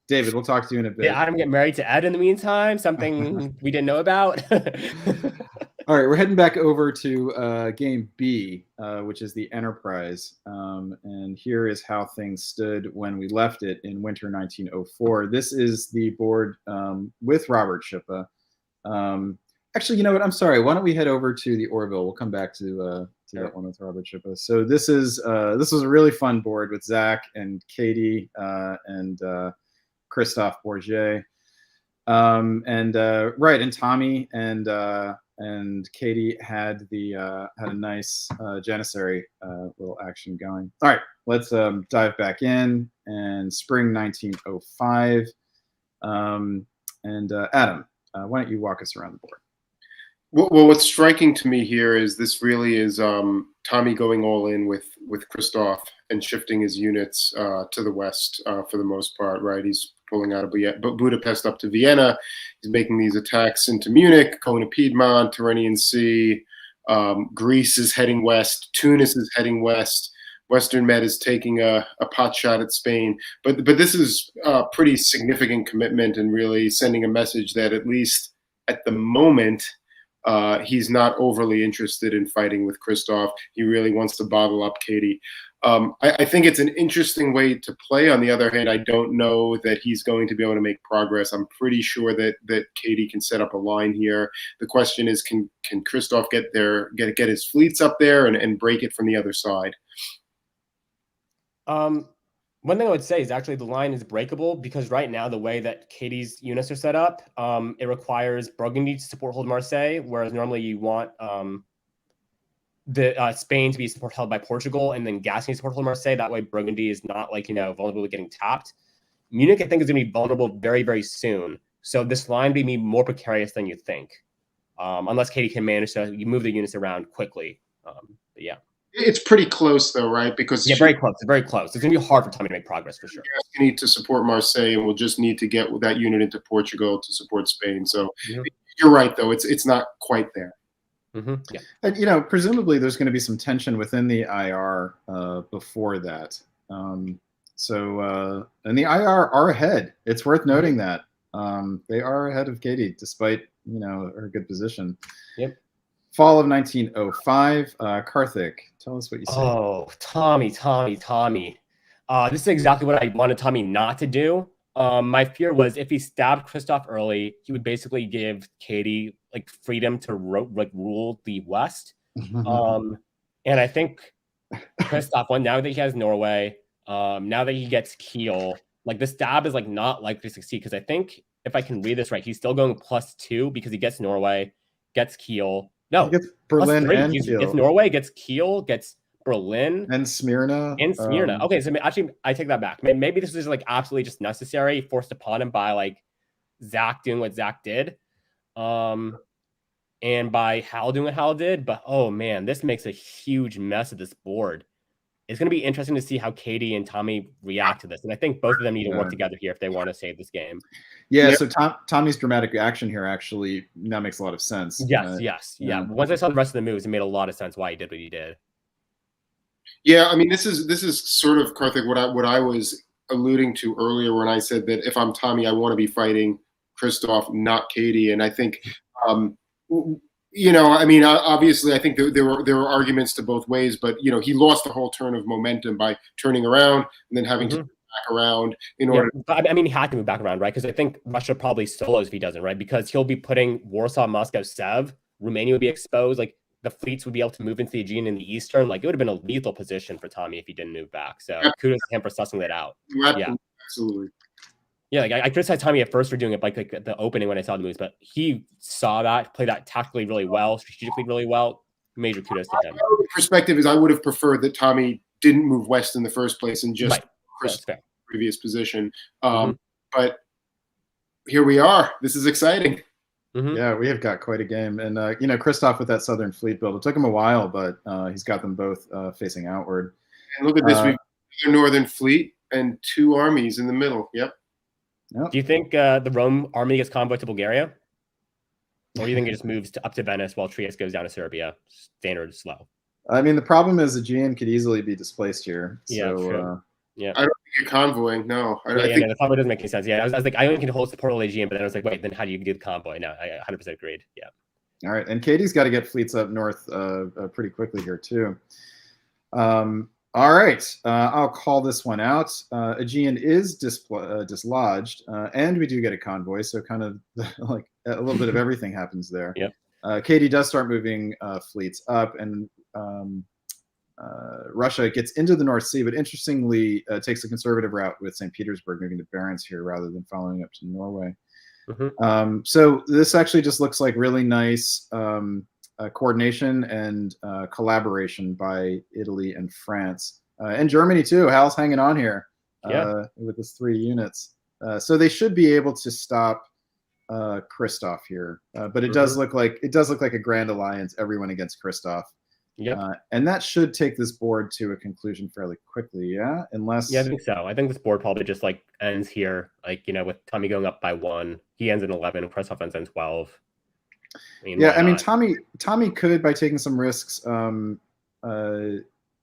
David, we'll talk to you in a bit. Yeah, Adam get married to Ed in the meantime. Something we didn't know about. All right, we're heading back over to game B, which is the Enterprise. And here is how things stood when we left it in winter 1904. This is the board with Robert Schippa. Actually, you know what? I'm sorry. Why don't we head over to the Orville? We'll come back to that one with Robert Schippa. So this was a really fun board with Zach and Cade and Christophe Bourget. And Tommy and and Cade had a nice Janissary little action going. All right, let's dive back in. And spring 1905. Adam, why don't you walk us around the board? Well, what's striking to me here is this really is Tommy going all in with Christoph and shifting his units to the west for the most part, right? He's pulling out of Budapest up to Vienna. He's making these attacks into Munich, going to Piedmont, Tyrrhenian Sea. Greece is heading west. Tunis is heading west. Western Med is taking a pot shot at Spain. But this is a pretty significant commitment and really sending a message that at least at the moment, he's not overly interested in fighting with Christoph. He really wants to bottle up Cade. I think it's an interesting way to play. On the other hand, I don't know that he's going to be able to make progress. I'm pretty sure that Cade can set up a line here. The question is, can Christoph get his fleets up there and break it from the other side? One thing I would say is actually the line is breakable because right now the way that Cade's units are set up, it requires Burgundy to support hold Marseille, whereas normally you want the Spain to be support held by Portugal and then Gascony to support hold Marseille. That way Burgundy is not like, vulnerable to getting tapped. Munich, I think, is going to be vulnerable very, very soon. So this line may be more precarious than you think, unless Cade can manage to move the units around quickly. But yeah. It's pretty close, though, right? Because very close. It's very close. It's going to be hard for Tommy to make progress for sure. You need to support Marseille, and we'll just need to get that unit into Portugal to support Spain. So you're right, though. It's not quite there. Yeah. And presumably there's going to be some tension within the IR before that. And the IR are ahead. It's worth noting that they are ahead of Cade, despite her good position. Yep. Fall of 1905. Karthik, tell us what you say. Oh, Tommy. This is exactly what I wanted Tommy not to do. My fear was if he stabbed Christoph early, he would basically give Cade freedom to rule the West. And I think Christoph, now that he has Norway, now that he gets Kiel, the stab is not likely to succeed because I think if I can read this right, he's still going +2 because he gets Norway, gets Kiel. No, he gets Berlin and Kiel. Gets Norway, gets Kiel, gets Berlin and Smyrna. Okay, so actually, I take that back. Maybe this is absolutely just necessary, forced upon him by Zach doing what Zach did, and by Hal doing what Hal did. But oh man, this makes a huge mess of this board. It's going to be interesting to see how Cade and Tommy react to this, and I think both of them need to work together here if they want to save this game. Yeah, so Tommy's dramatic action here actually now makes a lot of sense. Yes. Once I saw the rest of the moves, it made a lot of sense why he did what he did. Yeah, I mean, this is sort of, Karthik, what I was alluding to earlier when I said that if I'm Tommy, I want to be fighting Christoph, not Cade. And I think, obviously, I think there were arguments to both ways, but he lost the whole turn of momentum by turning around and then having to back around in order. But he had to move back around, right? Because I think Russia probably solos if he doesn't, right? Because he'll be putting Warsaw, Moscow, Sev. Romania would be exposed. The fleets would be able to move into the Aegean in the Eastern. It would have been a lethal position for Tommy if he didn't move back. So kudos to him for sussing that out. Absolutely. Yeah, I criticized Tommy at first for doing it the opening when I saw the moves, but he saw that, played that tactically really well, strategically really well. Major kudos to him. My perspective is I would have preferred that Tommy didn't move west in the first place and just previous position. But here we are. This is exciting. Yeah, we have got quite a game. And, Christoph with that Southern Fleet build, it took him a while, but he's got them both facing outward. And look at this. We've got the Northern Fleet and 2 armies in the middle. Yep. Do you think the Rome army gets convoyed to Bulgaria? Or do you think it just moves up to Venice while Trieste goes down to Serbia? Standard slow. I mean, the problem is the Aegean could easily be displaced here. Yeah, so, true. I don't think you're convoying. No. I think the convoy doesn't make any sense. Yeah, I was I only can hold the Portal Aegean, but then I was wait, then how do you do the convoy? No, I 100% agreed. Yeah. All right, and Cade's got to get fleets up north pretty quickly here too. All right, I'll call this one out. Aegean is dislodged, and we do get a convoy, so kind of a little bit of everything happens there. Yep. Cade does start moving fleets up, and Russia gets into the North Sea, but interestingly takes a conservative route with St. Petersburg moving to Barents here rather than following up to Norway. So this actually just looks like really nice coordination and collaboration by Italy and France and Germany too. Hal's hanging on here with his 3 units. So they should be able to stop Christoph here, but it does look like a grand alliance, everyone against Christoph. And that should take this board to a conclusion fairly quickly. Yeah, unless I think so. I think this board probably just like ends here, like with Tommy going up by 1, he ends in 11, and Christoph ends in 12. I mean, Tommy could, by taking some risks, open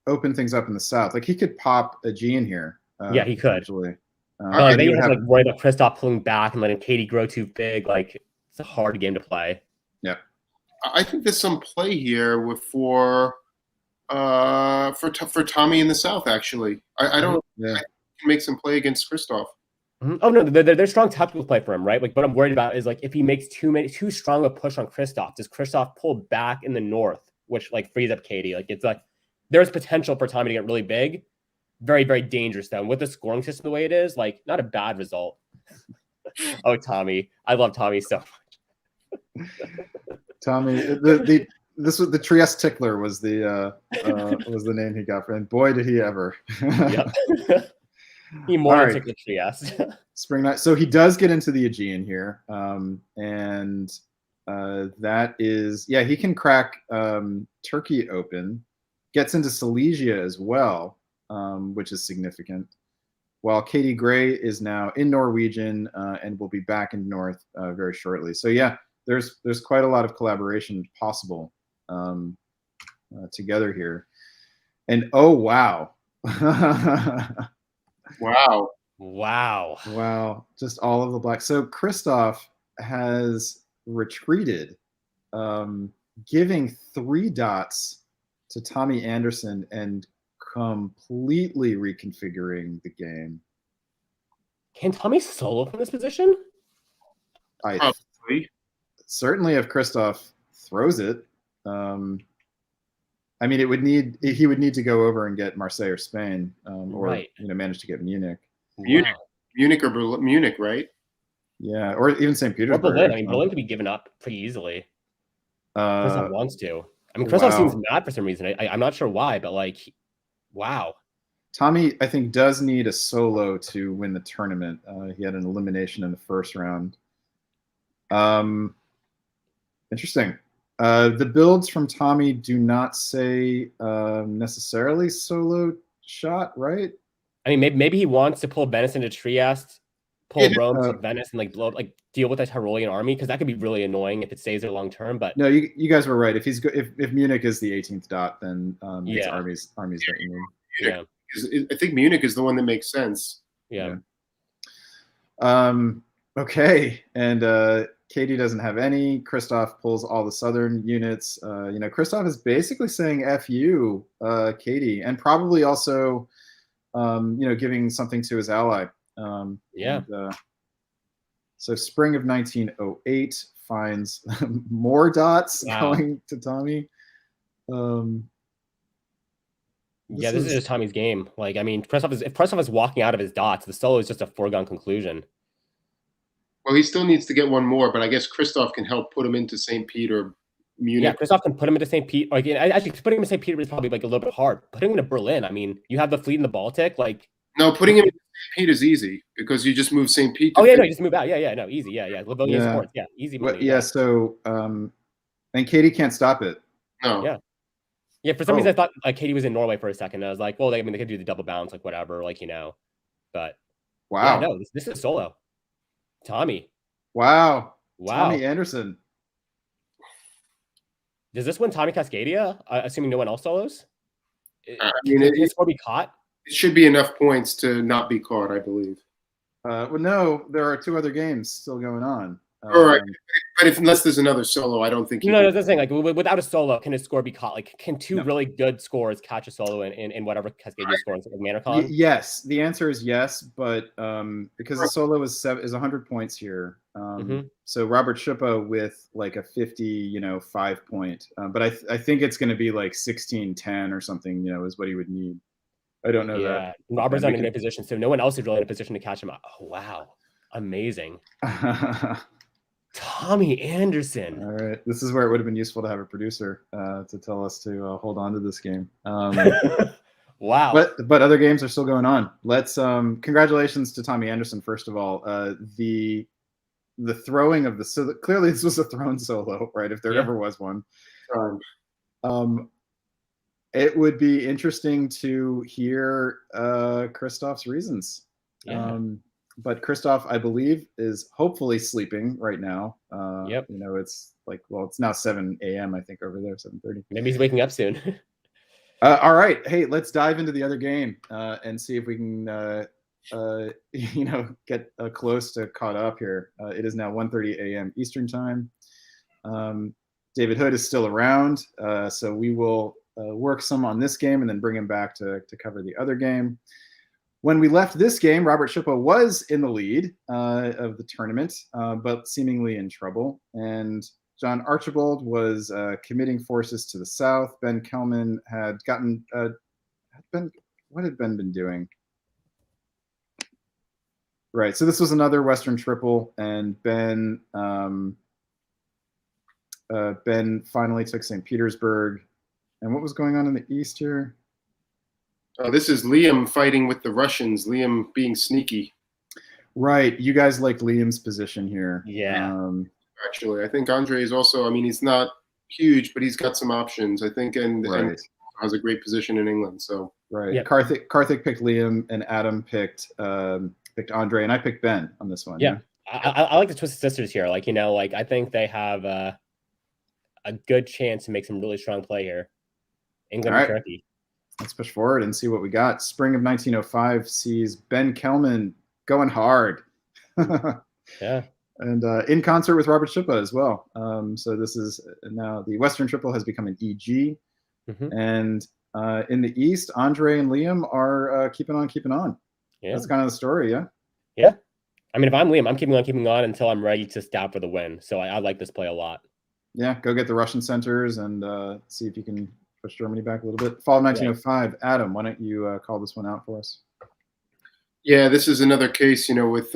things up in the south. Like he could pop a G in here. He could. Actually. Then you have like worried about Christoph pulling back and letting Cade grow too big. Like it's a hard game to play. Yeah, I think there's some play here for Tommy in the south. Actually, I don't. I can make some play against Christoph. Oh no, they're strong tactical play for him, right? Like what I'm worried about is like if he makes too strong a push on Christoph, does Christoph pull back in the north, which like frees up Cade? Like it's like there's potential for Tommy to get really big. Very, very dangerous though. With the scoring system the way it is, like not a bad result. Oh, Tommy. I love Tommy so much. Tommy, this was the Trieste Tickler was the name he got for him. Boy, did he ever. He more than Tickler Trieste. Spring night. So he does get into the Aegean here. And that is, he can crack Turkey open, gets into Silesia as well. Which is significant. While Katie Gray is now in Norwegian and will be back in North very shortly. So there's quite a lot of collaboration possible together here. And oh wow, wow, just all of the black. So Christoph has retreated, giving 3 dots to Tommy Anderson and completely reconfiguring the game. Can Tommy solo from this position? Certainly if Christoph throws it. I mean, he would need to go over and get Marseille or Spain, or manage to get Munich. Munich, right? Yeah, or even St. Petersburg. Or Berlin. I mean, Berlin could be given up pretty easily. Christoph wants to. I mean, Christoph seems mad for some reason. I'm not sure why, but like, wow. Tommy, I think, does need a solo to win the tournament. He had an elimination in the first round. Interesting. The builds from Tommy do not say necessarily solo shot, right? I mean, maybe he wants to pull Venice into Trieste, pull Rome to Venice, and like deal with the Tyrolean army, because that could be really annoying if it stays there long term. But no, you guys were right. If Munich is the 18th dot, then it's armies that you need. I think Munich is the one that makes sense. Yeah. Okay, and Katie doesn't have any. Christoph pulls all the southern units. Christoph is basically saying "F you, Katie," and probably also, giving something to his ally. So spring of 1908 finds more dots going to Tommy. This is just Tommy's game. Like, I mean, if Christoph is walking out of his dots, the solo is just a foregone conclusion. Well, he still needs to get one more, but I guess Christoph can help put him into St. Peter, Munich. Yeah, Christoph can put him into St. Peter. Like, actually, putting him in St. Peter is probably like a little bit hard. Putting him into Berlin, I mean, you have the fleet in the Baltic. Like, no, putting him in St. Peter is easy because you just move St. Peter. Oh yeah, no, you just move out. Yeah, no, easy. Yeah. Livonian sports. Yeah, easy money. So, and Katie can't stop it. No. Yeah, for some reason I thought like Katie was in Norway for a second. I was like, well, they could do the double bounce, like whatever, like But wow, no, this is solo. Tommy. Wow. Tommy Anderson. Does this win Tommy Cascadia? Assuming no one else solos. I mean, can score be caught? It should be enough points to not be caught, I believe. Well, no, there are 2 other games still going on. All right, but unless there's another solo, I don't think. No, that's the thing. Like without a solo, can a score be caught? Like, can 2 really good scores catch a solo in whatever Cascadia scores like ManorCon? Yes, the answer is yes, but because the solo is 100 points here, so Robert Schuppa with like a 50, 5 point, but I think it's going to be like 16-10 or something, is what he would need. I don't know that. Robert's not in a good position, so no one else is really in a position to catch him. Oh wow, amazing. Tommy Anderson. All right, this is where it would have been useful to have a producer to tell us to hold on to this game. Wow. But other games are still going on. Let's congratulations to Tommy Anderson first of all. The throwing of clearly this was a thrown solo, right? If there ever was one. It would be interesting to hear Christoph's reasons. Yeah. But Christoph, I believe, is hopefully sleeping right now. Yep. You know, it's like, well, it's now 7 a.m. I think over there, 7:30. Maybe he's waking up soon. All right, hey, let's dive into the other game and see if we can, you know, get close to caught up here. It is now 1:30 a.m. Eastern time. David Hood is still around, so we will work some on this game and then bring him back to cover the other game. When we left this game, Robert Schippa was in the lead of the tournament, but seemingly in trouble. And John Archibald was committing forces to the south. Ben Kelman had gotten what had Ben been doing? Right. So this was another Western triple, and Ben finally took St. Petersburg. And what was going on in the east here? This is Liam fighting with the Russians. Liam being sneaky. Right. You guys like Liam's position here. Yeah. Actually, I think Andre is also. I mean, he's not huge, but he's got some options. I think, and has a great position in England. So right. Yeah. Karthik picked Liam, and Adam picked Andre, and I picked Ben on this one. Yeah. I like the Twisted Sisters here. Like, you know, like I think they have a good chance to make some really strong play here. England and Turkey. Let's push forward and see what we got. Spring of 1905 sees Ben Kelman going hard. Yeah. And in concert with Robert Schippa as well. So this is now the Western Triple has become an EG. Mm-hmm. And in the East, Andre and Liam are keeping on. Yeah. That's kind of the story, yeah? Yeah. I mean, if I'm Liam, I'm keeping on until I'm ready to stab for the win. So I like this play a lot. Yeah, go get the Russian centers and see if you can push Germany back a little bit. Fall of 1905. Adam, why don't you call this one out for us? Yeah, this is another case, you know, with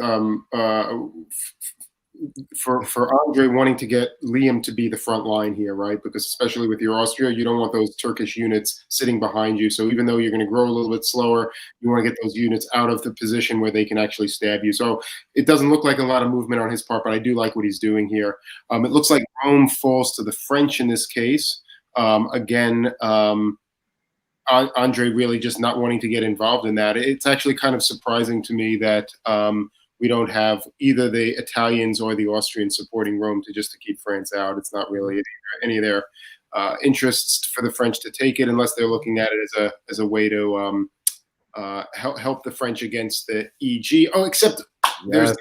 for Andre wanting to get Liam to be the front line here, right? Because especially with your Austria, you don't want those Turkish units sitting behind you. So even though you're going to grow a little bit slower, you want to get those units out of the position where they can actually stab you. So it doesn't look like a lot of movement on his part, but I do like what he's doing here. It looks like Rome falls to the French in this case. Again, Andre really just not wanting to get involved in that. It's actually kind of surprising to me that we don't have either the Italians or the Austrians supporting Rome to keep France out. It's not really any of their interests for the French to take it, unless they're looking at it as a way to help the French against the EG. Oh, except there's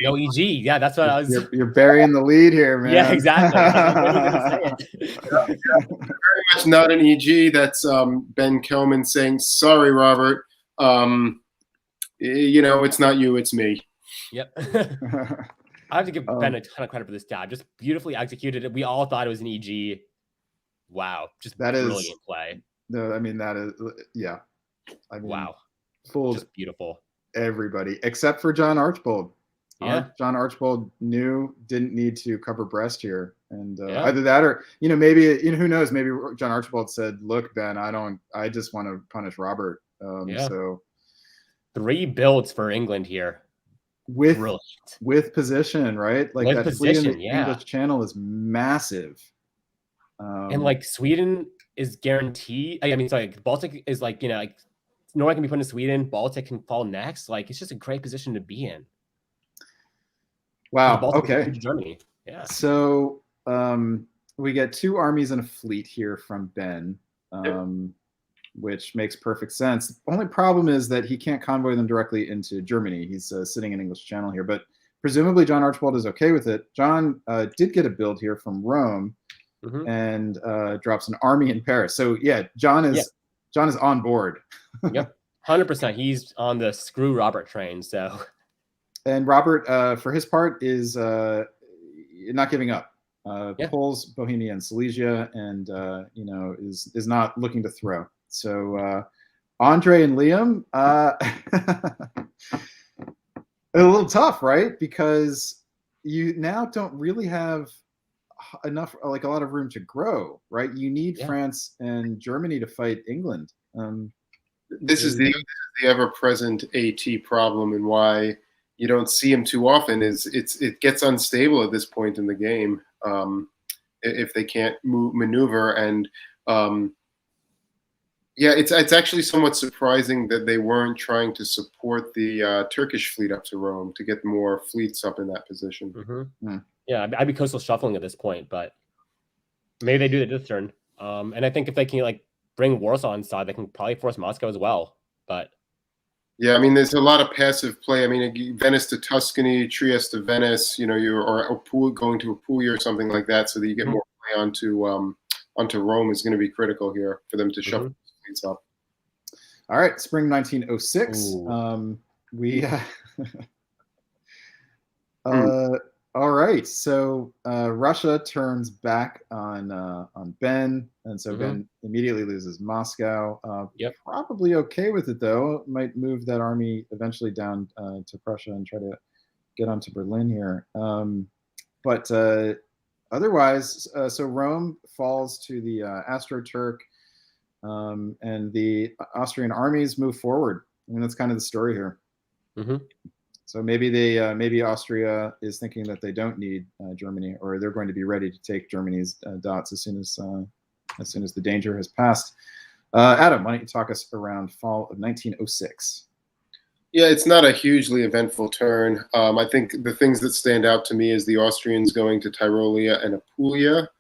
no EG. Yeah, that's what I was. You're burying the lead here, man. Yeah, exactly. Very much not an EG. That's Ben Kelman saying, "Sorry, Robert. You know, it's not you, it's me." Yep. I have to give Ben a ton of credit for this dab. Just beautifully executed. We all thought it was an EG. Wow, just brilliant play. No, I mean that is I mean, wow, fooled just beautiful. Everybody except for John Archibald. Yeah, John Archibald didn't need to cover breast here, and either that or maybe who knows? Maybe John Archibald said, "Look, Ben, I just want to punish Robert." So 3 builds for England here. With position, right? Like that position, fleet in the English Channel is massive. And like Sweden is guaranteed. I mean, sorry, Baltic is like, like Norway can be put in Sweden, Baltic can fall next. Like it's just a great position to be in. Wow. Okay. Germany. Yeah. So we get 2 armies and a fleet here from Ben. Which makes perfect sense. The only problem is that he can't convoy them directly into Germany. He's sitting in English Channel here, but presumably John Archibald is okay with it. John did get a build here from Rome and drops an army in Paris. So yeah, John is on board. Yep, 100%. He's on the screw Robert train. So, and Robert, for his part, is not giving up. Pulls Bohemia and Silesia, and is not looking to throw. So Andre and Liam, a little tough, right? Because you now don't really have enough, like a lot of room to grow, right? You need France and Germany to fight England. This is the ever-present AT problem, and why you don't see him too often. Is it gets unstable at this point in the game if they can't maneuver, and yeah, it's actually somewhat surprising that they weren't trying to support the Turkish fleet up to Rome to get more fleets up in that position. Yeah, I'd be coastal shuffling at this point, but maybe they do that this turn. And I think if they can like bring Warsaw inside, they can probably force Moscow as well. But yeah, I mean, there's a lot of passive play. I mean, Venice to Tuscany, Trieste to Venice, you know, going to Apulia or something like that, so that you get more play onto Rome is going to be critical here for them to shuffle fleets up. All right, spring 1906. We all right, so Russia turns back on Ben, and so Ben immediately loses Moscow. Probably okay with it though. Might move that army eventually down to Prussia and try to get onto Berlin here. But otherwise, so Rome falls to the Astro-Turk, and the Austrian armies move forward. I mean, that's kind of the story here. So maybe Austria is thinking that they don't need Germany, or they're going to be ready to take Germany's dots as soon as the danger has passed. Adam, why don't you talk us around fall of 1906? Yeah, it's not a hugely eventful turn. I think the things that stand out to me is the Austrians going to Tyrolia and Apulia,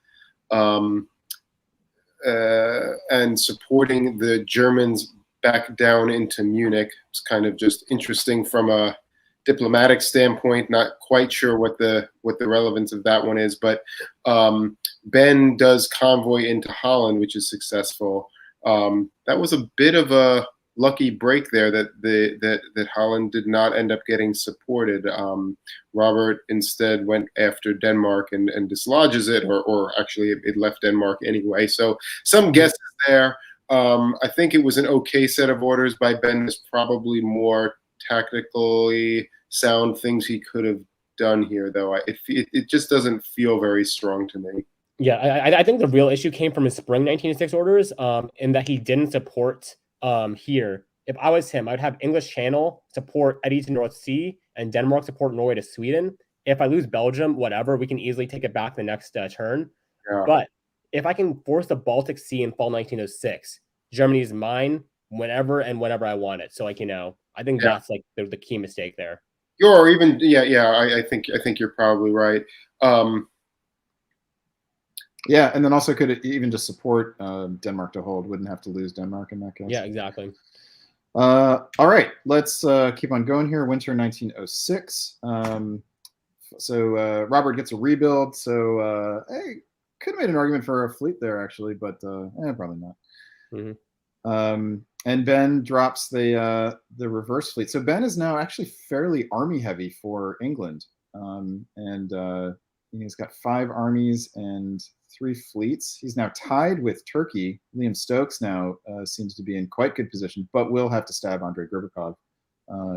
and supporting the Germans back down into Munich. It's kind of just interesting from a diplomatic standpoint. Not quite sure what the relevance of that one is, but Ben does convoy into Holland, which is successful. That was a bit of a lucky break there that Holland did not end up getting supported. Robert instead went after Denmark and dislodges it, or actually it left Denmark anyway. So some guesses there. I think it was an okay set of orders by Ben. There's probably more tactically sound things he could have done here, though. It just doesn't feel very strong to me. Yeah, I think the real issue came from his spring 1906 orders, in that he didn't support here. If I was him, I'd have English Channel support Eddie to North Sea and Denmark support Norway to Sweden. If I lose Belgium, whatever, we can easily take it back the next turn. Yeah. But if I can force the Baltic Sea in fall 1906, Germany is mine whenever and whenever I want it. So, like, you know, I think that's like the key mistake there. I think you're probably right. Yeah, and then also could even just support Denmark to hold. Wouldn't have to lose Denmark in that case. Yeah, exactly. All right, let's keep on going here. Winter 1906. So Robert gets a rebuild. So hey, could have made an argument for a fleet there actually, but probably not. And Ben drops the reverse fleet. So Ben is now actually fairly army heavy for England, and he's got 5 armies and 3 fleets. He's now tied with Turkey. Liam Stokes now seems to be in quite good position, but will have to stab Andrei Gribakov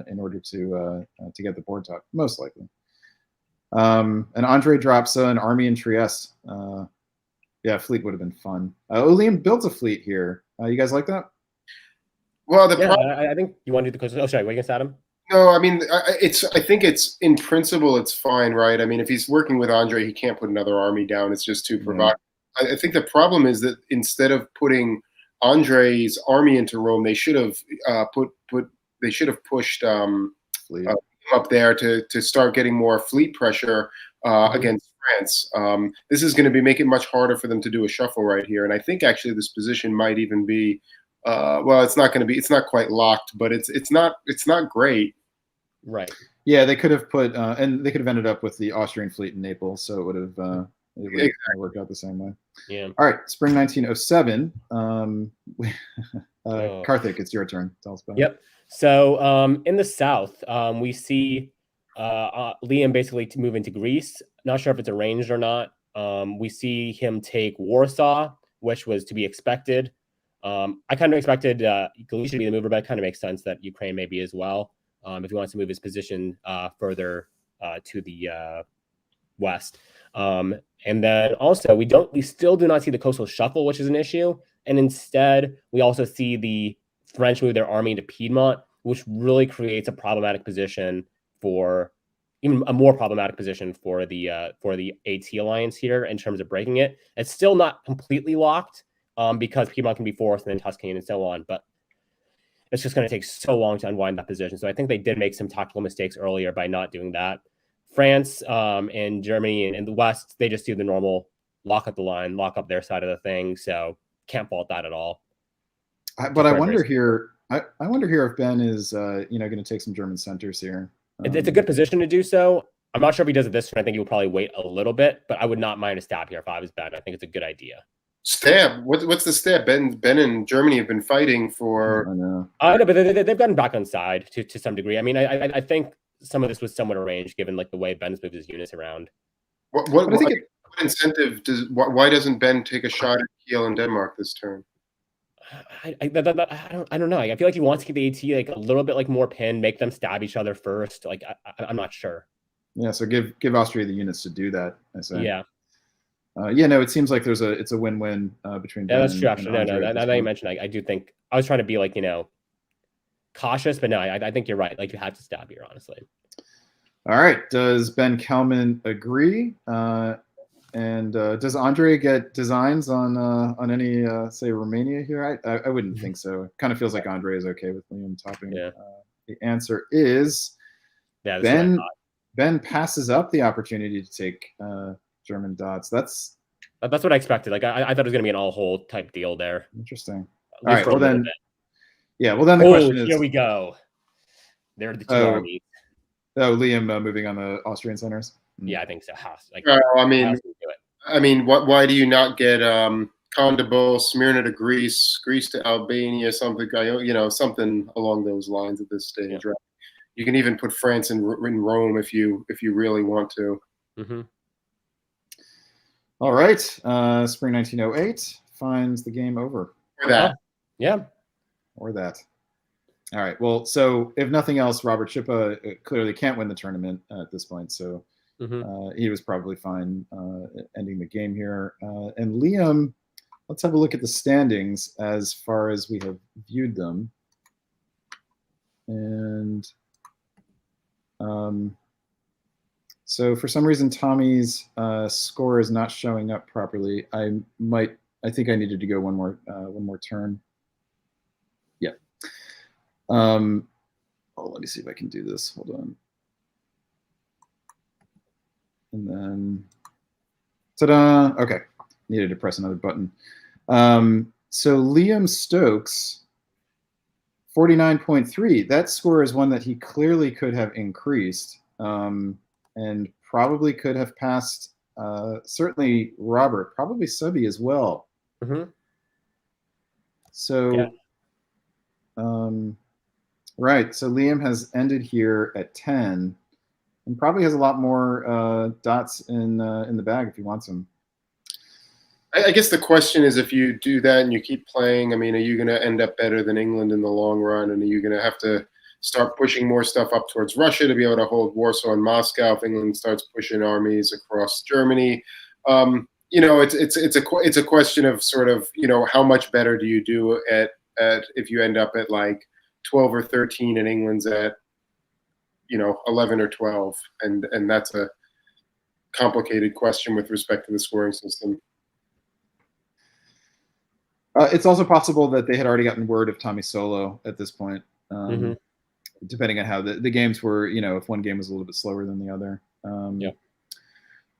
in order to get the board top, most likely. And Andrei drops an army in Trieste. Yeah, fleet would have been fun. Liam builds a fleet here. You guys like that? Well, I think you want to do the question. Oh, sorry, what are you going to say, Adam? No, I mean, I think it's in principle, it's fine, right? I mean, if he's working with Andre, he can't put another army down. It's just too provocative. I think the problem is that instead of putting Andre's army into Rome, they should have pushed up there to start getting more fleet pressure against France. This is going to make it much harder for them to do a shuffle right here. And I think actually this position might even be. Well, it's not quite locked, but it's not great. Right. Yeah, they could have put, and they could have ended up with the Austrian fleet in Naples, so it would have worked out the same way. Yeah. All right, spring 1907. Karthik, it's your turn. Tell us about it. Yep. So in the south, we see Liam basically to move into Greece. Not sure if it's arranged or not. We see him take Warsaw, which was to be expected. I kind of expected Galicia to be the mover, but it kind of makes sense that Ukraine may be as well. If he wants to move his position further to the west. And then also we still do not see the coastal shuffle, which is an issue. And instead, we also see the French move their army into Piedmont, which really creates a problematic position for even a more problematic position for the AT alliance here in terms of breaking it. It's still not completely locked because Piedmont can be forced and then Tuscany and so on, but it's just going to take so long to unwind that position. So I think they did make some tactical mistakes earlier by not doing that. France and Germany and the West, they just do the normal lock up the line, lock up their side of the thing. So can't fault that at all. But I wonder here, I wonder here if Ben is, going to take some German centers here. It's a good position to do so. I'm not sure if he does it this turn. I think he will probably wait a little bit, but I would not mind a stab here if I was Ben. I think it's a good idea. Stab? What's the stab? Ben and Germany have been fighting for. I know, but they've gotten back on side to some degree. I mean, I think some of this was somewhat arranged given like the way Ben's moved his units around. What incentive why doesn't Ben take a shot at Kiel and Denmark this turn? I don't know. I feel like he wants to keep the AT like a little bit like more pinned, make them stab each other first. Like I'm not sure. Yeah, so give Austria the units to do that. I say. Yeah. No, it seems like it's a win-win between. Yeah, that's true. Actually, no. Now that you mentioned, I do think I was trying to be like cautious, but no, I think you're right. Like you had to stab here, honestly. All right. Does Ben Kelman agree? And does Andre get designs on any say Romania here? I wouldn't think so. It kind of feels like Andre is okay with Liam topping. Yeah. The answer is Ben passes up the opportunity to take German dots. That's what I expected. Like I thought it was going to be an all-hole type deal there. Interesting. All right. Well then, the question is. Here we go. There are the two armies. Oh, Liam moving on the Austrian centers. Yeah, I think so. I mean, why do you not get Condabo, Smyrna to Greece, Greece to Albania, something something along those lines at this stage, right? You can even put France in Rome if you really want to. Mm-hmm. All right, spring 1908 finds the game over. Or that, or that. All right. Well, so if nothing else, Robert Schippa clearly can't win the tournament at this point. So he was probably fine ending the game here. And Liam, let's have a look at the standings as far as we have viewed them. And so for some reason, Tommy's score is not showing up properly. I think I needed to go one more turn. Yeah. Let me see if I can do this. Hold on. And then, ta-da! Okay, needed to press another button. So Liam Stokes, 49.3. That score is one that he clearly could have increased, and probably could have passed. Certainly Robert, probably Subby as well. Mm-hmm. So, right. So Liam has ended here at 10. And probably has a lot more dots in the bag if he wants them. I guess the question is, if you do that and you keep playing, I mean, are you going to end up better than England in the long run? And are you going to have to start pushing more stuff up towards Russia to be able to hold Warsaw and Moscow if England starts pushing armies across Germany? It's a question of sort of, how much better do you do at if you end up at like 12 or 13 and England's at 11 or 12, and that's a complicated question with respect to the scoring system. It's also possible that they had already gotten word of Tommy Solo at this point, depending on how the games were, if one game was a little bit slower than the other.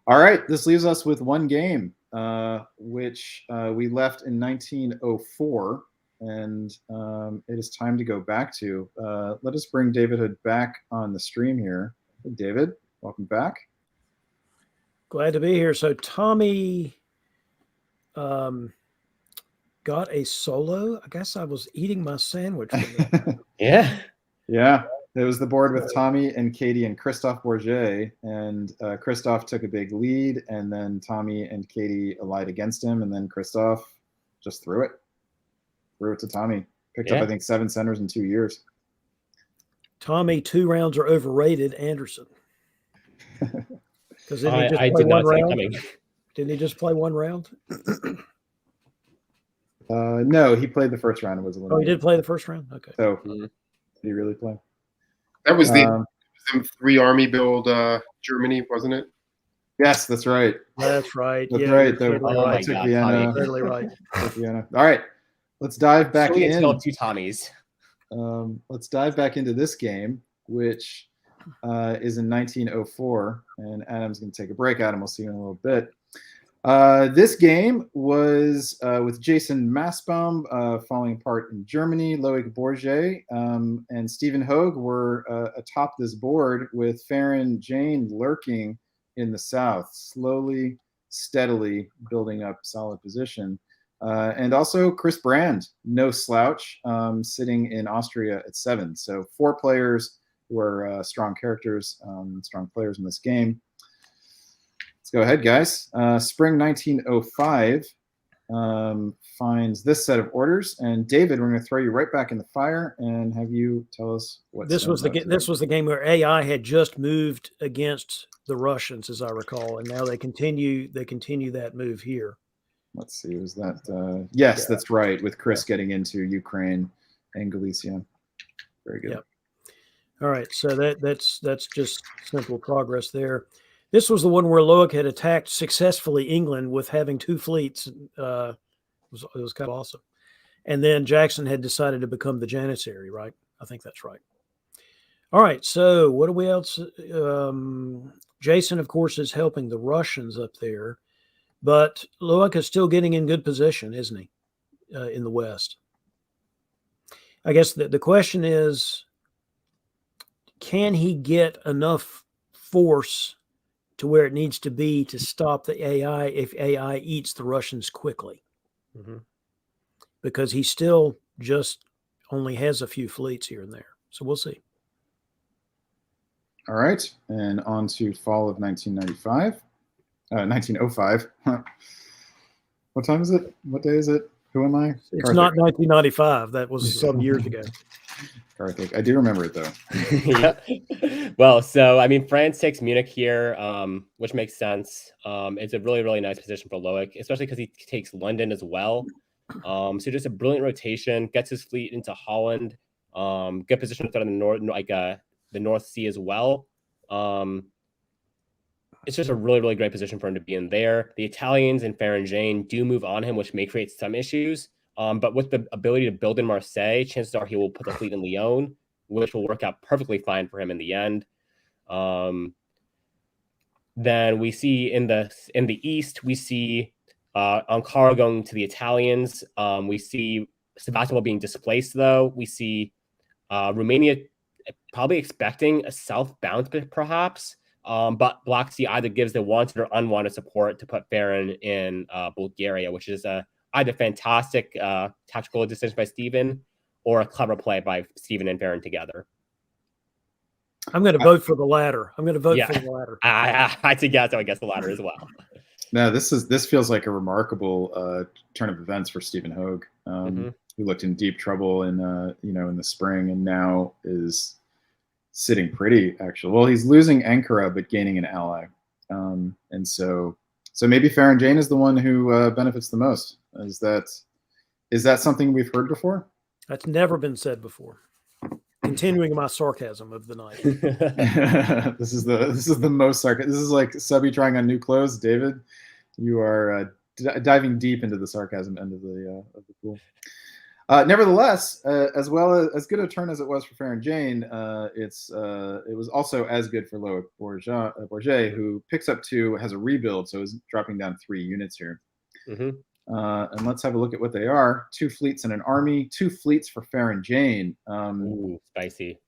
All right, this leaves us with one game, which we left in 1904. And it is time to go back to. Let us bring David Hood back on the stream here. Hey, David, welcome back. Glad to be here. So Tommy got a solo. I guess I was eating my sandwich. Yeah. It was the board with Tommy and Cade and Christophe Bourget. And Christophe took a big lead, and then Tommy and Cade allied against him, and then Christophe just threw it to Tommy. Picked up, I think, 7 centers in 2 years. Tommy, 2 rounds are overrated. Anderson. Because didn't he just I play did one not see it round? coming. Didn't he just play one round? No, he played the first round and was Oh, he eliminated. did play the first round. Okay. So Mhm. did he really play? That was the Um, 3-army build Germany, wasn't it? yes, that's right. That's right. That's Yeah, right. you're totally Oh my right. Took God, Vienna. Tommy. Totally right. Took Vienna. All right, let's dive back Swinging a tale in. of two Tommies. Let's dive back into this game, which is in 1904. And Adam's going to take a break. Adam, we'll see you in a little bit. This game was with Jason Massbaum falling apart in Germany. Loic Bourget and Stephen Hogue were atop this board with Farron Jane lurking in the south, slowly, steadily building up solid position. And also Chris Brand, no slouch, sitting in Austria at 7. So 4 players who are strong characters, strong players in this game. Let's go ahead, guys. Spring 1905 finds this set of orders, and David, we're going to throw you right back in the fire and have you tell us what This was the game where AI had just moved against the Russians, as I recall, and now they continue that move here. Let's see. Was that? Yes, yeah. That's right. With Chris getting into Ukraine and Galicia. Very good. Yep. All right. So that's just simple progress there. This was the one where Loic had attacked successfully England with having 2 fleets. It was kind of awesome. And then Jackson had decided to become the Janissary, right? I think that's right. All right. So what do we else? Jason, of course, is helping the Russians up there. But Loic is still getting in good position, isn't he, in the West? I guess the question is, can he get enough force to where it needs to be to stop the AI if AI eats the Russians quickly? Mm-hmm. Because he still just only has a few fleets here and there. So we'll see. All right. And on to fall of 1995. 1905. What time is it? What day is it? Who am I? It's Karthik. Not 1995. That was some years ago. Karthik. I do remember it, though. Yeah. Well, so, I mean, France takes Munich here, which makes sense. It's a really, really nice position for Loic, especially because he takes London as well. So just a brilliant rotation, gets his fleet into Holland, good position in the north, like the North Sea as well. It's just a really, really great position for him to be in there. The Italians and Farron Jane do move on him, which may create some issues. But with the ability to build in Marseille, chances are he will put the fleet in Lyon, which will work out perfectly fine for him in the end. Then we see in the east, we see Ankara going to the Italians. We see Sevastopol being displaced, though. We see Romania probably expecting a south bounce, perhaps. But Black Sea either gives the wanted or unwanted support to put Farron in Bulgaria, which is either fantastic tactical decision by Stephen or a clever play by Stephen and Farron together. I'm going to vote for the latter. I'm going to vote for the latter. I guess the latter as well. No, this feels like a remarkable turn of events for Stephen Hogue, who looked in deep trouble in the spring and now is sitting pretty, actually. Well, he's losing Ankara but gaining an ally, and so maybe Farron Jane is the one who benefits the most. Is that something we've heard before? That's never been said before. Continuing my sarcasm of the night. This is the most sarcasm. This is like Subby trying on new clothes. David, you are diving deep into the sarcasm end of the pool. Nevertheless, as well as good a turn as it was for Farron Jane, it was also as good for Loic Bourget, who picks up 2, has a rebuild, so is dropping down 3 units here. And let's have a look at what they are. 2 fleets and an army. 2 fleets for Farron Jane. Ooh, spicy.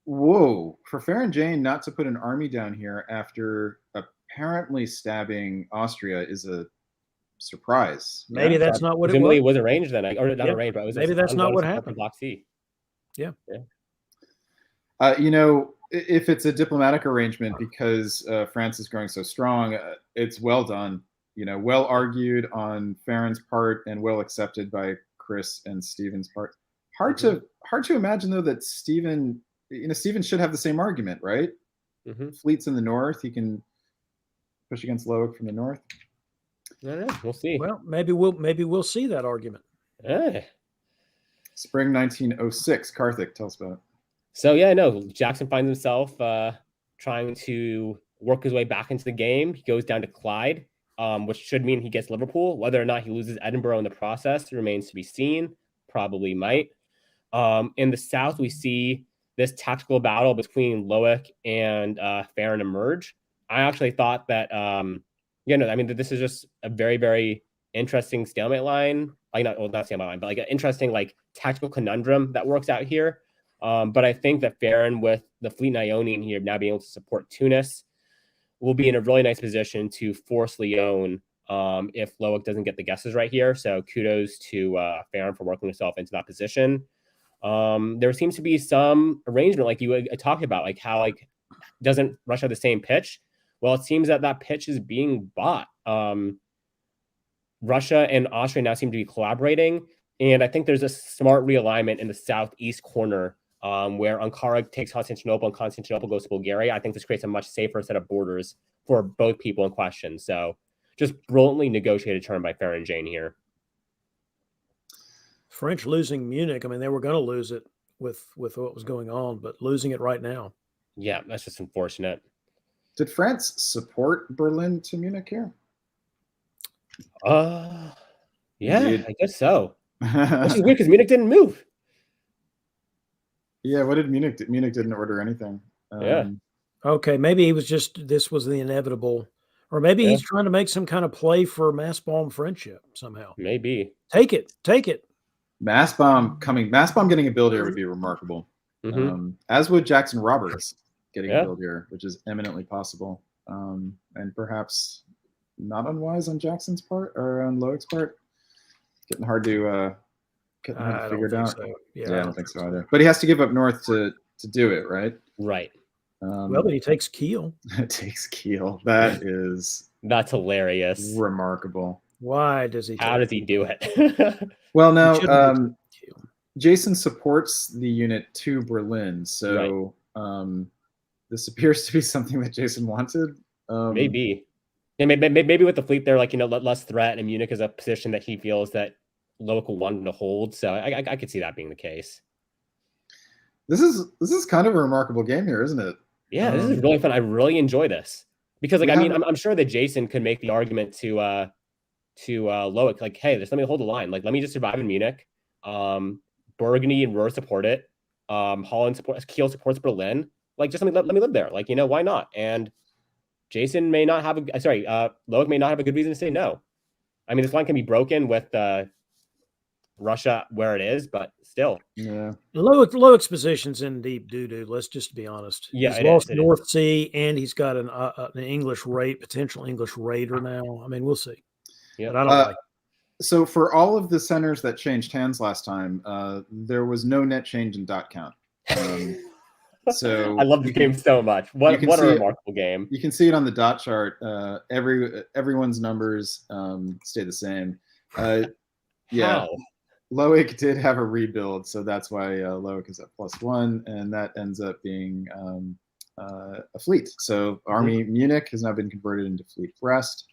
Whoa! For Farron Jane not to put an army down here after apparently stabbing Austria is a surprise. Maybe that's not what it Presumably was. It was arranged then, or not arranged, but it was maybe that's not what happened. Black Sea. Yeah. If it's a diplomatic arrangement because France is growing so strong, it's well done. Well argued on Farron's part and well accepted by Chris and Stephen's part. Hard to imagine though that Stephen should have the same argument, right? fleets in the north. He can push against Loic from the north. I don't know. We'll see. Well, maybe we'll see that argument. Spring 1906. Karthik, tell us about it. So yeah, no, Jackson finds himself trying to work his way back into the game. He goes down to Clyde, which should mean he gets Liverpool. Whether or not he loses Edinburgh in the process remains to be seen. Probably might. In the south, we see this tactical battle between Loic and Farron emerge. I actually thought that, I mean, this is just a very, very interesting stalemate line. Like not stalemate line, but like an interesting like tactical conundrum that works out here. But I think that Farron, with the fleet and Ionian here now being able to support Tunis, will be in a really nice position to force Lyon if Loic doesn't get the guesses right here. So kudos to Farron for working himself into that position. There seems to be some arrangement, like you talked about, like how like doesn't Russia have the same pitch? Well, it seems that pitch is being bought. Russia and Austria now seem to be collaborating, and I think there's a smart realignment in the southeast corner where Ankara takes Constantinople and Constantinople goes to Bulgaria. I think this creates a much safer set of borders for both people in question. So just brilliantly negotiated turn by Farron Jane here. French losing Munich, I mean, they were going to lose it with what was going on, but losing it right now. Yeah, that's just unfortunate. Did France support Berlin to Munich here? Yeah, Indeed. I guess so. Which is weird because Munich didn't move. Yeah, what did Munich do? Munich didn't order anything. Yeah. Okay, maybe he was just, this was the inevitable, or maybe he's trying to make some kind of play for mass bomb friendship somehow. Maybe. Take it. Mass bomb getting a build here would be remarkable. As would Jackson Roberts getting a build here, which is eminently possible. And perhaps not unwise on Jackson's part or on Loic's part. Getting hard to figure it out. So. Yeah, I don't think so either. But he has to give up north to do it, right? Right. Well, but he takes Kiel. Takes Kiel. That's hilarious. Remarkable. Why does he? How does he do it? Well, no. Jason supports the unit to Berlin, so this appears to be something that Jason wanted. Maybe. And maybe with the fleet there, like, less threat, and Munich is a position that he feels that local wanted to hold. So I could see that being the case. This is kind of a remarkable game here, isn't it? Yeah, this is really fun. I really enjoy this because, like, I'm sure that Jason could make the argument to Loic, like, hey, let me hold the line. Like, let me just survive in Munich. Burgundy and Ruhr support it. Holland supports, Kiel supports Berlin. Like, just let me live there. Like, why not? And Jason may not have Loic may not have a good reason to say no. I mean, this line can be broken with Russia where it is, but still. Yeah. Loic's position's in deep doo-doo. Let's just be honest. Yeah, he's lost North Sea, and he's got an English potential English raider now. I mean, we'll see. Yeah, but I don't like it. So for all of the centers that changed hands last time, there was no net change in dot count. So I love the game so much. What a remarkable game. You can see it on the dot chart. Everyone's numbers stay the same. Yeah. How? Loic did have a rebuild, so that's why Loic is at +1, and that ends up being a fleet. So Army Munich has now been converted into Fleet Brest.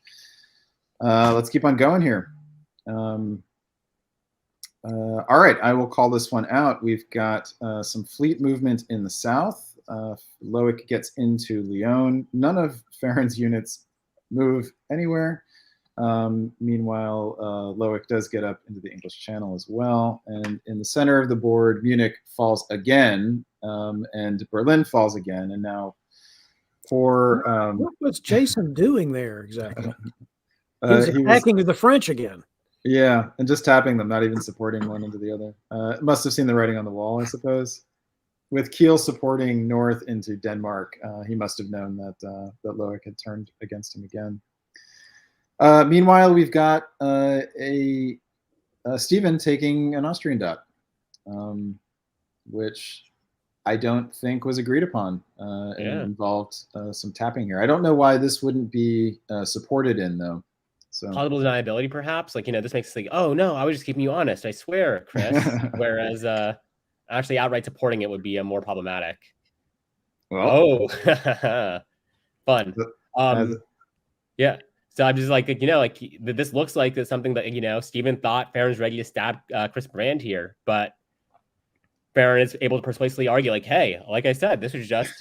Let's keep on going here. All right, I will call this one out. We've got some fleet movement in the south. Loic gets into Lyon. None of Farron's units move anywhere. Meanwhile, Loic does get up into the English Channel as well. And in the center of the board, Munich falls again, and Berlin falls again. And now what was Jason doing there exactly? He was attacking the French again. Yeah, and just tapping them, not even supporting one into the other. Must have seen the writing on the wall, I suppose. With Kiel supporting north into Denmark, he must have known that Loic had turned against him again. Meanwhile, we've got Stephen taking an Austrian dot, which I don't think was agreed upon and involved some tapping here. I don't know why this wouldn't be supported in, though. So plausible deniability, perhaps. Like, this makes it like, oh, no, I was just keeping you honest. I swear, Chris. Whereas actually outright supporting it would be more problematic. Well, Oh, fun. as, Yeah. So I'm just like, this looks like it's something that, Steven thought Farron's ready to stab Chris Brand here, but Farron is able to persuasively argue, like, hey, like I said, this was just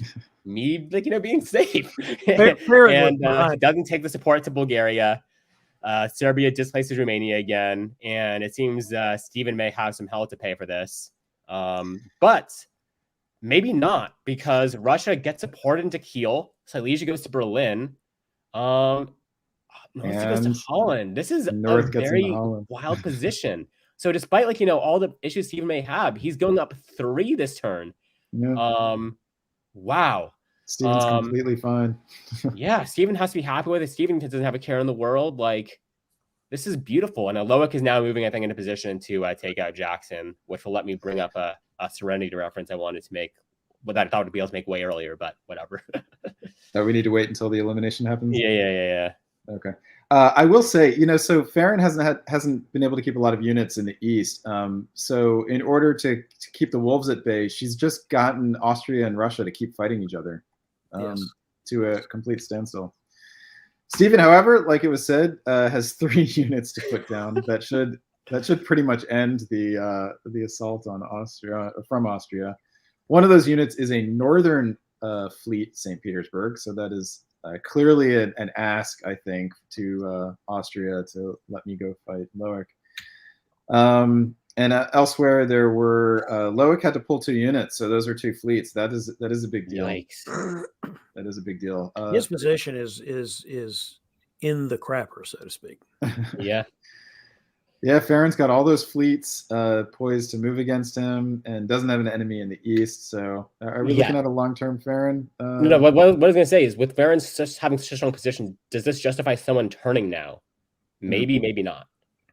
me, being safe. Farron And he doesn't take the support to Bulgaria. Serbia displaces Romania again, and it seems Steven may have some hell to pay for this. But maybe not, because Russia gets supported into Kiel. Silesia goes to Berlin. North goes to And Holland. This is North a gets into very Holland. wild position. So despite all the issues Steven may have, he's going up 3 this turn. Yeah. Wow. Steven's completely fine. Yeah, Steven has to be happy with it. Steven doesn't have a care in the world. Like, this is beautiful. And Loic is now moving, I think, into position to take out Jackson, which will let me bring up a Serenity reference I wanted to make, what I thought would be able to make way earlier, but whatever. We need to wait until the elimination happens. Yeah. Okay. I will say, so Farron hasn't been able to keep a lot of units in the east. So in order to keep the wolves at bay, she's just gotten Austria and Russia to keep fighting each other to a complete standstill. Steven, however, like it was said, has 3 units to put down. That should pretty much end the assault on Austria from Austria. One of those units is a northern fleet, St. Petersburg. So that is clearly an ask, I think, to Austria to let me go fight Loic. And elsewhere, there were Loic had to pull 2 units, so those are 2 fleets. That is a big deal. Yikes. That is a big deal. His position is in the crapper, so to speak. Yeah. Yeah, Farron's got all those fleets poised to move against him, and doesn't have an enemy in the east. So, are we looking at a long-term Farron? No, what I was going to say is, with Farron just having such a strong position, does this justify someone turning now? Maybe, maybe not.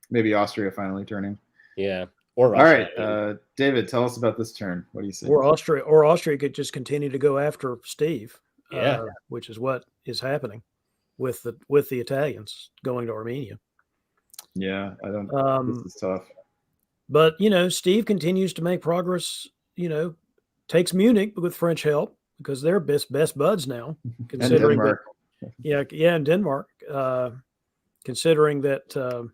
Maybe Austria finally turning. Yeah, or Russia. All right, David, tell us about this turn. What do you say? Or Austria could just continue to go after Steve. Yeah, which is what is happening with the Italians going to Armenia. Yeah, I don't. This is tough. But Steve continues to make progress. Takes Munich with French help, because they're best buds now. Considering and Denmark. And Denmark. Considering that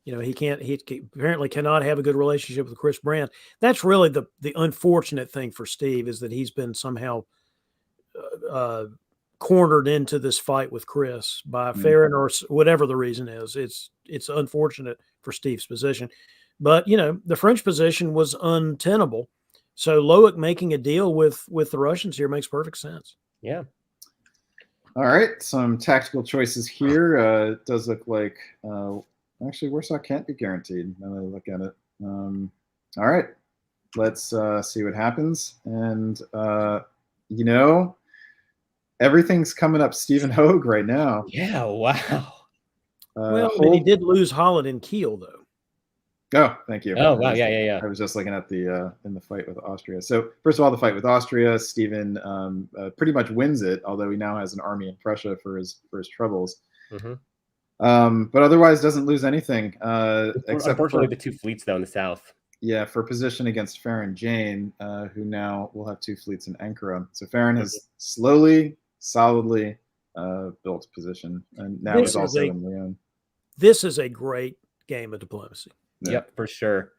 he apparently cannot have a good relationship with Chris Brand. That's really the unfortunate thing for Steve, is that he's been somehow cornered into this fight with Chris by Farron, or whatever the reason is. It's unfortunate for Steve's position, but the French position was untenable. So Loic making a deal with the Russians here makes perfect sense. Yeah. All right, some tactical choices here. It does look like actually Warsaw can't be guaranteed. Now that I look at it. All right, let's see what happens. And everything's coming up Stephen Hogue right now. Yeah, wow. He did lose Holland and Kiel, though. Oh, thank you. Oh, wow, yeah. I was just looking at the in the fight with Austria. So first of all, the fight with Austria, Stephen pretty much wins it, although he now has an army in Prussia for his troubles. Mm-hmm. But otherwise doesn't lose anything. Except unfortunately, the 2 fleets, though, in the south. Yeah, for position against Farron Jane, who now will have 2 fleets in Ankara. So Farron has slowly, solidly built position, and now is also in Lyon. This is a great game of diplomacy. Yeah. Yep, for sure.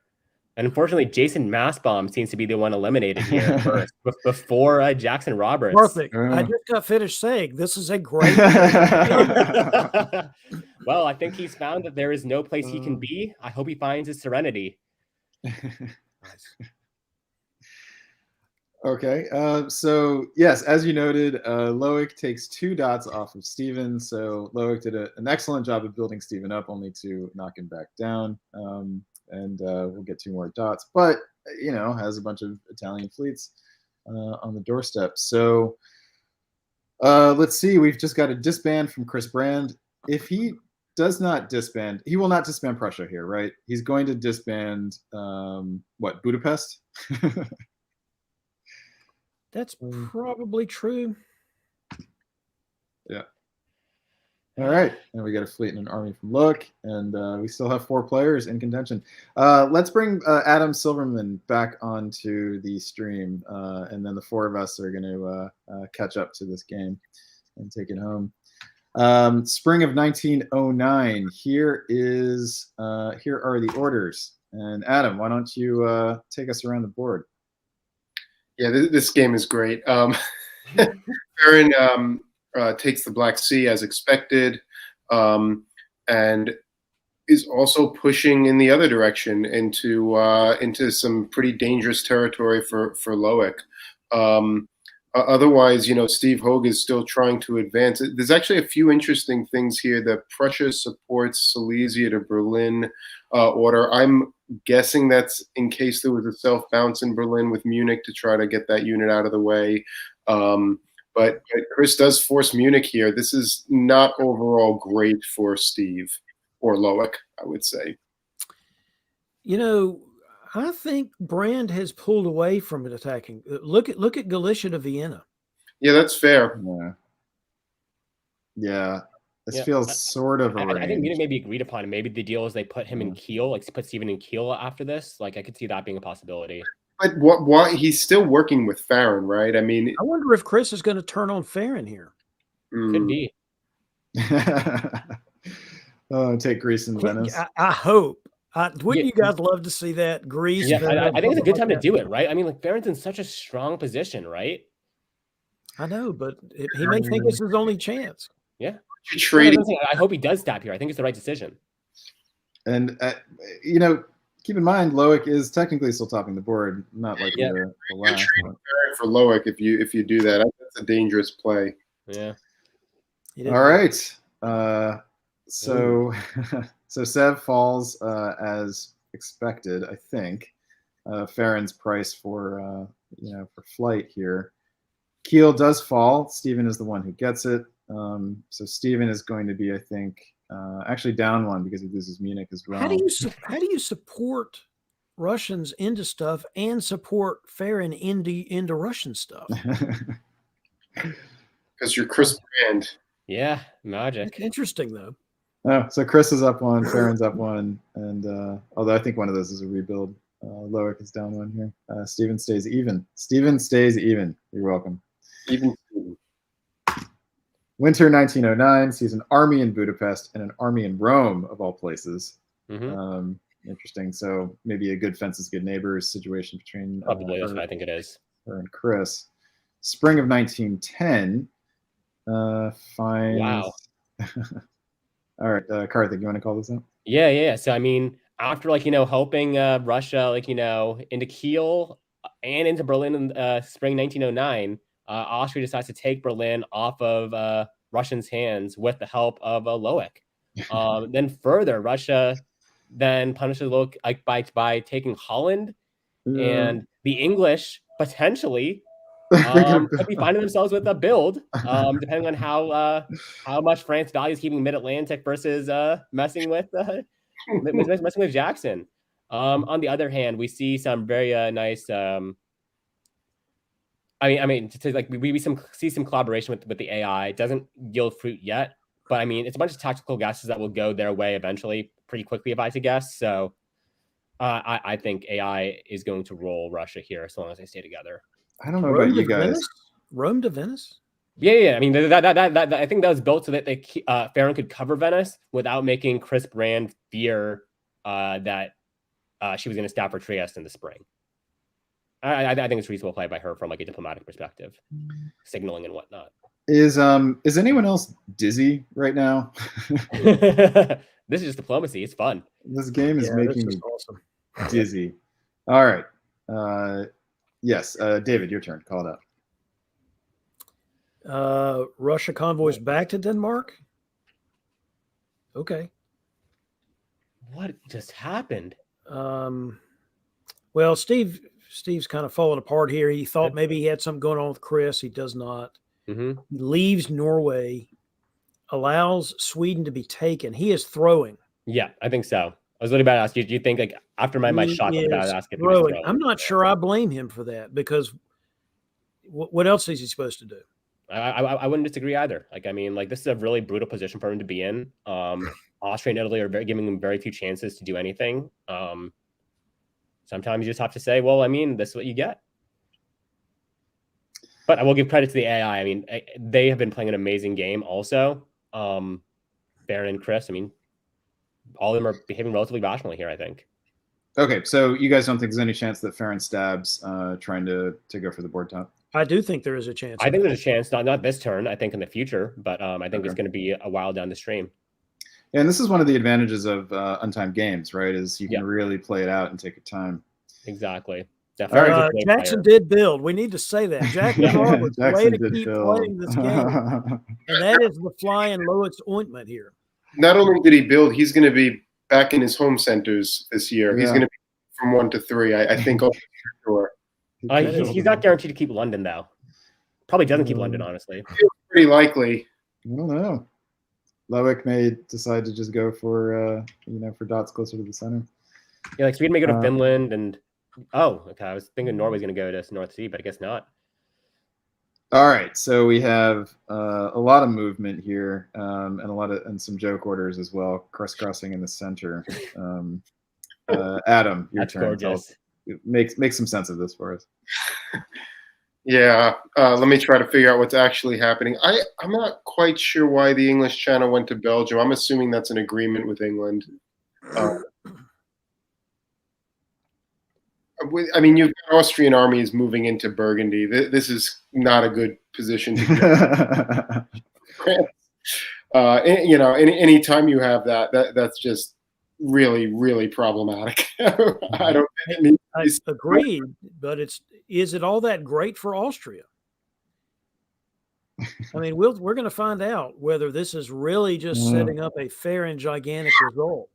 And unfortunately, Jason Massbaum seems to be the one eliminated here first, before Jackson Roberts. Perfect. I just got finished saying this is a great. Well, I think he's found that there is no place he can be. I hope he finds his serenity. Okay. So yes, as you noted, Loic takes 2 dots off of Steven. So Loic did an excellent job of building Steven up, only to knock him back down. And we'll get 2 more dots, but has a bunch of Italian fleets on the doorstep. So let's see. We've just got a disband from Chris Brand. If he does not disband, he will not disband Prussia here, right? He's going to disband Budapest? That's probably true. Yeah. All right, and we got a fleet and an army from Look, and we still have 4 players in contention. Let's bring Adam Silverman back onto the stream, and then the 4 of us are going to catch up to this game and take it home. Spring of 1909. Here are the orders. And Adam, why don't you take us around the board? Yeah, this game is great. Farron takes the Black Sea as expected, and is also pushing in the other direction into some pretty dangerous territory for Loic. Otherwise, Steve Hogue is still trying to advance. There's actually a few interesting things here. That Prussia supports Silesia to Berlin order. I'm guessing that's in case there was a self-bounce in Berlin with Munich to try to get that unit out of the way. But Chris does force Munich here. This is not overall great for Steve or Loic, I would say. I think Brand has pulled away from it attacking. Look at Galicia to Vienna. Yeah, that's fair. Yeah. This feels sort of arranged. I think Munich may be agreed upon, and maybe the deal is they put him in Kiel, like put Stephen in Kiel after this. Like I could see that being a possibility. But why he's still working with Farron, right? I mean, I wonder if Chris is going to turn on Farron here. Could be. Take Greece and Venice. I hope. Wouldn't you guys love to see that? Greece. Yeah, I think it's a good time to do it, right? I mean, like Farron's in such a strong position, right? I know, but he may think it's his only chance. Yeah. I hope he does stop here. I think it's the right decision. And keep in mind, Loic is technically still topping the board, not like the last one. For Loic, if you do that, that's a dangerous play. Yeah. All right. So Sev falls as expected, I think. Farron's price for flight here. Kiel does fall. Stephen is the one who gets it. So Stephen is going to be, I think, actually down 1 because he loses Munich as well. How do you support Russians into stuff and support Farron into Russian stuff? Because you're Chris Brand. Yeah, magic. That's interesting though. Oh, so Chris is up 1, Farron's up 1, and although I think one of those is a rebuild. Loic is down 1 here. Stephen stays even. Stephen stays even. You're welcome. Even. Winter 1909 sees an army in Budapest and an army in Rome, of all places. Mm-hmm. Interesting. So maybe a good fences, good neighbors situation between probably that's what I think it is. Her and Chris. Spring of 1910 finds. Wow. All right, Karthik, you want to call this out? Yeah. So I mean, after helping Russia into Kiel and into Berlin in spring 1909. Austria decides to take Berlin off of Russians' hands with the help of Loic. Then further, Russia then punishes Loic by taking Holland, and the English potentially could be finding themselves with a build, depending on how much France values keeping Mid-Atlantic versus messing with Jackson. On the other hand, we see some very nice. We see some collaboration with the AI. It doesn't yield fruit yet, but I mean, it's a bunch of tactical guesses that will go their way eventually, pretty quickly, if I had to guess. So, I think AI is going to roll Russia here as long as they stay together. I don't know about you guys. Venice? Rome to Venice? Yeah. I mean, that I think that was built so that Farron could cover Venice without making Chris Brand fear that she was going to stop for Trieste in the spring. I think it's reasonable play by her from a diplomatic perspective, signaling and whatnot. Is anyone else dizzy right now? This is just diplomacy. It's fun. This game is making me awesome. Dizzy. All right. Yes, David, your turn. Call it out. Russia convoys back to Denmark. Okay. What just happened? Well, Steve's kind of falling apart here. He thought maybe he had something going on with Chris. He does not. Mm-hmm. He leaves Norway, allows Sweden to be taken. He is throwing. Yeah, I think so. I was literally about to ask you, do you think after my shot, I was about to ask if he was throwing. I'm not sure I blame him for that because what else is he supposed to do? I wouldn't disagree either. Like, I mean, like, this is a really brutal position for him to be in. Austria and Italy are giving him very few chances to do anything. Sometimes you just have to say, well, I mean, this is what you get. But I will give credit to the AI. I mean, they have been playing an amazing game also. Baron and Chris, I mean, all of them are behaving relatively rationally here, I think. Okay, so you guys don't think there's any chance that Farron stabs trying to go for the board top? I do think there is a chance. I think there's a chance, not this turn, I think in the future, but I think it's going to be a while down the stream. Yeah, and this is one of the advantages of untimed games, right? Is you can really play it out and take your time. Exactly. Jackson did build. We need to say that. Jackson Roberts, way to keep playing this game. And that is the flying lowest ointment here. Not only did he build, he's going to be back in his home centers this year. Yeah. He's going to be from 1 to 3. I think. Sure. He's not guaranteed to keep London, though. Probably doesn't keep London, honestly. Pretty likely. I don't know. Loic may decide to just go for for dots closer to the center. Yeah, like Sweden may go to Finland, and okay. I was thinking Norway's going to go to North Sea, but I guess not. All right, so we have a lot of movement here, and some joke orders as well. Crisscrossing in the center. Adam, your turn. Gorgeous. Make some sense of this for us. Yeah, let me try to figure out what's actually happening. I'm not quite sure why the English channel went to Belgium. I'm assuming that's an agreement with England. I mean, you've got Austrian armies moving into Burgundy. This is not a good position to get. Anytime you have that's just really, really problematic. I agree, but is it all that great for Austria? I mean, we're going to find out whether this is really just setting up a fair and gigantic result.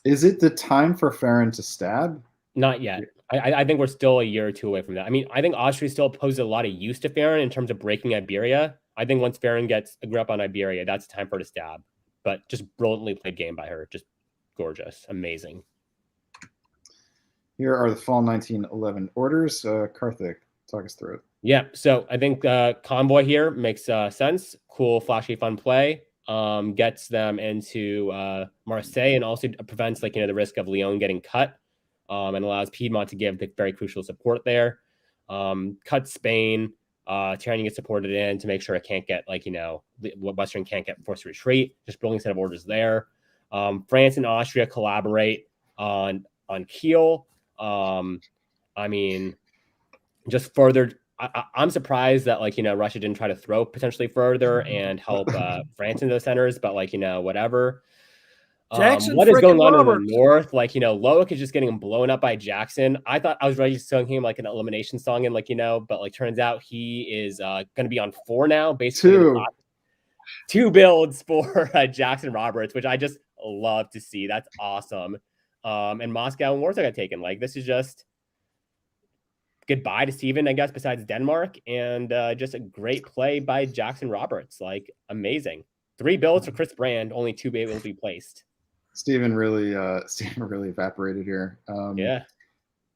Is it the time for Farron to stab? Not yet. I think we're still a year or two away from that. I mean, I think Austria still poses a lot of use to Farron in terms of breaking Iberia. I think once Farron gets a grip on Iberia, that's time for her to stab. But just brilliantly played game by her. Just gorgeous. Amazing. Here are the fall 1911 orders. Karthik, talk us through it. Yeah, so I think Convoy here makes sense. Cool, flashy, fun play. Gets them into Marseille and also prevents the risk of Lyon getting cut. And allows Piedmont to give the very crucial support there. Cuts Spain, trying to get supported in to make sure it can't get Western can't get forced to retreat. Just brilliant set of orders there. France and Austria collaborate on Kiel. I mean, just further. I'm surprised that Russia didn't try to throw potentially further and help France in those centers, but whatever. Jackson, what is going on in the north? Loic is just getting blown up by Jackson. I thought I was ready to sing him an elimination song, and but turns out he is going to be on 4 now, basically 2 builds for Jackson Roberts, which I just love to see. That's awesome. And Moscow and Warsaw got taken. This is just goodbye to Steven, I guess, besides Denmark, and just a great play by Jackson Roberts. Amazing. 3 builds for Chris Brand, only 2 able to be placed. Steven really evaporated here. Yeah.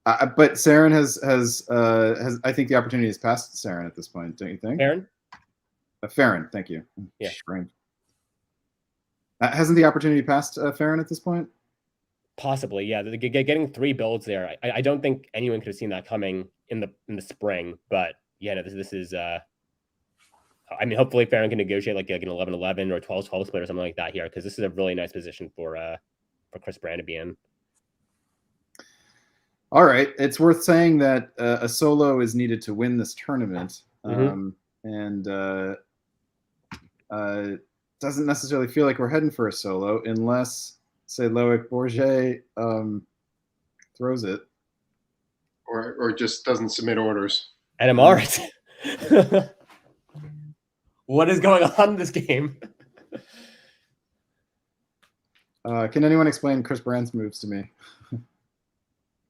But Saren has I think the opportunity has passed Saren at this point, don't you think? Farron, thank you. Yeah. Hasn't the opportunity passed Farron at this point? Possibly, yeah. Getting 3 builds there. I don't think anyone could have seen that coming in the spring. But yeah, no, this is. I mean, hopefully Farron can negotiate an 11-11 or 12-12 split or something like that here, because this is a really nice position for Chris Brand to be in. All right, it's worth saying that a solo is needed to win this tournament, and doesn't necessarily feel like we're heading for a solo unless, say, Loic Bourget throws it, or just doesn't submit orders. Adam Art. What is going on in this game? Can anyone explain Chris Brand's moves to me?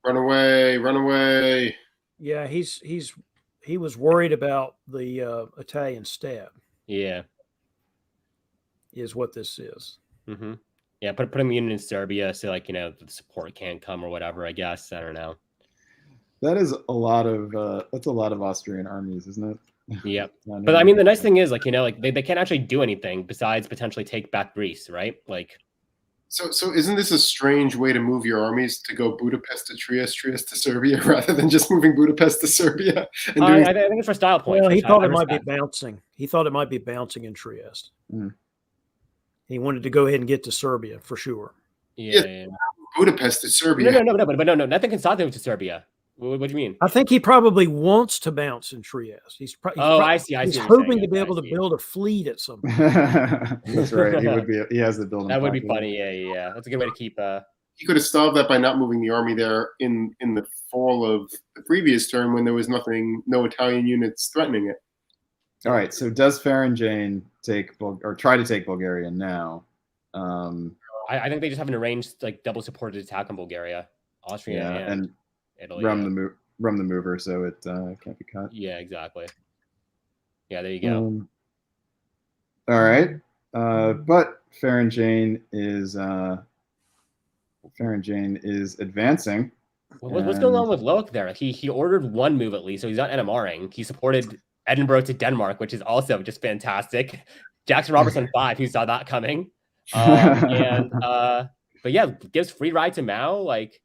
Run away. Yeah, he was worried about the Italian stab. Yeah. Is what this is. Mm-hmm. Yeah, put him in Serbia so the support can't come or whatever, I guess. I don't know. That is a lot of that's a lot of Austrian armies, isn't it? Yep. But I mean, the nice thing is, like, you know, like they can't actually do anything besides potentially take back Greece, right? Like, So isn't this a strange way to move your armies, to go Budapest to Trieste, Trieste to Serbia, rather than just moving Budapest to Serbia and doing? I think it's for style points. Well, he which thought I it might be respect. bouncing. He thought it might be bouncing in Trieste. Mm. He wanted to go ahead and get to Serbia for sure. Yeah. Budapest to Serbia. No, nothing can stop them to Serbia. What do you mean? I think he probably wants to bounce in Trieste. I see. He's what you're hoping saying. to be Okay, able to I see. build a fleet at some point. That's right. He would be. He has the building. That would be pocket. funny. Yeah. That's a good way to keep. He could have stalled that by not moving the army there in the fall of the previous term, when there was no Italian units threatening it. All right. So does Farinjane take or try to take Bulgaria now? I think they just have an arranged like double supported attack on Bulgaria, Austria, and Italy. Rum the mover, so it can't be cut. Yeah, exactly. Yeah, there you go. All right, but Farinjane is advancing. What's going on with Loic there? He ordered one move at least, so he's not NMRing. He supported Edinburgh to Denmark, which is also just fantastic. Jackson Roberts on 5, who saw that coming. But yeah, gives free ride to Mao. Like,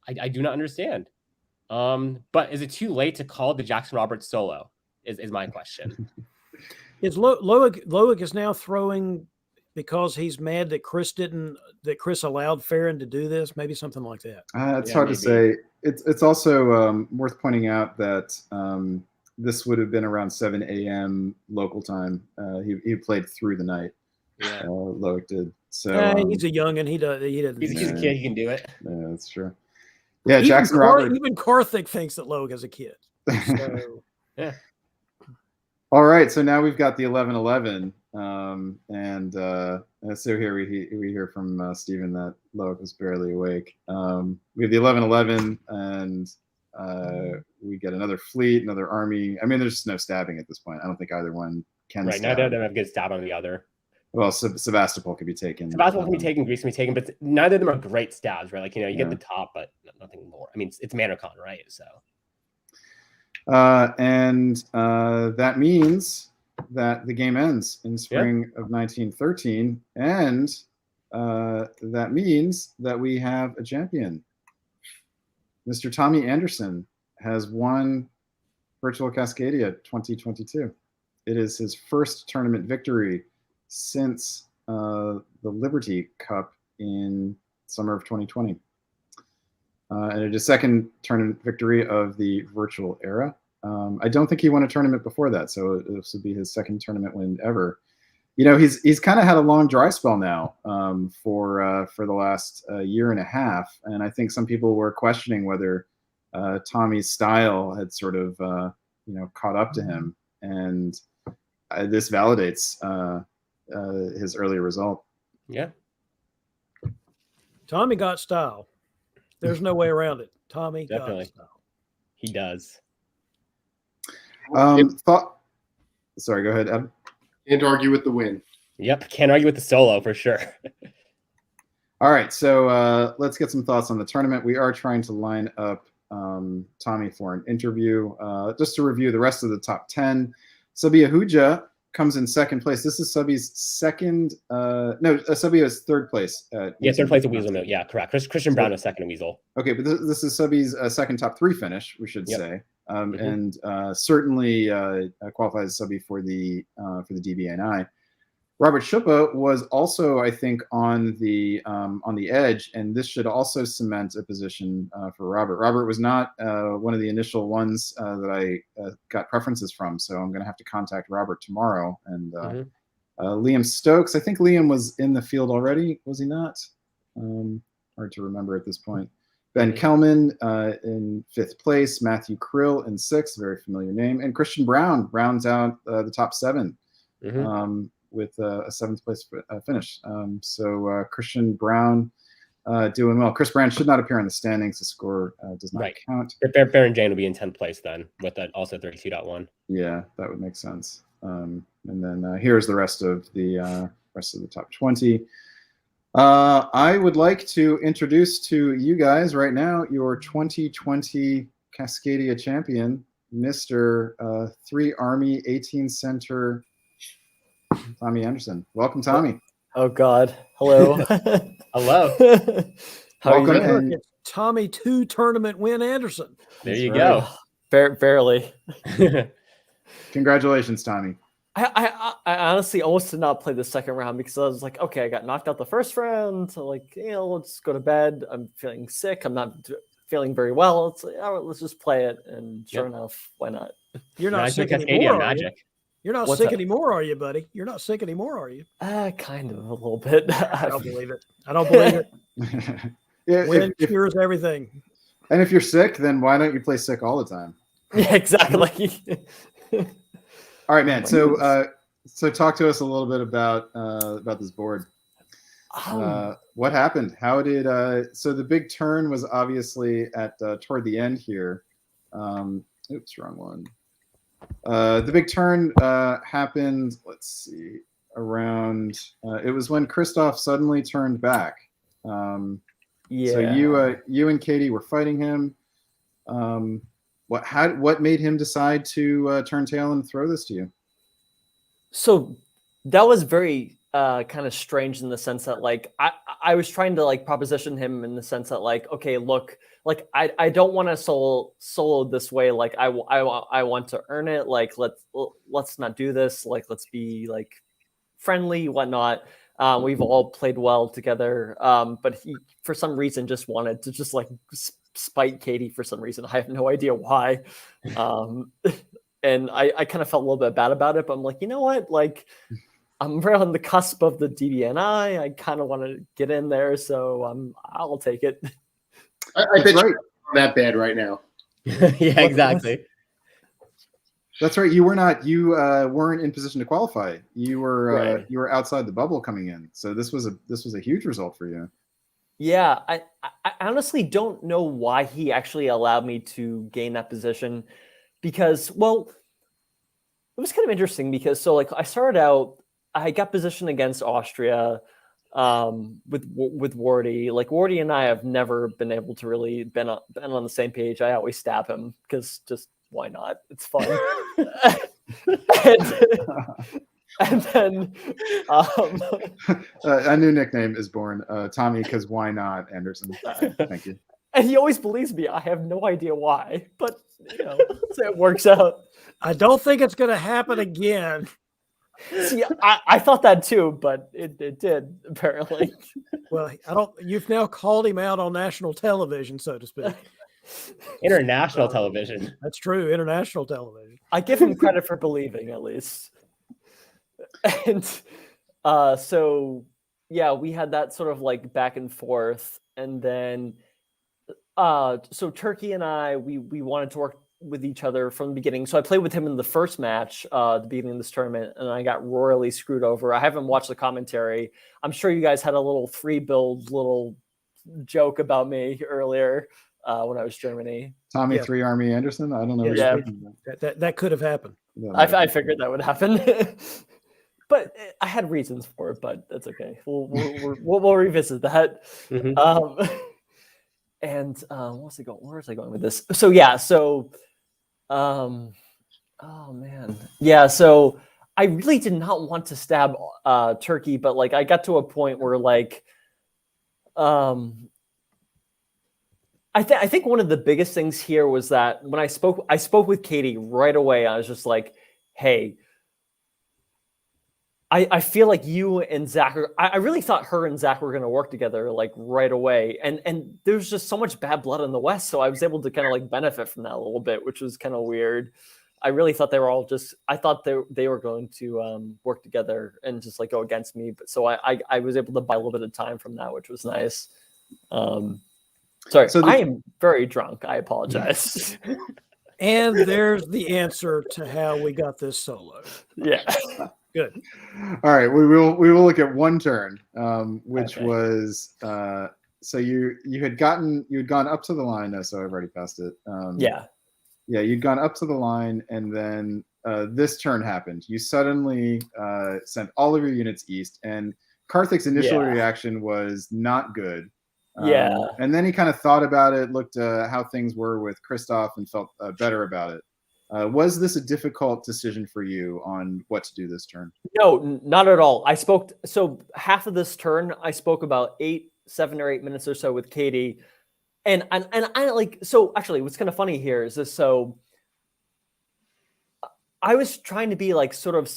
I do not understand. But is it too late to call the Jackson Roberts solo? Is my question. Is Loic is now throwing because he's mad that Chris allowed Farron to do this? Maybe something like that. It's hard to say. It's also worth pointing out that this would have been around 7 a.m. local time. He played through the night. Yeah, Loic did. So he's a youngin'. He doesn't. He's a kid. He can do it. Yeah, that's true. Yeah, Even Jackson Roberts. Even Karthik thinks that Loic is a kid. So. Yeah. All right, so now we've got the 11-11, so here we hear from Stephen that Loic was barely awake. We have the 11-11, and we get another fleet, another army. I mean, there's just no stabbing at this point. I don't think either one can. Right, neither of them have a good stab on the other. Well, Sebastopol could be taken. Sebastopol can be taken, Greece can be taken, but neither of them are great stabs, right? Like, you know, you get the top, but nothing more. I mean, it's Manacon, right? So. That means that the game ends in spring of 1913, and that means that we have a champion. Mr. Tommy Anderson has won Virtual Cascadia 2022. It is his first tournament victory since the Liberty Cup in summer of 2020. And it is second tournament victory of the virtual era. I don't think he won a tournament before that, so this would be his second tournament win ever. You know, he's kind of had a long dry spell now for the last year and a half, and I think some people were questioning whether Tommy's style had sort of caught up to him, and this validates his earlier result. Yeah, Tommy got style. There's no way around it. Tommy definitely. got style. He does. Sorry, go ahead, Ed. Can't argue with the win. Yep, can't argue with the solo for sure. All right, so let's get some thoughts on the tournament. We are trying to line up Tommy for an interview. Just to review the rest of the top 10, Sabia Huja comes in second place. This is Subby's second. Sabia's third place. Third place at Weasel Note. Yeah, correct. Christian Brown was second at Weasel. Okay, but this is Subby's second top 3 finish, we should say, and certainly qualifies Subby for the DBNI. Robert Schupa was also, I think, on the edge, and this should also cement a position for Robert. Robert was not one of the initial ones that I got preferences from, so I'm going to have to contact Robert tomorrow. And Liam Stokes, I think Liam was in the field already, was he not? Hard to remember at this point. Ben Kelman in 5th place, Matthew Krill in 6th, very familiar name, and Christian Brown rounds out the top 7. With a 7th place finish. So Christian Brown doing well. Chris Brown should not appear in the standings. The score does not count. Baron Jane will be in 10th place then, with also 32.1. Yeah, that would make sense. And then here's the rest of the top 20. I would like to introduce to you guys right now your 2020 Cascadia champion, Mr. 3 Army 18 Center Tommy Anderson. Welcome, Tommy. Oh God. Hello. Hello. How are Welcome, you doing? and It's Tommy 2 tournament win Anderson. There That's you right. go. Barely. Congratulations, Tommy. I honestly almost did not play the second round because I was like, okay, I got knocked out the first round. So like, let's go to bed. I'm feeling sick. I'm not feeling very well. It's like, all right, let's just play it. And sure enough, why not? You're not Magic sick Cascadia anymore, are you? magic. You're not What's sick that? anymore, are you, buddy? You're not sick anymore, are you? Kind of a little bit. I don't believe it. I don't believe it. Yeah, Win cures everything. and if you're sick, then why don't you play sick all the time? Yeah, exactly. All right, man. So so talk to us a little bit about this board. What happened? How did so the big turn was obviously at toward the end here. Oops, wrong one. The big turn happened, let's see, around it was when Christoph suddenly turned back. Yeah. So you and Katie were fighting him. What made him decide to turn tail and throw this to you? So that was very kind of strange in the sense that like I was trying to like proposition him in the sense that like, okay, look, like I don't want to solo this way. Like I want to earn it. Like let's not do this. Like let's be like friendly, whatnot. We've all played well together. But he for some reason just wanted to just like spite Katie for some reason. I have no idea why. And I kind of felt a little bit bad about it, but I'm like, you know what? Like, I'm right on the cusp of the DBNI. I kind of want to get in there, so I'll take it. I bet you're not that bad right now. Yeah, exactly. That's right. You weren't in position to qualify. You were Right. you were outside the bubble coming in. So this was a huge result for you. Yeah, I honestly don't know why he actually allowed me to gain that position because, well, it was kind of interesting because so like I started out, I got positioned against Austria with Wardy. Like Wardy and I have never been able to really been on the same page. I always stab him because just why not? It's fun. and then A new nickname is born, Tommy, because why not, Anderson? Thank you. and he always believes me. I have no idea why, but so it works out. I don't think it's going to happen again. See, I thought that too, but it did apparently. Well, you've now called him out on national television, so to speak. International television. That's true. International television. I give him credit for believing at least. And so yeah, we had that sort of like back and forth, and then so Turkey and I we wanted to work with each other from the beginning. So I played with him in the first match at the beginning of this tournament, and I got royally screwed over. I haven't watched the commentary. I'm sure you guys had a little 3-build little joke about me earlier when I was Germany. Tommy Yeah. 3 Army Anderson. I don't know. what Yeah. you're talking about. That could have happened. I figured that would happen. But I had reasons for it, but that's okay. We'll revisit that. Mhm. And what's it going? Where is I going with this? So yeah, so oh man, yeah. So I really did not want to stab Turkey, but like I got to a point where like I think one of the biggest things here was that when I spoke with Katie right away. I was just like, hey. I feel like you and Zach I really thought her and Zach were going to work together like right away. And there's just so much bad blood in the West. So I was able to kind of like benefit from that a little bit, which was kind of weird. I really thought they were all I thought they were going to work together and just like go against me. But so I was able to buy a little bit of time from that, which was nice. Sorry, So I am very drunk. I apologize. And there's the answer to how we got this solo. Yeah. Good. All right, we will look at one turn, which Okay. was so you had gone up to the line. No, so I've already passed it. Yeah. Yeah, you'd gone up to the line, and then this turn happened. You suddenly sent all of your units east, and Karthik's initial Yeah. reaction was not good. Yeah. And then he kind of thought about it, looked how things were with Christoph, and felt better about it. Was this a difficult decision for you on what to do this turn? No, not at all. I spoke, so half of this turn, I spoke about 7 or 8 minutes or so with Cade. And I like, so actually what's kind of funny here is this, so I was trying to be like sort of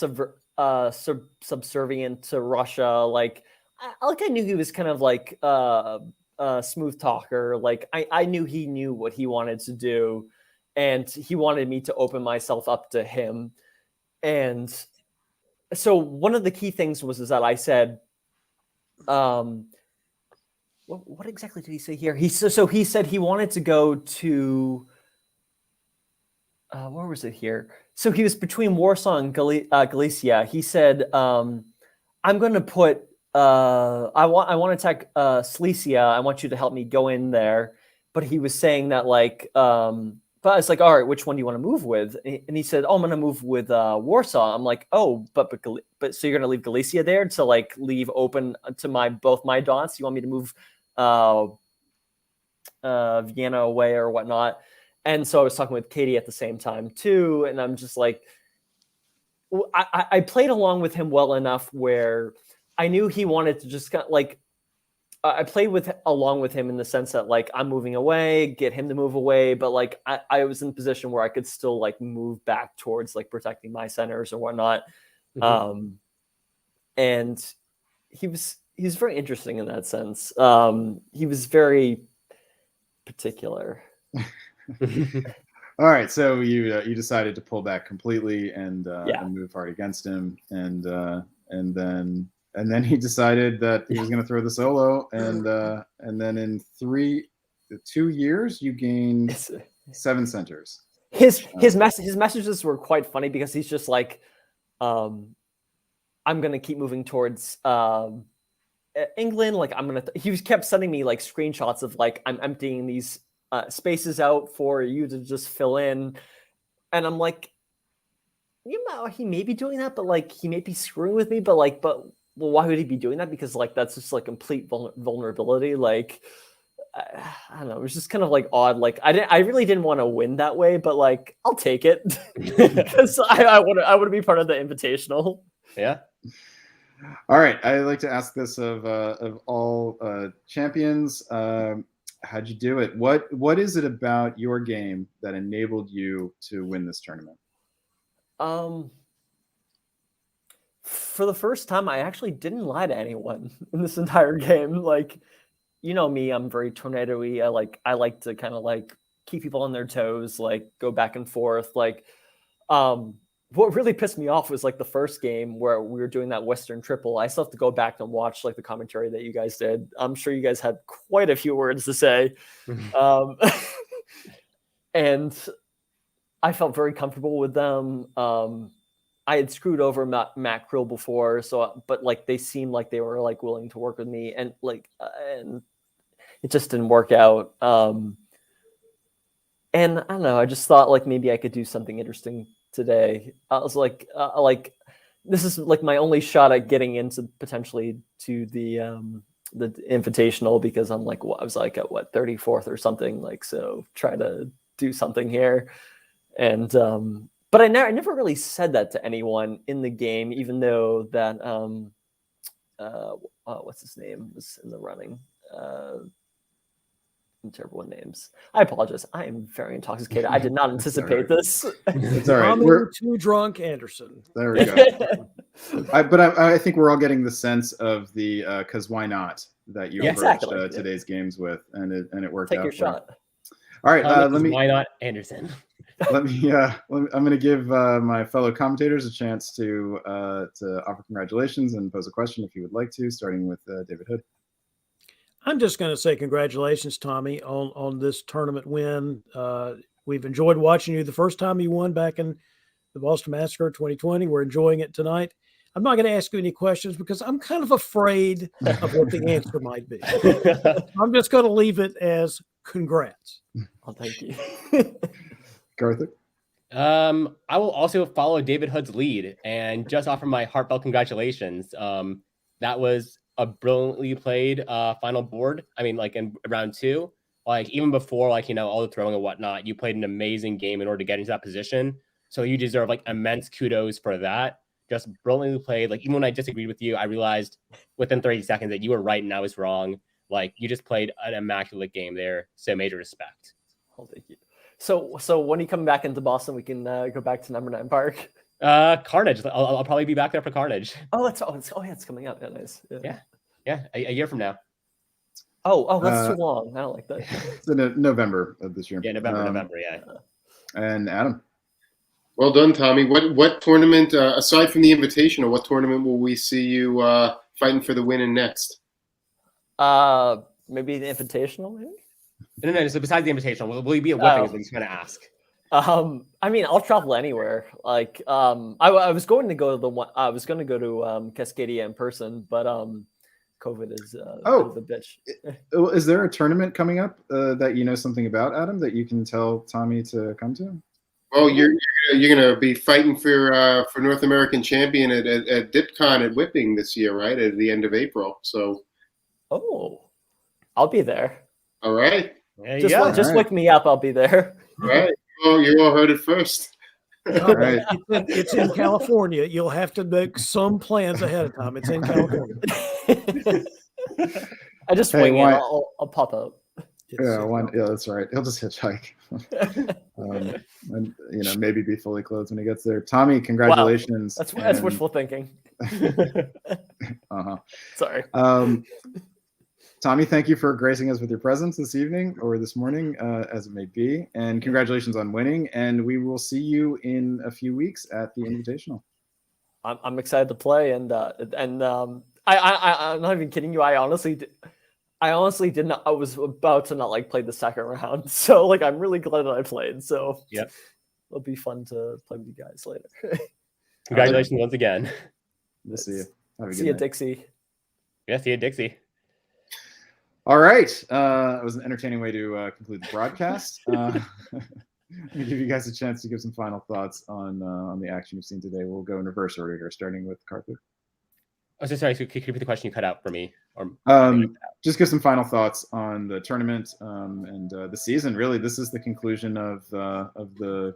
subservient to Russia. Like I knew he was kind of like a smooth talker. Like I knew he knew what he wanted to do, and he wanted me to open myself up to him. And so one of the key things is that I said, what exactly did he say here? He said he wanted to go to where was it here? So he was between Warsaw and Galicia. He said, I'm going to put I want to attack Silesia. I want you to help me go in there. But he was saying that like but it's like, all right, which one do you want to move with? And he said, oh, I'm going to move with Warsaw. I'm like, oh, but so you're going to leave Galicia there to like leave open to both my dots? You want me to move Vienna away or whatnot? And so I was talking with Cade at the same time too. And I'm just like, I played along with him well enough where I knew he wanted to just like, I played along with him in the sense that like I'm moving away, get him to move away, but like I was in a position where I could still like move back towards like protecting my centers or whatnot. Mm-hmm. And he was very interesting in that sense. He was very particular. All right, so you decided to pull back completely and move hard against him, and then he decided that he was going to throw the solo, and then in 2 years you gained 7 centers. His messages were quite funny because he's just like, I'm going to keep moving towards England. Like he kept sending me like screenshots of like I'm emptying these spaces out for you to just fill in, and I'm like, he may be doing that, but like he may be screwing with me, but well, why would he be doing that? Because like that's just like complete vulnerability. Like I don't know, it was just kind of like odd. Like I really didn't want to win that way, but like I'll take it because I want to be part of the invitational. Yeah. All right, I like to ask this of all champions. How'd you do it? What is it about your game that enabled you to win this tournament? For the first time, I actually didn't lie to anyone in this entire game. Like, you know me, I'm very tornado-y. I like to kind of like keep people on their toes, like go back and forth. Like, what really pissed me off was like the first game where we were doing that Western triple. I still have to go back and watch like the commentary that you guys did. I'm sure you guys had quite a few words to say. And I felt very comfortable with them. I had screwed over Matt Krill before, but like they seemed like they were like willing to work with me, and like and it just didn't work out. And I don't know, I just thought like maybe I could do something interesting today. I was like this is like my only shot at getting into potentially to the invitational, because I'm like, I was like at what 34th or something, like, so try to do something here. And but I never really said that to anyone in the game, even though that what's his name was in the running. I'm terrible with names. I apologize. I am very intoxicated. I did not anticipate this. It's all right. We're too drunk, Anderson. There we go. I think we're all getting the sense of the because why not that you approached today's games with, and it worked out. Take your shot. All right, let me. Why not Anderson? I'm going to give my fellow commentators a chance to offer congratulations and pose a question if you would like to, starting with David Hood. I'm just going to say congratulations, Tommy, on this tournament win. We've enjoyed watching you the first time you won back in the Boston Massacre 2020. We're enjoying it tonight. I'm not going to ask you any questions because I'm kind of afraid of what the answer might be. I'm just going to leave it as congrats. Oh, thank you. Garthik? I will also follow David Hood's lead and just offer my heartfelt congratulations. That was a brilliantly played final board. I mean, like in round 2, like even before like all the throwing and whatnot, you played an amazing game in order to get into that position. So you deserve like immense kudos for that. Just brilliantly played. Like even when I disagreed with you, I realized within 30 seconds that you were right and I was wrong. Like you just played an immaculate game there. So major respect. Oh, thank you. So when you come back into Boston, we can go back to number 9 Park. Carnage. I'll probably be back there for Carnage. It's coming up. Yeah, nice. Yeah. A year from now. That's too long. I don't like that. It's in November of this year. Yeah, November. Yeah. And Adam. Well done, Tommy. What tournament, aside from the Invitational, what tournament will we see you fighting for the win in next? Maybe the Invitational, maybe? No. So besides the Invitational, will you be at Whipping? Is what he's trying to ask. I mean, I'll travel anywhere. Like, I was going to go to the one. I was going to go to Cascadia in person, but COVID is a bit of a bitch. Is there a tournament coming up that you know something about, Adam, that you can tell Tommy to come to? Well, you're gonna be fighting for North American champion at DipCon at Whipping this year, right? At the end of April. So. I'll be there. All right. Just look me up. I'll be there. All right. Oh, you all heard it first. All right. It's in California. You'll have to make some plans ahead of time. It's in California. I just wing it. I'll pop up. Yeah, that's right. He'll just hitchhike. And maybe be fully clothed when he gets there. Tommy, congratulations. Wow. That's wishful thinking. Sorry. Tommy, thank you for gracing us with your presence this evening or this morning, as it may be. And congratulations on winning. And we will see you in a few weeks at the Invitational. I'm excited to play. And I'm not even kidding you. I honestly did not. I was about to not play the second round. So I'm really glad that I played. So yep, it'll be fun to play with you guys later. Congratulations once again. We'll see you. See you, Dixie. Yeah, see you, Dixie. All right. It was an entertaining way to conclude the broadcast. Let me give you guys a chance to give some final thoughts on the action you've seen today. We'll go in reverse order here, starting with Karthik. Oh, so sorry. So could you repeat the question you cut out for me? Or just give some final thoughts on the tournament and the season. Really, this is the conclusion of the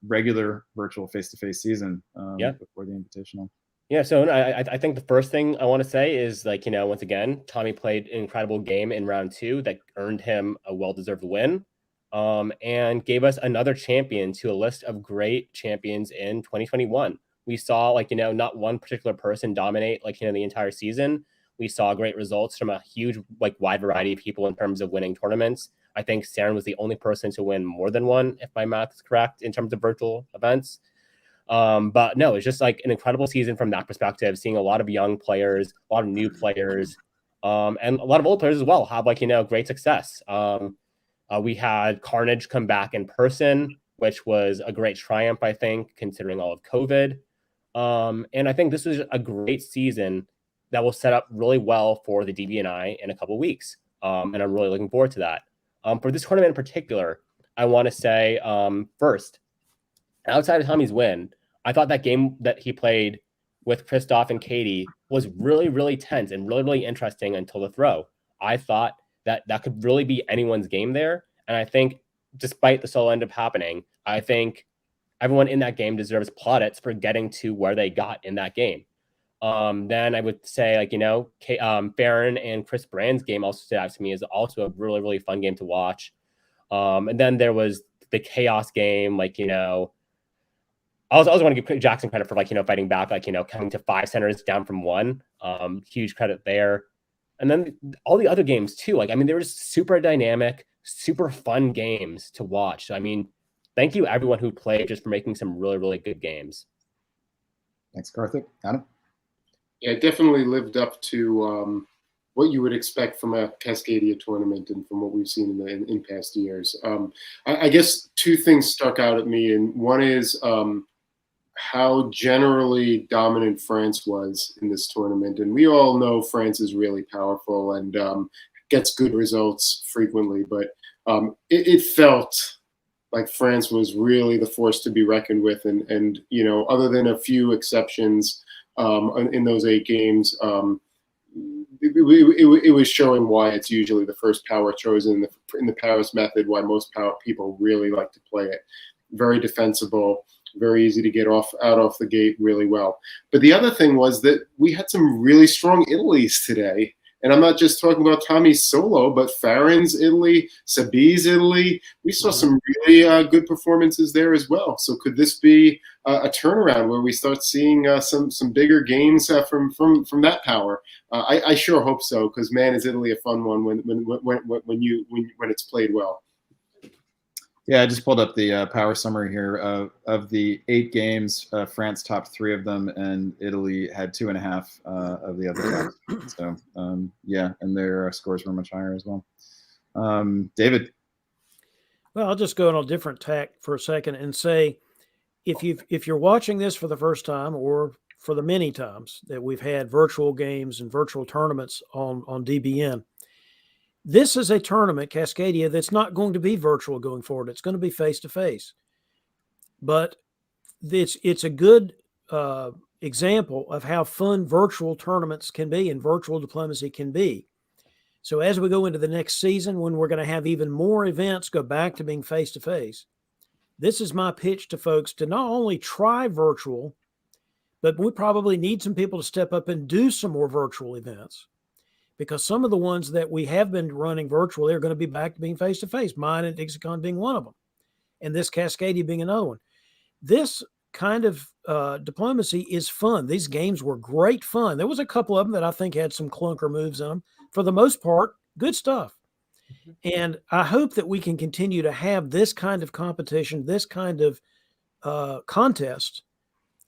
regular virtual face-to-face season before the Invitational. Yeah, so I think the first thing I want to say is once again, Tommy played an incredible game in round 2 that earned him a well-deserved win, and gave us another champion to a list of great champions in 2021. We saw not one particular person dominate the entire season. We saw great results from a huge wide variety of people in terms of winning tournaments. I think Saren was the only person to win more than one, if my math is correct, in terms of virtual events. But no, it's just an incredible season from that perspective, seeing a lot of young players, a lot of new players, and a lot of old players as well have great success. We had Carnage come back in person, which was a great triumph, I think, considering all of COVID. And I think this was a great season that will set up really well for the DBNI in a couple of weeks. And I'm really looking forward to that. For this tournament in particular, I want to say first, outside of Tommy's win, I thought that game that he played with Christoph and Cade was really, really tense and really, really interesting until the throw. I thought that could really be anyone's game there. And I think despite the solo end up happening, I think everyone in that game deserves plaudits for getting to where they got in that game. Then I would say Farron and Chris Brand's game also stood out to me as also a really, really fun game to watch. And then there was the chaos game, I also want to give Jackson credit for fighting back, coming to 5 centers down from 1. Huge credit there. And then all the other games too. They were just super dynamic, super fun games to watch. So thank you everyone who played just for making some really, really good games. Thanks, Karthik. Adam? Yeah, it definitely lived up to what you would expect from a Cascadia tournament and from what we've seen in past years. I guess 2 things stuck out at me, and one is how generally dominant France was in this tournament. And we all know France is really powerful and gets good results frequently, but it felt like France was really the force to be reckoned with. And other than a few exceptions in those 8 games, it was showing why it's usually the first power chosen in the Paris method, why most power people really like to play it. Very defensible, very easy to get out off the gate really well. But the other thing was that we had some really strong Italys today. And I'm not just talking about Tommy's solo, but Farron's Italy, Sabi's Italy. We saw some really good performances there as well. So could this be a turnaround where we start seeing some bigger games from that power? I sure hope so, because man, is Italy a fun one when it's played well. Yeah, I just pulled up the power summary here. Of the 8 games, France topped 3 of them, and Italy had 2.5 of the other tops. So, yeah, and their scores were much higher as well. David? Well, I'll just go on a different tack for a second and say, if you're watching this for the first time, or for the many times that we've had virtual games and virtual tournaments on DBN, this is a tournament, Cascadia, that's not going to be virtual going forward. It's going to be face-to-face. But it's a good example of how fun virtual tournaments can be and virtual diplomacy can be. So as we go into the next season, when we're going to have even more events go back to being face-to-face, this is my pitch to folks to not only try virtual, but we probably need some people to step up and do some more virtual events. Because some of the ones that we have been running virtually are going to be back to being face-to-face, mine and Dixicon being one of them, and this Cascadia being another one. This kind of diplomacy is fun. These games were great fun. There was a couple of them that I think had some clunker moves in them. For the most part, good stuff. And I hope that we can continue to have this kind of competition, this kind of contest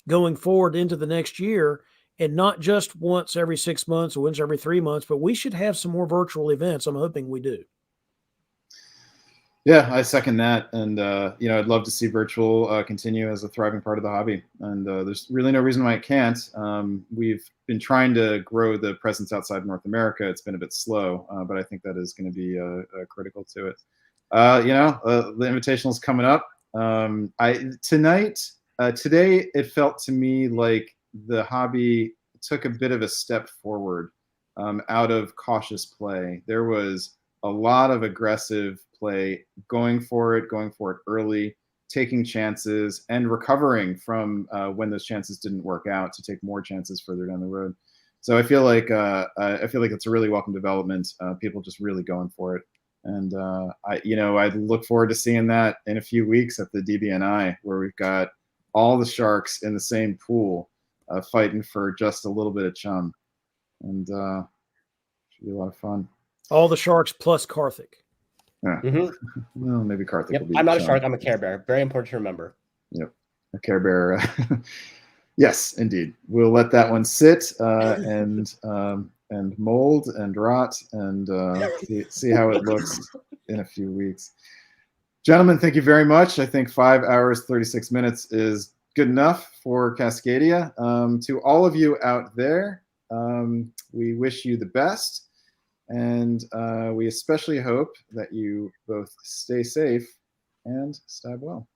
going forward into the next year, and not just once every 6 months or once every 3 months, but we should have some more virtual events. I'm hoping we do. Yeah, I second that. And, I'd love to see virtual continue as a thriving part of the hobby. And there's really no reason why it can't. We've been trying to grow the presence outside North America. It's been a bit slow, but I think that is going to be critical to it. The Invitational is coming up. Today, it felt to me like the hobby took a bit of a step forward out of cautious play. There was a lot of aggressive play, going for it early, taking chances, and recovering from when those chances didn't work out to take more chances further down the road. So I feel like it's a really welcome development. People just really going for it. And I look forward to seeing that in a few weeks at the DBNI, where we've got all the sharks in the same pool, fighting for just a little bit of chum, and should be a lot of fun. All the sharks plus Karthik. Yeah. Well, maybe Karthik will be. I'm not chum. a shark. I'm a Care Bear. Very important to remember. Yep, a Care Bear. Yes, indeed. We'll let that one sit and mold and rot and see how it looks in a few weeks. Gentlemen, thank you very much. I think 5 hours, 36 minutes is good enough for Cascadia. To all of you out there, we wish you the best. And we especially hope that you both stay safe and stab well.